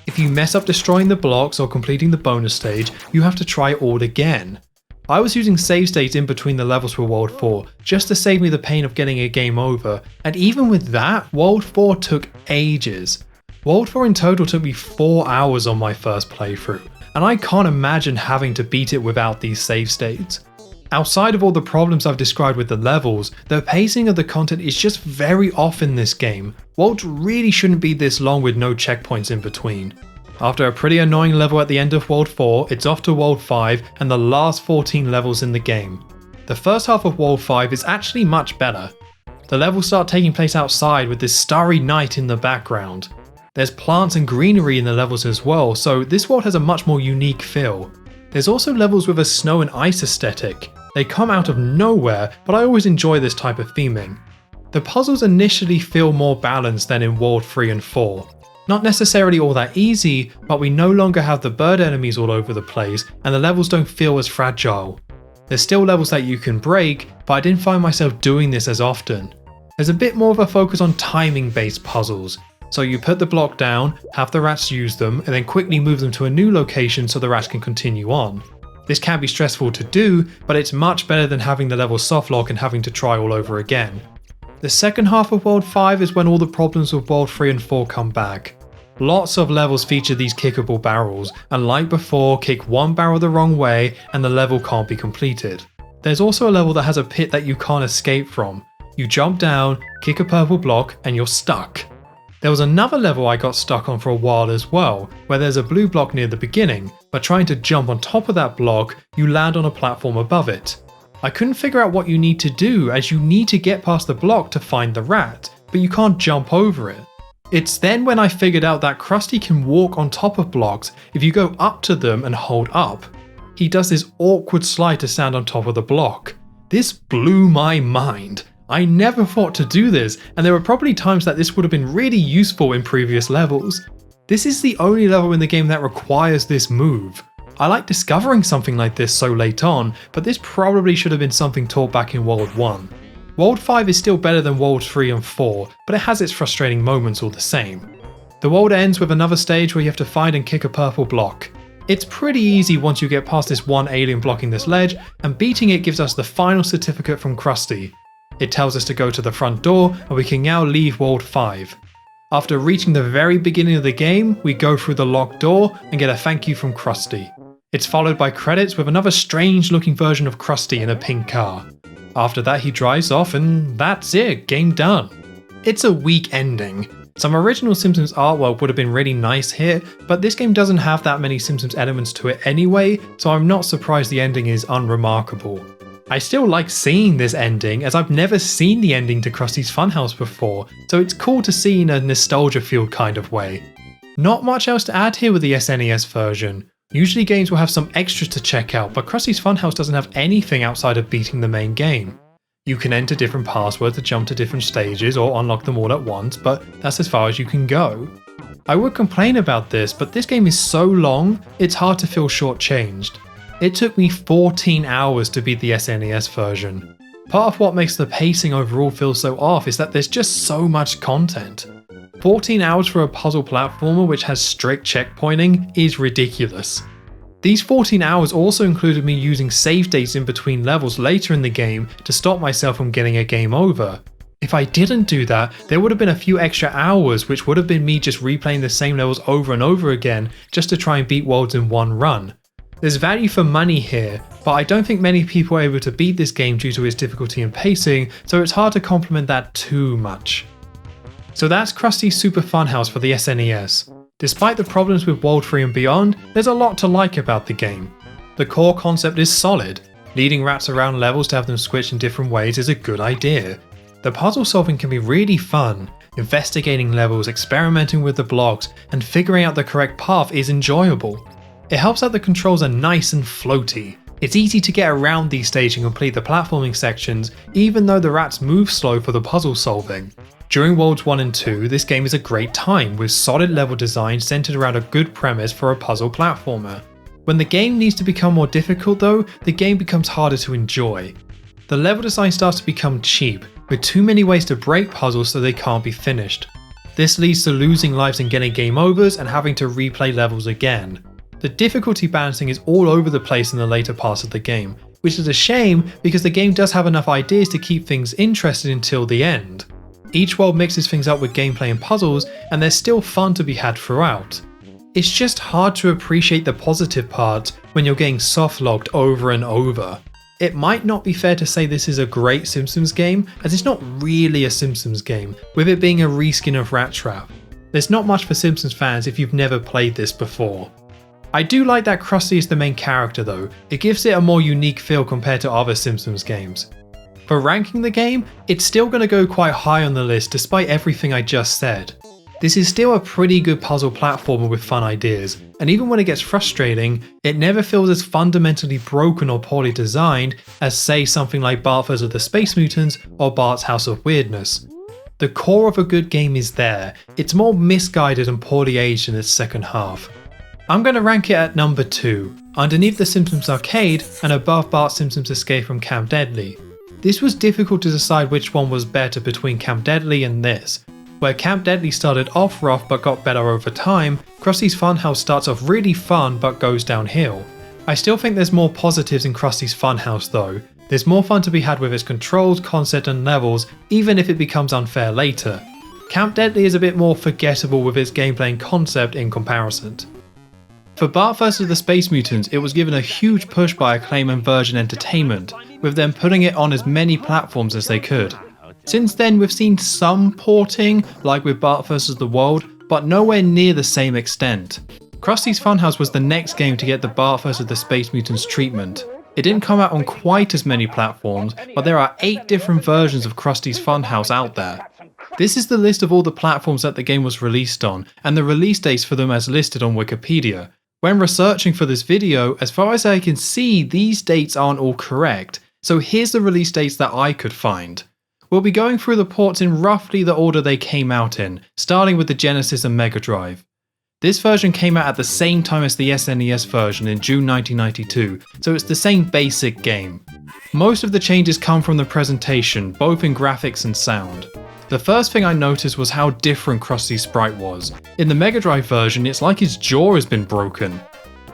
If you mess up destroying the blocks or completing the bonus stage, you have to try it all again. I was using save states in between the levels for World 4 just to save me the pain of getting a game over, and even with that, World 4 took ages. World 4 in total took me 4 hours on my first playthrough, and I can't imagine having to beat it without these save states. Outside of all the problems I've described with the levels, the pacing of the content is just very off in this game. Worlds really shouldn't be this long with no checkpoints in between. After a pretty annoying level at the end of World 4, it's off to World 5 and the last 14 levels in the game. The first half of World 5 is actually much better. The levels start taking place outside with this starry night in the background. There's plants and greenery in the levels as well, so this world has a much more unique feel. There's also levels with a snow and ice aesthetic. They come out of nowhere, but I always enjoy this type of theming. The puzzles initially feel more balanced than in World 3 and 4. Not necessarily all that easy, but we no longer have the bird enemies all over the place and the levels don't feel as fragile. There's still levels that you can break, but I didn't find myself doing this as often. There's a bit more of a focus on timing based puzzles, so you put the block down, have the rats use them, and then quickly move them to a new location so the rats can continue on. This can be stressful to do, but it's much better than having the level softlock and having to try all over again. The second half of World 5 is when all the problems with World 3 and 4 come back. Lots of levels feature these kickable barrels, and like before, kick one barrel the wrong way and the level can't be completed. There's also a level that has a pit that you can't escape from. You jump down, kick a purple block, and you're stuck. There was another level I got stuck on for a while as well, where there's a blue block near the beginning, but trying to jump on top of that block, you land on a platform above it. I couldn't figure out what you need to do, as you need to get past the block to find the rat, but you can't jump over it. It's then when I figured out that Krusty can walk on top of blocks if you go up to them and hold up. He does this awkward slide to stand on top of the block. This blew my mind. I never thought to do this, and there were probably times that this would have been really useful in previous levels. This is the only level in the game that requires this move. I like discovering something like this so late on, but this probably should have been something taught back in World 1. World 5 is still better than World 3 and 4, but it has its frustrating moments all the same. The world ends with another stage where you have to find and kick a purple block. It's pretty easy once you get past this one alien blocking this ledge, and beating it gives us the final certificate from Krusty. It tells us to go to the front door and we can now leave World 5. After reaching the very beginning of the game, we go through the locked door and get a thank you from Krusty. It's followed by credits with another strange looking version of Krusty in a pink car. After that he drives off and that's it, game done. It's a weak ending. Some original Simpsons artwork would have been really nice here, but this game doesn't have that many Simpsons elements to it anyway, so I'm not surprised the ending is unremarkable. I still like seeing this ending, as I've never seen the ending to Krusty's Funhouse before, so it's cool to see in a nostalgia-fueled kind of way. Not much else to add here with the SNES version. Usually games will have some extras to check out, but Krusty's Funhouse doesn't have anything outside of beating the main game. You can enter different passwords to jump to different stages or unlock them all at once, but that's as far as you can go. I would complain about this, but this game is so long, it's hard to feel shortchanged. It took me 14 hours to beat the SNES version. Part of what makes the pacing overall feel so off is that there's just so much content. 14 hours for a puzzle platformer which has strict checkpointing is ridiculous. These 14 hours also included me using save dates in between levels later in the game to stop myself from getting a game over. If I didn't do that, there would have been a few extra hours which would have been me just replaying the same levels over and over again just to try and beat worlds in one run. There's value for money here, but I don't think many people are able to beat this game due to its difficulty and pacing, so it's hard to compliment that too much. So that's Krusty's Super Funhouse for the SNES. Despite the problems with World 3 and beyond, there's a lot to like about the game. The core concept is solid. Leading rats around levels to have them switch in different ways is a good idea. The puzzle solving can be really fun. Investigating levels, experimenting with the blocks, and figuring out the correct path is enjoyable. It helps that the controls are nice and floaty. It's easy to get around these stages and complete the platforming sections, even though the rats move slow for the puzzle solving. During Worlds 1 and 2, this game is a great time, with solid level design centered around a good premise for a puzzle platformer. When the game needs to become more difficult though, the game becomes harder to enjoy. The level design starts to become cheap, with too many ways to break puzzles so they can't be finished. This leads to losing lives and getting game overs and having to replay levels again. The difficulty balancing is all over the place in the later parts of the game, which is a shame because the game does have enough ideas to keep things interesting until the end. Each world mixes things up with gameplay and puzzles, and there's still fun to be had throughout. It's just hard to appreciate the positive parts when you're getting soft-locked over and over. It might not be fair to say this is a great Simpsons game, as it's not really a Simpsons game, with it being a reskin of Rat Trap. There's not much for Simpsons fans if you've never played this before. I do like that Krusty is the main character though, it gives it a more unique feel compared to other Simpsons games. For ranking the game, it's still going to go quite high on the list despite everything I just said. This is still a pretty good puzzle platformer with fun ideas, and even when it gets frustrating, it never feels as fundamentally broken or poorly designed as say something like Bart vs. the Space Mutants or Bart's House of Weirdness. The core of a good game is there, it's more misguided and poorly aged in its second half. I'm going to rank it at number 2, underneath the Simpsons Arcade and above Bart Simpson's Escape from Camp Deadly. This was difficult to decide which one was better between Camp Deadly and this. Where Camp Deadly started off rough but got better over time, Krusty's Funhouse starts off really fun but goes downhill. I still think there's more positives in Krusty's Funhouse though. There's more fun to be had with its controls, concept and levels, even if it becomes unfair later. Camp Deadly is a bit more forgettable with its gameplay and concept in comparison. For Bart vs. the Space Mutants, it was given a huge push by Acclaim and Virgin Entertainment, with them putting it on as many platforms as they could. Since then, we've seen some porting, like with Bart vs. the World, but nowhere near the same extent. Krusty's Funhouse was the next game to get the Bart vs. the Space Mutants treatment. It didn't come out on quite as many platforms, but there are 8 different versions of Krusty's Funhouse out there. This is the list of all the platforms that the game was released on, and the release dates for them as listed on Wikipedia. When researching for this video, as far as I can see, these dates aren't all correct, so here's the release dates that I could find. We'll be going through the ports in roughly the order they came out in, starting with the Genesis and Mega Drive. This version came out at the same time as the SNES version in June 1992, so it's the same basic game. Most of the changes come from the presentation, both in graphics and sound. The first thing I noticed was how different Krusty's sprite was. In the Mega Drive version, it's like his jaw has been broken.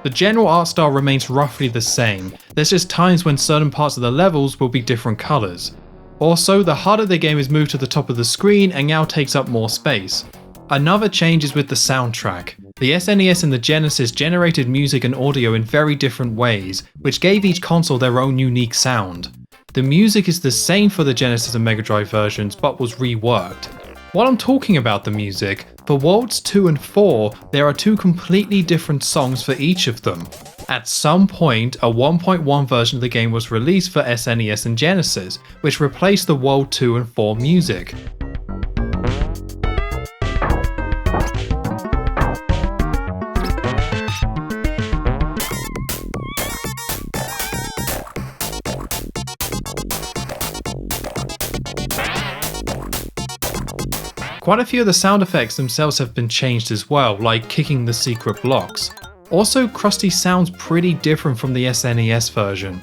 The general art style remains roughly the same, there's just times when certain parts of the levels will be different colours. Also, the HUD of the game is moved to the top of the screen and now takes up more space. Another change is with the soundtrack. The SNES and the Genesis generated music and audio in very different ways, which gave each console their own unique sound. The music is the same for the Genesis and Mega Drive versions, but was reworked. While I'm talking about the music, for Worlds 2 and 4, there are 2 completely different songs for each of them. At some point, a 1.1 version of the game was released for SNES and Genesis, which replaced the World 2 and 4 music. Quite a few of the sound effects themselves have been changed as well, like kicking the secret blocks. Also, Krusty sounds pretty different from the SNES version.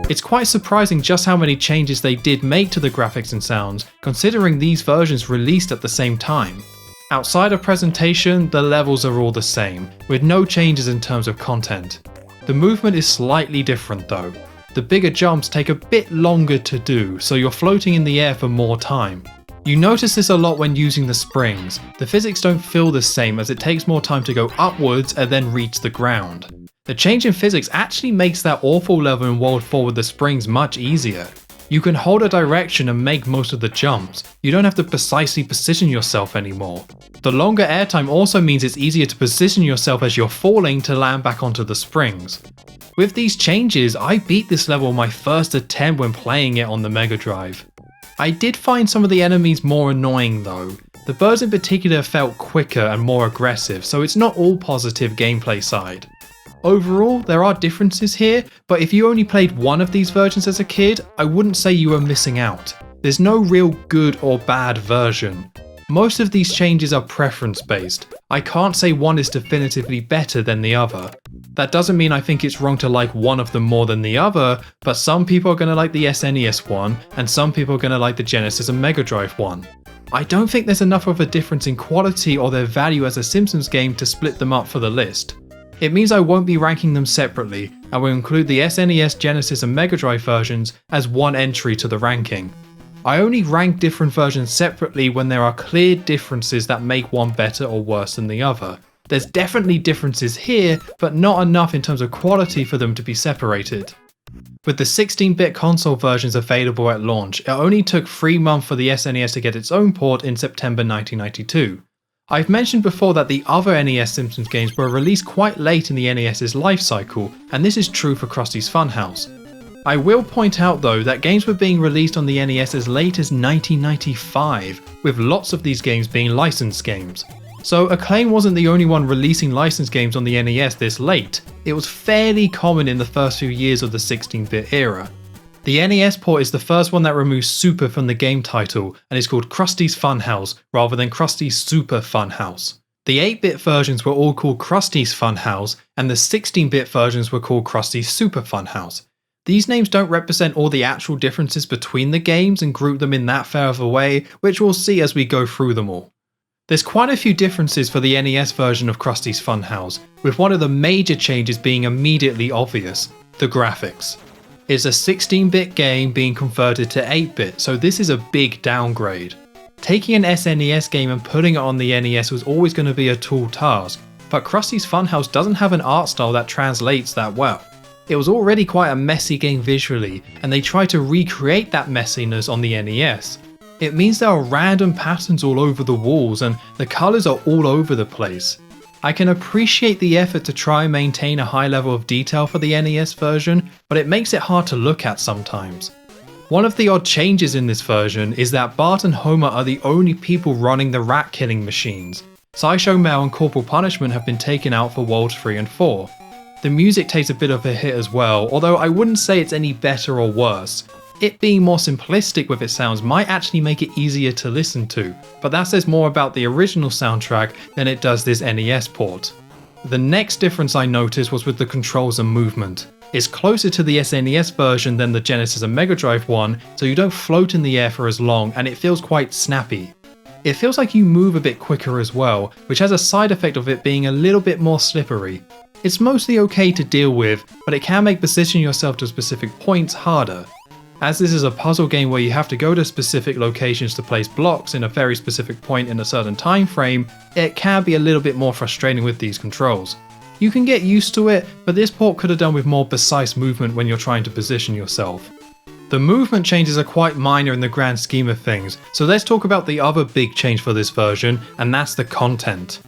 It's quite surprising just how many changes they did make to the graphics and sounds, considering these versions released at the same time. Outside of presentation, the levels are all the same, with no changes in terms of content. The movement is slightly different though. The bigger jumps take a bit longer to do, so you're floating in the air for more time. You notice this a lot when using the springs. The physics don't feel the same as it takes more time to go upwards and then reach the ground. The change in physics actually makes that awful level in World 4 with the springs much easier. You can hold a direction and make most of the jumps. You don't have to precisely position yourself anymore. The longer airtime also means it's easier to position yourself as you're falling to land back onto the springs. With these changes, I beat this level on my first attempt when playing it on the Mega Drive. I did find some of the enemies more annoying though. The birds in particular felt quicker and more aggressive, so it's not all positive gameplay side. Overall, there are differences here, but if you only played one of these versions as a kid, I wouldn't say you were missing out. There's no real good or bad version. Most of these changes are preference based. I can't say one is definitively better than the other. That doesn't mean I think it's wrong to like one of them more than the other, but some people are going to like the SNES one, and some people are going to like the Genesis and Mega Drive one. I don't think there's enough of a difference in quality or their value as a Simpsons game to split them up for the list. It means I won't be ranking them separately, and will include the SNES, Genesis and Mega Drive versions as one entry to the ranking. I only rank different versions separately when there are clear differences that make one better or worse than the other. There's definitely differences here, but not enough in terms of quality for them to be separated. With the 16-bit console versions available at launch, it only took 3 months for the SNES to get its own port in September 1992. I've mentioned before that the other NES Simpsons games were released quite late in the NES's life cycle, and this is true for Krusty's Funhouse. I will point out though that games were being released on the NES as late as 1995, with lots of these games being licensed games. So Acclaim wasn't the only one releasing licensed games on the NES this late. It was fairly common in the first few years of the 16-bit era. The NES port is the first one that removes Super from the game title and is called Krusty's Funhouse rather than Krusty's Super Funhouse. The 8-bit versions were all called Krusty's Funhouse and the 16-bit versions were called Krusty's Super Funhouse. These names don't represent all the actual differences between the games and group them in that fair of a way, which we'll see as we go through them all. There's quite a few differences for the NES version of Krusty's Funhouse, with one of the major changes being immediately obvious: the graphics. It's a 16-bit game being converted to 8-bit, so this is a big downgrade. Taking an SNES game and putting it on the NES was always going to be a tall task, but Krusty's Funhouse doesn't have an art style that translates that well. It was already quite a messy game visually, and they tried to recreate that messiness on the NES. It means there are random patterns all over the walls and the colours are all over the place. I can appreciate the effort to try and maintain a high level of detail for the NES version, but it makes it hard to look at sometimes. One of the odd changes in this version is that Bart and Homer are the only people running the rat killing machines. Sideshow Mel and Corporal Punishment have been taken out for Worlds 3 and 4. The music takes a bit of a hit as well, although I wouldn't say it's any better or worse. It being more simplistic with its sounds might actually make it easier to listen to, but that says more about the original soundtrack than it does this NES port. The next difference I noticed was with the controls and movement. It's closer to the SNES version than the Genesis and Mega Drive one, so you don't float in the air for as long and it feels quite snappy. It feels like you move a bit quicker as well, which has a side effect of it being a little bit more slippery. It's mostly okay to deal with, but it can make positioning yourself to specific points harder. As this is a puzzle game where you have to go to specific locations to place blocks in a very specific point in a certain time frame, it can be a little bit more frustrating with these controls. You can get used to it, but this port could have done with more precise movement when you're trying to position yourself. The movement changes are quite minor in the grand scheme of things, so let's talk about the other big change for this version, and that's the content.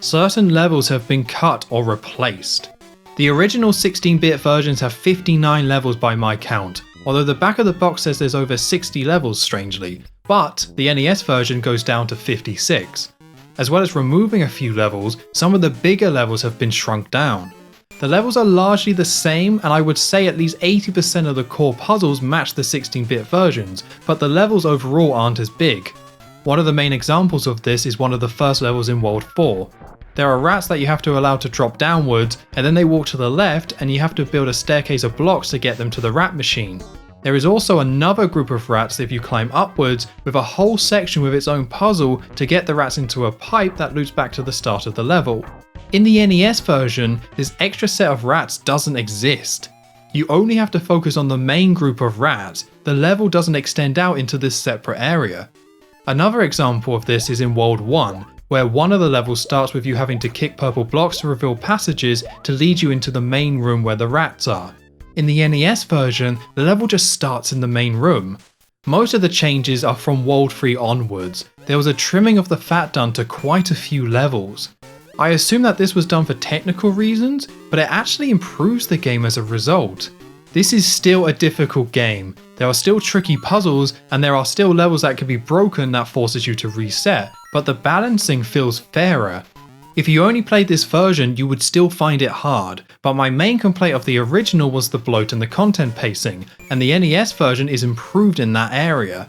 Certain levels have been cut or replaced. The original 16-bit versions have 59 levels by my count, although the back of the box says there's over 60 levels strangely, but the NES version goes down to 56. As well as removing a few levels, some of the bigger levels have been shrunk down. The levels are largely the same, and I would say at least 80% of the core puzzles match the 16-bit versions, but the levels overall aren't as big. One of the main examples of this is one of the first levels in World 4. There are rats that you have to allow to drop downwards, and then they walk to the left and you have to build a staircase of blocks to get them to the rat machine. There is also another group of rats if you climb upwards, with a whole section with its own puzzle to get the rats into a pipe that loops back to the start of the level. In the NES version, this extra set of rats doesn't exist. You only have to focus on the main group of rats, the level doesn't extend out into this separate area. Another example of this is in World 1, where one of the levels starts with you having to kick purple blocks to reveal passages to lead you into the main room where the rats are. In the NES version, the level just starts in the main room. Most of the changes are from World 3 onwards. There was a trimming of the fat done to quite a few levels. I assume that this was done for technical reasons, but it actually improves the game as a result. This is still a difficult game. There are still tricky puzzles, and there are still levels that can be broken that forces you to reset, but the balancing feels fairer. If you only played this version, you would still find it hard, but my main complaint of the original was the bloat and the content pacing, and the NES version is improved in that area.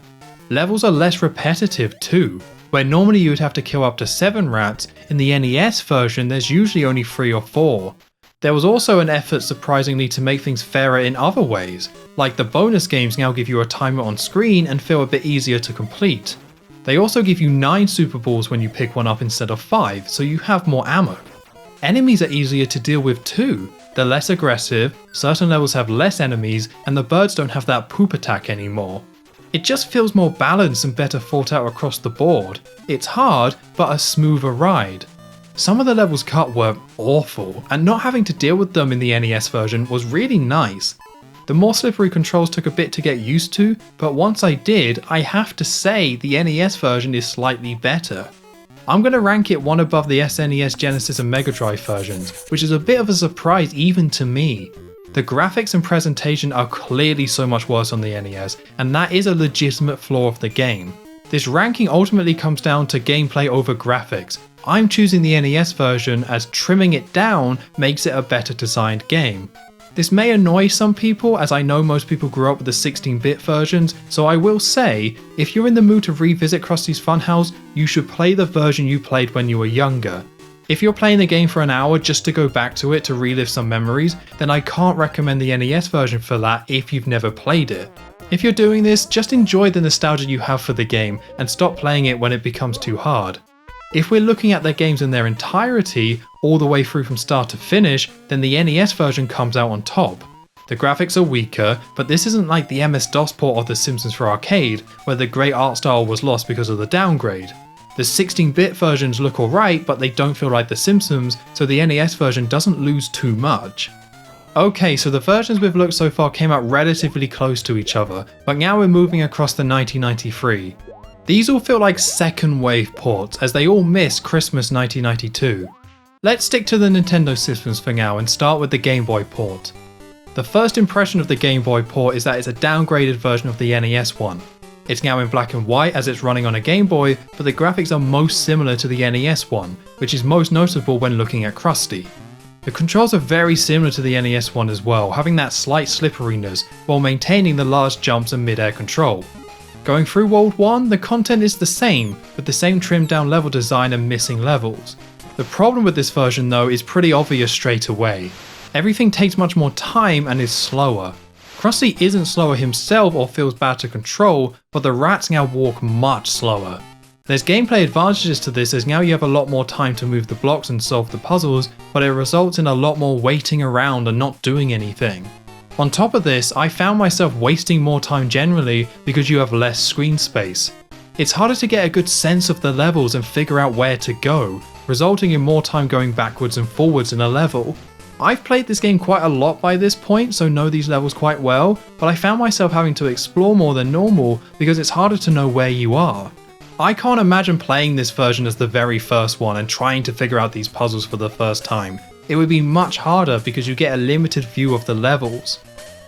Levels are less repetitive too. Where normally you would have to kill up to 7 rats, in the NES version there's usually only 3 or 4. There was also an effort surprisingly to make things fairer in other ways, like the bonus games now give you a timer on screen and feel a bit easier to complete. They also give you 9 Super Balls when you pick one up instead of 5, so you have more ammo. Enemies are easier to deal with too. They're less aggressive, certain levels have less enemies, and the birds don't have that poop attack anymore. It just feels more balanced and better thought out across the board. It's hard, but a smoother ride. Some of the levels cut were awful, and not having to deal with them in the NES version was really nice. The more slippery controls took a bit to get used to, but once I did, I have to say the NES version is slightly better. I'm going to rank it one above the SNES, Genesis and Mega Drive versions, which is a bit of a surprise even to me. The graphics and presentation are clearly so much worse on the NES, and that is a legitimate flaw of the game. This ranking ultimately comes down to gameplay over graphics. I'm choosing the NES version as trimming it down makes it a better designed game. This may annoy some people, as I know most people grew up with the 16-bit versions, so I will say, if you're in the mood to revisit Krusty's Funhouse, you should play the version you played when you were younger. If you're playing the game for an hour just to go back to it to relive some memories, then I can't recommend the NES version for that if you've never played it. If you're doing this, just enjoy the nostalgia you have for the game and stop playing it when it becomes too hard. If we're looking at their games in their entirety, all the way through from start to finish, then the NES version comes out on top. The graphics are weaker, but this isn't like the MS-DOS port of The Simpsons for Arcade, where the great art style was lost because of the downgrade. The 16-bit versions look alright, but they don't feel like The Simpsons, so the NES version doesn't lose too much. Okay, so the versions we've looked so far came out relatively close to each other, but now we're moving across the 1993. These all feel like second wave ports, as they all miss Christmas 1992. Let's stick to the Nintendo systems for now and start with the Game Boy port. The first impression of the Game Boy port is that it's a downgraded version of the NES one. It's now in black and white as it's running on a Game Boy, but the graphics are most similar to the NES one, which is most notable when looking at Krusty. The controls are very similar to the NES one as well, having that slight slipperiness while maintaining the large jumps and mid-air control. Going through World 1, the content is the same, with the same trimmed down level design and missing levels. The problem with this version though is pretty obvious straight away. Everything takes much more time and is slower. Krusty isn't slower himself or feels bad to control, but the rats now walk much slower. There's gameplay advantages to this as now you have a lot more time to move the blocks and solve the puzzles, but it results in a lot more waiting around and not doing anything. On top of this, I found myself wasting more time generally because you have less screen space. It's harder to get a good sense of the levels and figure out where to go, resulting in more time going backwards and forwards in a level. I've played this game quite a lot by this point, so know these levels quite well, but I found myself having to explore more than normal because it's harder to know where you are. I can't imagine playing this version as the very first one and trying to figure out these puzzles for the first time. It would be much harder because you get a limited view of the levels.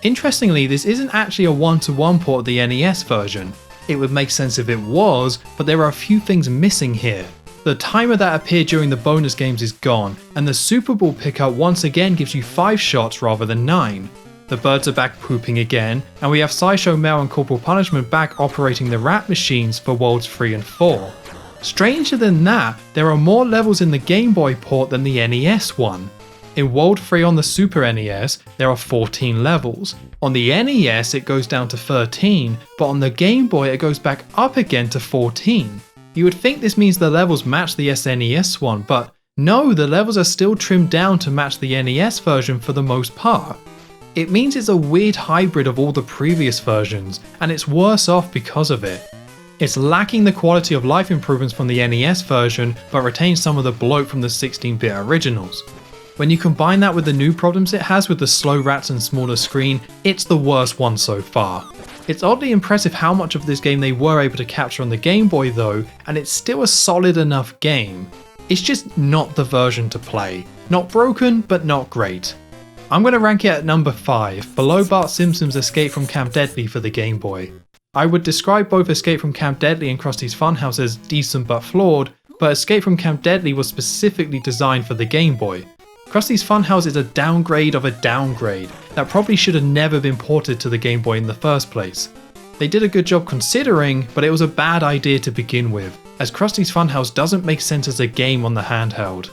Interestingly, this isn't actually a one-to-one port of the NES version. It would make sense if it was, but there are a few things missing here. The timer that appeared during the bonus games is gone, and the Super Ball pickup once again gives you 5 shots rather than 9. The birds are back pooping again, and we have Sideshow Mel and Corporal Punishment back operating the rat machines for Worlds 3 and 4. Stranger than that, there are more levels in the Game Boy port than the NES one. In World 3 on the Super NES, there are 14 levels. On the NES it goes down to 13, but on the Game Boy it goes back up again to 14. You would think this means the levels match the SNES one, but no, the levels are still trimmed down to match the NES version for the most part. It means it's a weird hybrid of all the previous versions, and it's worse off because of it. It's lacking the quality of life improvements from the NES version, but retains some of the bloat from the 16-bit originals. When you combine that with the new problems it has with the slow rats and smaller screen, it's the worst one so far. It's oddly impressive how much of this game they were able to capture on the Game Boy though, and it's still a solid enough game. It's just not the version to play. Not broken, but not great. I'm going to rank it at number 5, below Bart Simpson's Escape from Camp Deadly for the Game Boy. I would describe both Escape from Camp Deadly and Krusty's Funhouse as decent but flawed, but Escape from Camp Deadly was specifically designed for the Game Boy. Krusty's Funhouse is a downgrade of a downgrade that probably should have never been ported to the Game Boy in the first place. They did a good job considering, but it was a bad idea to begin with, as Krusty's Funhouse doesn't make sense as a game on the handheld.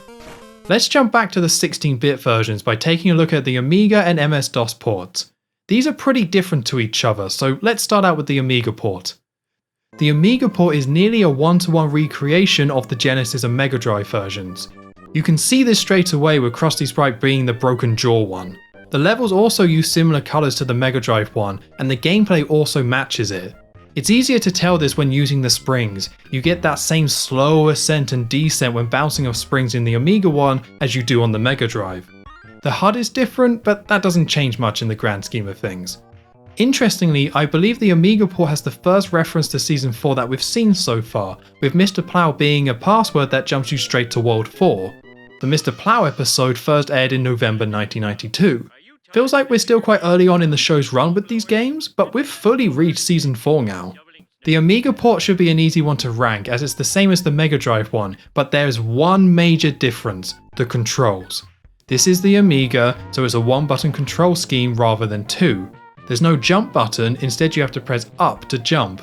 Let's jump back to the 16-bit versions by taking a look at the Amiga and MS-DOS ports. These are pretty different to each other, so let's start out with the Amiga port. The Amiga port is nearly a one-to-one recreation of the Genesis and Mega Drive versions. You can see this straight away with Krusty Sprite being the broken jaw one. The levels also use similar colours to the Mega Drive one, and the gameplay also matches it. It's easier to tell this when using the springs. You get that same slow ascent and descent when bouncing off springs in the Amiga one as you do on the Mega Drive. The HUD is different, but that doesn't change much in the grand scheme of things. Interestingly, I believe the Amiga port has the first reference to Season 4 that we've seen so far, with Mr. Plow being a password that jumps you straight to World 4. The Mr. Plow episode first aired in November 1992. Feels like we're still quite early on in the show's run with these games, but we've fully reached Season 4 now. The Amiga port should be an easy one to rank as it's the same as the Mega Drive one, but there's one major difference: the controls. This is the Amiga, so it's a one-button control scheme rather than two. There's no jump button, instead you have to press up to jump.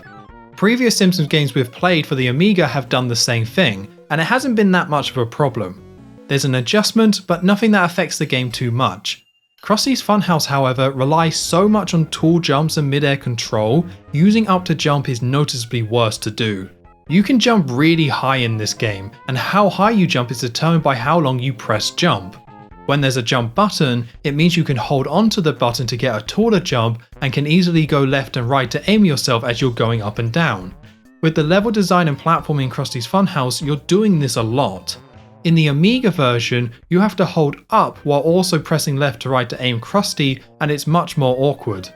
Previous Simpsons games we've played for the Amiga have done the same thing, and it hasn't been that much of a problem. There's an adjustment, but nothing that affects the game too much. Krusty's Funhouse, however, relies so much on tall jumps and mid-air control, using up to jump is noticeably worse to do. You can jump really high in this game, and how high you jump is determined by how long you press jump. When there's a jump button, it means you can hold onto the button to get a taller jump and can easily go left and right to aim yourself as you're going up and down. With the level design and platforming in Krusty's Funhouse, you're doing this a lot. In the Amiga version, you have to hold up while also pressing left to right to aim Krusty, and it's much more awkward.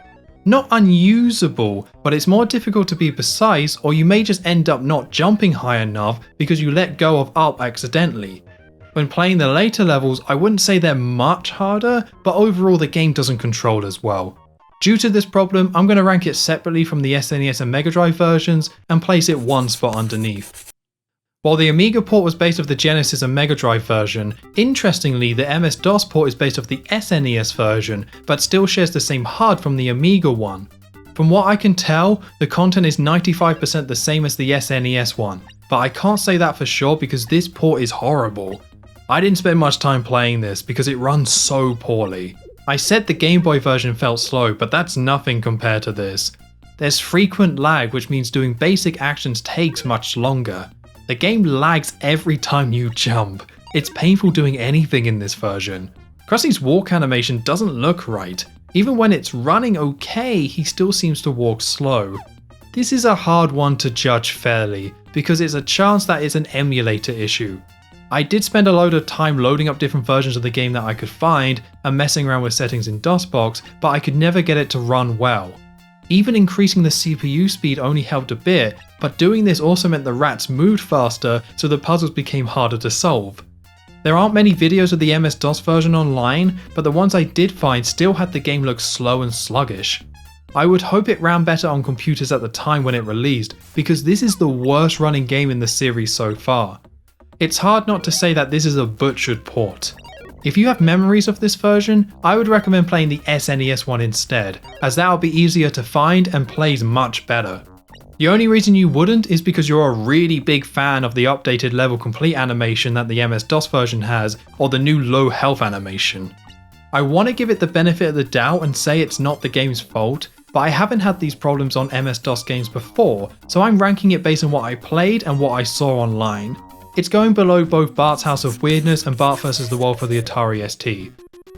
Not unusable, but it's more difficult to be precise, or you may just end up not jumping high enough because you let go of up accidentally. When playing the later levels, I wouldn't say they're much harder, but overall the game doesn't control as well. Due to this problem, I'm going to rank it separately from the SNES and Mega Drive versions and place it one spot underneath. While the Amiga port was based off the Genesis and Mega Drive version, interestingly the MS-DOS port is based off the SNES version, but still shares the same HUD from the Amiga one. From what I can tell, the content is 95% the same as the SNES one, but I can't say that for sure because this port is horrible. I didn't spend much time playing this because it runs so poorly. I said the Game Boy version felt slow, but that's nothing compared to this. There's frequent lag, which means doing basic actions takes much longer. The game lags every time you jump. It's painful doing anything in this version. Krusty's walk animation doesn't look right. Even when it's running okay, he still seems to walk slow. This is a hard one to judge fairly, because it's a chance that it's an emulator issue. I did spend a load of time loading up different versions of the game that I could find and messing around with settings in DOSBox, but I could never get it to run well. Even increasing the CPU speed only helped a bit, but doing this also meant the rats moved faster, so the puzzles became harder to solve. There aren't many videos of the MS-DOS version online, but the ones I did find still had the game look slow and sluggish. I would hope it ran better on computers at the time when it released, because this is the worst running game in the series so far. It's hard not to say that this is a butchered port. If you have memories of this version, I would recommend playing the SNES one instead, as that will be easier to find and plays much better. The only reason you wouldn't is because you're a really big fan of the updated level complete animation that the MS-DOS version has, or the new low health animation. I want to give it the benefit of the doubt and say it's not the game's fault, but I haven't had these problems on MS-DOS games before, so I'm ranking it based on what I played and what I saw online. It's going below both Bart's House of Weirdness and Bart vs. the World for the Atari ST.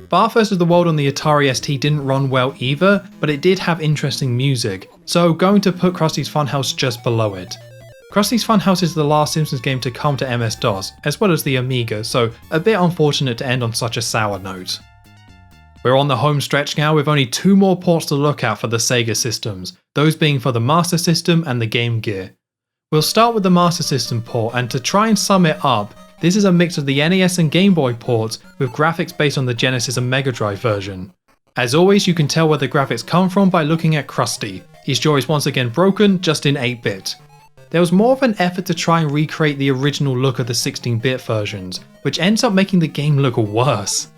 Bart vs. the World on the Atari ST didn't run well either, but it did have interesting music, so going to put Krusty's Funhouse just below it. Krusty's Funhouse is the last Simpsons game to come to MS-DOS, as well as the Amiga, so a bit unfortunate to end on such a sour note. We're on the home stretch now with only two more ports to look at for the Sega systems, those being for the Master System and the Game Gear. We'll start with the Master System port, and to try and sum it up, this is a mix of the NES and Game Boy ports with graphics based on the Genesis and Mega Drive version. As always, you can tell where the graphics come from by looking at Krusty. His jaw is once again broken, just in 8-bit. There was more of an effort to try and recreate the original look of the 16-bit versions, which ends up making the game look worse.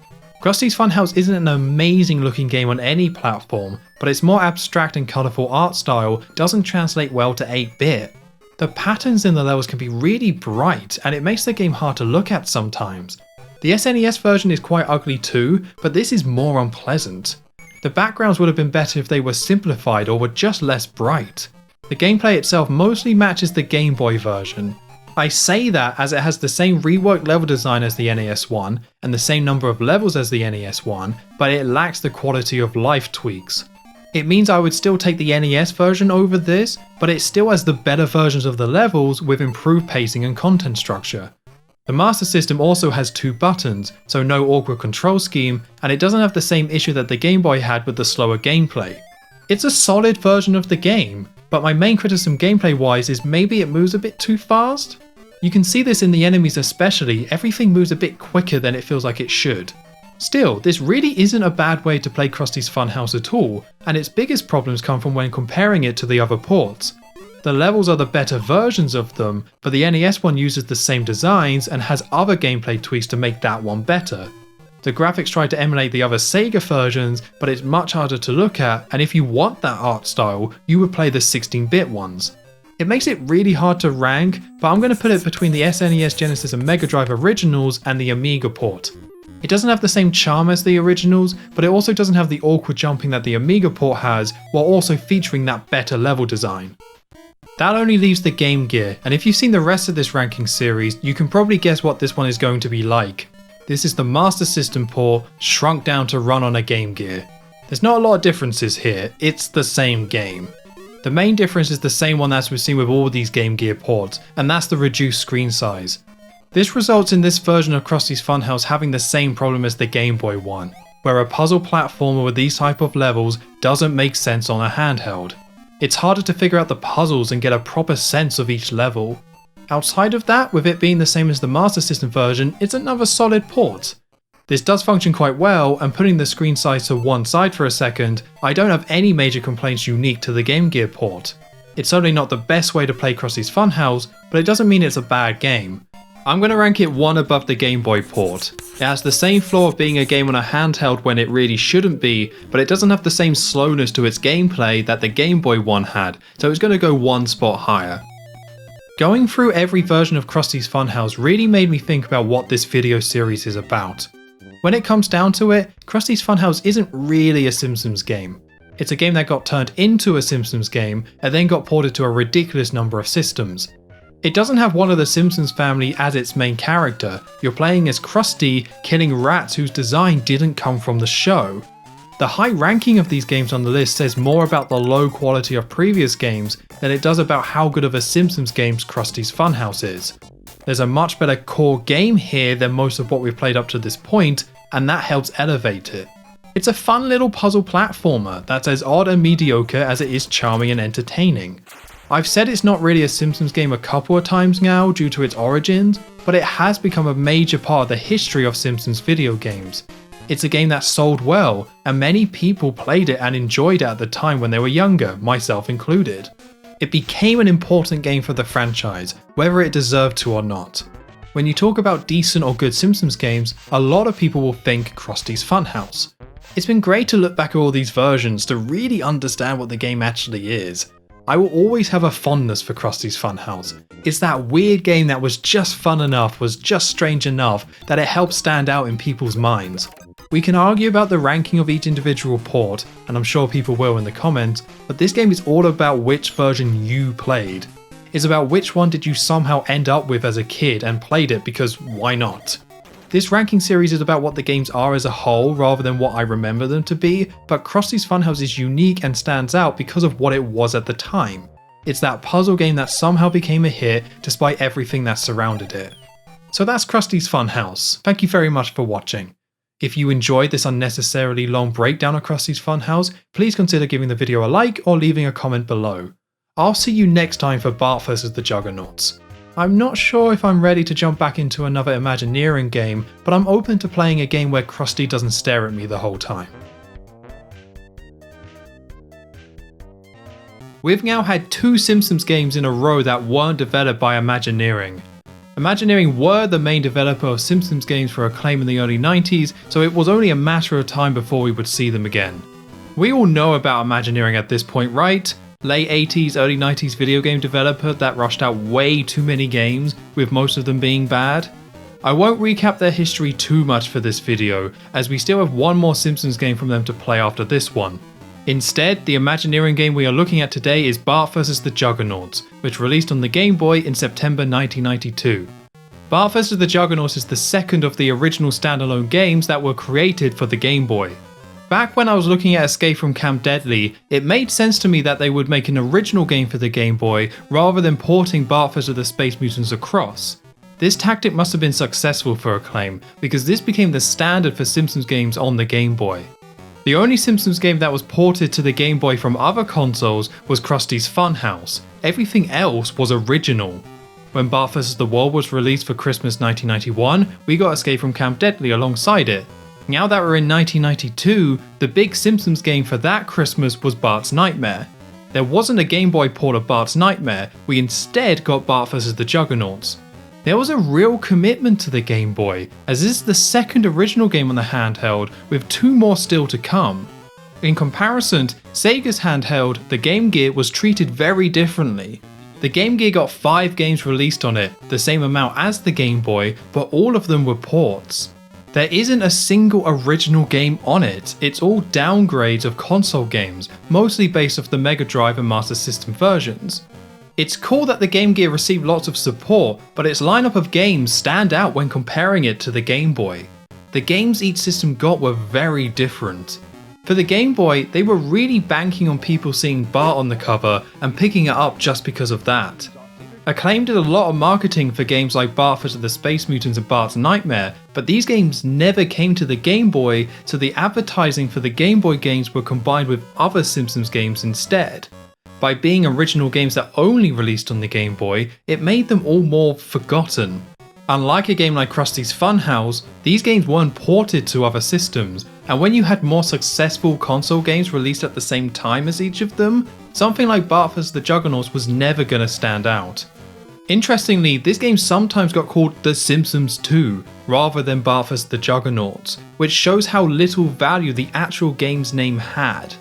Krusty's Funhouse isn't an amazing looking game on any platform, but its more abstract and colourful art style doesn't translate well to 8-bit. The patterns in the levels can be really bright, and it makes the game hard to look at sometimes. The SNES version is quite ugly too, but this is more unpleasant. The backgrounds would have been better if they were simplified or were just less bright. The gameplay itself mostly matches the Game Boy version. I say that as it has the same reworked level design as the NES one, and the same number of levels as the NES one, but it lacks the quality of life tweaks. It means I would still take the NES version over this, but it still has the better versions of the levels with improved pacing and content structure. The Master System also has two buttons, so no awkward control scheme, and it doesn't have the same issue that the Game Boy had with the slower gameplay. It's a solid version of the game, but my main criticism gameplay wise is maybe it moves a bit too fast. You can see this in the enemies especially, everything moves a bit quicker than it feels like it should. Still, this really isn't a bad way to play Krusty's Funhouse at all, and its biggest problems come from when comparing it to the other ports. The levels are the better versions of them, but the NES one uses the same designs and has other gameplay tweaks to make that one better. The graphics try to emulate the other Sega versions, but it's much harder to look at, and if you want that art style, you would play the 16-bit ones. It makes it really hard to rank, but I'm going to put it between the SNES, Genesis and Mega Drive originals and the Amiga port. It doesn't have the same charm as the originals, but it also doesn't have the awkward jumping that the Amiga port has, while also featuring that better level design. That only leaves the Game Gear, and if you've seen the rest of this ranking series, you can probably guess what this one is going to be like. This is the Master System port, shrunk down to run on a Game Gear. There's not a lot of differences here, it's the same game. The main difference is the same one as we've seen with all these Game Gear ports, and that's the reduced screen size. This results in this version of Krusty's Funhouse having the same problem as the Game Boy one, where a puzzle platformer with these type of levels doesn't make sense on a handheld. It's harder to figure out the puzzles and get a proper sense of each level. Outside of that, with it being the same as the Master System version, it's another solid port. This does function quite well, and putting the screen size to one side for a second, I don't have any major complaints unique to the Game Gear port. It's certainly not the best way to play Krusty's Funhouse, but it doesn't mean it's a bad game. I'm going to rank it one above the Game Boy port. It has the same flaw of being a game on a handheld when it really shouldn't be, but it doesn't have the same slowness to its gameplay that the Game Boy one had, so it's going to go one spot higher. Going through every version of Krusty's Funhouse really made me think about what this video series is about. When it comes down to it, Krusty's Funhouse isn't really a Simpsons game. It's a game that got turned into a Simpsons game and then got ported to a ridiculous number of systems. It doesn't have one of the Simpsons family as its main character. You're playing as Krusty killing rats whose design didn't come from the show. The high ranking of these games on the list says more about the low quality of previous games than it does about how good of a Simpsons game Krusty's Funhouse is. There's a much better core game here than most of what we've played up to this point, and that helps elevate it. It's a fun little puzzle platformer that's as odd and mediocre as it is charming and entertaining. I've said it's not really a Simpsons game a couple of times now due to its origins, but it has become a major part of the history of Simpsons video games. It's a game that sold well, and many people played it and enjoyed it at the time when they were younger, myself included. It became an important game for the franchise, whether it deserved to or not. When you talk about decent or good Simpsons games, a lot of people will think Krusty's Funhouse. It's been great to look back at all these versions to really understand what the game actually is. I will always have a fondness for Krusty's Funhouse. It's that weird game that was just fun enough, was just strange enough, that it helped stand out in people's minds. We can argue about the ranking of each individual port, and I'm sure people will in the comments, but this game is all about which version you played. It's about which one did you somehow end up with as a kid and played it because why not? This ranking series is about what the games are as a whole rather than what I remember them to be, but Krusty's Funhouse is unique and stands out because of what it was at the time. It's that puzzle game that somehow became a hit despite everything that surrounded it. So that's Krusty's Funhouse. Thank you very much for watching. If you enjoyed this unnecessarily long breakdown of Krusty's Funhouse, please consider giving the video a like or leaving a comment below. I'll see you next time for Bart vs the Juggernauts. I'm not sure if I'm ready to jump back into another Imagineering game, but I'm open to playing a game where Krusty doesn't stare at me the whole time. We've now had 2 Simpsons games in a row that weren't developed by Imagineering. Imagineering were the main developer of Simpsons games for Acclaim in the early 90s, so it was only a matter of time before we would see them again. We all know about Imagineering at this point, right? Late 80s, early 90s video game developer that rushed out way too many games, with most of them being bad. I won't recap their history too much for this video, as we still have one more Simpsons game from them to play after this one. Instead, the Imagineering game we are looking at today is Bart vs the Juggernauts, which released on the Game Boy in September 1992. Bart vs the Juggernauts is the second of the original standalone games that were created for the Game Boy. Back when I was looking at Escape from Camp Deadly, it made sense to me that they would make an original game for the Game Boy rather than porting Bart vs the Space Mutants across. This tactic must have been successful for Acclaim, because this became the standard for Simpsons games on the Game Boy. The only Simpsons game that was ported to the Game Boy from other consoles was Krusty's Funhouse. Everything else was original. When Bart vs the World was released for Christmas 1991, we got Escape from Camp Deadly alongside it. Now that we're in 1992, the big Simpsons game for that Christmas was Bart's Nightmare. There wasn't a Game Boy port of Bart's Nightmare, we instead got Bart vs. the Juggernauts. There was a real commitment to the Game Boy, as this is the second original game on the handheld, with 2 more still to come. In comparison, Sega's handheld, the Game Gear, was treated very differently. The Game Gear got 5 games released on it, the same amount as the Game Boy, but all of them were ports. There isn't a single original game on it, it's all downgrades of console games, mostly based off the Mega Drive and Master System versions. It's cool that the Game Gear received lots of support, but its lineup of games stand out when comparing it to the Game Boy. The games each system got were very different. For the Game Boy, they were really banking on people seeing Bart on the cover and picking it up just because of that. Acclaim did a lot of marketing for games like Bart vs. the Space Mutants and Bart's Nightmare, but these games never came to the Game Boy, so the advertising for the Game Boy games were combined with other Simpsons games instead. By being original games that only released on the Game Boy, it made them all more forgotten. Unlike a game like Krusty's Funhouse, these games weren't ported to other systems, and when you had more successful console games released at the same time as each of them, something like Bart vs. the Juggernauts was never gonna stand out. Interestingly, this game sometimes got called The Simpsons 2, rather than Bart vs. the Juggernauts, which shows how little value the actual game's name had.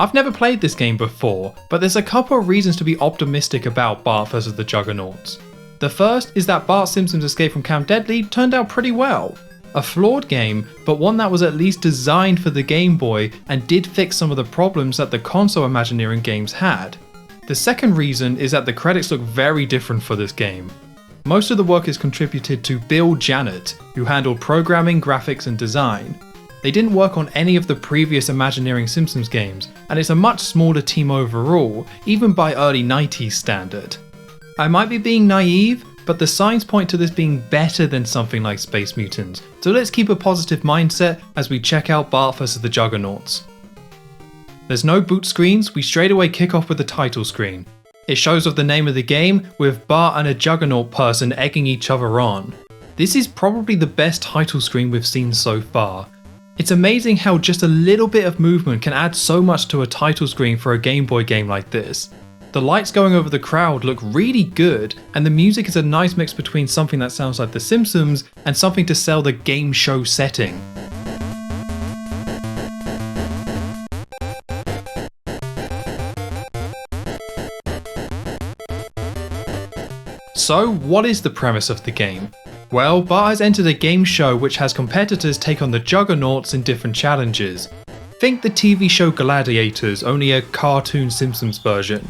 I've never played this game before, but there's a couple of reasons to be optimistic about Bart vs. the Juggernauts. The first is that Bart Simpson's Escape from Camp Deadly turned out pretty well. A flawed game, but one that was at least designed for the Game Boy and did fix some of the problems that the console Imagineering games had. The second reason is that the credits look very different for this game. Most of the work is contributed to Bill Janet, who handled programming, graphics and design. They didn't work on any of the previous Imagineering Simpsons games, and it's a much smaller team overall, even by early 90s standard. I might be being naive, but the signs point to this being better than something like Space Mutants, so let's keep a positive mindset as we check out Bart vs. the Juggernauts. There's no boot screens, we straight away kick off with the title screen. It shows off the name of the game, with Bart and a Juggernaut person egging each other on. This is probably the best title screen we've seen so far. It's amazing how just a little bit of movement can add so much to a title screen for a Game Boy game like this. The lights going over the crowd look really good, and the music is a nice mix between something that sounds like The Simpsons and something to sell the game show setting. So, what is the premise of the game? Well, Bart has entered a game show which has competitors take on the Juggernauts in different challenges. Think the TV show Gladiators, only a cartoon Simpsons version.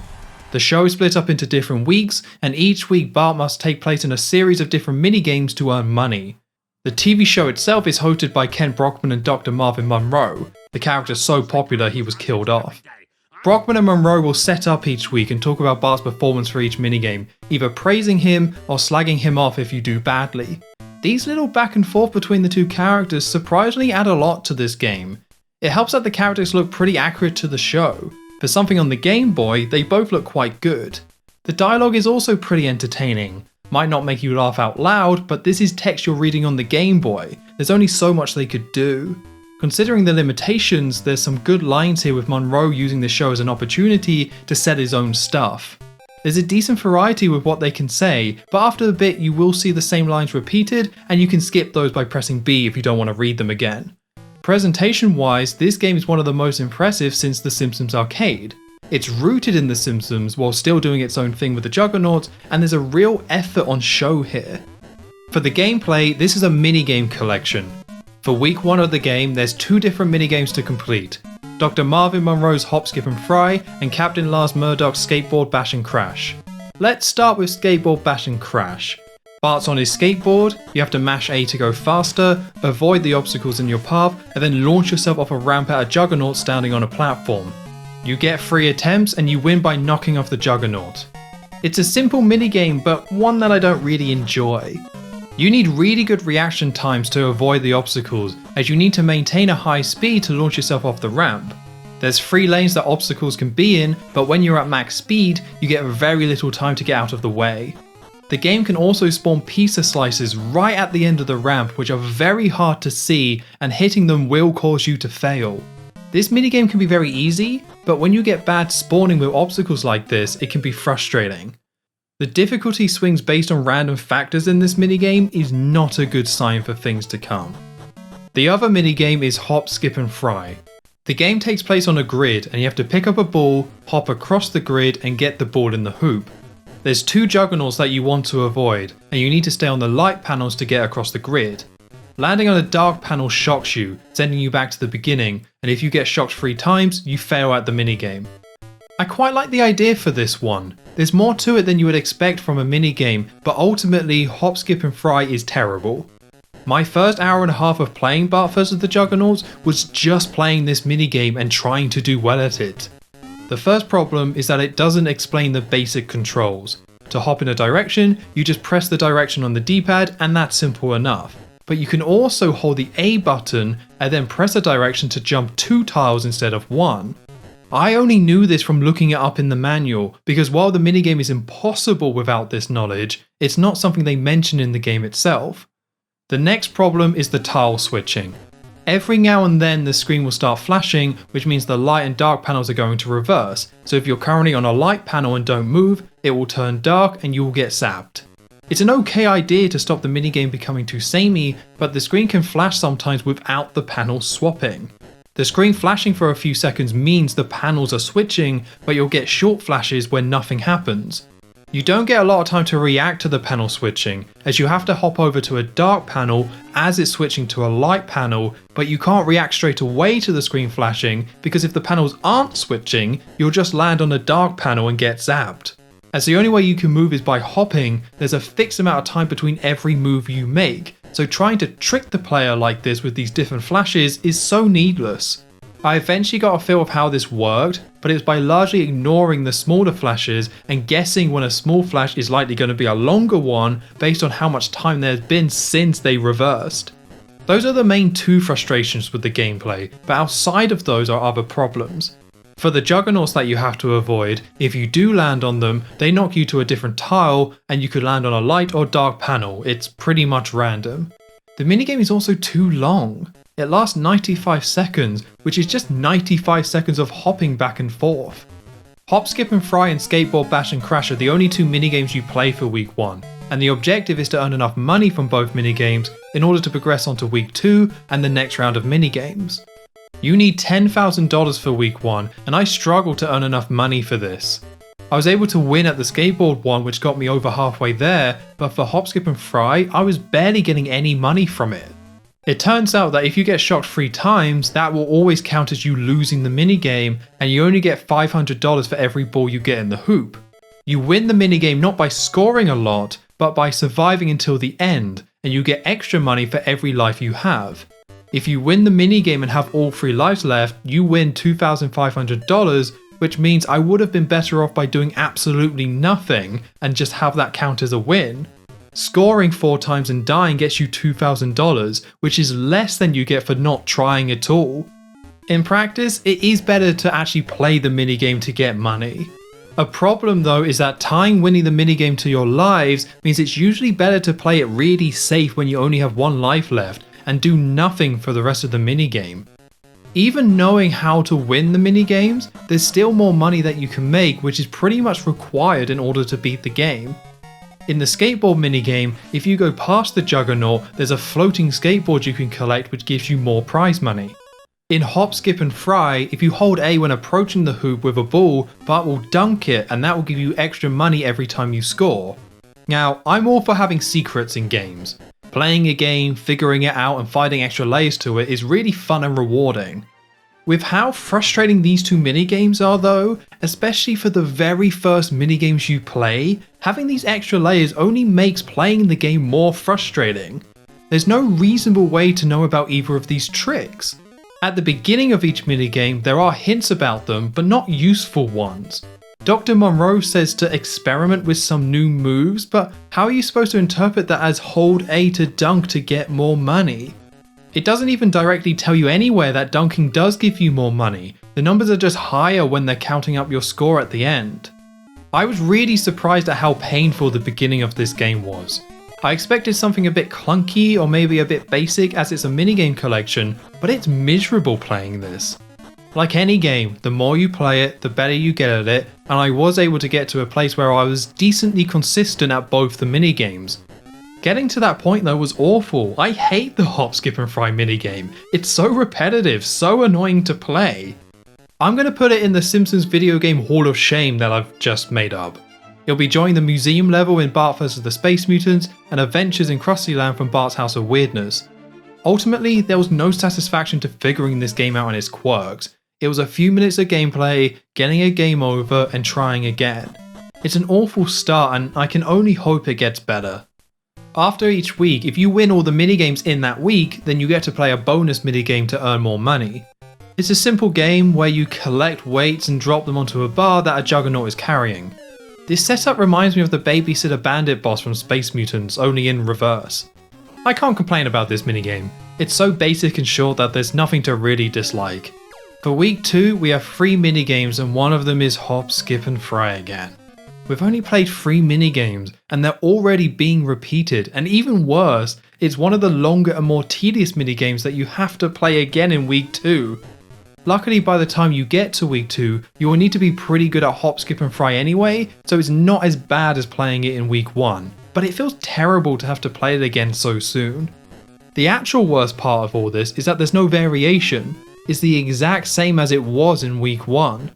The show is split up into different weeks, and each week Bart must take place in a series of different minigames to earn money. The TV show itself is hosted by Kent Brockman and Dr. Marvin Monroe. The character's so popular he was killed off. Brockman and Monroe will set up each week and talk about Bart's performance for each minigame, either praising him or slagging him off if you do badly. These little back and forth between the two characters surprisingly add a lot to this game. It helps that the characters look pretty accurate to the show. For something on the Game Boy, they both look quite good. The dialogue is also pretty entertaining. Might not make you laugh out loud, but this is text you're reading on the Game Boy. There's only so much they could do. Considering the limitations, there's some good lines here with Monroe using the show as an opportunity to sell his own stuff. There's a decent variety with what they can say, but after a bit you will see the same lines repeated, and you can skip those by pressing B if you don't want to read them again. Presentation-wise, this game is one of the most impressive since the Simpsons Arcade. It's rooted in The Simpsons while still doing its own thing with the Juggernauts, and there's a real effort on show here. For the gameplay, this is a minigame collection. For week 1 of the game, there's 2 different minigames to complete. Dr. Marvin Monroe's Hop, Skip and Fry, and Captain Lars Murdoch's Skateboard Bash and Crash. Let's start with Skateboard Bash and Crash. Bart's on his skateboard, you have to mash A to go faster, avoid the obstacles in your path, and then launch yourself off a ramp at a Juggernaut standing on a platform. You get 3 attempts and you win by knocking off the Juggernaut. It's a simple minigame, but one that I don't really enjoy. You need really good reaction times to avoid the obstacles, as you need to maintain a high speed to launch yourself off the ramp. There's 3 lanes that obstacles can be in, but when you're at max speed, you get very little time to get out of the way. The game can also spawn pizza slices right at the end of the ramp, which are very hard to see, and hitting them will cause you to fail. This minigame can be very easy, but when you get bad spawning with obstacles like this, it can be frustrating. The difficulty swings based on random factors in this minigame is not a good sign for things to come. The other minigame is Hop, Skip and Fry. The game takes place on a grid and you have to pick up a ball, hop across the grid and get the ball in the hoop. There's 2 Juggernauts that you want to avoid, and you need to stay on the light panels to get across the grid. Landing on a dark panel shocks you, sending you back to the beginning, and if you get shocked 3 times, you fail at the minigame. I quite like the idea for this one. There's more to it than you would expect from a minigame, but ultimately Hop, Skip and Fry is terrible. My first hour and a half of playing Bart vs the Juggernauts was just playing this minigame and trying to do well at it. The first problem is that it doesn't explain the basic controls. To hop in a direction, you just press the direction on the D-pad and that's simple enough. But you can also hold the A button and then press a direction to jump 2 tiles instead of 1. I only knew this from looking it up in the manual, because while the minigame is impossible without this knowledge, it's not something they mention in the game itself. The next problem is the tile switching. Every now and then the screen will start flashing, which means the light and dark panels are going to reverse, so if you're currently on a light panel and don't move, it will turn dark and you will get zapped. It's an okay idea to stop the minigame becoming too samey, but the screen can flash sometimes without the panels swapping. The screen flashing for a few seconds means the panels are switching, but you'll get short flashes where nothing happens. You don't get a lot of time to react to the panel switching, as you have to hop over to a dark panel as it's switching to a light panel, but you can't react straight away to the screen flashing because if the panels aren't switching, you'll just land on a dark panel and get zapped. As the only way you can move is by hopping, there's a fixed amount of time between every move you make, so trying to trick the player like this with these different flashes is so needless. I eventually got a feel of how this worked, but it was by largely ignoring the smaller flashes and guessing when a small flash is likely going to be a longer one based on how much time there's been since they reversed. Those are the main 2 frustrations with the gameplay, but outside of those are other problems. For the Juggernauts that you have to avoid, if you do land on them, they knock you to a different tile and you could land on a light or dark panel. It's pretty much random. The minigame is also too long. It lasts 95 seconds, which is just 95 seconds of hopping back and forth. Hop, Skip and Fry and Skateboard Bash and Crash are the only 2 minigames you play for week 1, and the objective is to earn enough money from both minigames in order to progress onto week 2 and the next round of minigames. You need $10,000 for week 1, and I struggled to earn enough money for this. I was able to win at the skateboard one, which got me over halfway there, but for Hop, Skip and Fry, I was barely getting any money from it. It turns out that if you get shocked 3 times, that will always count as you losing the minigame, and you only get $500 for every ball you get in the hoop. You win the minigame not by scoring a lot, but by surviving until the end, and you get extra money for every life you have. If you win the minigame and have all 3 lives left, you win $2,500, which means I would have been better off by doing absolutely nothing and just have that count as a win. Scoring 4 times and dying gets you $2,000, which is less than you get for not trying at all. In practice, it is better to actually play the minigame to get money. A problem though is that tying winning the minigame to your lives means it's usually better to play it really safe when you only have 1 life left and do nothing for the rest of the minigame. Even knowing how to win the minigames, there's still more money that you can make, which is pretty much required in order to beat the game. In the skateboard minigame, if you go past the Juggernaut, there's a floating skateboard you can collect which gives you more prize money. In Hop, Skip and Fry, if you hold A when approaching the hoop with a ball, Bart will dunk it and that will give you extra money every time you score. Now, I'm all for having secrets in games. Playing a game, figuring it out and finding extra layers to it is really fun and rewarding. With how frustrating these 2 minigames are though, especially for the very first minigames you play, having these extra layers only makes playing the game more frustrating. There's no reasonable way to know about either of these tricks. At the beginning of each minigame, there are hints about them, but not useful ones. Dr. Monroe says to experiment with some new moves, but how are you supposed to interpret that as hold A to dunk to get more money? It doesn't even directly tell you anywhere that dunking does give you more money. The numbers are just higher when they're counting up your score at the end. I was really surprised at how painful the beginning of this game was. I expected something a bit clunky or maybe a bit basic as it's a minigame collection, but it's miserable playing this. Like any game, the more you play it, the better you get at it, and I was able to get to a place where I was decently consistent at both the minigames. Getting to that point though was awful. I hate the hop, skip and fry minigame. It's so repetitive, so annoying to play. I'm going to put it in the Simpsons video game Hall of Shame that I've just made up. It'll be joining the museum level in Bart vs. the Space Mutants and adventures in Krusty Land from Bart's House of Weirdness. Ultimately, there was no satisfaction to figuring this game out and its quirks. It was a few minutes of gameplay, getting a game over, and trying again. It's an awful start and I can only hope it gets better. After each week, if you win all the minigames in that week, then you get to play a bonus minigame to earn more money. It's a simple game where you collect weights and drop them onto a bar that a Juggernaut is carrying. This setup reminds me of the Babysitter Bandit boss from Space Mutants, only in reverse. I can't complain about this minigame. It's so basic and short that there's nothing to really dislike. For week 2, we have 3 minigames and one of them is hop, skip and fry again. We've only played 3 minigames and they're already being repeated, and even worse, it's one of the longer and more tedious minigames that you have to play again in week 2. Luckily, by the time you get to week 2, you will need to be pretty good at hop, skip and fry anyway, so it's not as bad as playing it in week 1, but it feels terrible to have to play it again so soon. The actual worst part of all this is that there's no variation. It's the exact same as it was in week 1.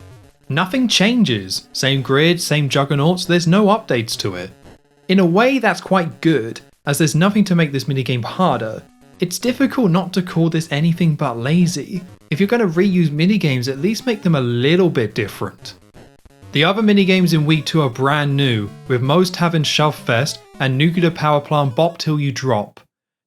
Nothing changes, same grid, same Juggernauts, there's no updates to it. In a way that's quite good, as there's nothing to make this minigame harder. It's difficult not to call this anything but lazy. If you're going to reuse minigames, at least make them a little bit different. The other minigames in week 2 are brand new, with most having Shove Fest and Nuclear Power Plant Bop Till You Drop.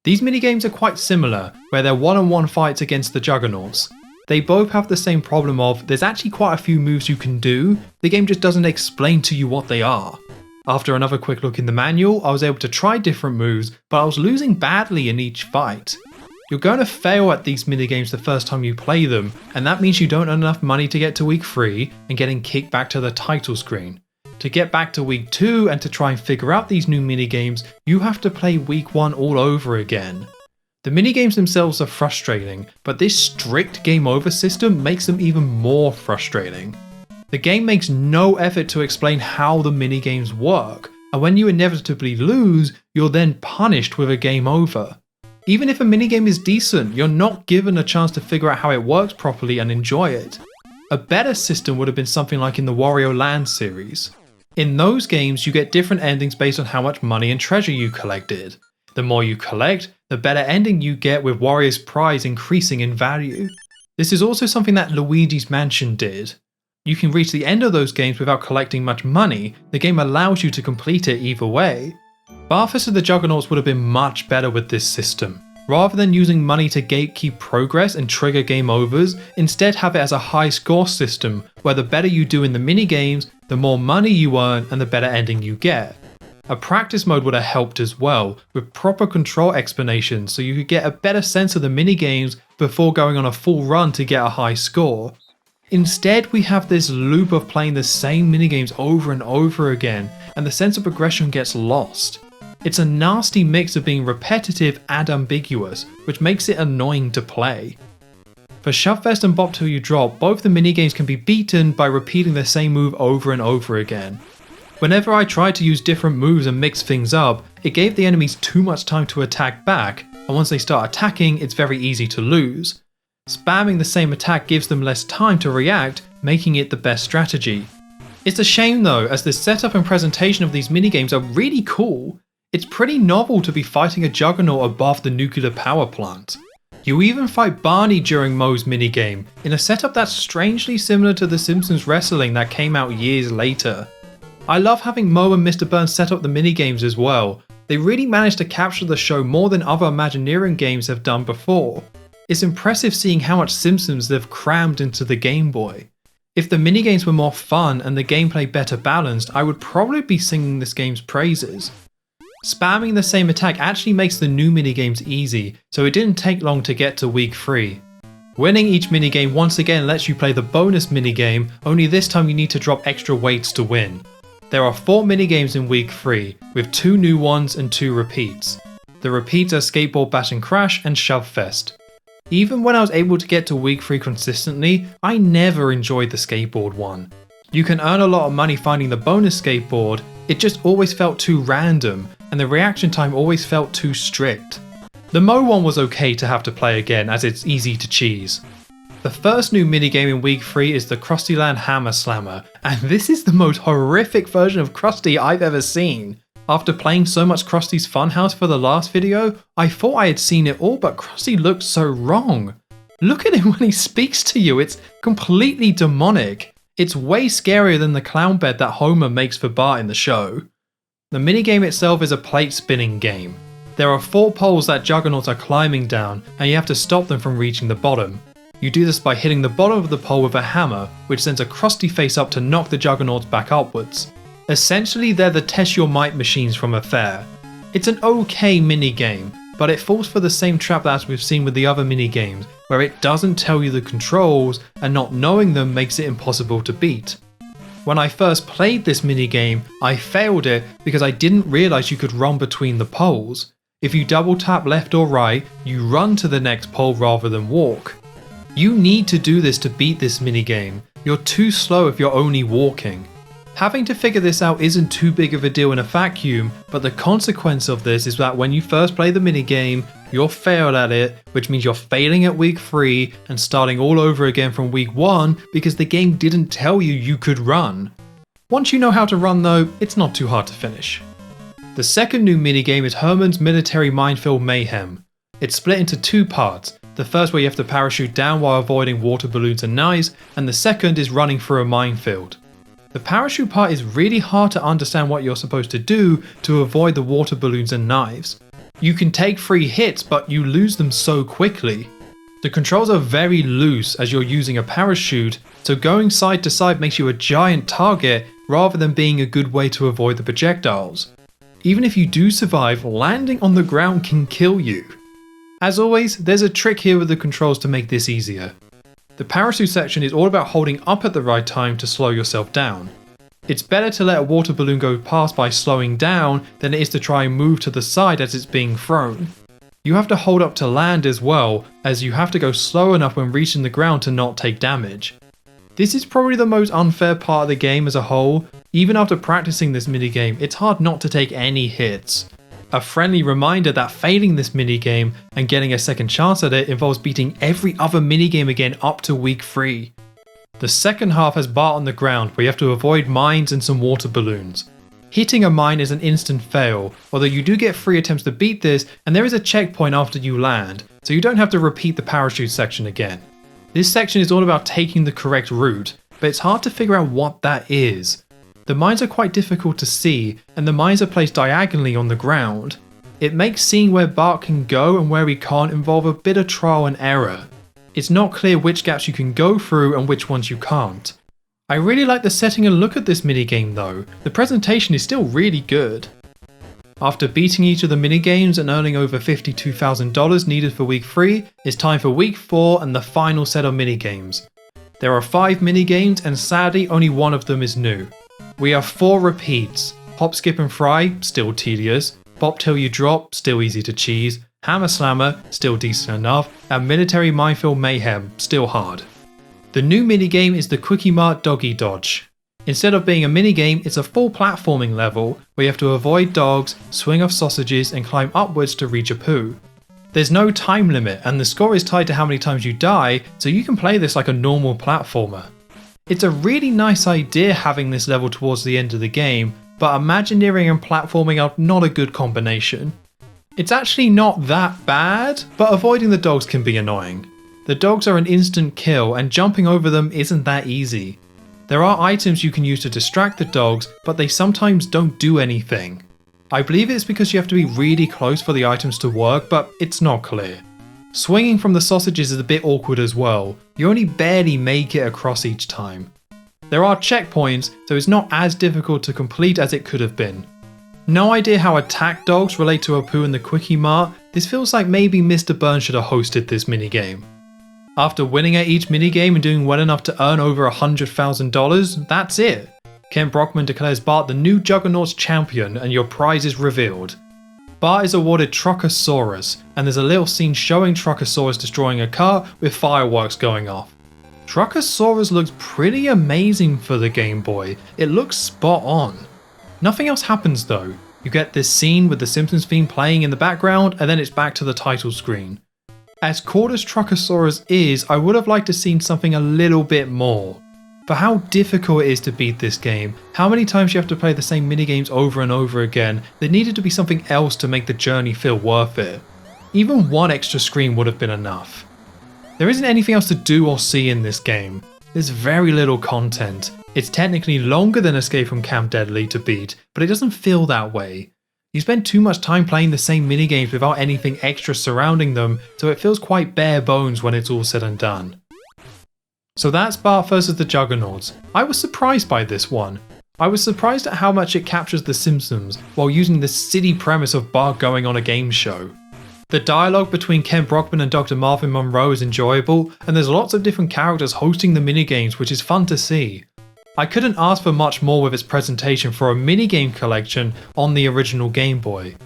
These minigames are quite similar, where they're one-on-one fights against the Juggernauts. They both have the same problem of there's actually quite a few moves you can do, the game just doesn't explain to you what they are. After another quick look in the manual, I was able to try different moves, but I was losing badly in each fight. You're going to fail at these minigames the first time you play them, and that means you don't earn enough money to get to week 3 and getting kicked back to the title screen. To get back to week 2 and to try and figure out these new minigames, you have to play week 1 all over again. The minigames themselves are frustrating, but this strict game over system makes them even more frustrating. The game makes no effort to explain how the minigames work, and when you inevitably lose, you're then punished with a game over. Even if a minigame is decent, you're not given a chance to figure out how it works properly and enjoy it. A better system would have been something like in the Wario Land series. In those games, you get different endings based on how much money and treasure you collected. The more you collect, the better ending you get, with Wario's prize increasing in value. This is also something that Luigi's Mansion did. You can reach the end of those games without collecting much money, the game allows you to complete it either way. Bart vs. the Juggernauts would have been much better with this system. Rather than using money to gatekeep progress and trigger game overs, instead have it as a high score system, where the better you do in the minigames, the more money you earn and the better ending you get. A practice mode would have helped as well, with proper control explanations so you could get a better sense of the minigames before going on a full run to get a high score. Instead, we have this loop of playing the same minigames over and over again, and the sense of progression gets lost. It's a nasty mix of being repetitive and ambiguous, which makes it annoying to play. For Shovefest and Bop Till You Drop, both the minigames can be beaten by repeating the same move over and over again. Whenever I tried to use different moves and mix things up, it gave the enemies too much time to attack back, and once they start attacking, it's very easy to lose. Spamming the same attack gives them less time to react, making it the best strategy. It's a shame though, as the setup and presentation of these minigames are really cool. It's pretty novel to be fighting a Juggernaut above the nuclear power plant. You even fight Barney during Moe's minigame, in a setup that's strangely similar to the Simpsons wrestling that came out years later. I love having Moe and Mr. Burns set up the minigames as well. They really managed to capture the show more than other Imagineering games have done before. It's impressive seeing how much Simpsons they've crammed into the Game Boy. If the minigames were more fun and the gameplay better balanced, I would probably be singing this game's praises. Spamming the same attack actually makes the new minigames easy, so it didn't take long to get to week 3. Winning each minigame once again lets you play the bonus minigame, only this time you need to drop extra weights to win. There are 4 minigames in week 3, with 2 new ones and 2 repeats. The repeats are Skateboard Bash and Crash and Shove Fest. Even when I was able to get to week 3 consistently, I never enjoyed the skateboard one. You can earn a lot of money finding the bonus skateboard, it just always felt too random, and the reaction time always felt too strict. The Mo one was okay to have to play again as it's easy to cheese. The first new minigame in week 3 is the Krusty Land Hammer Slammer, and this is the most horrific version of Krusty I've ever seen. After playing so much Krusty's Funhouse for the last video, I thought I had seen it all, but Krusty looked so wrong. Look at him when he speaks to you, it's completely demonic. It's way scarier than the clown bed that Homer makes for Bart in the show. The minigame itself is a plate spinning game. There are 4 poles that Juggernauts are climbing down, and you have to stop them from reaching the bottom. You do this by hitting the bottom of the pole with a hammer, which sends a Krusty face up to knock the Juggernauts back upwards. Essentially, they're the test your might machines from a fair. It's an okay minigame, but it falls for the same trap that we've seen with the other minigames, where it doesn't tell you the controls, and not knowing them makes it impossible to beat. When I first played this minigame, I failed it because I didn't realise you could run between the poles. If you double tap left or right, you run to the next pole rather than walk. You need to do this to beat this minigame, you're too slow if you're only walking. Having to figure this out isn't too big of a deal in a vacuum, but the consequence of this is that when you first play the minigame, you'll fail at it, which means you're failing at week 3 and starting all over again from week 1 because the game didn't tell you you could run. Once you know how to run though, it's not too hard to finish. The second new minigame is Herman's Military Minefield Mayhem. It's split into 2 parts, the first where you have to parachute down while avoiding water balloons and knives, and the second is running through a minefield. The parachute part is really hard to understand what you're supposed to do to avoid the water balloons and knives. You can take 3 hits, but you lose them so quickly. The controls are very loose as you're using a parachute, so going side to side makes you a giant target rather than being a good way to avoid the projectiles. Even if you do survive, landing on the ground can kill you. As always, there's a trick here with the controls to make this easier. The parachute section is all about holding up at the right time to slow yourself down. It's better to let a water balloon go past by slowing down than it is to try and move to the side as it's being thrown. You have to hold up to land as well, as you have to go slow enough when reaching the ground to not take damage. This is probably the most unfair part of the game as a whole. Even after practicing this minigame, it's hard not to take any hits. A friendly reminder that failing this minigame and getting a second chance at it involves beating every other minigame again up to week 3. The second half has Bart on the ground where you have to avoid mines and some water balloons. Hitting a mine is an instant fail, although you do get 3 attempts to beat this and there is a checkpoint after you land, so you don't have to repeat the parachute section again. This section is all about taking the correct route, but it's hard to figure out what that is. The mines are quite difficult to see, and the mines are placed diagonally on the ground. It makes seeing where Bart can go and where he can't involve a bit of trial and error. It's not clear which gaps you can go through and which ones you can't. I really like the setting and look of this minigame though, the presentation is still really good. After beating each of the minigames and earning over $52,000 needed for week 3, it's time for week 4 and the final set of minigames. There are 5 minigames and sadly only one of them is new. We have 4 repeats: Hop, Skip and Fry, still tedious, Bop Till You Drop, still easy to cheese, Hammer Slammer, still decent enough, and Military Minefield Mayhem, still hard. The new minigame is the Quickie Mart Doggy Dodge. Instead of being a minigame, it's a full platforming level where you have to avoid dogs, swing off sausages and climb upwards to reach a poo. There's no time limit and the score is tied to how many times you die, so you can play this like a normal platformer. It's a really nice idea having this level towards the end of the game, but Imagineering and platforming are not a good combination. It's actually not that bad, but avoiding the dogs can be annoying. The dogs are an instant kill and jumping over them isn't that easy. There are items you can use to distract the dogs, but they sometimes don't do anything. I believe it's because you have to be really close for the items to work, but it's not clear. Swinging from the sausages is a bit awkward as well, you only barely make it across each time. There are checkpoints, so it's not as difficult to complete as it could have been. No idea how attack dogs relate to Apu and the Quickie Mart, this feels like maybe Mr. Burns should have hosted this minigame. After winning at each minigame and doing well enough to earn over $100,000, that's it. Ken Brockman declares Bart the new Juggernauts champion and your prize is revealed. Bart is awarded Truckosaurus, and there's a little scene showing Truckosaurus destroying a car with fireworks going off. Truckosaurus looks pretty amazing for the Game Boy, it looks spot on. Nothing else happens though. You get this scene with the Simpsons theme playing in the background and then it's back to the title screen. As cool as Truckosaurus is, I would have liked to have seen something a little bit more. For how difficult it is to beat this game, how many times you have to play the same minigames over and over again, there needed to be something else to make the journey feel worth it. Even one extra screen would have been enough. There isn't anything else to do or see in this game. There's very little content. It's technically longer than Escape from Camp Deadly to beat, but it doesn't feel that way. You spend too much time playing the same minigames without anything extra surrounding them, so it feels quite bare bones when it's all said and done. So that's Bart vs the Juggernauts. I was surprised by this one. I was surprised at how much it captures The Simpsons, while using the silly premise of Bart going on a game show. The dialogue between Ken Brockman and Dr. Marvin Monroe is enjoyable, and there's lots of different characters hosting the minigames, which is fun to see. I couldn't ask for much more with its presentation for a minigame collection on the original Game Boy.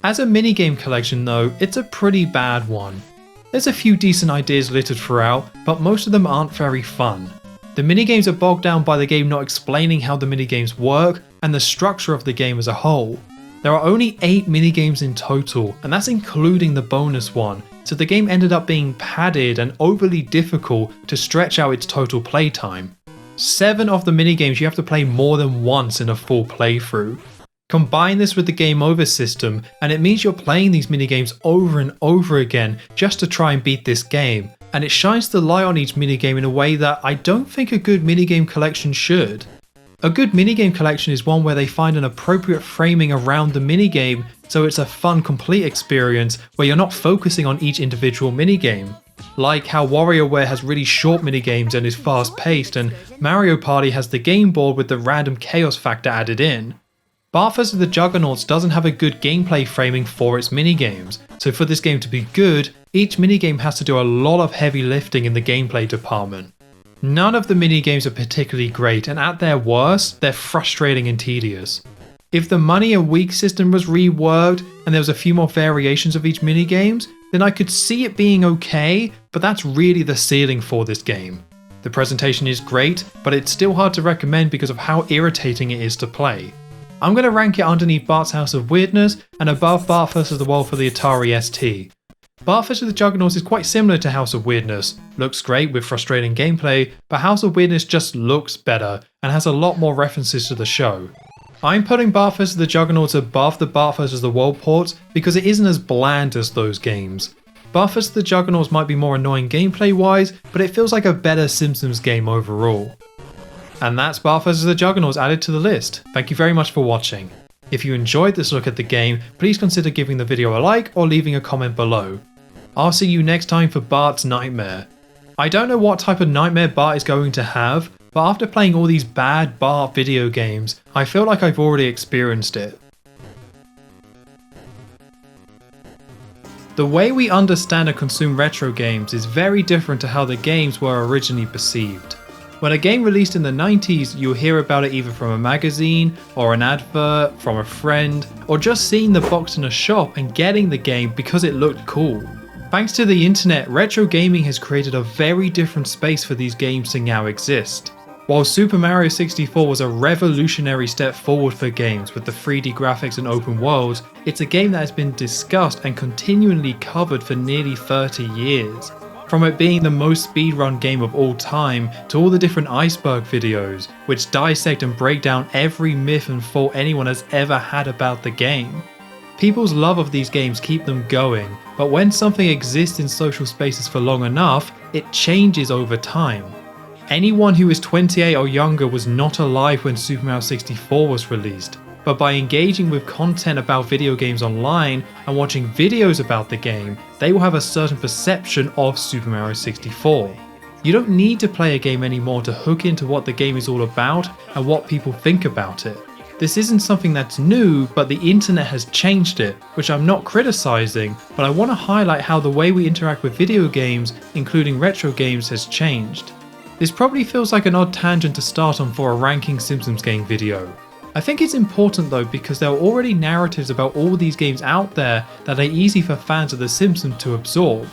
As a minigame collection though, it's a pretty bad one. There's a few decent ideas littered throughout, but most of them aren't very fun. The minigames are bogged down by the game not explaining how the minigames work and the structure of the game as a whole. There are only 8 minigames in total, and that's including the bonus one, so the game ended up being padded and overly difficult to stretch out its total playtime. 7 of the minigames you have to play more than once in a full playthrough. Combine this with the game over system, and it means you're playing these minigames over and over again just to try and beat this game, and it shines the light on each minigame in a way that I don't think a good minigame collection should. A good minigame collection is one where they find an appropriate framing around the minigame so it's a fun, complete experience where you're not focusing on each individual minigame. Like how WarioWare has really short minigames and is fast paced, and Mario Party has the game board with the random chaos factor added in. Bart vs the Juggernauts doesn't have a good gameplay framing for its minigames, so for this game to be good, each minigame has to do a lot of heavy lifting in the gameplay department. None of the minigames are particularly great, and at their worst, they're frustrating and tedious. If the money and week system was reworked, and there was a few more variations of each minigames, then I could see it being okay, but that's really the ceiling for this game. The presentation is great, but it's still hard to recommend because of how irritating it is to play. I'm going to rank it underneath Bart's House of Weirdness and above Bart vs the World for the Atari ST. Bart vs the Juggernauts is quite similar to House of Weirdness, looks great with frustrating gameplay, but House of Weirdness just looks better and has a lot more references to the show. I'm putting Bart vs the Juggernauts above the Bart vs the World ports because it isn't as bland as those games. Bart vs the Juggernauts might be more annoying gameplay wise, but it feels like a better Simpsons game overall. And that's Bart vs the Juggernauts added to the list. Thank you very much for watching. If you enjoyed this look at the game, please consider giving the video a like or leaving a comment below. I'll see you next time for Bart's Nightmare. I don't know what type of nightmare Bart is going to have, but after playing all these bad Bart video games, I feel like I've already experienced it. The way we understand and consume retro games is very different to how the games were originally perceived. When a game released in the 90s, you'll hear about it either from a magazine, or an advert, from a friend, or just seeing the box in a shop and getting the game because it looked cool. Thanks to the internet, retro gaming has created a very different space for these games to now exist. While Super Mario 64 was a revolutionary step forward for games with the 3D graphics and open worlds, it's a game that has been discussed and continually covered for nearly 30 years. From it being the most speedrun game of all time, to all the different iceberg videos, which dissect and break down every myth and thought anyone has ever had about the game. People's love of these games keep them going, but when something exists in social spaces for long enough, it changes over time. Anyone who is 28 or younger was not alive when Super Mario 64 was released, but by engaging with content about video games online and watching videos about the game, they will have a certain perception of Super Mario 64. You don't need to play a game anymore to hook into what the game is all about and what people think about it. This isn't something that's new, but the internet has changed it, which I'm not criticizing, but I want to highlight how the way we interact with video games, including retro games, has changed. This probably feels like an odd tangent to start on for a Ranking Simpsons Game video. I think it's important though because there are already narratives about all these games out there that are easy for fans of The Simpsons to absorb.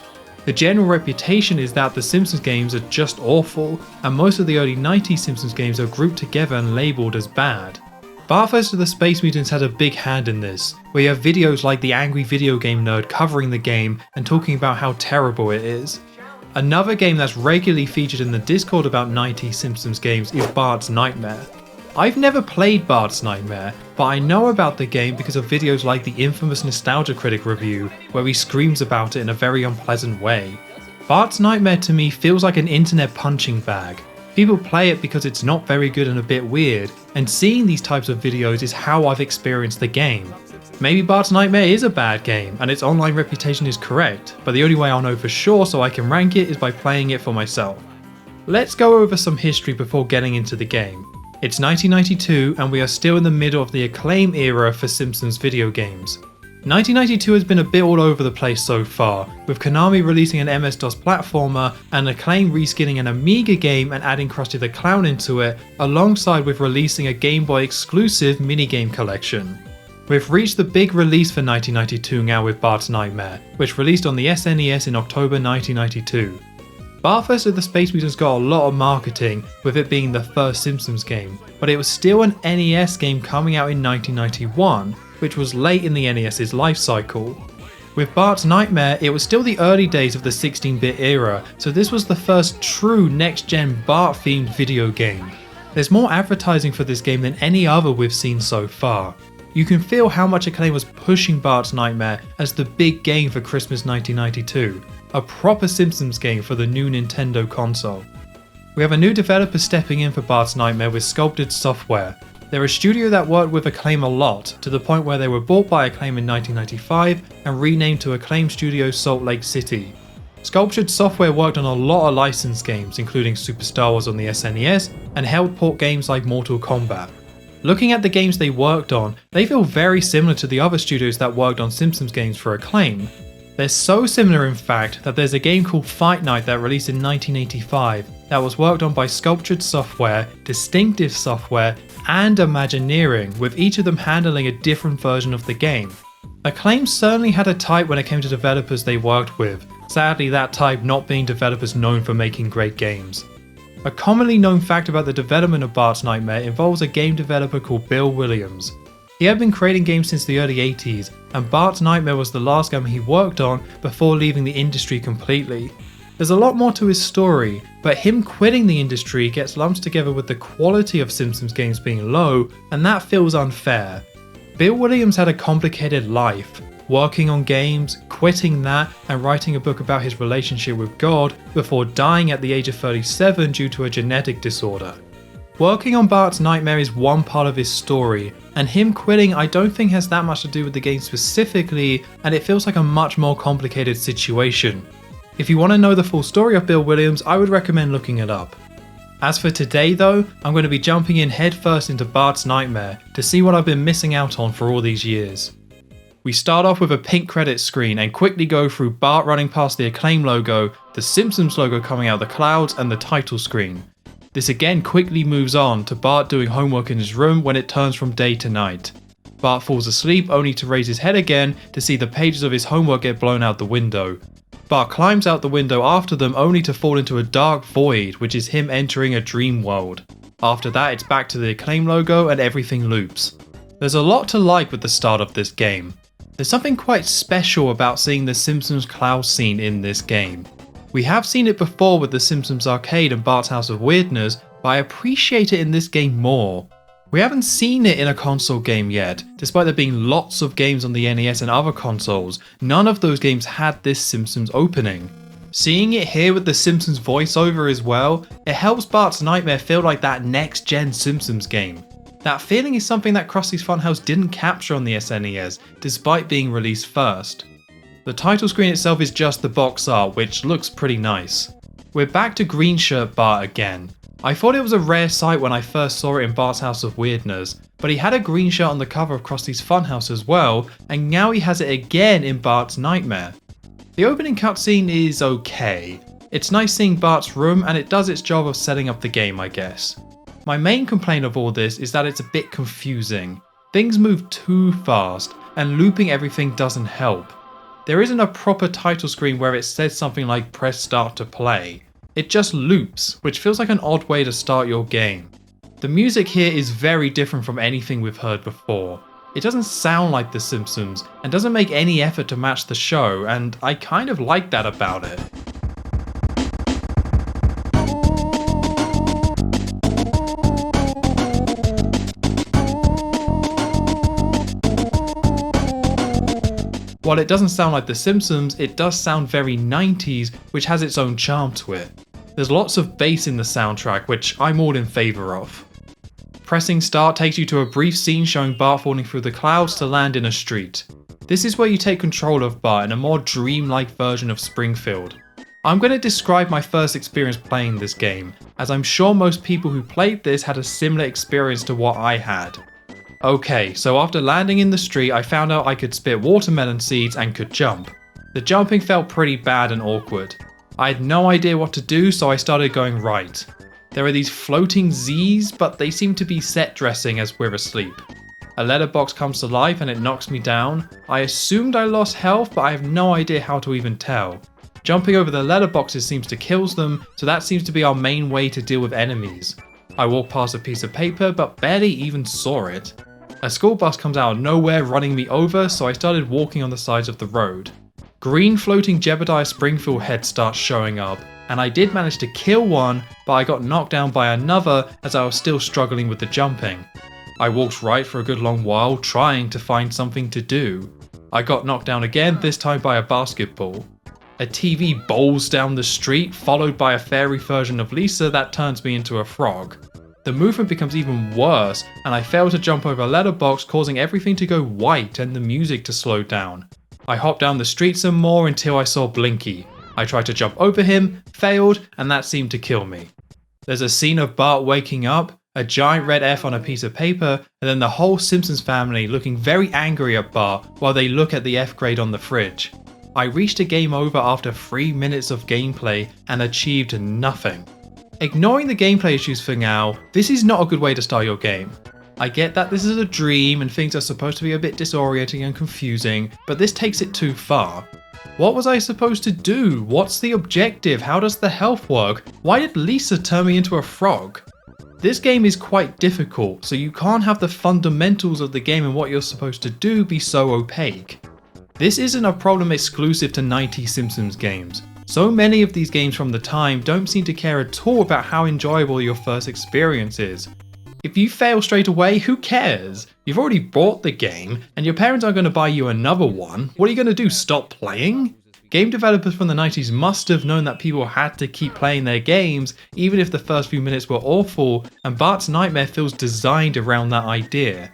The general reputation is that the Simpsons games are just awful, and most of the early 90s Simpsons games are grouped together and labelled as bad. Bart vs. the Space Mutants had a big hand in this, where you have videos like the Angry Video Game Nerd covering the game and talking about how terrible it is. Another game that's regularly featured in the Discord about 90s Simpsons games is Bart's Nightmare. I've never played Bart's Nightmare, but I know about the game because of videos like the infamous Nostalgia Critic review, where he screams about it in a very unpleasant way. Bart's Nightmare to me feels like an internet punching bag. People play it because it's not very good and a bit weird, and seeing these types of videos is how I've experienced the game. Maybe Bart's Nightmare is a bad game, and its online reputation is correct, but the only way I'll know for sure so I can rank it is by playing it for myself. Let's go over some history before getting into the game. It's 1992 and we are still in the middle of the Acclaim era for Simpsons video games. 1992 has been a bit all over the place so far, with Konami releasing an MS-DOS platformer and Acclaim reskinning an Amiga game and adding Krusty the Clown into it, alongside with releasing a Game Boy exclusive minigame collection. We've reached the big release for 1992 now with Bart's Nightmare, which released on the SNES in October 1992. Bart vs. the Space Mutants got a lot of marketing, with it being the first Simpsons game, but it was still an NES game coming out in 1991, which was late in the NES's life cycle. With Bart's Nightmare, it was still the early days of the 16-bit era, so this was the first true next-gen Bart-themed video game. There's more advertising for this game than any other we've seen so far. You can feel how much Acclaim was pushing Bart's Nightmare as the big game for Christmas 1992. A proper Simpsons game for the new Nintendo console. We have a new developer stepping in for Bart's Nightmare with Sculpted Software. They're a studio that worked with Acclaim a lot, to the point where they were bought by Acclaim in 1995 and renamed to Acclaim Studios Salt Lake City. Sculpted Software worked on a lot of licensed games, including Super Star Wars on the SNES, and helped port games like Mortal Kombat. Looking at the games they worked on, they feel very similar to the other studios that worked on Simpsons games for Acclaim. They're so similar in fact that there's a game called Fight Night that released in 1985 that was worked on by Sculpted Software, Distinctive Software, and Imagineering, with each of them handling a different version of the game. Acclaim certainly had a type when it came to developers they worked with, sadly that type not being developers known for making great games. A commonly known fact about the development of Bart's Nightmare involves a game developer called Bill Williams. He had been creating games since the early 80s, and Bart's Nightmare was the last game he worked on before leaving the industry completely. There's a lot more to his story, but him quitting the industry gets lumped together with the quality of Simpsons games being low, and that feels unfair. Bill Williams had a complicated life, working on games, quitting that, and writing a book about his relationship with God before dying at the age of 37 due to a genetic disorder. Working on Bart's Nightmare is one part of his story, and him quitting I don't think has that much to do with the game specifically, and it feels like a much more complicated situation. If you want to know the full story of Bill Williams, I would recommend looking it up. As for today though, I'm going to be jumping in headfirst into Bart's Nightmare to see what I've been missing out on for all these years. We start off with a pink credits screen and quickly go through Bart running past the Acclaim logo, the Simpsons logo coming out of the clouds, and the title screen. This again quickly moves on to Bart doing homework in his room when it turns from day to night. Bart falls asleep only to raise his head again to see the pages of his homework get blown out the window. Bart climbs out the window after them only to fall into a dark void, which is him entering a dream world. After that it's back to the Acclaim logo and everything loops. There's a lot to like with the start of this game. There's something quite special about seeing the Simpsons cloud scene in this game. We have seen it before with the Simpsons Arcade and Bart's House of Weirdness, but I appreciate it in this game more. We haven't seen it in a console game yet, despite there being lots of games on the NES and other consoles. None of those games had this Simpsons opening. Seeing it here with the Simpsons voiceover as well, it helps Bart's Nightmare feel like that next-gen Simpsons game. That feeling is something that Krusty's Funhouse didn't capture on the SNES, despite being released first. The title screen itself is just the box art, which looks pretty nice. We're back to green shirt Bart again. I thought it was a rare sight when I first saw it in Bart's House of Weirdness, but he had a green shirt on the cover of Krusty's Funhouse as well, and now he has it again in Bart's Nightmare. The opening cutscene is okay. It's nice seeing Bart's room, and it does its job of setting up the game, I guess. My main complaint of all this is that it's a bit confusing. Things move too fast, and looping everything doesn't help. There isn't a proper title screen where it says something like press start to play. It just loops, which feels like an odd way to start your game. The music here is very different from anything we've heard before. It doesn't sound like The Simpsons, and doesn't make any effort to match the show, and I kind of like that about it. While it doesn't sound like The Simpsons, it does sound very 90s, which has its own charm to it. There's lots of bass in the soundtrack, which I'm all in favour of. Pressing start takes you to a brief scene showing Bart falling through the clouds to land in a street. This is where you take control of Bart in a more dreamlike version of Springfield. I'm going to describe my first experience playing this game, as I'm sure most people who played this had a similar experience to what I had. Okay, so after landing in the street, I found out I could spit watermelon seeds and could jump. The jumping felt pretty bad and awkward. I had no idea what to do, so I started going right. There are these floating Z's, but they seem to be set dressing as we're asleep. A letterbox comes to life and it knocks me down. I assumed I lost health, but I have no idea how to even tell. Jumping over the letterboxes seems to kill them, so that seems to be our main way to deal with enemies. I walked past a piece of paper, but barely even saw it. A school bus comes out of nowhere running me over, so I started walking on the sides of the road. Green floating Jebediah Springfield heads start showing up, and I did manage to kill one, but I got knocked down by another as I was still struggling with the jumping. I walked right for a good long while, trying to find something to do. I got knocked down again, this time by a basketball. A TV bowls down the street, followed by a fairy version of Lisa that turns me into a frog. The movement becomes even worse, and I fail to jump over a letterbox, causing everything to go white and the music to slow down. I hopped down the street some more until I saw Blinky. I tried to jump over him, failed, and that seemed to kill me. There's a scene of Bart waking up, a giant red F on a piece of paper, and then the whole Simpsons family looking very angry at Bart while they look at the F grade on the fridge. I reached a game over after 3 minutes of gameplay and achieved nothing. Ignoring the gameplay issues for now, this is not a good way to start your game. I get that this is a dream and things are supposed to be a bit disorienting and confusing, but this takes it too far. What was I supposed to do? What's the objective? How does the health work? Why did Lisa turn me into a frog? This game is quite difficult, so you can't have the fundamentals of the game and what you're supposed to do be so opaque. This isn't a problem exclusive to 90s Simpsons games. So many of these games from the time don't seem to care at all about how enjoyable your first experience is. If you fail straight away, who cares? You've already bought the game, and your parents aren't going to buy you another one. What are you going to do, stop playing? Game developers from the 90s must have known that people had to keep playing their games, even if the first few minutes were awful, and Bart's Nightmare feels designed around that idea.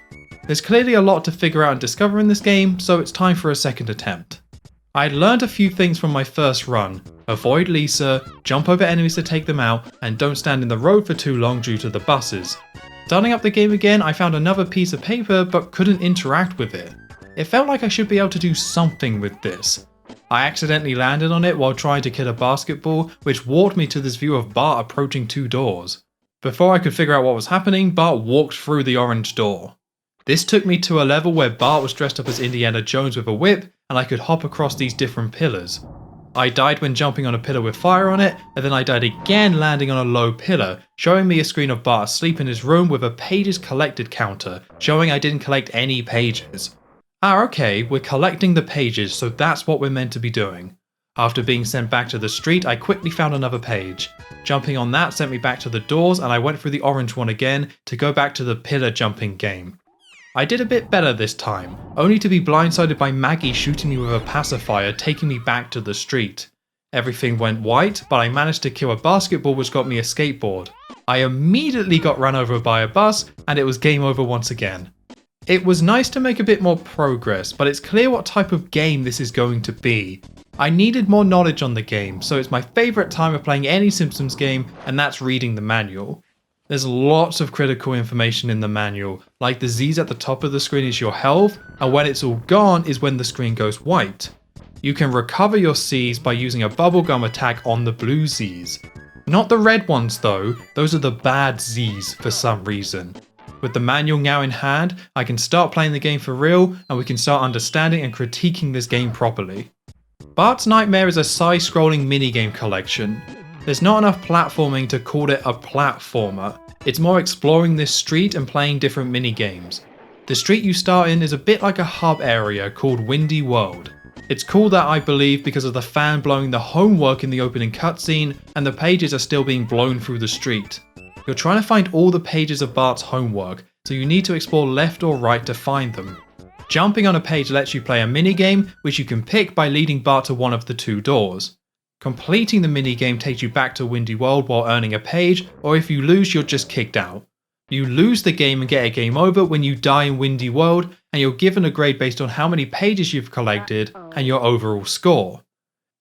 There's clearly a lot to figure out and discover in this game, so it's time for a second attempt. I had learned a few things from my first run. Avoid Lisa, jump over enemies to take them out, and don't stand in the road for too long due to the buses. Starting up the game again, I found another piece of paper but couldn't interact with it. It felt like I should be able to do something with this. I accidentally landed on it while trying to kill a basketball, which walked me to this view of Bart approaching two doors. Before I could figure out what was happening, Bart walked through the orange door. This took me to a level where Bart was dressed up as Indiana Jones with a whip, and I could hop across these different pillars. I died when jumping on a pillar with fire on it, and then I died again landing on a low pillar, showing me a screen of Bart asleep in his room with a pages collected counter, showing I didn't collect any pages. Okay, we're collecting the pages, so that's what we're meant to be doing. After being sent back to the street, I quickly found another page. Jumping on that sent me back to the doors, and I went through the orange one again to go back to the pillar jumping game. I did a bit better this time, only to be blindsided by Maggie shooting me with a pacifier, taking me back to the street. Everything went white, but I managed to kill a basketball which got me a skateboard. I immediately got run over by a bus, and it was game over once again. It was nice to make a bit more progress, but it's clear what type of game this is going to be. I needed more knowledge on the game, so it's my favourite time of playing any Simpsons game, and that's reading the manual. There's lots of critical information in the manual, like the Z's at the top of the screen is your health, and when it's all gone is when the screen goes white. You can recover your Cs by using a bubblegum attack on the blue Zs. Not the red ones though, those are the bad Zs for some reason. With the manual now in hand, I can start playing the game for real and we can start understanding and critiquing this game properly. Bart's Nightmare is a side-scrolling minigame collection. There's not enough platforming to call it a platformer. It's more exploring this street and playing different minigames. The street you start in is a bit like a hub area called Windy World. It's called that, I believe, because of the fan blowing the homework in the opening cutscene and the pages are still being blown through the street. You're trying to find all the pages of Bart's homework, so you need to explore left or right to find them. Jumping on a page lets you play a minigame, which you can pick by leading Bart to one of the two doors. Completing the minigame takes you back to Windy World while earning a page, or if you lose, you're just kicked out. You lose the game and get a game over when you die in Windy World, and you're given a grade based on how many pages you've collected and your overall score.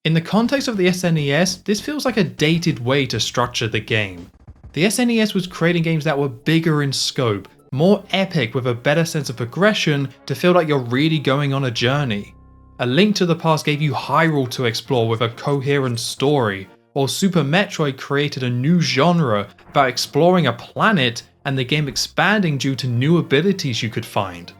In the context of the SNES, this feels like a dated way to structure the game. The SNES was creating games that were bigger in scope, more epic with a better sense of progression to feel like you're really going on a journey. A Link to the Past gave you Hyrule to explore with a coherent story, while Super Metroid created a new genre about exploring a planet and the game expanding due to new abilities you could find.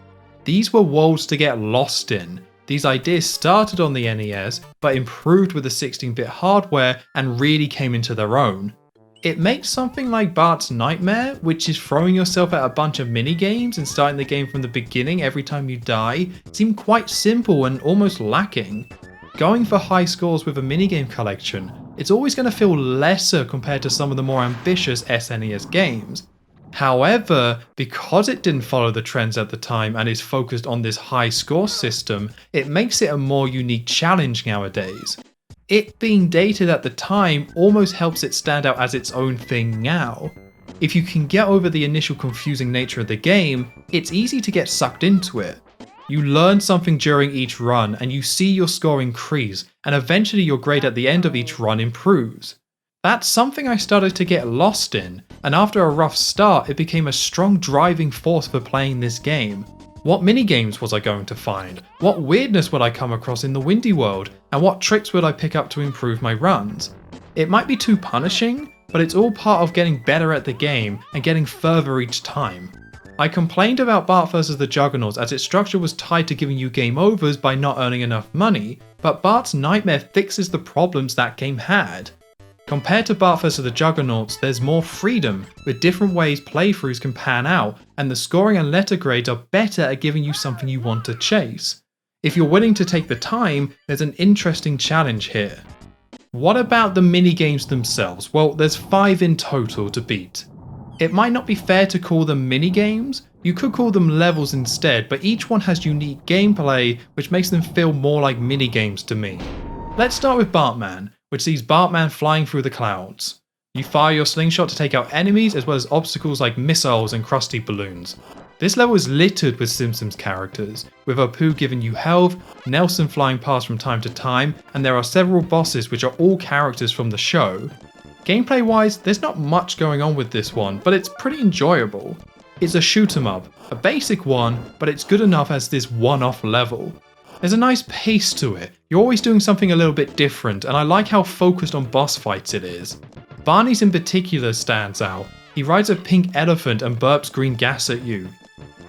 These were worlds to get lost in. These ideas started on the NES, but improved with the 16-bit hardware and really came into their own. It makes something like Bart's Nightmare, which is throwing yourself at a bunch of minigames and starting the game from the beginning every time you die, seem quite simple and almost lacking. Going for high scores with a minigame collection, it's always going to feel lesser compared to some of the more ambitious SNES games. However, because it didn't follow the trends at the time and is focused on this high score system, it makes it a more unique challenge nowadays. It being dated at the time almost helps it stand out as its own thing now. If you can get over the initial confusing nature of the game, it's easy to get sucked into it. You learn something during each run and you see your score increase, and eventually your grade at the end of each run improves. That's something I started to get lost in, and after a rough start it became a strong driving force for playing this game. What minigames was I going to find? What weirdness would I come across in the Windy World? And what tricks would I pick up to improve my runs? It might be too punishing, but it's all part of getting better at the game and getting further each time. I complained about Bart vs the Juggernauts as its structure was tied to giving you game overs by not earning enough money, but Bart's Nightmare fixes the problems that game had. Compared to Bart vs the Juggernauts, there's more freedom, with different ways playthroughs can pan out, and the scoring and letter grades are better at giving you something you want to chase. If you're willing to take the time, there's an interesting challenge here. What about the minigames themselves? Well, there's 5 in total to beat. It might not be fair to call them minigames, you could call them levels instead, but each one has unique gameplay which makes them feel more like minigames to me. Let's start with Bartman, which sees Bartman flying through the clouds. You fire your slingshot to take out enemies as well as obstacles like missiles and Krusty balloons. This level is littered with Simpsons characters, with Apu giving you health, Nelson flying past from time to time, and there are several bosses which are all characters from the show. Gameplay wise, there's not much going on with this one, but it's pretty enjoyable. It's a shoot 'em up, a basic one, but it's good enough as this one-off level. There's a nice pace to it, you're always doing something a little bit different, and I like how focused on boss fights it is. Barney's in particular stands out. He rides a pink elephant and burps green gas at you.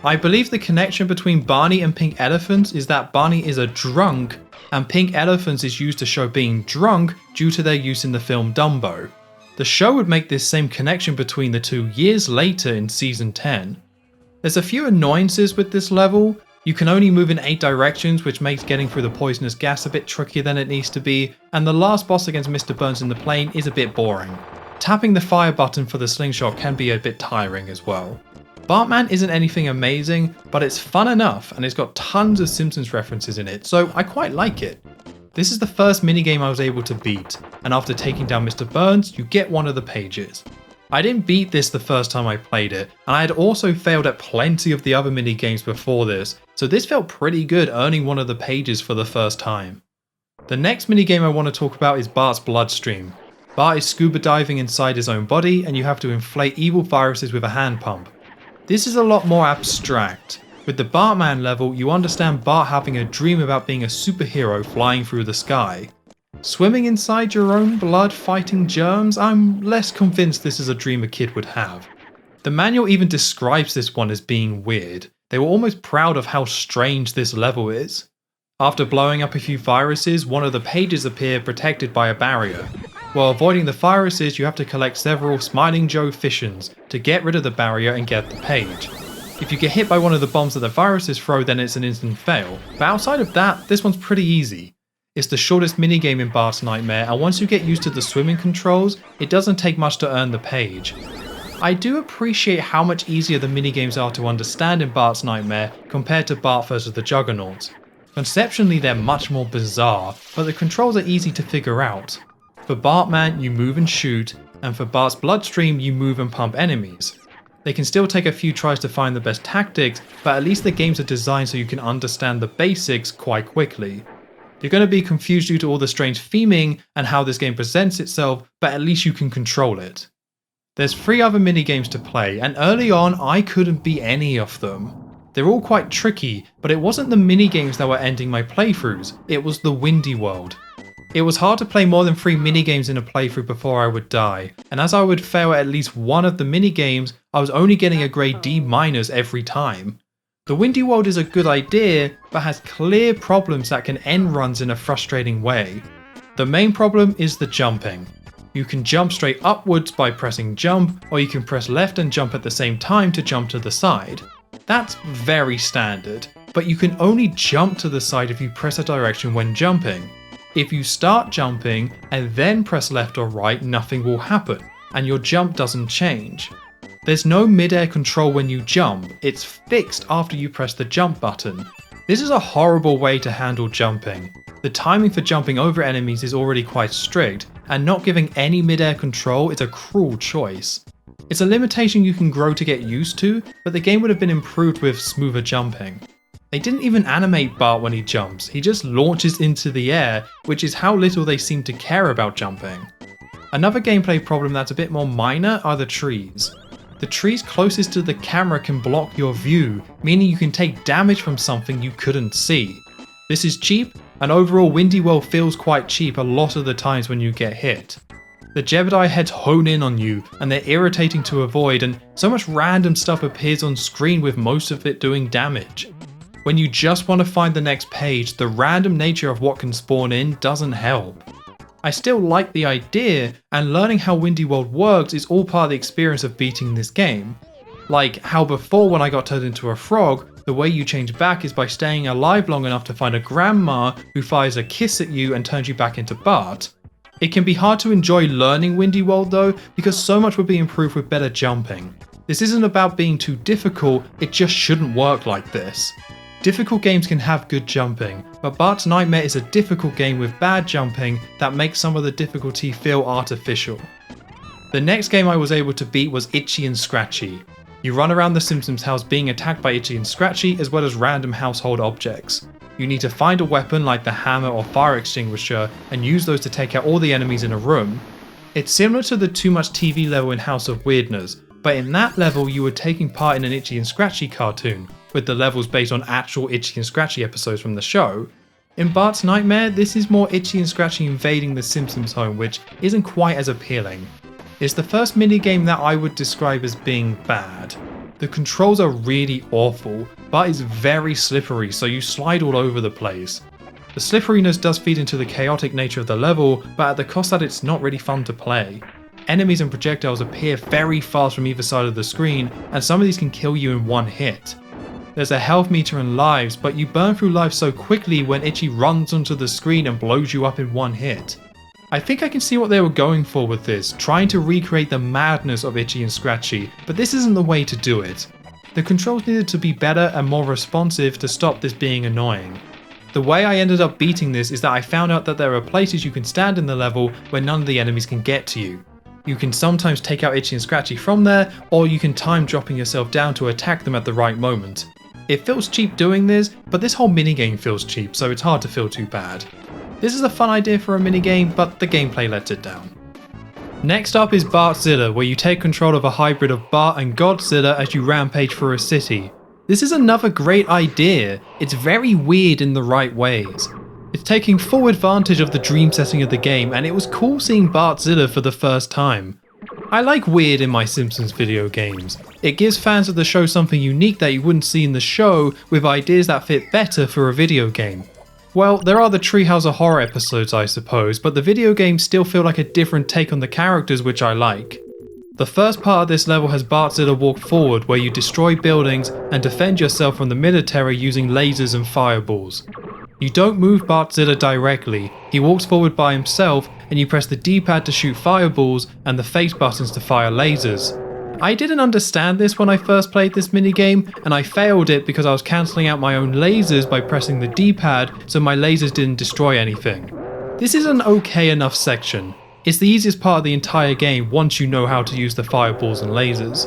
I believe the connection between Barney and pink elephants is that Barney is a drunk, and pink elephants is used to show being drunk due to their use in the film Dumbo. The show would make this same connection between the two years later in season 10. There's a few annoyances with this level. You can only move in 8 directions, which makes getting through the poisonous gas a bit trickier than it needs to be, and the last boss against Mr. Burns in the plane is a bit boring. Tapping the fire button for the slingshot can be a bit tiring as well. Bartman isn't anything amazing, but it's fun enough and it's got tons of Simpsons references in it, so I quite like it. This is the first minigame I was able to beat, and after taking down Mr. Burns, you get one of the pages. I didn't beat this the first time I played it, and I had also failed at plenty of the other minigames before this, so this felt pretty good earning one of the pages for the first time. The next minigame I want to talk about is Bart's Bloodstream. Bart is scuba diving inside his own body, and you have to inflate evil viruses with a hand pump. This is a lot more abstract. With the Bartman level, you understand Bart having a dream about being a superhero flying through the sky. Swimming inside your own blood fighting germs? I'm less convinced this is a dream a kid would have. The manual even describes this one as being weird. They were almost proud of how strange this level is. After blowing up a few viruses, one of the pages appear protected by a barrier. While avoiding the viruses, you have to collect several Smiling Joe fissions to get rid of the barrier and get the page. If you get hit by one of the bombs that the viruses throw, then it's an instant fail. But outside of that, this one's pretty easy. It's the shortest minigame in Bart's Nightmare, and once you get used to the swimming controls, it doesn't take much to earn the page. I do appreciate how much easier the minigames are to understand in Bart's Nightmare compared to Bart vs. the Juggernauts. Conceptually they're much more bizarre, but the controls are easy to figure out. For Bartman you move and shoot, and for Bart's bloodstream you move and pump enemies. They can still take a few tries to find the best tactics, but at least the games are designed so you can understand the basics quite quickly. You're going to be confused due to all the strange theming and how this game presents itself, but at least you can control it. There's 3 other minigames to play, and early on I couldn't beat any of them. They're all quite tricky, but it wasn't the minigames that were ending my playthroughs, it was the Windy World. It was hard to play more than 3 minigames in a playthrough before I would die, and as I would fail at least one of the minigames, I was only getting a grade D- every time. The Windy World is a good idea, but has clear problems that can end runs in a frustrating way. The main problem is the jumping. You can jump straight upwards by pressing jump, or you can press left and jump at the same time to jump to the side. That's very standard, but you can only jump to the side if you press a direction when jumping. If you start jumping and then press left or right, nothing will happen, and your jump doesn't change. There's no mid-air control when you jump, it's fixed after you press the jump button. This is a horrible way to handle jumping. The timing for jumping over enemies is already quite strict, and not giving any mid-air control is a cruel choice. It's a limitation you can grow to get used to, but the game would have been improved with smoother jumping. They didn't even animate Bart when he jumps, he just launches into the air, which is how little they seem to care about jumping. Another gameplay problem that's a bit more minor are the trees. The trees closest to the camera can block your view, meaning you can take damage from something you couldn't see. This is cheap, and overall Windy World feels quite cheap a lot of the times when you get hit. The Jebediah heads hone in on you, and they're irritating to avoid, and so much random stuff appears on screen with most of it doing damage. When you just want to find the next page, the random nature of what can spawn in doesn't help. I still like the idea, and learning how Windy World works is all part of the experience of beating this game. Like how before when I got turned into a frog, the way you change back is by staying alive long enough to find a grandma who fires a kiss at you and turns you back into Bart. It can be hard to enjoy learning Windy World though, because so much would be improved with better jumping. This isn't about being too difficult, it just shouldn't work like this. Difficult games can have good jumping, but Bart's Nightmare is a difficult game with bad jumping that makes some of the difficulty feel artificial. The next game I was able to beat was Itchy and Scratchy. You run around the Simpsons house being attacked by Itchy and Scratchy as well as random household objects. You need to find a weapon like the hammer or fire extinguisher and use those to take out all the enemies in a room. It's similar to the Too Much TV level in House of Weirdness, but in that level you were taking part in an Itchy and Scratchy cartoon, with the levels based on actual Itchy and Scratchy episodes from the show. In Bart's Nightmare, this is more Itchy and Scratchy invading the Simpsons home, which isn't quite as appealing. It's the first minigame that I would describe as being bad. The controls are really awful, Bart is very slippery, so you slide all over the place. The slipperiness does feed into the chaotic nature of the level, but at the cost that it's not really fun to play. Enemies and projectiles appear very fast from either side of the screen, and some of these can kill you in one hit. There's a health meter and lives, but you burn through lives so quickly when Itchy runs onto the screen and blows you up in one hit. I think I can see what they were going for with this, trying to recreate the madness of Itchy and Scratchy, but this isn't the way to do it. The controls needed to be better and more responsive to stop this being annoying. The way I ended up beating this is that I found out that there are places you can stand in the level where none of the enemies can get to you. You can sometimes take out Itchy and Scratchy from there, or you can time dropping yourself down to attack them at the right moment. It feels cheap doing this, but this whole minigame feels cheap, so it's hard to feel too bad. This is a fun idea for a minigame, but the gameplay lets it down. Next up is Bartzilla, where you take control of a hybrid of Bart and Godzilla as you rampage through a city. This is another great idea. It's very weird in the right ways. It's taking full advantage of the dream setting of the game, and it was cool seeing Bartzilla for the first time. I like weird in my Simpsons video games. It gives fans of the show something unique that you wouldn't see in the show, with ideas that fit better for a video game. Well, there are the Treehouse of Horror episodes, I suppose, but the video games still feel like a different take on the characters, which I like. The first part of this level has Bartzilla walk forward, where you destroy buildings and defend yourself from the military using lasers and fireballs. You don't move Bartzilla directly, he walks forward by himself and you press the D-pad to shoot fireballs and the face buttons to fire lasers. I didn't understand this when I first played this minigame, and I failed it because I was cancelling out my own lasers by pressing the D-pad so my lasers didn't destroy anything. This is an okay enough section. It's the easiest part of the entire game once you know how to use the fireballs and lasers.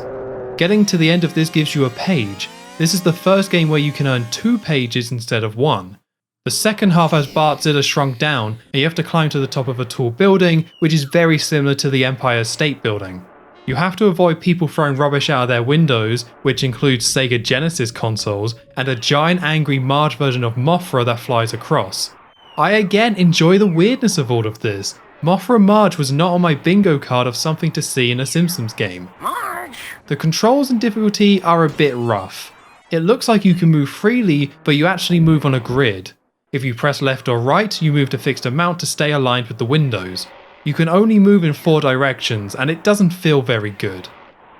Getting to the end of this gives you a page. This is the first game where you can earn 2 pages instead of 1. The second half has Bartzilla shrunk down, and you have to climb to the top of a tall building, which is very similar to the Empire State Building. You have to avoid people throwing rubbish out of their windows, which includes Sega Genesis consoles, and a giant angry Marge version of Mothra that flies across. I again enjoy the weirdness of all of this. Mothra Marge was not on my bingo card of something to see in a Simpsons game.
Marge!
The controls and difficulty are a bit rough. It looks like you can move freely, but you actually move on a grid. If you press left or right, you move a fixed amount to stay aligned with the windows. You can only move in 4 directions, and it doesn't feel very good.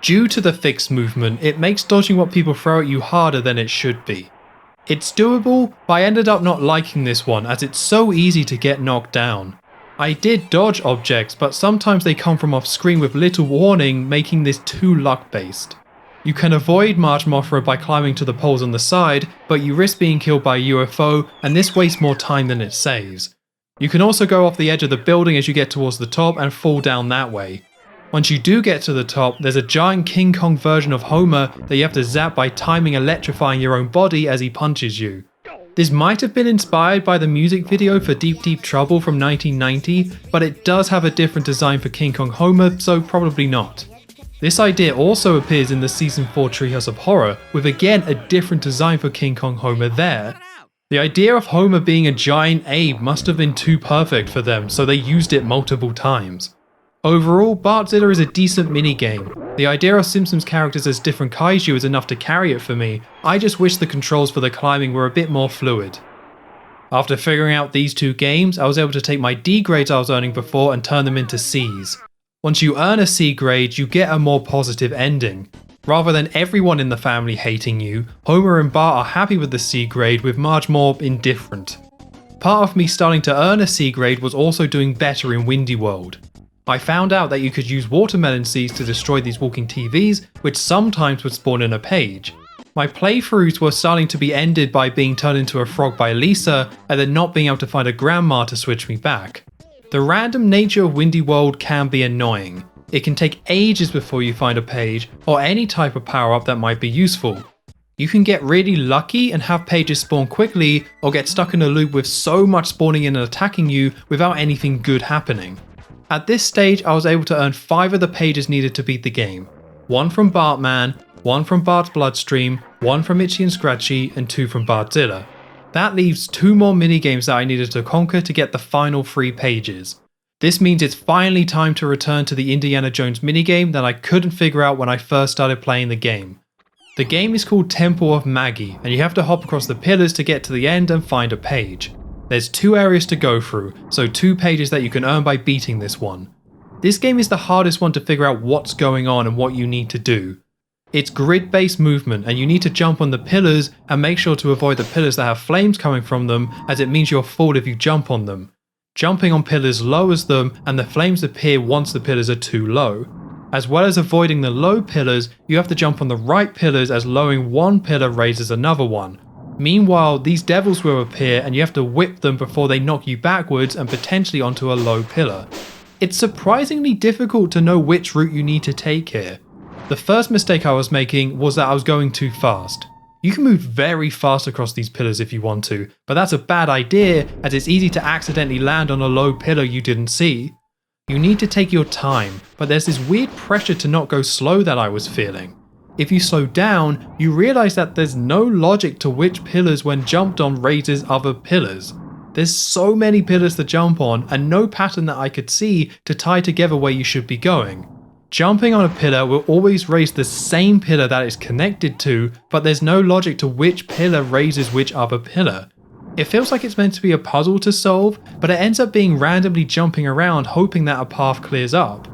Due to the fixed movement, it makes dodging what people throw at you harder than it should be. It's doable, but I ended up not liking this one as it's so easy to get knocked down. I did dodge objects, but sometimes they come from off screen with little warning, making this too luck based. You can avoid Marge Mothra by climbing to the poles on the side, but you risk being killed by a UFO, and this wastes more time than it saves. You can also go off the edge of the building as you get towards the top and fall down that way. Once you do get to the top, there's a giant King Kong version of Homer that you have to zap by timing electrifying your own body as he punches you. This might have been inspired by the music video for Deep Deep Trouble from 1990, but it does have a different design for King Kong Homer, so probably not. This idea also appears in the Season 4 Treehouse of Horror, with again a different design for King Kong Homer there. The idea of Homer being a giant ape must have been too perfect for them, so they used it multiple times. Overall, Bartzilla is a decent minigame. The idea of Simpsons characters as different kaiju is enough to carry it for me. I just wish the controls for the climbing were a bit more fluid. After figuring out these 2 games, I was able to take my D grades I was earning before and turn them into Cs. Once you earn a C grade, you get a more positive ending. Rather than everyone in the family hating you, Homer and Bart are happy with the C grade, with Marge more indifferent. Part of me starting to earn a C grade was also doing better in Windy World. I found out that you could use watermelon seeds to destroy these walking TVs, which sometimes would spawn in a page. My playthroughs were starting to be ended by being turned into a frog by Lisa, and then not being able to find a grandma to switch me back. The random nature of Windy World can be annoying. It can take ages before you find a page, or any type of power-up that might be useful. You can get really lucky and have pages spawn quickly, or get stuck in a loop with so much spawning in and attacking you without anything good happening. At this stage, I was able to earn 5 of the pages needed to beat the game. 1 from Bartman, 1 from Bart's Bloodstream, 1 from Itchy and Scratchy, and 2 from Bartzilla. That leaves 2 more minigames that I needed to conquer to get the final 3 pages. This means it's finally time to return to the Indiana Jones minigame that I couldn't figure out when I first started playing the game. The game is called Temple of Maggie, and you have to hop across the pillars to get to the end and find a page. There's 2 areas to go through, so 2 pages that you can earn by beating this one. This game is the hardest one to figure out what's going on and what you need to do. It's grid-based movement, and you need to jump on the pillars and make sure to avoid the pillars that have flames coming from them, as it means you'll fall if you jump on them. Jumping on pillars lowers them, and the flames appear once the pillars are too low. As well as avoiding the low pillars, you have to jump on the right pillars, as lowering one pillar raises another one. Meanwhile, these devils will appear and you have to whip them before they knock you backwards and potentially onto a low pillar. It's surprisingly difficult to know which route you need to take here. The first mistake I was making was that I was going too fast. You can move very fast across these pillars if you want to, but that's a bad idea as it's easy to accidentally land on a low pillar you didn't see. You need to take your time, but there's this weird pressure to not go slow that I was feeling. If you slow down, you realise that there's no logic to which pillars when jumped on raises other pillars. There's so many pillars to jump on and no pattern that I could see to tie together where you should be going. Jumping on a pillar will always raise the same pillar that it's connected to, but there's no logic to which pillar raises which other pillar. It feels like it's meant to be a puzzle to solve, but it ends up being randomly jumping around hoping that a path clears up.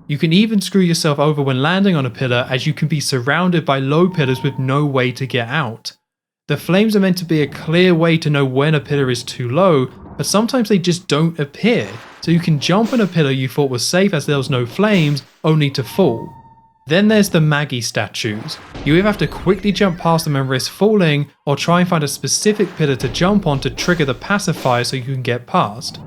You can even screw yourself over when landing on a pillar, as you can be surrounded by low pillars with no way to get out. The flames are meant to be a clear way to know when a pillar is too low, but sometimes they just don't appear, so you can jump on a pillar you thought was safe as there was no flames, only to fall. Then there's the Maggie statues. You either have to quickly jump past them and risk falling, or try and find a specific pillar to jump on to trigger the pacifier so you can get past.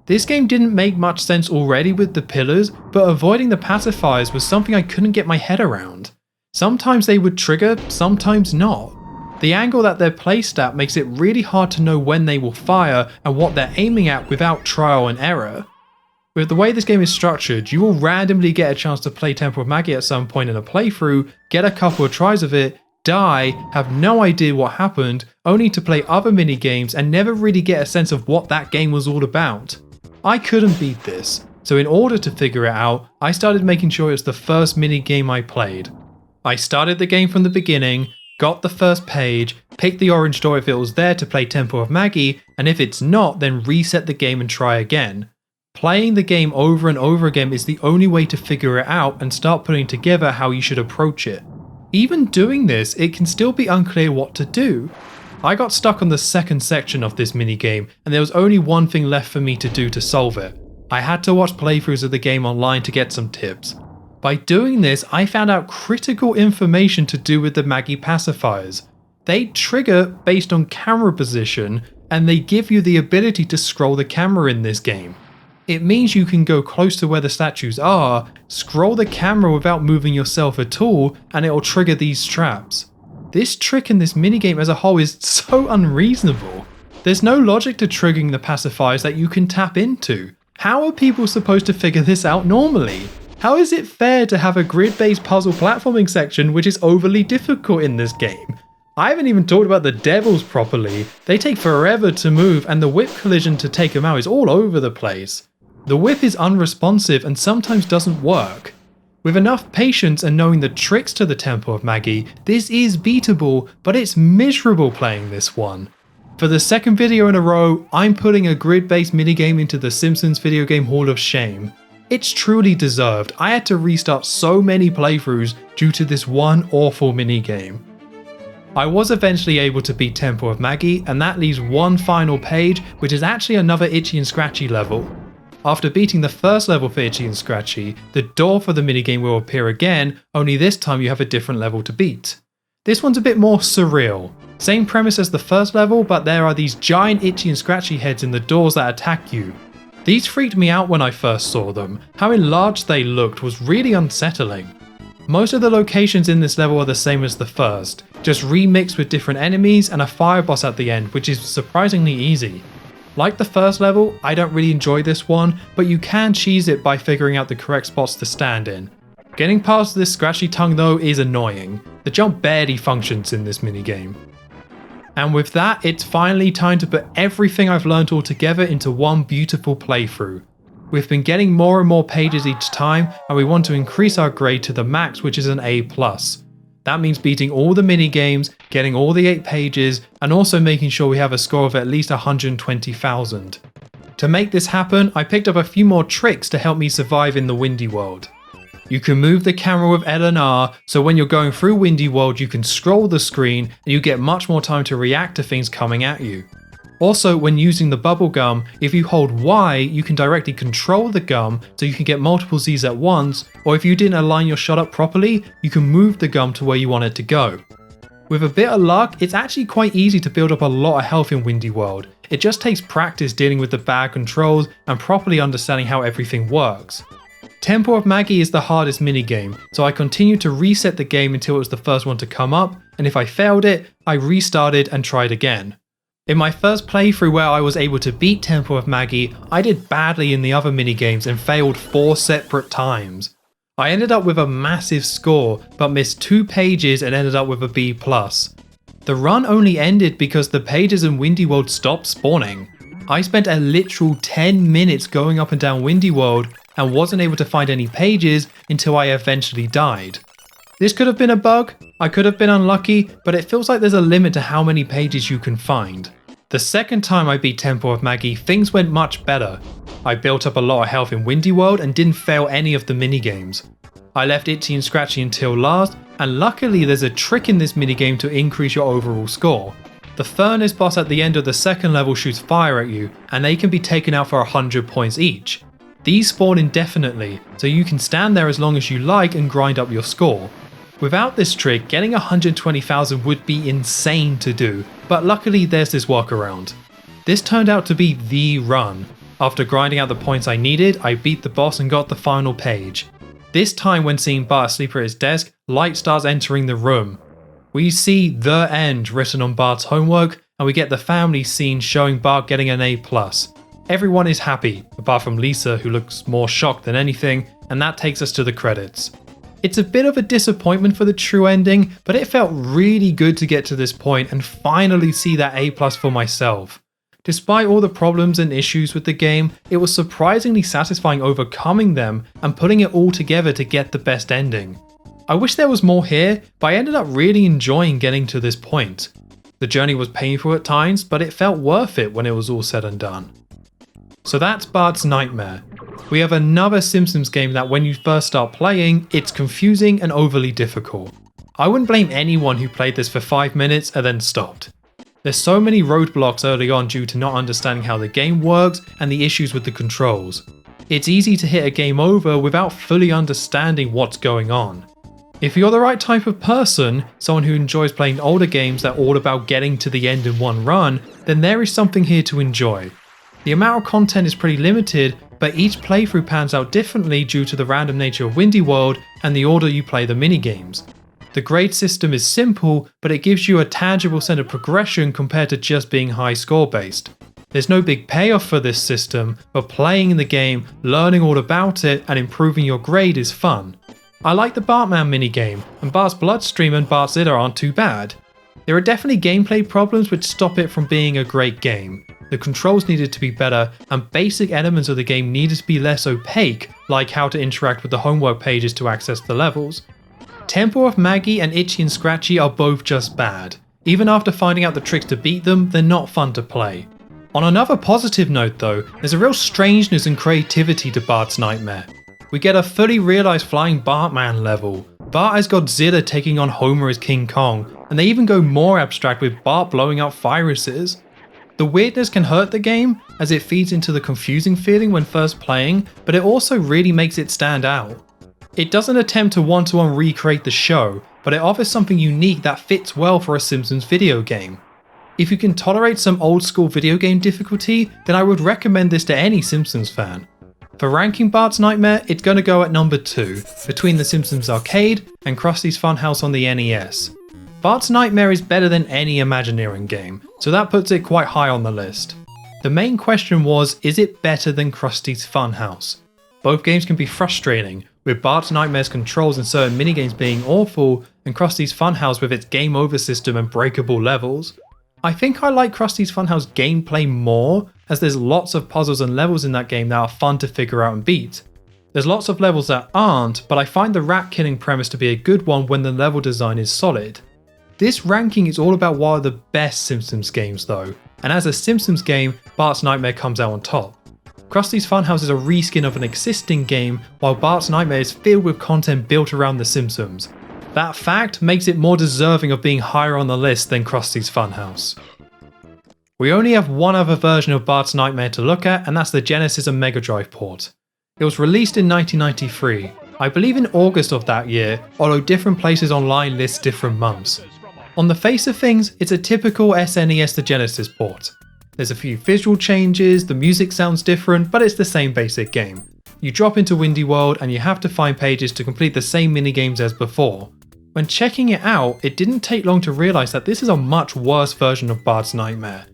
This game didn't make much sense already with the pillars, but avoiding the pacifiers was something I couldn't get my head around. Sometimes they would trigger, sometimes not. The angle that they're placed at makes it really hard to know when they will fire and what they're aiming at without trial and error. With the way this game is structured, you will randomly get a chance to play Temple of Maggie at some point in a playthrough, get a couple of tries of it, die, have no idea what happened, only to play other mini games and never really get a sense of what that game was all about. I couldn't beat this, so in order to figure it out, I started making sure it was the first mini game I played. I started the game from the beginning, got the first page, picked the orange door if it was there to play Temple of Maggie, and if it's not, then reset the game and try again. Playing the game over and over again is the only way to figure it out and start putting together how you should approach it. Even doing this, it can still be unclear what to do. I got stuck on the second section of this minigame, and there was only one thing left for me to do to solve it. I had to watch playthroughs of the game online to get some tips. By doing this, I found out critical information to do with the Maggie pacifiers. They trigger based on camera position, and they give you the ability to scroll the camera in this game. It means you can go close to where the statues are, scroll the camera without moving yourself at all, and it will trigger these traps. This trick in this minigame as a whole is so unreasonable. There's no logic to triggering the pacifiers that you can tap into. How are people supposed to figure this out normally? How is it fair to have a grid-based puzzle platforming section which is overly difficult in this game? I haven't even talked about the devils properly. They take forever to move, and the whip collision to take them out is all over the place. The whip is unresponsive and sometimes doesn't work. With enough patience and knowing the tricks to the Temple of Maggie, this is beatable, but it's miserable playing this one. For the second video in a row, I'm putting a grid-based minigame into the Simpsons Video Game Hall of Shame. It's truly deserved. I had to restart so many playthroughs due to this one awful minigame. I was eventually able to beat Temple of Maggie, and that leaves one final page, which is actually another Itchy and Scratchy level. After beating the first level for Itchy and Scratchy, the door for the minigame will appear again, only this time you have a different level to beat. This one's a bit more surreal. Same premise as the first level, but there are these giant Itchy and Scratchy heads in the doors that attack you. These freaked me out when I first saw them. How enlarged they looked was really unsettling. Most of the locations in this level are the same as the first, just remixed with different enemies and a fire boss at the end, which is surprisingly easy. Like the first level, I don't really enjoy this one, but you can cheese it by figuring out the correct spots to stand in. Getting past this scratchy tongue though is annoying. The jump barely functions in this minigame. And with that, it's finally time to put everything I've learned all together into one beautiful playthrough. We've been getting more and more pages each time, and we want to increase our grade to the max, which is an A+. That means beating all the minigames, getting all the 8 pages, and also making sure we have a score of at least 120,000. To make this happen, I picked up a few more tricks to help me survive in the Windy World. You can move the camera with L and R, so when you're going through Windy World you can scroll the screen and you get much more time to react to things coming at you. Also, when using the bubble gum, if you hold Y, you can directly control the gum so you can get multiple Z's at once, or if you didn't align your shot up properly, you can move the gum to where you want it to go. With a bit of luck, it's actually quite easy to build up a lot of health in Windy World. It just takes practice dealing with the bad controls and properly understanding how everything works. Temple of Maggie is the hardest minigame, so I continued to reset the game until it was the first one to come up, and if I failed it, I restarted and tried again. In my first playthrough where I was able to beat Temple of Maggie, I did badly in the other minigames and failed 4 separate times. I ended up with a massive score, but missed 2 pages and ended up with a B+. The run only ended because the pages in Windy World stopped spawning. I spent a literal 10 minutes going up and down Windy World and wasn't able to find any pages until I eventually died. This could have been a bug, I could have been unlucky, but it feels like there's a limit to how many pages you can find. The second time I beat Temple of Maggie, things went much better. I built up a lot of health in Windy World and didn't fail any of the minigames. I left Itchy and Scratchy until last, and luckily there's a trick in this minigame to increase your overall score. The furnace boss at the end of the second level shoots fire at you, and they can be taken out for 100 points each. These spawn indefinitely, so you can stand there as long as you like and grind up your score. Without this trick, getting 120,000 would be insane to do, but luckily there's this workaround. This turned out to be the run. After grinding out the points I needed, I beat the boss and got the final page. This time when seeing Bart asleep at his desk, light starts entering the room. We see "The End" written on Bart's homework, and we get the family scene showing Bart getting an A+. Everyone is happy, apart from Lisa, who looks more shocked than anything, and that takes us to the credits. It's a bit of a disappointment for the true ending, but it felt really good to get to this point and finally see that A+ for myself. Despite all the problems and issues with the game, it was surprisingly satisfying overcoming them and putting it all together to get the best ending. I wish there was more here, but I ended up really enjoying getting to this point. The journey was painful at times, but it felt worth it when it was all said and done. So that's Bart's Nightmare. We have another Simpsons game that when you first start playing, it's confusing and overly difficult. I wouldn't blame anyone who played this for 5 minutes and then stopped. There's so many roadblocks early on due to not understanding how the game works and the issues with the controls. It's easy to hit a game over without fully understanding what's going on. If you're the right type of person, someone who enjoys playing older games that are all about getting to the end in one run, then there is something here to enjoy. The amount of content is pretty limited, but each playthrough pans out differently due to the random nature of Windy World and the order you play the minigames. The grade system is simple, but it gives you a tangible sense of progression compared to just being high score based. There's no big payoff for this system, but playing the game, learning all about it, and improving your grade is fun. I like the Bartman minigame, and Bart's Bloodstream and Bart's Zilla aren't too bad. There are definitely gameplay problems which stop it from being a great game. The controls needed to be better, and basic elements of the game needed to be less opaque, like how to interact with the homework pages to access the levels. Temple of Maggie and Itchy and Scratchy are both just bad. Even after finding out the tricks to beat them, they're not fun to play. On another positive note though, there's a real strangeness and creativity to Bart's Nightmare. We get a fully realised flying Bartman level, Bart as Godzilla taking on Homer as King Kong, and they even go more abstract with Bart blowing up viruses. The weirdness can hurt the game, as it feeds into the confusing feeling when first playing, but it also really makes it stand out. It doesn't attempt to one-to-one recreate the show, but it offers something unique that fits well for a Simpsons video game. If you can tolerate some old school video game difficulty, then I would recommend this to any Simpsons fan. For ranking Bart's Nightmare, it's going to go at number 2, between the Simpsons Arcade and Krusty's Funhouse on the NES. Bart's Nightmare is better than any Imagineering game, so that puts it quite high on the list. The main question was, is it better than Krusty's Funhouse? Both games can be frustrating, with Bart's Nightmare's controls and certain minigames being awful, and Krusty's Funhouse with its game over system and breakable levels. I think I like Krusty's Funhouse gameplay more, as there's lots of puzzles and levels in that game that are fun to figure out and beat. There's lots of levels that aren't, but I find the rat killing premise to be a good one when the level design is solid. This ranking is all about what are the best Simpsons games though, and as a Simpsons game, Bart's Nightmare comes out on top. Krusty's Funhouse is a reskin of an existing game, while Bart's Nightmare is filled with content built around The Simpsons. That fact makes it more deserving of being higher on the list than Krusty's Funhouse. We only have one other version of Bart's Nightmare to look at, and that's the Genesis and Mega Drive port. It was released in 1993, I believe in August of that year, although different places online list different months. On the face of things, it's a typical SNES to Genesis port. There's a few visual changes, the music sounds different, but it's the same basic game. You drop into Windy World and you have to find pages to complete the same minigames as before. When checking it out, it didn't take long to realise that this is a much worse version of Bart's Nightmare.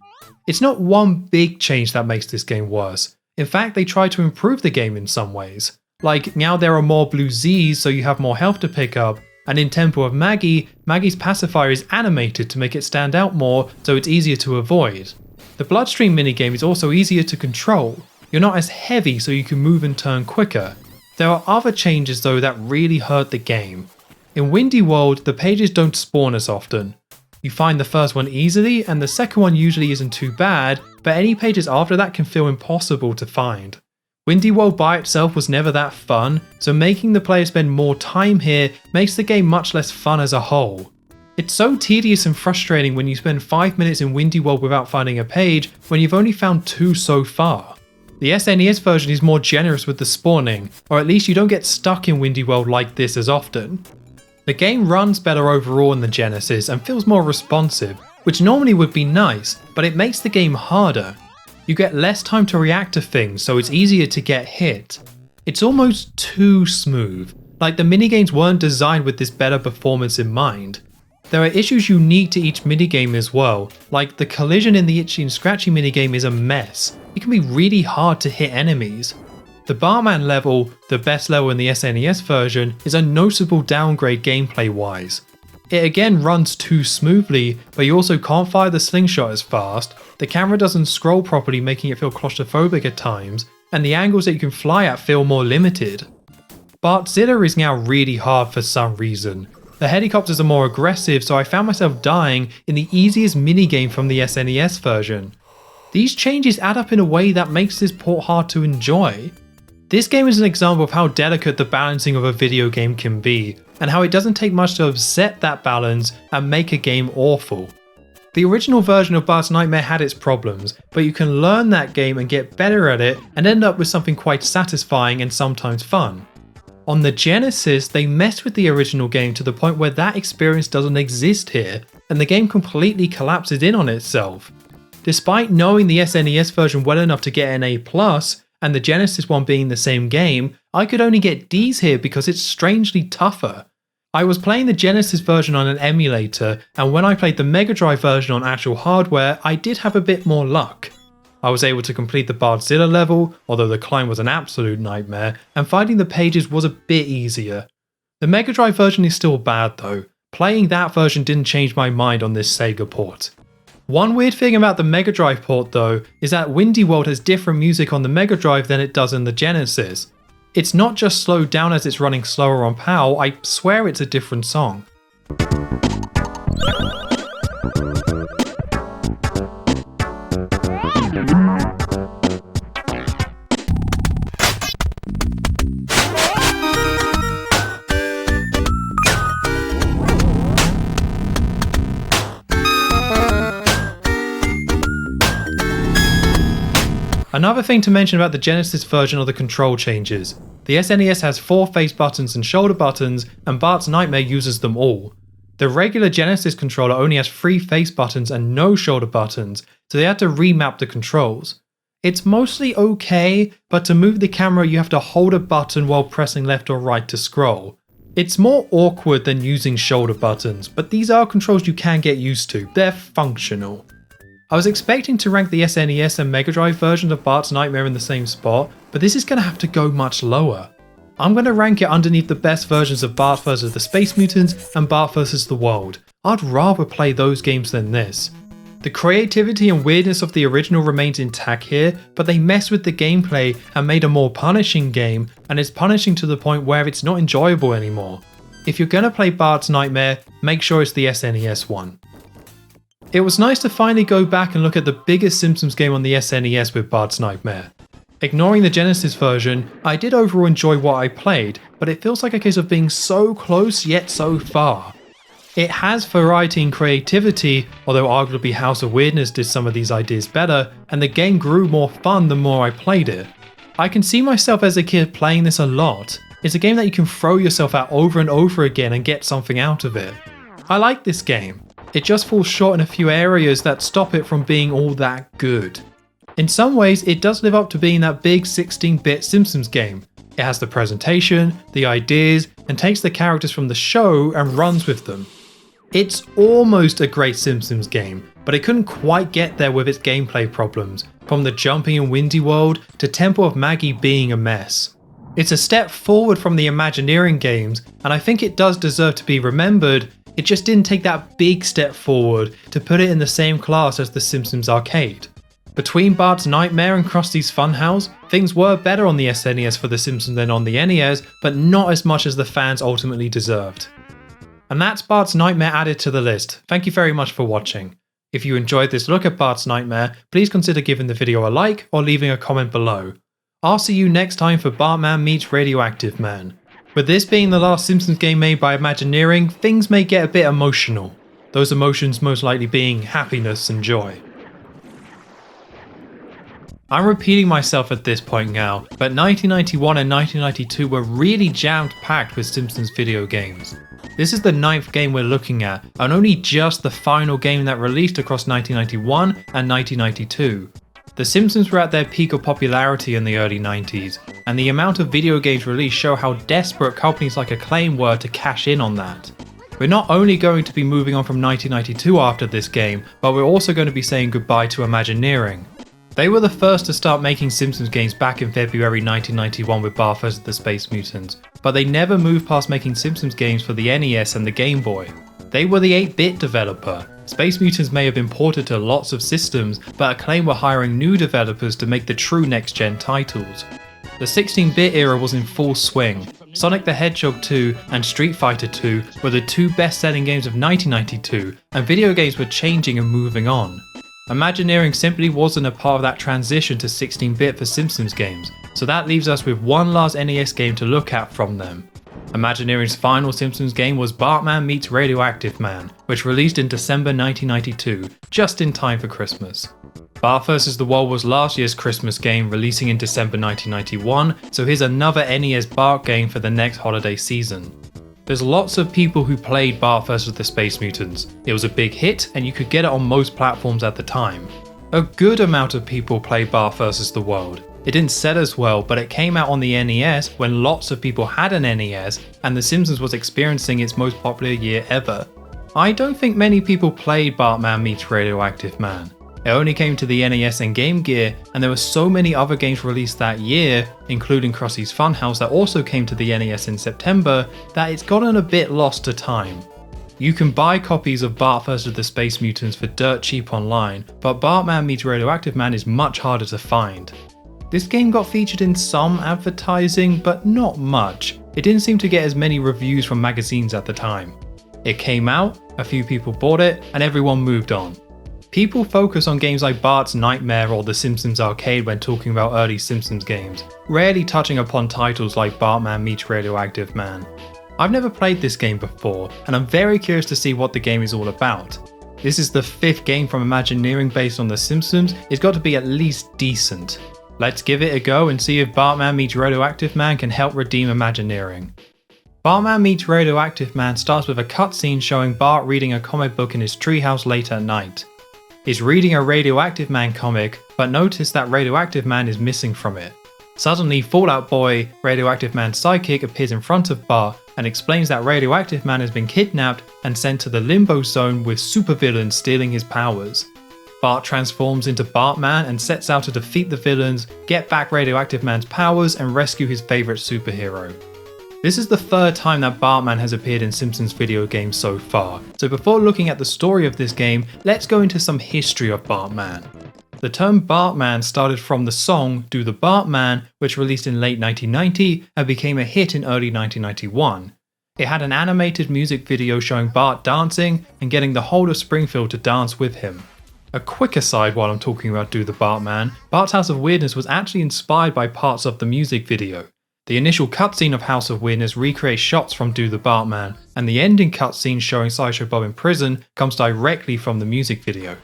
It's not one big change that makes this game worse. In fact, they try to improve the game in some ways. Like now there are more blue Z's so you have more health to pick up, and in Temple of Maggie, Maggie's pacifier is animated to make it stand out more so it's easier to avoid. The Bloodstream minigame is also easier to control. You're not as heavy so you can move and turn quicker. There are other changes though that really hurt the game. In Windy World, the pages don't spawn as often. You find the first one easily and the second one usually isn't too bad, but any pages after that can feel impossible to find. Windy World by itself was never that fun, so making the player spend more time here makes the game much less fun as a whole. It's so tedious and frustrating when you spend 5 minutes in Windy World without finding a page when you've only found 2 so far. The SNES version is more generous with the spawning, or at least you don't get stuck in Windy World like this as often. The game runs better overall in the Genesis and feels more responsive, which normally would be nice, but it makes the game harder. You get less time to react to things, so it's easier to get hit. It's almost too smooth, like the minigames weren't designed with this better performance in mind. There are issues unique to each minigame as well, like the collision in the Itchy and Scratchy minigame is a mess. It can be really hard to hit enemies. The Bartman level, the best level in the SNES version, is a noticeable downgrade gameplay wise. It again runs too smoothly, but you also can't fire the slingshot as fast, the camera doesn't scroll properly making it feel claustrophobic at times, and the angles that you can fly at feel more limited. Bartzilla is now really hard for some reason. The helicopters are more aggressive, so I found myself dying in the easiest minigame from the SNES version. These changes add up in a way that makes this port hard to enjoy. This game is an example of how delicate the balancing of a video game can be, and how it doesn't take much to upset that balance and make a game awful. The original version of Bart's Nightmare had its problems, but you can learn that game and get better at it and end up with something quite satisfying and sometimes fun. On the Genesis, they messed with the original game to the point where that experience doesn't exist here, and the game completely collapses in on itself. Despite knowing the SNES version well enough to get an A+, and the Genesis one being the same game, I could only get Ds here because it's strangely tougher. I was playing the Genesis version on an emulator, and when I played the Mega Drive version on actual hardware, I did have a bit more luck. I was able to complete the Bartzilla level, although the climb was an absolute nightmare, and finding the pages was a bit easier. The Mega Drive version is still bad though. Playing that version didn't change my mind on this Sega port. One weird thing about the Mega Drive port though, is that Windy World has different music on the Mega Drive than it does in the Genesis. It's not just slowed down as it's running slower on PAL, I swear it's a different song. Another thing to mention about the Genesis version are the control changes. The SNES has 4 face buttons and shoulder buttons, and Bart's Nightmare uses them all. The regular Genesis controller only has 3 face buttons and no shoulder buttons, so they had to remap the controls. It's mostly okay, but to move the camera you have to hold a button while pressing left or right to scroll. It's more awkward than using shoulder buttons, but these are controls you can get used to, they're functional. I was expecting to rank the SNES and Mega Drive versions of Bart's Nightmare in the same spot, but this is going to have to go much lower. I'm going to rank it underneath the best versions of Bart vs. the Space Mutants and Bart vs. the World. I'd rather play those games than this. The creativity and weirdness of the original remains intact here, but they messed with the gameplay and made a more punishing game, and it's punishing to the point where it's not enjoyable anymore. If you're going to play Bart's Nightmare, make sure it's the SNES one. It was nice to finally go back and look at the biggest Simpsons game on the SNES with Bart's Nightmare. Ignoring the Genesis version, I did overall enjoy what I played, but it feels like a case of being so close yet so far. It has variety and creativity, although arguably House of Weirdness did some of these ideas better, and the game grew more fun the more I played it. I can see myself as a kid playing this a lot. It's a game that you can throw yourself at over and over again and get something out of it. I like this game. It just falls short in a few areas that stop it from being all that good. In some ways, it does live up to being that big 16-bit Simpsons game. It has the presentation, the ideas, and takes the characters from the show and runs with them. It's almost a great Simpsons game, but it couldn't quite get there with its gameplay problems, from the jumping in Windy World to Temple of Maggie being a mess. It's a step forward from the Imagineering games, and I think it does deserve to be remembered. It just didn't take that big step forward to put it in the same class as the Simpsons Arcade. Between Bart's Nightmare and Krusty's Funhouse, things were better on the SNES for The Simpsons than on the NES, but not as much as the fans ultimately deserved. And that's Bart's Nightmare added to the list. Thank you very much for watching. If you enjoyed this look at Bart's Nightmare, please consider giving the video a like or leaving a comment below. I'll see you next time for Bartman meets Radioactive Man. With this being the last Simpsons game made by Imagineering, things may get a bit emotional. Those emotions most likely being happiness and joy. I'm repeating myself at this point now, but 1991 and 1992 were really jammed-packed with Simpsons video games. This is the 9th game we're looking at, and only just the final game that released across 1991 and 1992. The Simpsons were at their peak of popularity in the early 90s, and the amount of video games released show how desperate companies like Acclaim were to cash in on that. We're not only going to be moving on from 1992 after this game, but we're also going to be saying goodbye to Imagineering. They were the first to start making Simpsons games back in February 1991 with Bart vs. the Space Mutants, but they never moved past making Simpsons games for the NES and the Game Boy. They were the 8-bit developer. Space Mutants may have been ported to lots of systems, but Acclaim were hiring new developers to make the true next-gen titles. The 16-bit era was in full swing. Sonic the Hedgehog 2 and Street Fighter 2 were the two best-selling games of 1992, and video games were changing and moving on. Imagineering simply wasn't a part of that transition to 16-bit for Simpsons games, so that leaves us with one last NES game to look at from them. Imagineering's final Simpsons game was Bartman meets Radioactive Man, which released in December 1992, just in time for Christmas. Bart vs. the World was last year's Christmas game, releasing in December 1991, so here's another NES Bart game for the next holiday season. There's lots of people who played Bart vs. the Space Mutants. It was a big hit, and you could get it on most platforms at the time. A good amount of people played Bart vs. the World. It didn't sell as well, but it came out on the NES when lots of people had an NES, and The Simpsons was experiencing its most popular year ever. I don't think many people played Bartman meets Radioactive Man. It only came to the NES and Game Gear, and there were so many other games released that year, including Krusty's Funhouse that also came to the NES in September, that it's gotten a bit lost to time. You can buy copies of Bart vs. the Space Mutants for dirt cheap online, but Bartman meets Radioactive Man is much harder to find. This game got featured in some advertising, but not much. It didn't seem to get as many reviews from magazines at the time. It came out, a few people bought it, and everyone moved on. People focus on games like Bart's Nightmare or the Simpsons Arcade when talking about early Simpsons games, rarely touching upon titles like Bartman meets Radioactive Man. I've never played this game before, and I'm very curious to see what the game is all about. This is the 5th game from Imagineering based on The Simpsons. It's got to be at least decent. Let's give it a go and see if Bartman meets Radioactive Man can help redeem Imagineering. Bartman meets Radioactive Man starts with a cutscene showing Bart reading a comic book in his treehouse late at night. He's reading a Radioactive Man comic, but notice that Radioactive Man is missing from it. Suddenly, Fallout Boy, Radioactive Man's sidekick, appears in front of Bart and explains that Radioactive Man has been kidnapped and sent to the Limbo Zone with supervillains stealing his powers. Bart transforms into Bartman and sets out to defeat the villains, get back Radioactive Man's powers, and rescue his favourite superhero. This is the 3rd time that Bartman has appeared in Simpsons video games so far, so before looking at the story of this game, let's go into some history of Bartman. The term Bartman started from the song Do the Bartman, which released in late 1990 and became a hit in early 1991. It had an animated music video showing Bart dancing and getting the whole of Springfield to dance with him. A quick aside while I'm talking about Do the Bartman, Bart's House of Weirdness was actually inspired by parts of the music video. The initial cutscene of House of Weirdness recreates shots from Do the Bartman, and the ending cutscene showing Sideshow Bob in prison comes directly from the music video.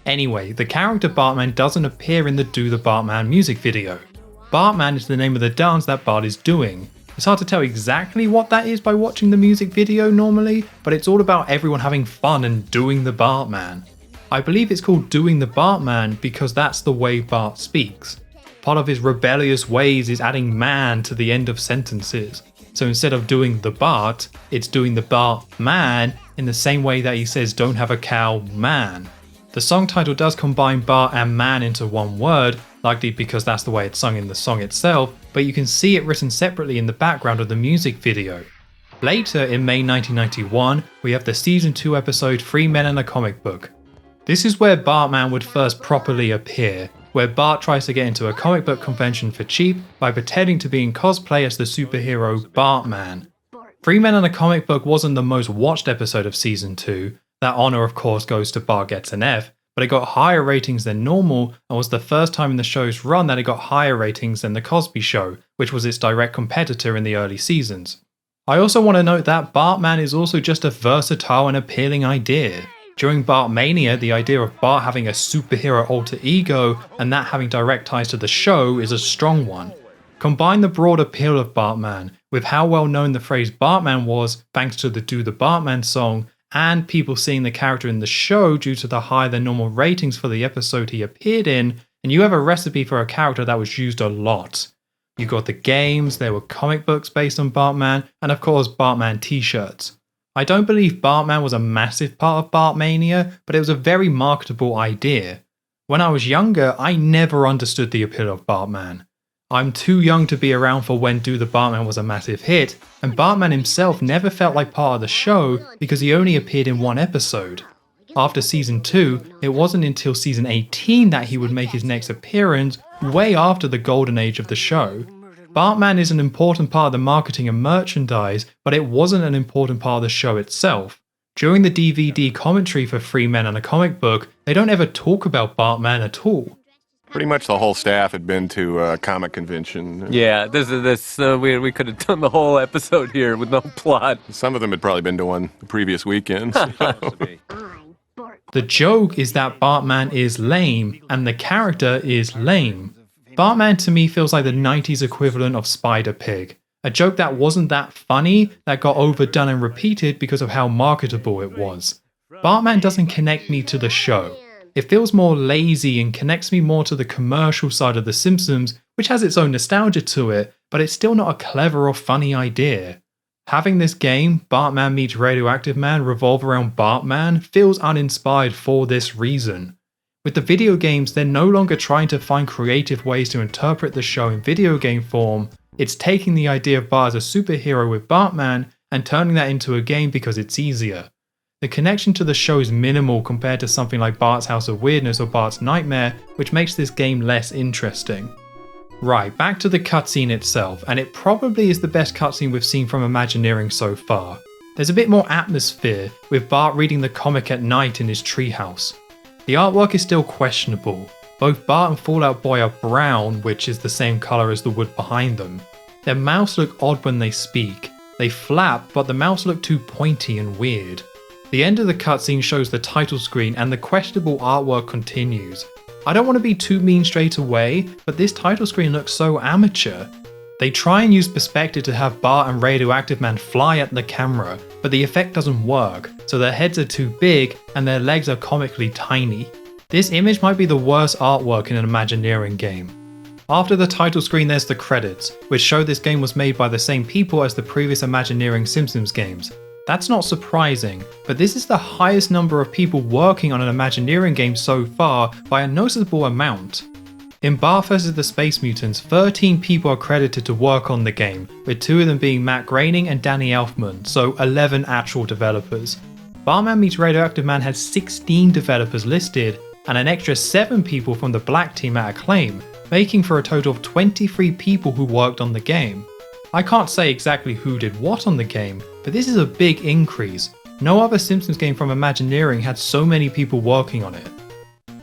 Anyway, the character Bartman doesn't appear in the Do the Bartman music video. Bartman is the name of the dance that Bart is doing. It's hard to tell exactly what that is by watching the music video normally, but it's all about everyone having fun and doing the Bartman. I believe it's called Doing the Bartman because that's the way Bart speaks. Part of his rebellious ways is adding man to the end of sentences. So instead of doing the Bart, it's doing the Bartman in the same way that he says don't have a cow, man. The song title does combine Bart and man into one word, likely because that's the way it's sung in the song itself, but you can see it written separately in the background of the music video. Later, in May 1991, we have the Season 2 episode 3 Men and a Comic Book. This is where Bartman would first properly appear, where Bart tries to get into a comic book convention for cheap by pretending to be in cosplay as the superhero Bartman. 3 Men and a Comic Book wasn't the most watched episode of Season 2, that honour of course goes to Bart Gets an F, but it got higher ratings than normal and was the first time in the show's run that it got higher ratings than The Cosby Show, which was its direct competitor in the early seasons. I also want to note that Bartman is also just a versatile and appealing idea. During Bartmania, the idea of Bart having a superhero alter ego and that having direct ties to the show is a strong one. Combine the broad appeal of Bartman with how well known the phrase Bartman was thanks to the Do the Bartman song, and people seeing the character in the show due to the higher than normal ratings for the episode he appeared in, and you have a recipe for a character that was used a lot. You got the games, there were comic books based on Bartman, and of course Bartman t-shirts. I don't believe Bartman was a massive part of Bartmania, but it was a very marketable idea. When I was younger, I never understood the appeal of Bartman. I'm too young to be around for when Do the Bartman was a massive hit, and Bartman himself never felt like part of the show because he only appeared in one episode. After Season 2, it wasn't until Season 18 that he would make his next appearance, way after the golden age of the show. Bartman is an important part of the marketing and merchandise, but it wasn't an important part of the show itself. During the DVD commentary for 3 Men and a Comic Book, they don't ever talk about Bartman at all.
Pretty much the whole staff had been to a comic convention.
Yeah, we could have done the whole episode here with no plot.
Some of them had probably been to one the previous weekend.
The joke is that Bartman is lame, and the character is lame. Bartman to me feels like the 90s equivalent of Spider-Pig. A joke that wasn't that funny, that got overdone and repeated because of how marketable it was. Bartman doesn't connect me to the show. It feels more lazy and connects me more to the commercial side of The Simpsons, which has its own nostalgia to it, but it's still not a clever or funny idea. Having this game, Bartman meets Radioactive Man, revolve around Bartman feels uninspired for this reason. With the video games, they're no longer trying to find creative ways to interpret the show in video game form, it's taking the idea of Bart as a superhero with Bartman and turning that into a game because it's easier. The connection to the show is minimal compared to something like Bart's House of Weirdness or Bart's Nightmare, which makes this game less interesting. Right, back to the cutscene itself, and it probably is the best cutscene we've seen from Imagineering so far. There's a bit more atmosphere, with Bart reading the comic at night in his treehouse. The artwork is still questionable. Both Bart and Fallout Boy are brown, which is the same colour as the wood behind them. Their mouths look odd when they speak. They flap, but the mouths look too pointy and weird. The end of the cutscene shows the title screen and the questionable artwork continues. I don't want to be too mean straight away, but this title screen looks so amateur. They try and use perspective to have Bart and Radioactive Man fly at the camera, but the effect doesn't work, so their heads are too big and their legs are comically tiny. This image might be the worst artwork in an Imagineering game. After the title screen there's the credits, which show this game was made by the same people as the previous Imagineering Simpsons games. That's not surprising, but this is the highest number of people working on an Imagineering game so far by a noticeable amount. In Bart vs. the Space Mutants, 13 people are credited to work on the game, with 2 of them being Matt Groening and Danny Elfman, so 11 actual developers. Bartman meets Radioactive Man has 16 developers listed, and an extra 7 people from the Black team at Acclaim, making for a total of 23 people who worked on the game. I can't say exactly who did what on the game, but this is a big increase. No other Simpsons game from Imagineering had so many people working on it.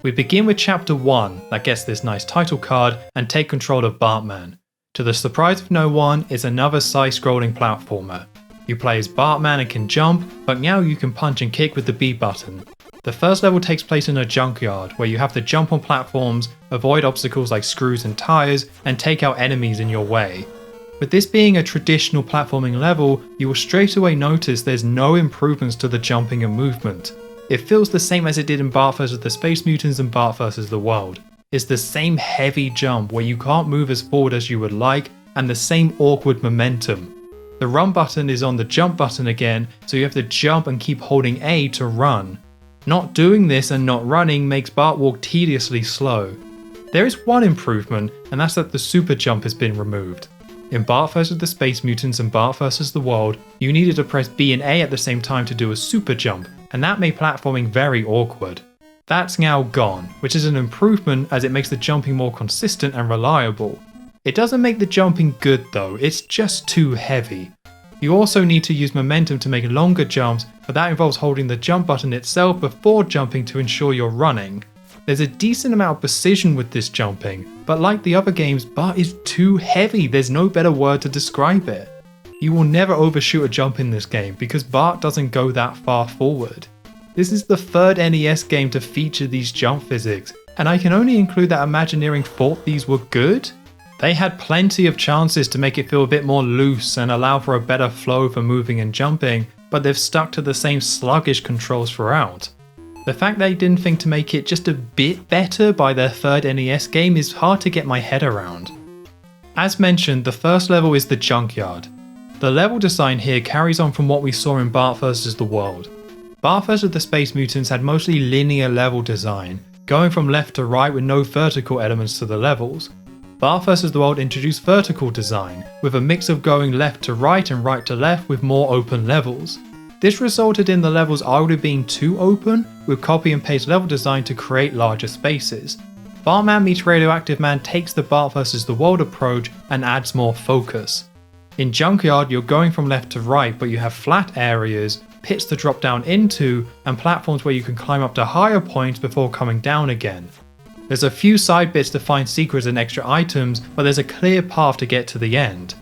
We begin with Chapter 1, that gets this nice title card, and take control of Bartman. To the surprise of no one, it's another side-scrolling platformer. You play as Bartman and can jump, but now you can punch and kick with the B button. The first level takes place in a junkyard, where you have to jump on platforms, avoid obstacles like screws and tires, and take out enemies in your way. With this being a traditional platforming level, you will straight away notice there's no improvements to the jumping and movement. It feels the same as it did in Bart vs. the Space Mutants and Bart vs. the World. It's the same heavy jump where you can't move as forward as you would like, and the same awkward momentum. The run button is on the jump button again, so you have to jump and keep holding A to run. Not doing this and not running makes Bart walk tediously slow. There is one improvement, and that's that the super jump has been removed. In Bart vs. the Space Mutants and Bart vs. the World, you needed to press B and A at the same time to do a super jump, and that made platforming very awkward. That's now gone, which is an improvement as it makes the jumping more consistent and reliable. It doesn't make the jumping good though, it's just too heavy. You also need to use momentum to make longer jumps, but that involves holding the jump button itself before jumping to ensure you're running. There's a decent amount of precision with this jumping, but like the other games, Bart is too heavy, there's no better word to describe it. You will never overshoot a jump in this game because Bart doesn't go that far forward. This is the third NES game to feature these jump physics, and I can only include that Imagineering thought these were good. They had plenty of chances to make it feel a bit more loose and allow for a better flow for moving and jumping, but they've stuck to the same sluggish controls throughout. The fact they didn't think to make it just a bit better by their third NES game is hard to get my head around. As mentioned, the first level is the Junkyard. The level design here carries on from what we saw in Bart vs. the World. Bart vs. the Space Mutants had mostly linear level design, going from left to right with no vertical elements to the levels. Bart vs. the World introduced vertical design, with a mix of going left to right and right to left with more open levels. This resulted in the levels either being too open, with copy and paste level design to create larger spaces. Bartman meets Radioactive Man takes the Bart vs. the World approach and adds more focus. In Junkyard, you're going from left to right, but you have flat areas, pits to drop down into, and platforms where you can climb up to higher points before coming down again. There's a few side bits to find secrets and extra items, but there's a clear path to get to the end.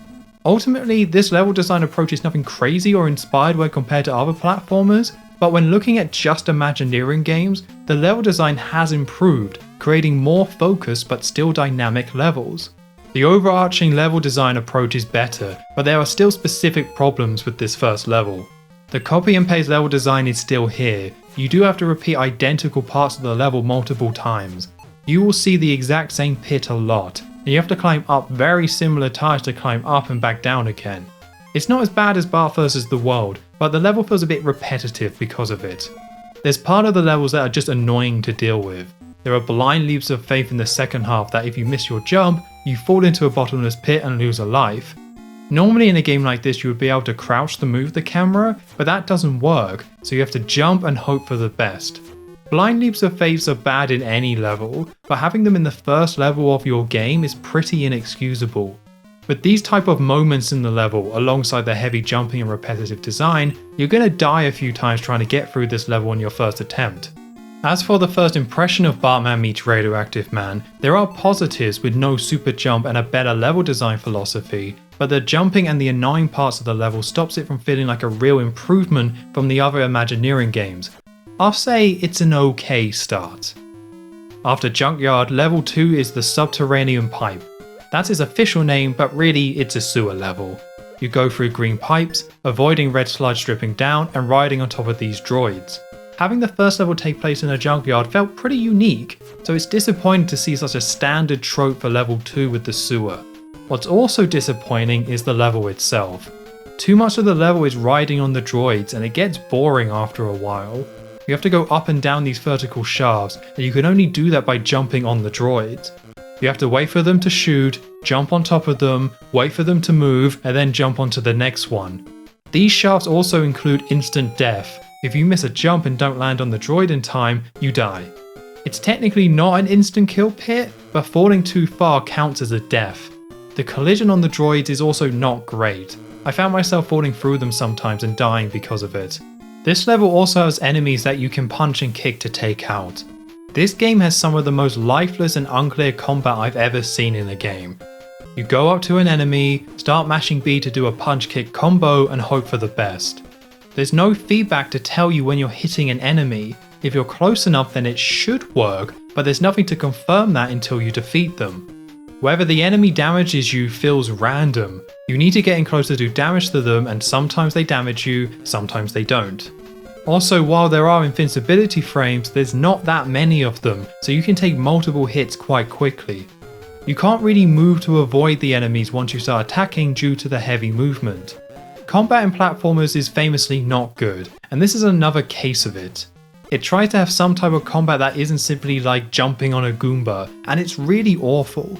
Ultimately, this level design approach is nothing crazy or inspired when compared to other platformers, but when looking at just Imagineering games, the level design has improved, creating more focused but still dynamic levels. The overarching level design approach is better, but there are still specific problems with this first level. The copy and paste level design is still here. You do have to repeat identical parts of the level multiple times. You will see the exact same pit a lot, and you have to climb up very similar tiles to climb up and back down again. It's not as bad as Bart vs. the World, but the level feels a bit repetitive because of it. There's part of the levels that are just annoying to deal with. There are blind leaps of faith in the second half that if you miss your jump, you fall into a bottomless pit and lose a life. Normally in a game like this you would be able to crouch to move the camera, but that doesn't work, so you have to jump and hope for the best. Blind leaps of faith are bad in any level, but having them in the first level of your game is pretty inexcusable. With these type of moments in the level, alongside the heavy jumping and repetitive design, you're gonna die a few times trying to get through this level on your first attempt. As for the first impression of Bartman meets Radioactive Man, there are positives with no super jump and a better level design philosophy, but the jumping and the annoying parts of the level stops it from feeling like a real improvement from the other Imagineering games. I'll say it's an okay start. After Junkyard, level 2 is the Subterranean Pipe. That's its official name, but really it's a sewer level. You go through green pipes, avoiding red sludge dripping down and riding on top of these droids. Having the first level take place in a junkyard felt pretty unique, so it's disappointing to see such a standard trope for level 2 with the sewer. What's also disappointing is the level itself. Too much of the level is riding on the droids and it gets boring after a while. You have to go up and down these vertical shafts, and you can only do that by jumping on the droids. You have to wait for them to shoot, jump on top of them, wait for them to move, and then jump onto the next one. These shafts also include instant death. If you miss a jump and don't land on the droid in time, you die. It's technically not an instant kill pit, but falling too far counts as a death. The collision on the droids is also not great. I found myself falling through them sometimes and dying because of it. This level also has enemies that you can punch and kick to take out. This game has some of the most lifeless and unclear combat I've ever seen in a game. You go up to an enemy, start mashing B to do a punch kick combo and hope for the best. There's no feedback to tell you when you're hitting an enemy. If you're close enough then it should work, but there's nothing to confirm that until you defeat them. Whether the enemy damages you feels random. You need to get in close to do damage to them and sometimes they damage you, sometimes they don't. Also, while there are invincibility frames, there's not that many of them, so you can take multiple hits quite quickly. You can't really move to avoid the enemies once you start attacking due to the heavy movement. Combat in platformers is famously not good, and this is another case of it. It tries to have some type of combat that isn't simply like jumping on a Goomba, and it's really awful.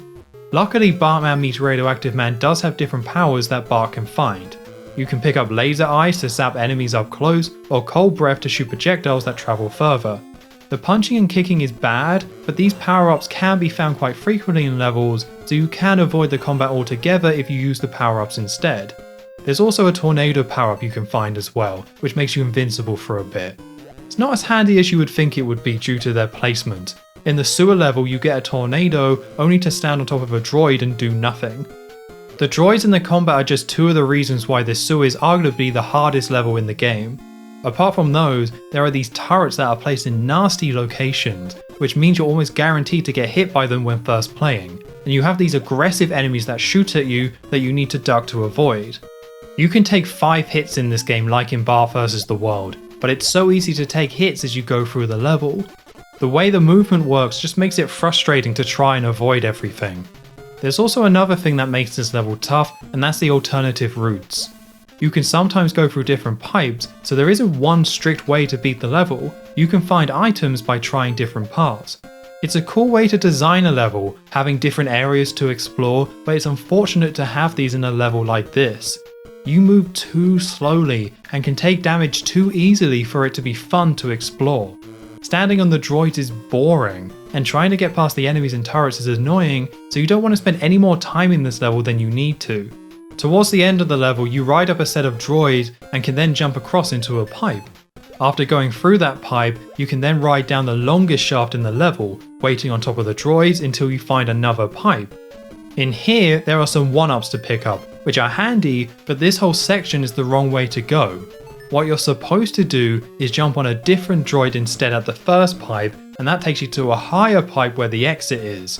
Luckily, Bartman meets Radioactive Man does have different powers that Bart can find. You can pick up laser eyes to zap enemies up close, or cold breath to shoot projectiles that travel further. The punching and kicking is bad, but these power-ups can be found quite frequently in levels, so you can avoid the combat altogether if you use the power-ups instead. There's also a tornado power-up you can find as well, which makes you invincible for a bit. It's not as handy as you would think it would be due to their placement. In the sewer level you get a tornado only to stand on top of a droid and do nothing. The droids in the combat are just two of the reasons why this sewer is arguably the hardest level in the game. Apart from those, there are these turrets that are placed in nasty locations, which means you're almost guaranteed to get hit by them when first playing, and you have these aggressive enemies that shoot at you that you need to duck to avoid. You can take 5 hits in this game like in Bart vs. the World, but it's so easy to take hits as you go through the level. The way the movement works just makes it frustrating to try and avoid everything. There's also another thing that makes this level tough, and that's the alternative routes. You can sometimes go through different pipes, so there isn't one strict way to beat the level. You can find items by trying different paths. It's a cool way to design a level, having different areas to explore, but it's unfortunate to have these in a level like this. You move too slowly and can take damage too easily for it to be fun to explore. Standing on the droids is boring, and trying to get past the enemies and turrets is annoying, so you don't want to spend any more time in this level than you need to. Towards the end of the level, you ride up a set of droids and can then jump across into a pipe. After going through that pipe, you can then ride down the longest shaft in the level, waiting on top of the droids until you find another pipe. In here, there are some 1-ups to pick up, which are handy, but this whole section is the wrong way to go. What you're supposed to do is jump on a different droid instead at the first pipe, and that takes you to a higher pipe where the exit is.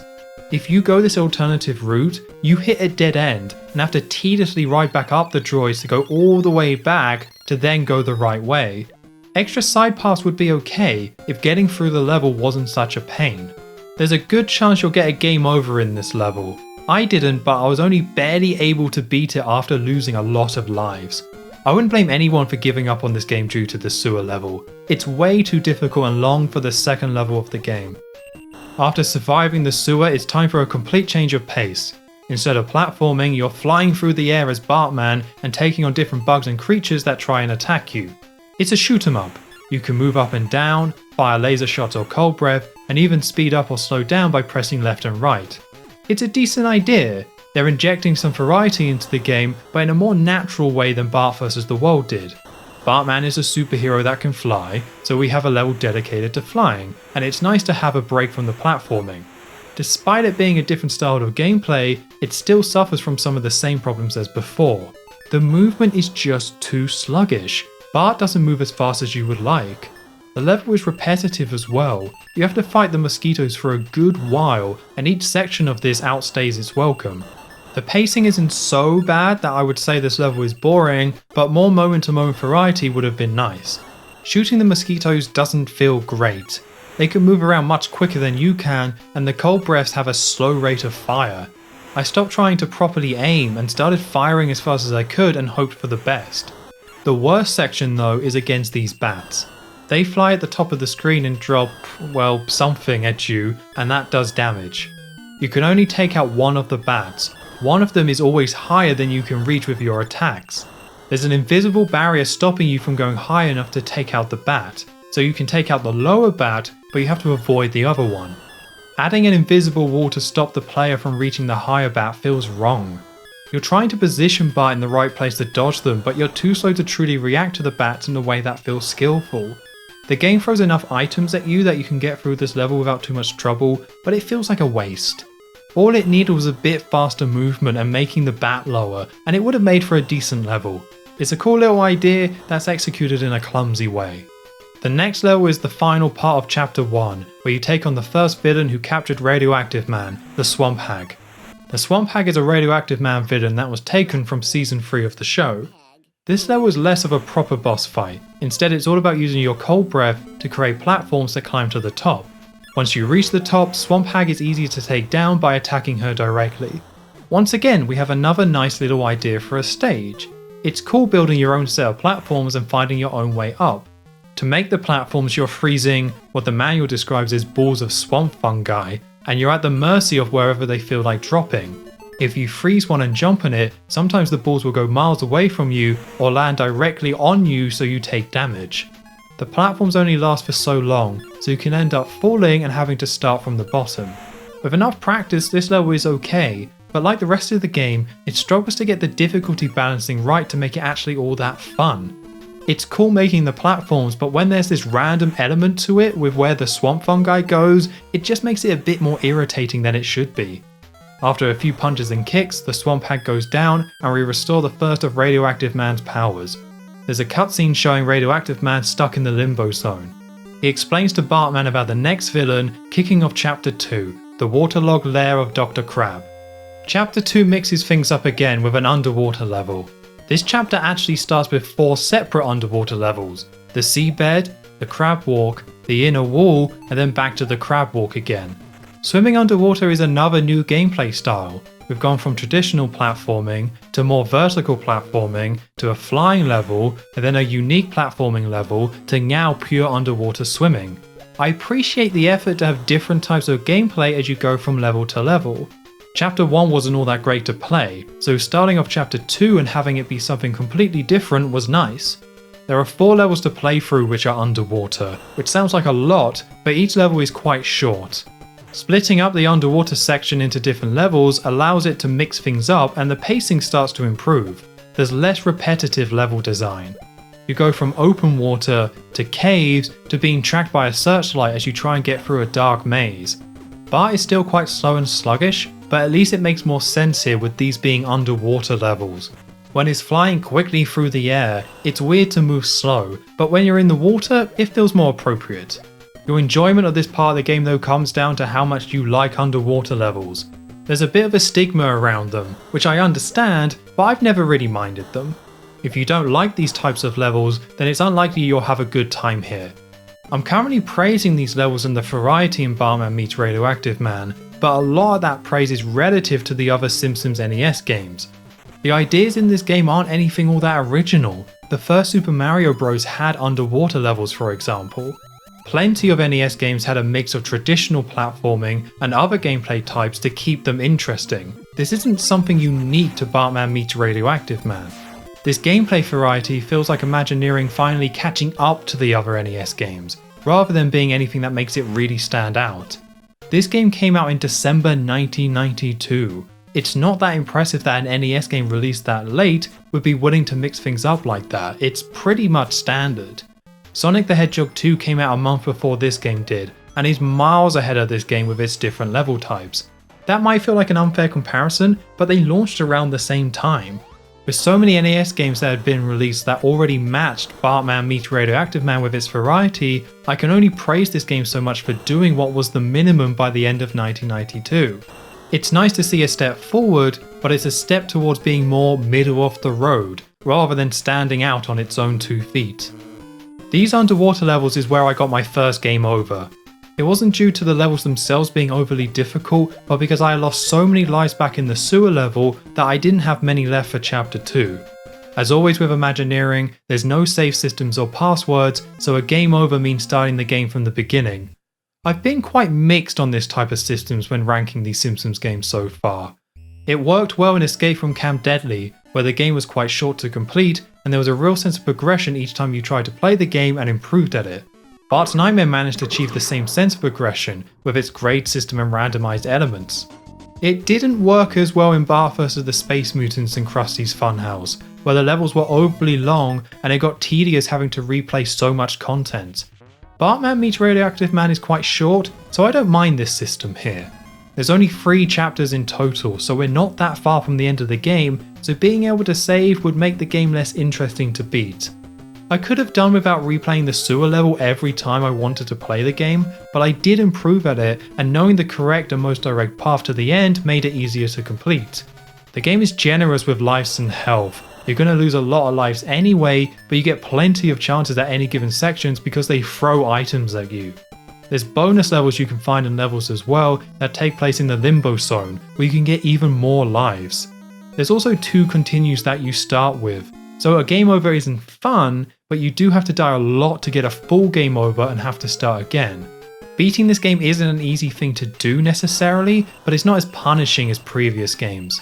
If you go this alternative route, you hit a dead end and have to tediously ride back up the droids to go all the way back to then go the right way. Extra side paths would be okay if getting through the level wasn't such a pain. There's a good chance you'll get a game over in this level. I didn't, but I was only barely able to beat it after losing a lot of lives. I wouldn't blame anyone for giving up on this game due to the sewer level. It's way too difficult and long for the second level of the game. After surviving the sewer, it's time for a complete change of pace. Instead of platforming, you're flying through the air as Bartman and taking on different bugs and creatures that try and attack you. It's a shoot 'em up. You can move up and down, fire laser shots or cold breath, and even speed up or slow down by pressing left and right. It's a decent idea. They're injecting some variety into the game, but in a more natural way than Bart vs. the World did. Bartman is a superhero that can fly, so we have a level dedicated to flying, and it's nice to have a break from the platforming. Despite it being a different style of gameplay, it still suffers from some of the same problems as before. The movement is just too sluggish. Bart doesn't move as fast as you would like. The level is repetitive as well. You have to fight the mosquitoes for a good while, and each section of this outstays its welcome. The pacing isn't so bad that I would say this level is boring, but more moment-to-moment variety would have been nice. Shooting the mosquitoes doesn't feel great. They can move around much quicker than you can, and the cold breaths have a slow rate of fire. I stopped trying to properly aim and started firing as fast as I could and hoped for the best. The worst section though is against these bats. They fly at the top of the screen and drop, well, something at you, and that does damage. You can only take out one of the bats. One of them is always higher than you can reach with your attacks. There's an invisible barrier stopping you from going high enough to take out the bat, so you can take out the lower bat, but you have to avoid the other one. Adding an invisible wall to stop the player from reaching the higher bat feels wrong. You're trying to position Bart in the right place to dodge them, but you're too slow to truly react to the bats in a way that feels skillful. The game throws enough items at you that you can get through this level without too much trouble, but it feels like a waste. All it needed was a bit faster movement and making the bat lower, and it would have made for a decent level. It's a cool little idea that's executed in a clumsy way. The next level is the final part of Chapter 1, where you take on the first villain who captured Radioactive Man, the Swamp Hag. The Swamp Hag is a Radioactive Man villain that was taken from Season 3 of the show. This level is less of a proper boss fight. Instead, it's all about using your cold breath to create platforms that climb to the top. Once you reach the top, Swamp Hag is easy to take down by attacking her directly. Once again, we have another nice little idea for a stage. It's cool building your own set of platforms and finding your own way up. To make the platforms, you're freezing what the manual describes as balls of swamp fungi, and you're at the mercy of wherever they feel like dropping. If you freeze one and jump on it, sometimes the balls will go miles away from you or land directly on you so you take damage. The platforms only last for so long, so you can end up falling and having to start from the bottom. With enough practice, this level is okay, but like the rest of the game, it struggles to get the difficulty balancing right to make it actually all that fun. It's cool making the platforms, but when there's this random element to it with where the swamp fungi goes, it just makes it a bit more irritating than it should be. After a few punches and kicks, the swamp hag goes down and we restore the first of Radioactive Man's powers. There's a cutscene showing Radioactive Man stuck in the limbo zone. He explains to Bartman about the next villain, kicking off Chapter 2, the waterlogged lair of Dr. Crab. Chapter 2 mixes things up again with an underwater level. This chapter actually starts with 4 separate underwater levels: the seabed, the crab walk, the inner wall, and then back to the crab walk again. Swimming underwater is another new gameplay style. We've gone from traditional platforming to more vertical platforming to a flying level and then a unique platforming level to now pure underwater swimming. I appreciate the effort to have different types of gameplay as you go from level to level. Chapter 1 wasn't all that great to play, so starting off Chapter 2 and having it be something completely different was nice. There are 4 levels to play through which are underwater, which sounds like a lot, but each level is quite short. Splitting up the underwater section into different levels allows it to mix things up and the pacing starts to improve. There's less repetitive level design. You go from open water to caves to being tracked by a searchlight as you try and get through a dark maze. Bart is still quite slow and sluggish, but at least it makes more sense here with these being underwater levels. When it's flying quickly through the air, it's weird to move slow, but when you're in the water, it feels more appropriate. Your enjoyment of this part of the game though comes down to how much you like underwater levels. There's a bit of a stigma around them, which I understand, but I've never really minded them. If you don't like these types of levels, then it's unlikely you'll have a good time here. I'm currently praising these levels and the variety in Bartman meets Radioactive Man, but a lot of that praise is relative to the other Simpsons NES games. The ideas in this game aren't anything all that original. The first Super Mario Bros. Had underwater levels, for example. Plenty of NES games had a mix of traditional platforming and other gameplay types to keep them interesting. This isn't something unique to Bartman meets Radioactive Man. This gameplay variety feels like Imagineering finally catching up to the other NES games, rather than being anything that makes it really stand out. This game came out in December 1992. It's not that impressive that an NES game released that late would be willing to mix things up like that. It's pretty much standard. Sonic the Hedgehog 2 came out a month before this game did, and is miles ahead of this game with its different level types. That might feel like an unfair comparison, but they launched around the same time. With so many NES games that had been released that already matched Bartman meets Radioactive Man with its variety, I can only praise this game so much for doing what was the minimum by the end of 1992. It's nice to see a step forward, but it's a step towards being more middle of the road, rather than standing out on its own 2 feet. These underwater levels is where I got my first game over. It wasn't due to the levels themselves being overly difficult, but because I lost so many lives back in the sewer level that I didn't have many left for Chapter 2. As always with Imagineering, there's no save systems or passwords, so a game over means starting the game from the beginning. I've been quite mixed on this type of systems when ranking these Simpsons games so far. It worked well in Escape from Camp Deadly, where the game was quite short to complete, and there was a real sense of progression each time you tried to play the game and improved at it. Bart's Nightmare managed to achieve the same sense of progression, with its grade system and randomized elements. It didn't work as well in Bart vs. the Space Mutants and Krusty's Funhouse, where the levels were overly long and it got tedious having to replay so much content. Bartman meets Radioactive Man is quite short, so I don't mind this system here. There's only 3 chapters in total, so we're not that far from the end of the game, so being able to save would make the game less interesting to beat. I could have done without replaying the sewer level every time I wanted to play the game, but I did improve at it, and knowing the correct and most direct path to the end made it easier to complete. The game is generous with lives and health. You're going to lose a lot of lives anyway, but you get plenty of chances at any given sections because they throw items at you. There's bonus levels you can find in levels as well that take place in the limbo zone, where you can get even more lives. There's also 2 continues that you start with. So a game over isn't fun, but you do have to die a lot to get a full game over and have to start again. Beating this game isn't an easy thing to do necessarily, but it's not as punishing as previous games.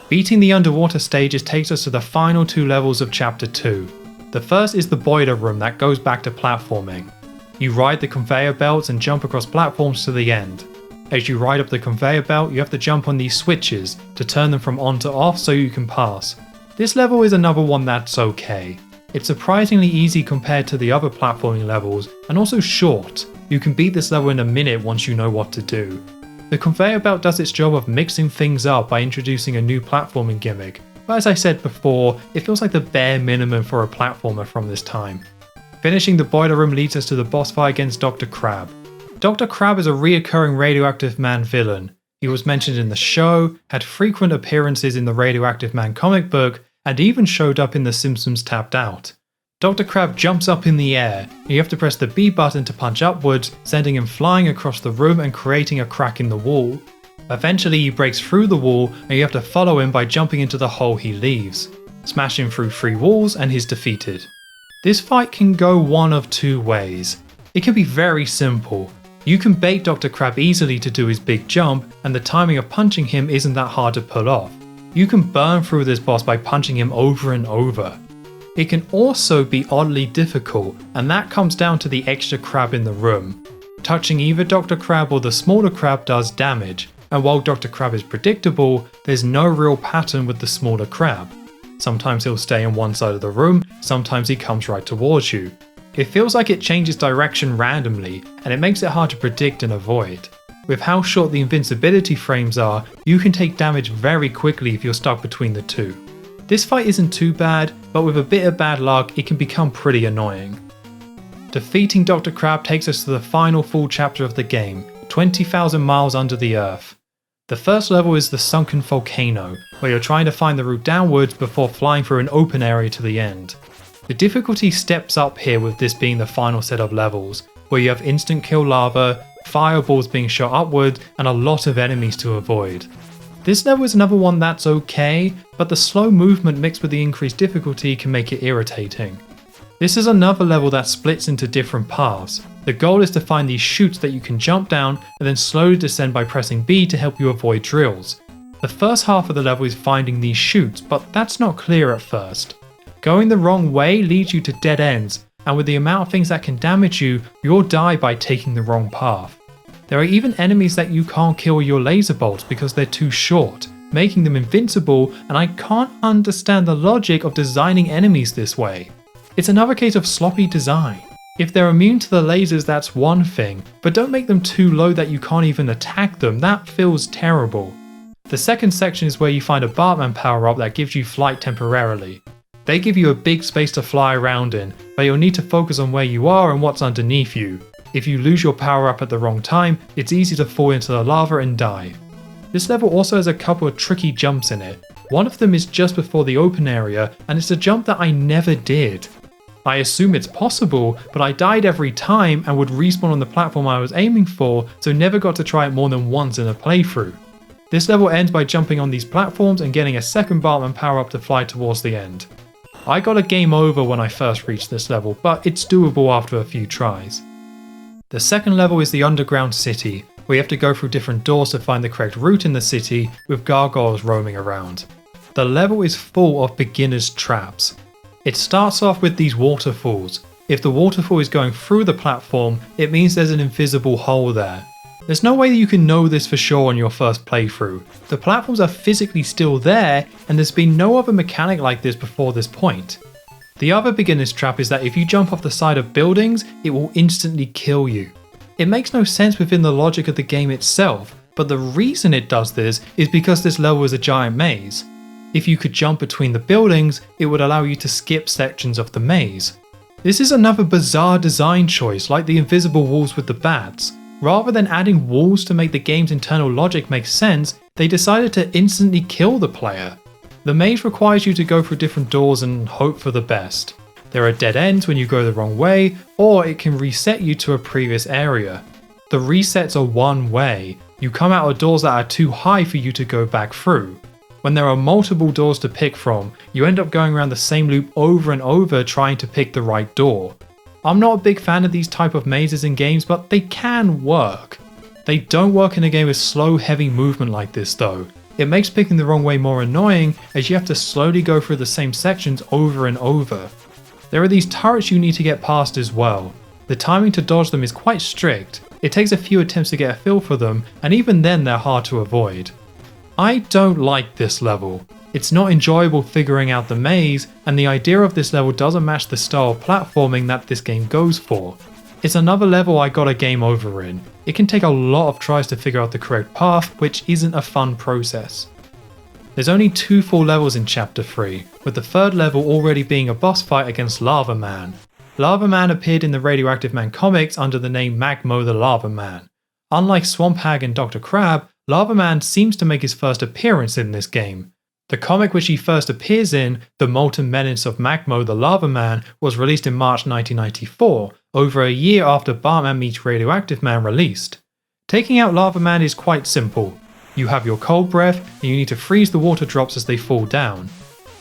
Beating the underwater stages takes us to the final 2 levels of Chapter 2. The first is the boiler room that goes back to platforming. You ride the conveyor belts and jump across platforms to the end. As you ride up the conveyor belt, you have to jump on these switches to turn them from on to off so you can pass. This level is another one that's okay. It's surprisingly easy compared to the other platforming levels, and also short. You can beat this level in a minute once you know what to do. The conveyor belt does its job of mixing things up by introducing a new platforming gimmick, but as I said before, it feels like the bare minimum for a platformer from this time. Finishing the boiler room leads us to the boss fight against Dr. Crab. Dr. Crab is a reoccurring Radioactive Man villain. He was mentioned in the show, had frequent appearances in the Radioactive Man comic book, and even showed up in The Simpsons Tapped Out. Dr. Crab jumps up in the air, and you have to press the B button to punch upwards, sending him flying across the room and creating a crack in the wall. Eventually he breaks through the wall, and you have to follow him by jumping into the hole he leaves. Smash him through 3 walls and he's defeated. This fight can go one of 2 ways. It can be very simple. You can bait Dr. Crab easily to do his big jump, and the timing of punching him isn't that hard to pull off. You can burn through this boss by punching him over and over. It can also be oddly difficult, and that comes down to the extra crab in the room. Touching either Dr. Crab or the smaller crab does damage, and while Dr. Crab is predictable, there's no real pattern with the smaller crab. Sometimes he'll stay on one side of the room, sometimes he comes right towards you. It feels like it changes direction randomly, and it makes it hard to predict and avoid. With how short the invincibility frames are, you can take damage very quickly if you're stuck between the 2. This fight isn't too bad, but with a bit of bad luck, it can become pretty annoying. Defeating Dr. Crab takes us to the final full chapter of the game, 20,000 miles under the earth. The first level is the sunken volcano, where you're trying to find the route downwards before flying through an open area to the end. The difficulty steps up here with this being the final set of levels, where you have instant kill lava, fireballs being shot upward, and a lot of enemies to avoid. This level is another one that's okay, but the slow movement mixed with the increased difficulty can make it irritating. This is another level that splits into different paths. The goal is to find these chutes that you can jump down and then slowly descend by pressing B to help you avoid drills. The first half of the level is finding these chutes, but that's not clear at first. Going the wrong way leads you to dead ends, and with the amount of things that can damage you, you'll die by taking the wrong path. There are even enemies that you can't kill with your laser bolts because they're too short, making them invincible, and I can't understand the logic of designing enemies this way. It's another case of sloppy design. If they're immune to the lasers, that's one thing, but don't make them too low that you can't even attack them, that feels terrible. The second section is where you find a Bartman power-up that gives you flight temporarily. They give you a big space to fly around in, but you'll need to focus on where you are and what's underneath you. If you lose your power-up at the wrong time, it's easy to fall into the lava and die. This level also has a couple of tricky jumps in it. One of them is just before the open area, and it's a jump that I never did. I assume it's possible, but I died every time and would respawn on the platform I was aiming for, so never got to try it more than once in a playthrough. This level ends by jumping on these platforms and getting a second Bartman power-up to fly towards the end. I got a game over when I first reached this level, but it's doable after a few tries. The second level is the underground city, where you have to go through different doors to find the correct route in the city, with gargoyles roaming around. The level is full of beginner's traps. It starts off with these waterfalls. If the waterfall is going through the platform, it means there's an invisible hole there. There's no way that you can know this for sure on your first playthrough. The platforms are physically still there, and there's been no other mechanic like this before this point. The other beginner's trap is that if you jump off the side of buildings, it will instantly kill you. It makes no sense within the logic of the game itself, but the reason it does this is because this level is a giant maze. If you could jump between the buildings, it would allow you to skip sections of the maze. This is another bizarre design choice, like the invisible walls with the bats. Rather than adding walls to make the game's internal logic make sense, they decided to instantly kill the player. The maze requires you to go through different doors and hope for the best. There are dead ends when you go the wrong way, or it can reset you to a previous area. The resets are one way. You come out of doors that are too high for you to go back through. When there are multiple doors to pick from, you end up going around the same loop over and over trying to pick the right door. I'm not a big fan of these type of mazes in games, but they can work. They don't work in a game with slow, heavy movement like this though. It makes picking the wrong way more annoying as you have to slowly go through the same sections over and over. There are these turrets you need to get past as well. The timing to dodge them is quite strict. It takes a few attempts to get a feel for them, and even then they're hard to avoid. I don't like this level. It's not enjoyable figuring out the maze, and the idea of this level doesn't match the style of platforming that this game goes for. It's another level I got a game over in. It can take a lot of tries to figure out the correct path, which isn't a fun process. There's only 2 full levels in Chapter 3, with the 3rd level already being a boss fight against Lava Man. Lava Man appeared in the Radioactive Man comics under the name Magmo the Lava Man. Unlike Swamp Hag and Dr. Crab, Lava Man seems to make his first appearance in this game. The comic which he first appears in, The Molten Menace of Magmo the Lava Man, was released in March 1994, over a year after Bartman meets Radioactive Man released. Taking out Lava Man is quite simple. You have your cold breath, and you need to freeze the water drops as they fall down.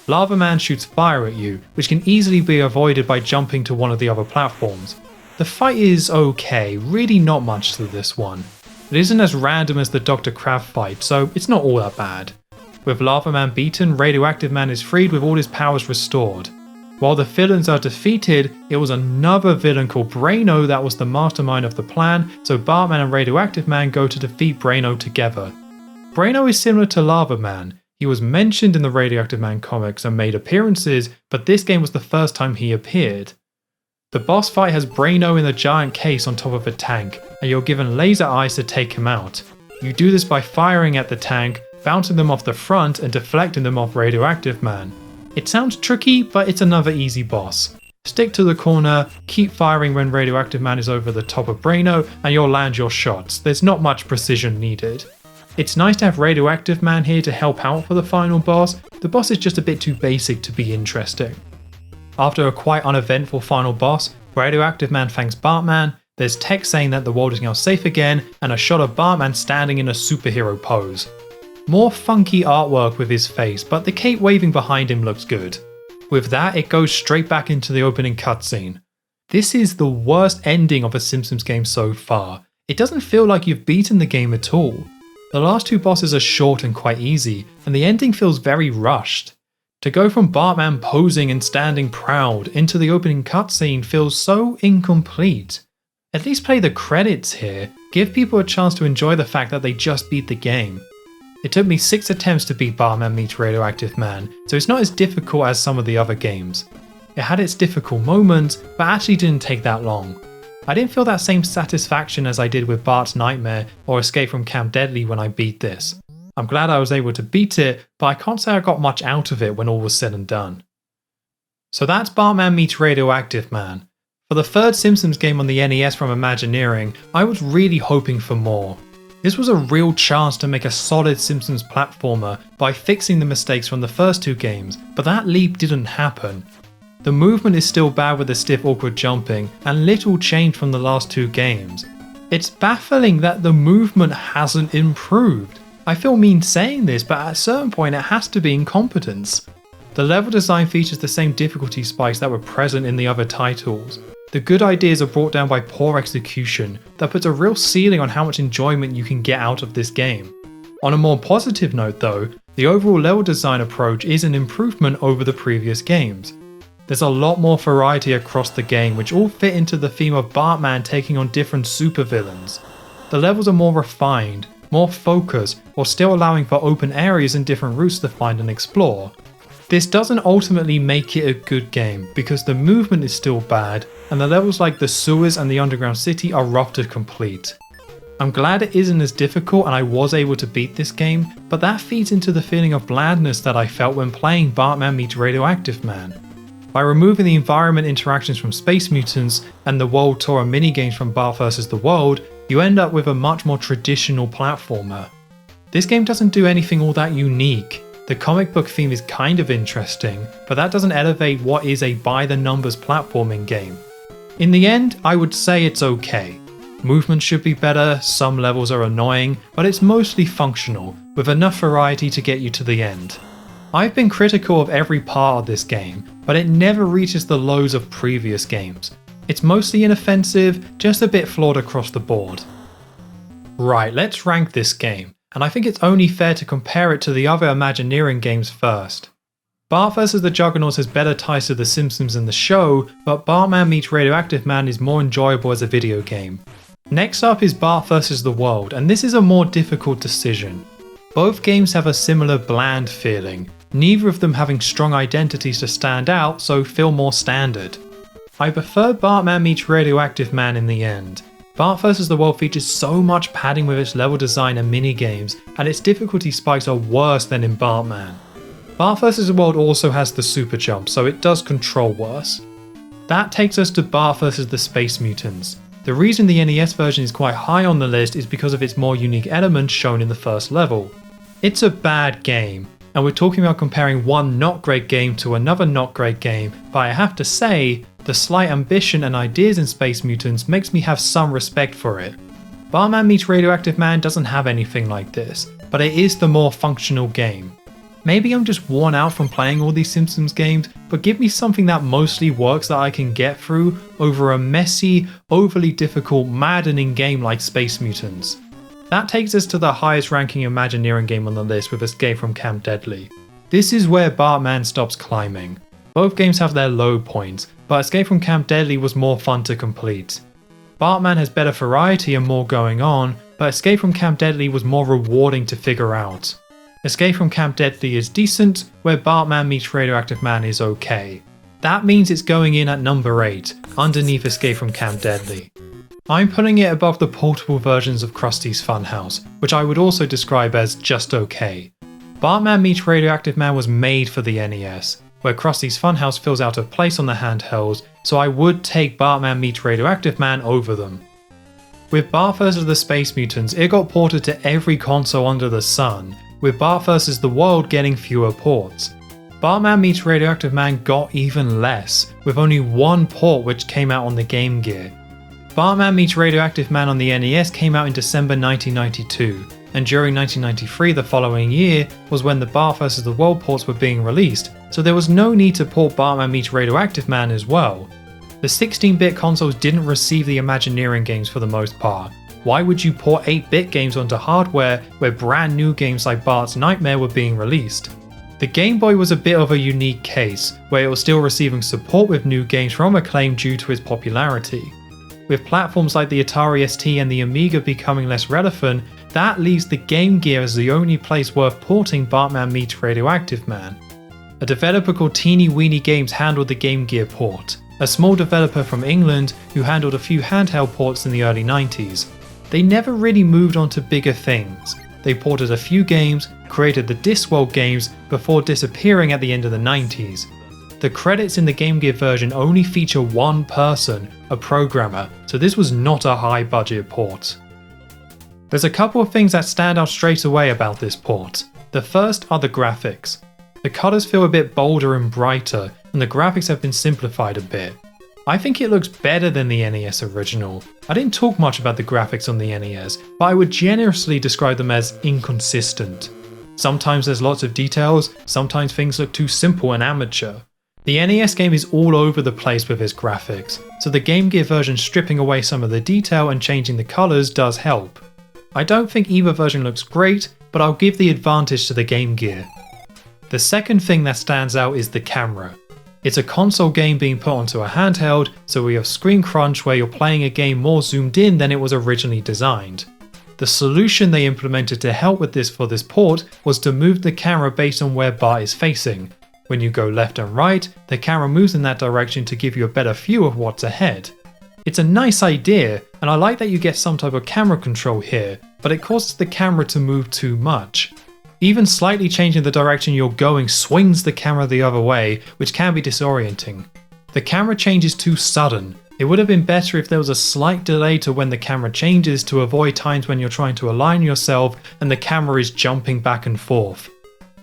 Lava Man shoots fire at you, which can easily be avoided by jumping to one of the other platforms. The fight is okay, really not much to this one. It isn't as random as the Dr. Crab fight, so it's not all that bad. With Lava Man beaten, Radioactive Man is freed with all his powers restored. While the villains are defeated, it was another villain called Braino that was the mastermind of the plan, so Bartman and Radioactive Man go to defeat Braino together. Braino is similar to Lava Man. He was mentioned in the Radioactive Man comics and made appearances, but this game was the first time he appeared. The boss fight has Braino in a giant case on top of a tank, and you're given laser eyes to take him out. You do this by firing at the tank, bouncing them off the front and deflecting them off Radioactive Man. It sounds tricky, but it's another easy boss. Stick to the corner, keep firing when Radioactive Man is over the top of Braino, and you'll land your shots. There's not much precision needed. It's nice to have Radioactive Man here to help out for the final boss. The boss is just a bit too basic to be interesting. After a quite uneventful final boss, Radioactive Man thanks Bartman, there's text saying that the world is now safe again, and a shot of Bartman standing in a superhero pose. More funky artwork with his face, but the cape waving behind him looks good. With that, it goes straight back into the opening cutscene. This is the worst ending of a Simpsons game so far. It doesn't feel like you've beaten the game at all. The last 2 bosses are short and quite easy, and the ending feels very rushed. To go from Bartman posing and standing proud into the opening cutscene feels so incomplete. At least play the credits here, give people a chance to enjoy the fact that they just beat the game. It took me 6 attempts to beat Bartman meets Radioactive Man, so it's not as difficult as some of the other games. It had its difficult moments, but actually didn't take that long. I didn't feel that same satisfaction as I did with Bart's Nightmare or Escape from Camp Deadly when I beat this. I'm glad I was able to beat it, but I can't say I got much out of it when all was said and done. So that's Bartman meets Radioactive Man. For the 3rd Simpsons game on the NES from Imagineering, I was really hoping for more. This was a real chance to make a solid Simpsons platformer by fixing the mistakes from the first 2 games, but that leap didn't happen. The movement is still bad with the stiff awkward jumping, and little changed from the last 2 games. It's baffling that the movement hasn't improved. I feel mean saying this, but at a certain point it has to be incompetence. The level design features the same difficulty spikes that were present in the other titles. The good ideas are brought down by poor execution that puts a real ceiling on how much enjoyment you can get out of this game. On a more positive note though, the overall level design approach is an improvement over the previous games. There's a lot more variety across the game which all fit into the theme of Bartman taking on different supervillains. The levels are more refined, more focused, while still allowing for open areas and different routes to find and explore. This doesn't ultimately make it a good game because the movement is still bad and the levels like the sewers and the underground city are rough to complete. I'm glad it isn't as difficult and I was able to beat this game, but that feeds into the feeling of blandness that I felt when playing Bartman meets Radioactive Man. By removing the environment interactions from Space Mutants and the World Tour minigames from Bart vs. the World, you end up with a much more traditional platformer. This game doesn't do anything all that unique. The comic book theme is kind of interesting, but that doesn't elevate what is a by-the-numbers platforming game. In the end, I would say it's okay. Movement should be better, some levels are annoying, but it's mostly functional, with enough variety to get you to the end. I've been critical of every part of this game, but it never reaches the lows of previous games. It's mostly inoffensive, just a bit flawed across the board. Right, let's rank this game, and I think it's only fair to compare it to the other Imagineering games first. Bart vs. the Juggernauts has better ties to The Simpsons in the show, but Bartman meets Radioactive Man is more enjoyable as a video game. Next up is Bart vs. the World, and this is a more difficult decision. Both games have a similar bland feeling, neither of them having strong identities to stand out, so feel more standard. I prefer Bartman meets Radioactive Man in the end. Bart vs. the World features so much padding with its level design and minigames, and its difficulty spikes are worse than in Bartman. Bart vs. the World also has the super jump, so it does control worse. That takes us to Bart vs. the Space Mutants. The reason the NES version is quite high on the list is because of its more unique elements shown in the first level. It's a bad game, and we're talking about comparing one not great game to another not great game, but I have to say, the slight ambition and ideas in Space Mutants makes me have some respect for it. Bartman meets Radioactive Man doesn't have anything like this, but it is the more functional game. Maybe I'm just worn out from playing all these Simpsons games, but give me something that mostly works that I can get through over a messy, overly difficult, maddening game like Space Mutants. That takes us to the highest ranking Imagineering game on the list with Escape from Camp Deadly. This is where Bartman stops climbing. Both games have their low points, but Escape from Camp Deadly was more fun to complete. Bartman has better variety and more going on, but Escape from Camp Deadly was more rewarding to figure out. Escape from Camp Deadly is decent, where Bartman meets Radioactive Man is okay. That means it's going in at number 8, underneath Escape from Camp Deadly. I'm putting it above the portable versions of Krusty's Funhouse, which I would also describe as just okay. Bartman meets Radioactive Man was made for the NES, where Krusty's Funhouse feels out of place on the handhelds, so I would take Bartman meets Radioactive Man over them. With Bart vs. the Space Mutants, it got ported to every console under the sun, with Bart vs. the World getting fewer ports. Bartman meets Radioactive Man got even less, with only one port which came out on the Game Gear. Bartman meets Radioactive Man on the NES came out in December 1992, and during 1993, the following year, was when the Bart vs. the World ports were being released, so there was no need to port Bartman meets Radioactive Man as well. The 16-bit consoles didn't receive the Imagineering games for the most part. Why would you port 8-bit games onto hardware where brand new games like Bart's Nightmare were being released? The Game Boy was a bit of a unique case, where it was still receiving support with new games from Acclaim due to its popularity. With platforms like the Atari ST and the Amiga becoming less relevant, that leaves the Game Gear as the only place worth porting Bartman meets Radioactive Man. A developer called Teeny Weeny Games handled the Game Gear port, a small developer from England who handled a few handheld ports in the early 90s. They never really moved on to bigger things. They ported a few games, created the Discworld games, before disappearing at the end of the 90s. The credits in the Game Gear version only feature one person, a programmer, so this was not a high budget port. There's a couple of things that stand out straight away about this port. The first are the graphics. The colors feel a bit bolder and brighter, and the graphics have been simplified a bit. I think it looks better than the NES original. I didn't talk much about the graphics on the NES, but I would generously describe them as inconsistent. Sometimes there's lots of details, sometimes things look too simple and amateur. The NES game is all over the place with its graphics, so the Game Gear version stripping away some of the detail and changing the colors does help. I don't think either version looks great, but I'll give the advantage to the Game Gear. The second thing that stands out is the camera. It's a console game being put onto a handheld, so we have screen crunch where you're playing a game more zoomed in than it was originally designed. The solution they implemented to help with this for this port was to move the camera based on where Bart is facing. When you go left and right, the camera moves in that direction to give you a better view of what's ahead. It's a nice idea, and I like that you get some type of camera control here, but it causes the camera to move too much. Even slightly changing the direction you're going swings the camera the other way, which can be disorienting. The camera change is too sudden. It would have been better if there was a slight delay to when the camera changes to avoid times when you're trying to align yourself and the camera is jumping back and forth.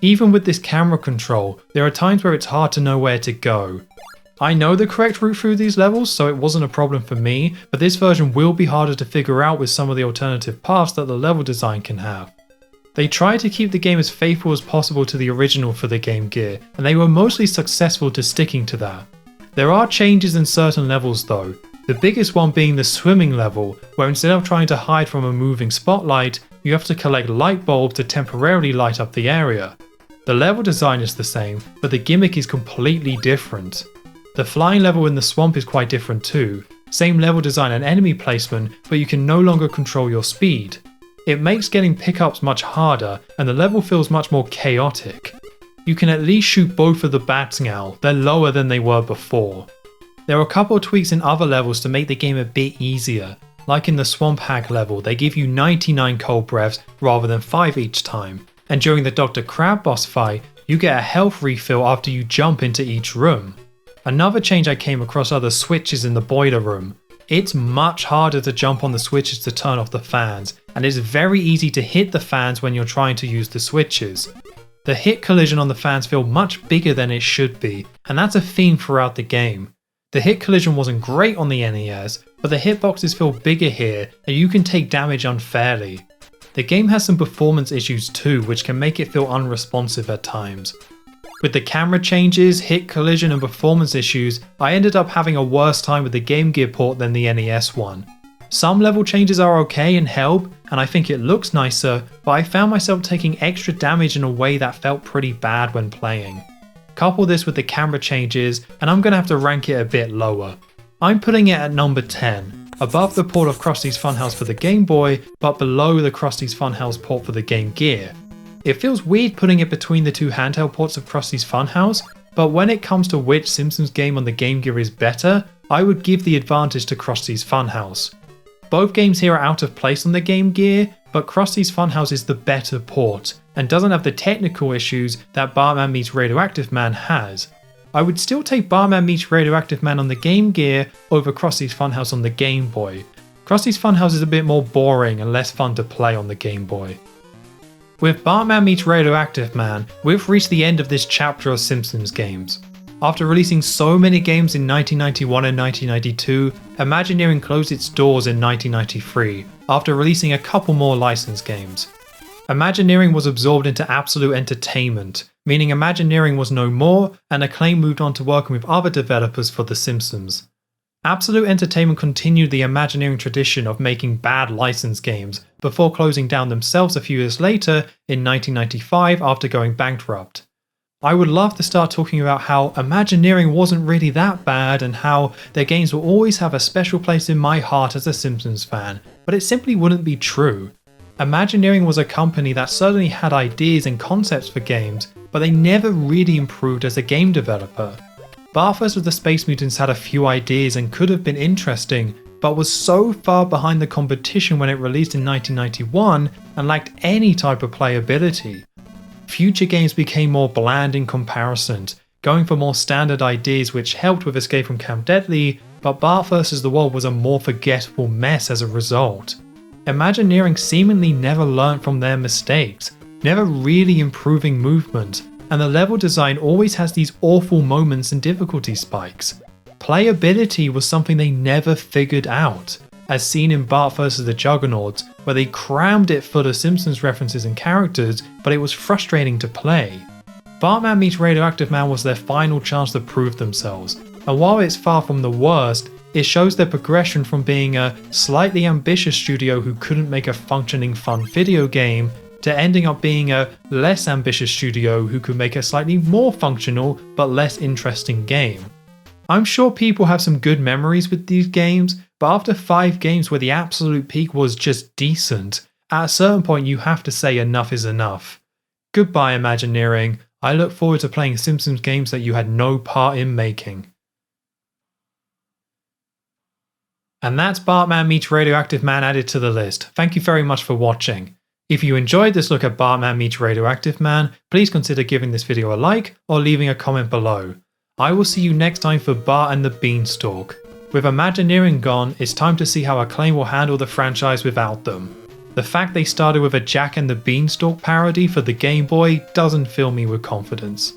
Even with this camera control, there are times where it's hard to know where to go. I know the correct route through these levels, so it wasn't a problem for me, but this version will be harder to figure out with some of the alternative paths that the level design can have. They tried to keep the game as faithful as possible to the original for the Game Gear, and they were mostly successful to sticking to that. There are changes in certain levels though, the biggest one being the swimming level, where instead of trying to hide from a moving spotlight, you have to collect light bulbs to temporarily light up the area. The level design is the same, but the gimmick is completely different. The flying level in the swamp is quite different too, same level design and enemy placement, but you can no longer control your speed. It makes getting pickups much harder, and the level feels much more chaotic. You can at least shoot both of the bats now, they're lower than they were before. There are a couple of tweaks in other levels to make the game a bit easier, like in the Swamp Hag level they give you 99 cold breaths rather than 5 each time, and during the Dr. Crab boss fight you get a health refill after you jump into each room. Another change I came across are the switches in the boiler room. It's much harder to jump on the switches to turn off the fans, and it's very easy to hit the fans when you're trying to use the switches. The hit collision on the fans feel much bigger than it should be, and that's a theme throughout the game. The hit collision wasn't great on the NES, but the hitboxes feel bigger here and you can take damage unfairly. The game has some performance issues too, which can make it feel unresponsive at times. With the camera changes, hit collision and performance issues, I ended up having a worse time with the Game Gear port than the NES one. Some level changes are okay and help, and I think it looks nicer, but I found myself taking extra damage in a way that felt pretty bad when playing. Couple this with the camera changes, and I'm gonna have to rank it a bit lower. I'm putting it at number 10, above the port of Krusty's Funhouse for the Game Boy, but below the Krusty's Funhouse port for the Game Gear. It feels weird putting it between the two handheld ports of Krusty's Funhouse, but when it comes to which Simpsons game on the Game Gear is better, I would give the advantage to Krusty's Funhouse. Both games here are out of place on the Game Gear, but Krusty's Funhouse is the better port, and doesn't have the technical issues that Bartman meets Radioactive Man has. I would still take Bartman meets Radioactive Man on the Game Gear over Krusty's Funhouse on the Game Boy. Krusty's Funhouse is a bit more boring and less fun to play on the Game Boy. With Bartman meets Radioactive Man, we've reached the end of this chapter of Simpsons games. After releasing so many games in 1991 and 1992, Imagineering closed its doors in 1993, after releasing a couple more licensed games. Imagineering was absorbed into Absolute Entertainment, meaning Imagineering was no more, and Acclaim moved on to working with other developers for The Simpsons. Absolute Entertainment continued the Imagineering tradition of making bad licensed games, before closing down themselves a few years later in 1995 after going bankrupt. I would love to start talking about how Imagineering wasn't really that bad and how their games will always have a special place in my heart as a Simpsons fan, but it simply wouldn't be true. Imagineering was a company that certainly had ideas and concepts for games, but they never really improved as a game developer. Bart vs. the Space Mutants had a few ideas and could have been interesting, but was so far behind the competition when it released in 1991 and lacked any type of playability. Future games became more bland in comparison, going for more standard ideas which helped with Escape from Camp Deadly, but Bart vs. the World was a more forgettable mess as a result. Imagineering seemingly never learnt from their mistakes, never really improving movement, and the level design always has these awful moments and difficulty spikes. Playability was something they never figured out, as seen in Bart vs. the Juggernauts, where they crammed it full of Simpsons references and characters, but it was frustrating to play. Bartman meets Radioactive Man was their final chance to prove themselves, and while it's far from the worst, it shows their progression from being a slightly ambitious studio who couldn't make a functioning fun video game, to ending up being a less ambitious studio who could make a slightly more functional but less interesting game. I'm sure people have some good memories with these games, but after 5 games where the absolute peak was just decent, at a certain point you have to say enough is enough. Goodbye Imagineering, I look forward to playing Simpsons games that you had no part in making. And that's Bartman meets Radioactive Man added to the list. Thank you very much for watching. If you enjoyed this look at Bartman meets Radioactive Man, please consider giving this video a like or leaving a comment below. I will see you next time for Bart and the Beanstalk. With Imagineering gone, it's time to see how Acclaim will handle the franchise without them. The fact they started with a Jack and the Beanstalk parody for the Game Boy doesn't fill me with confidence.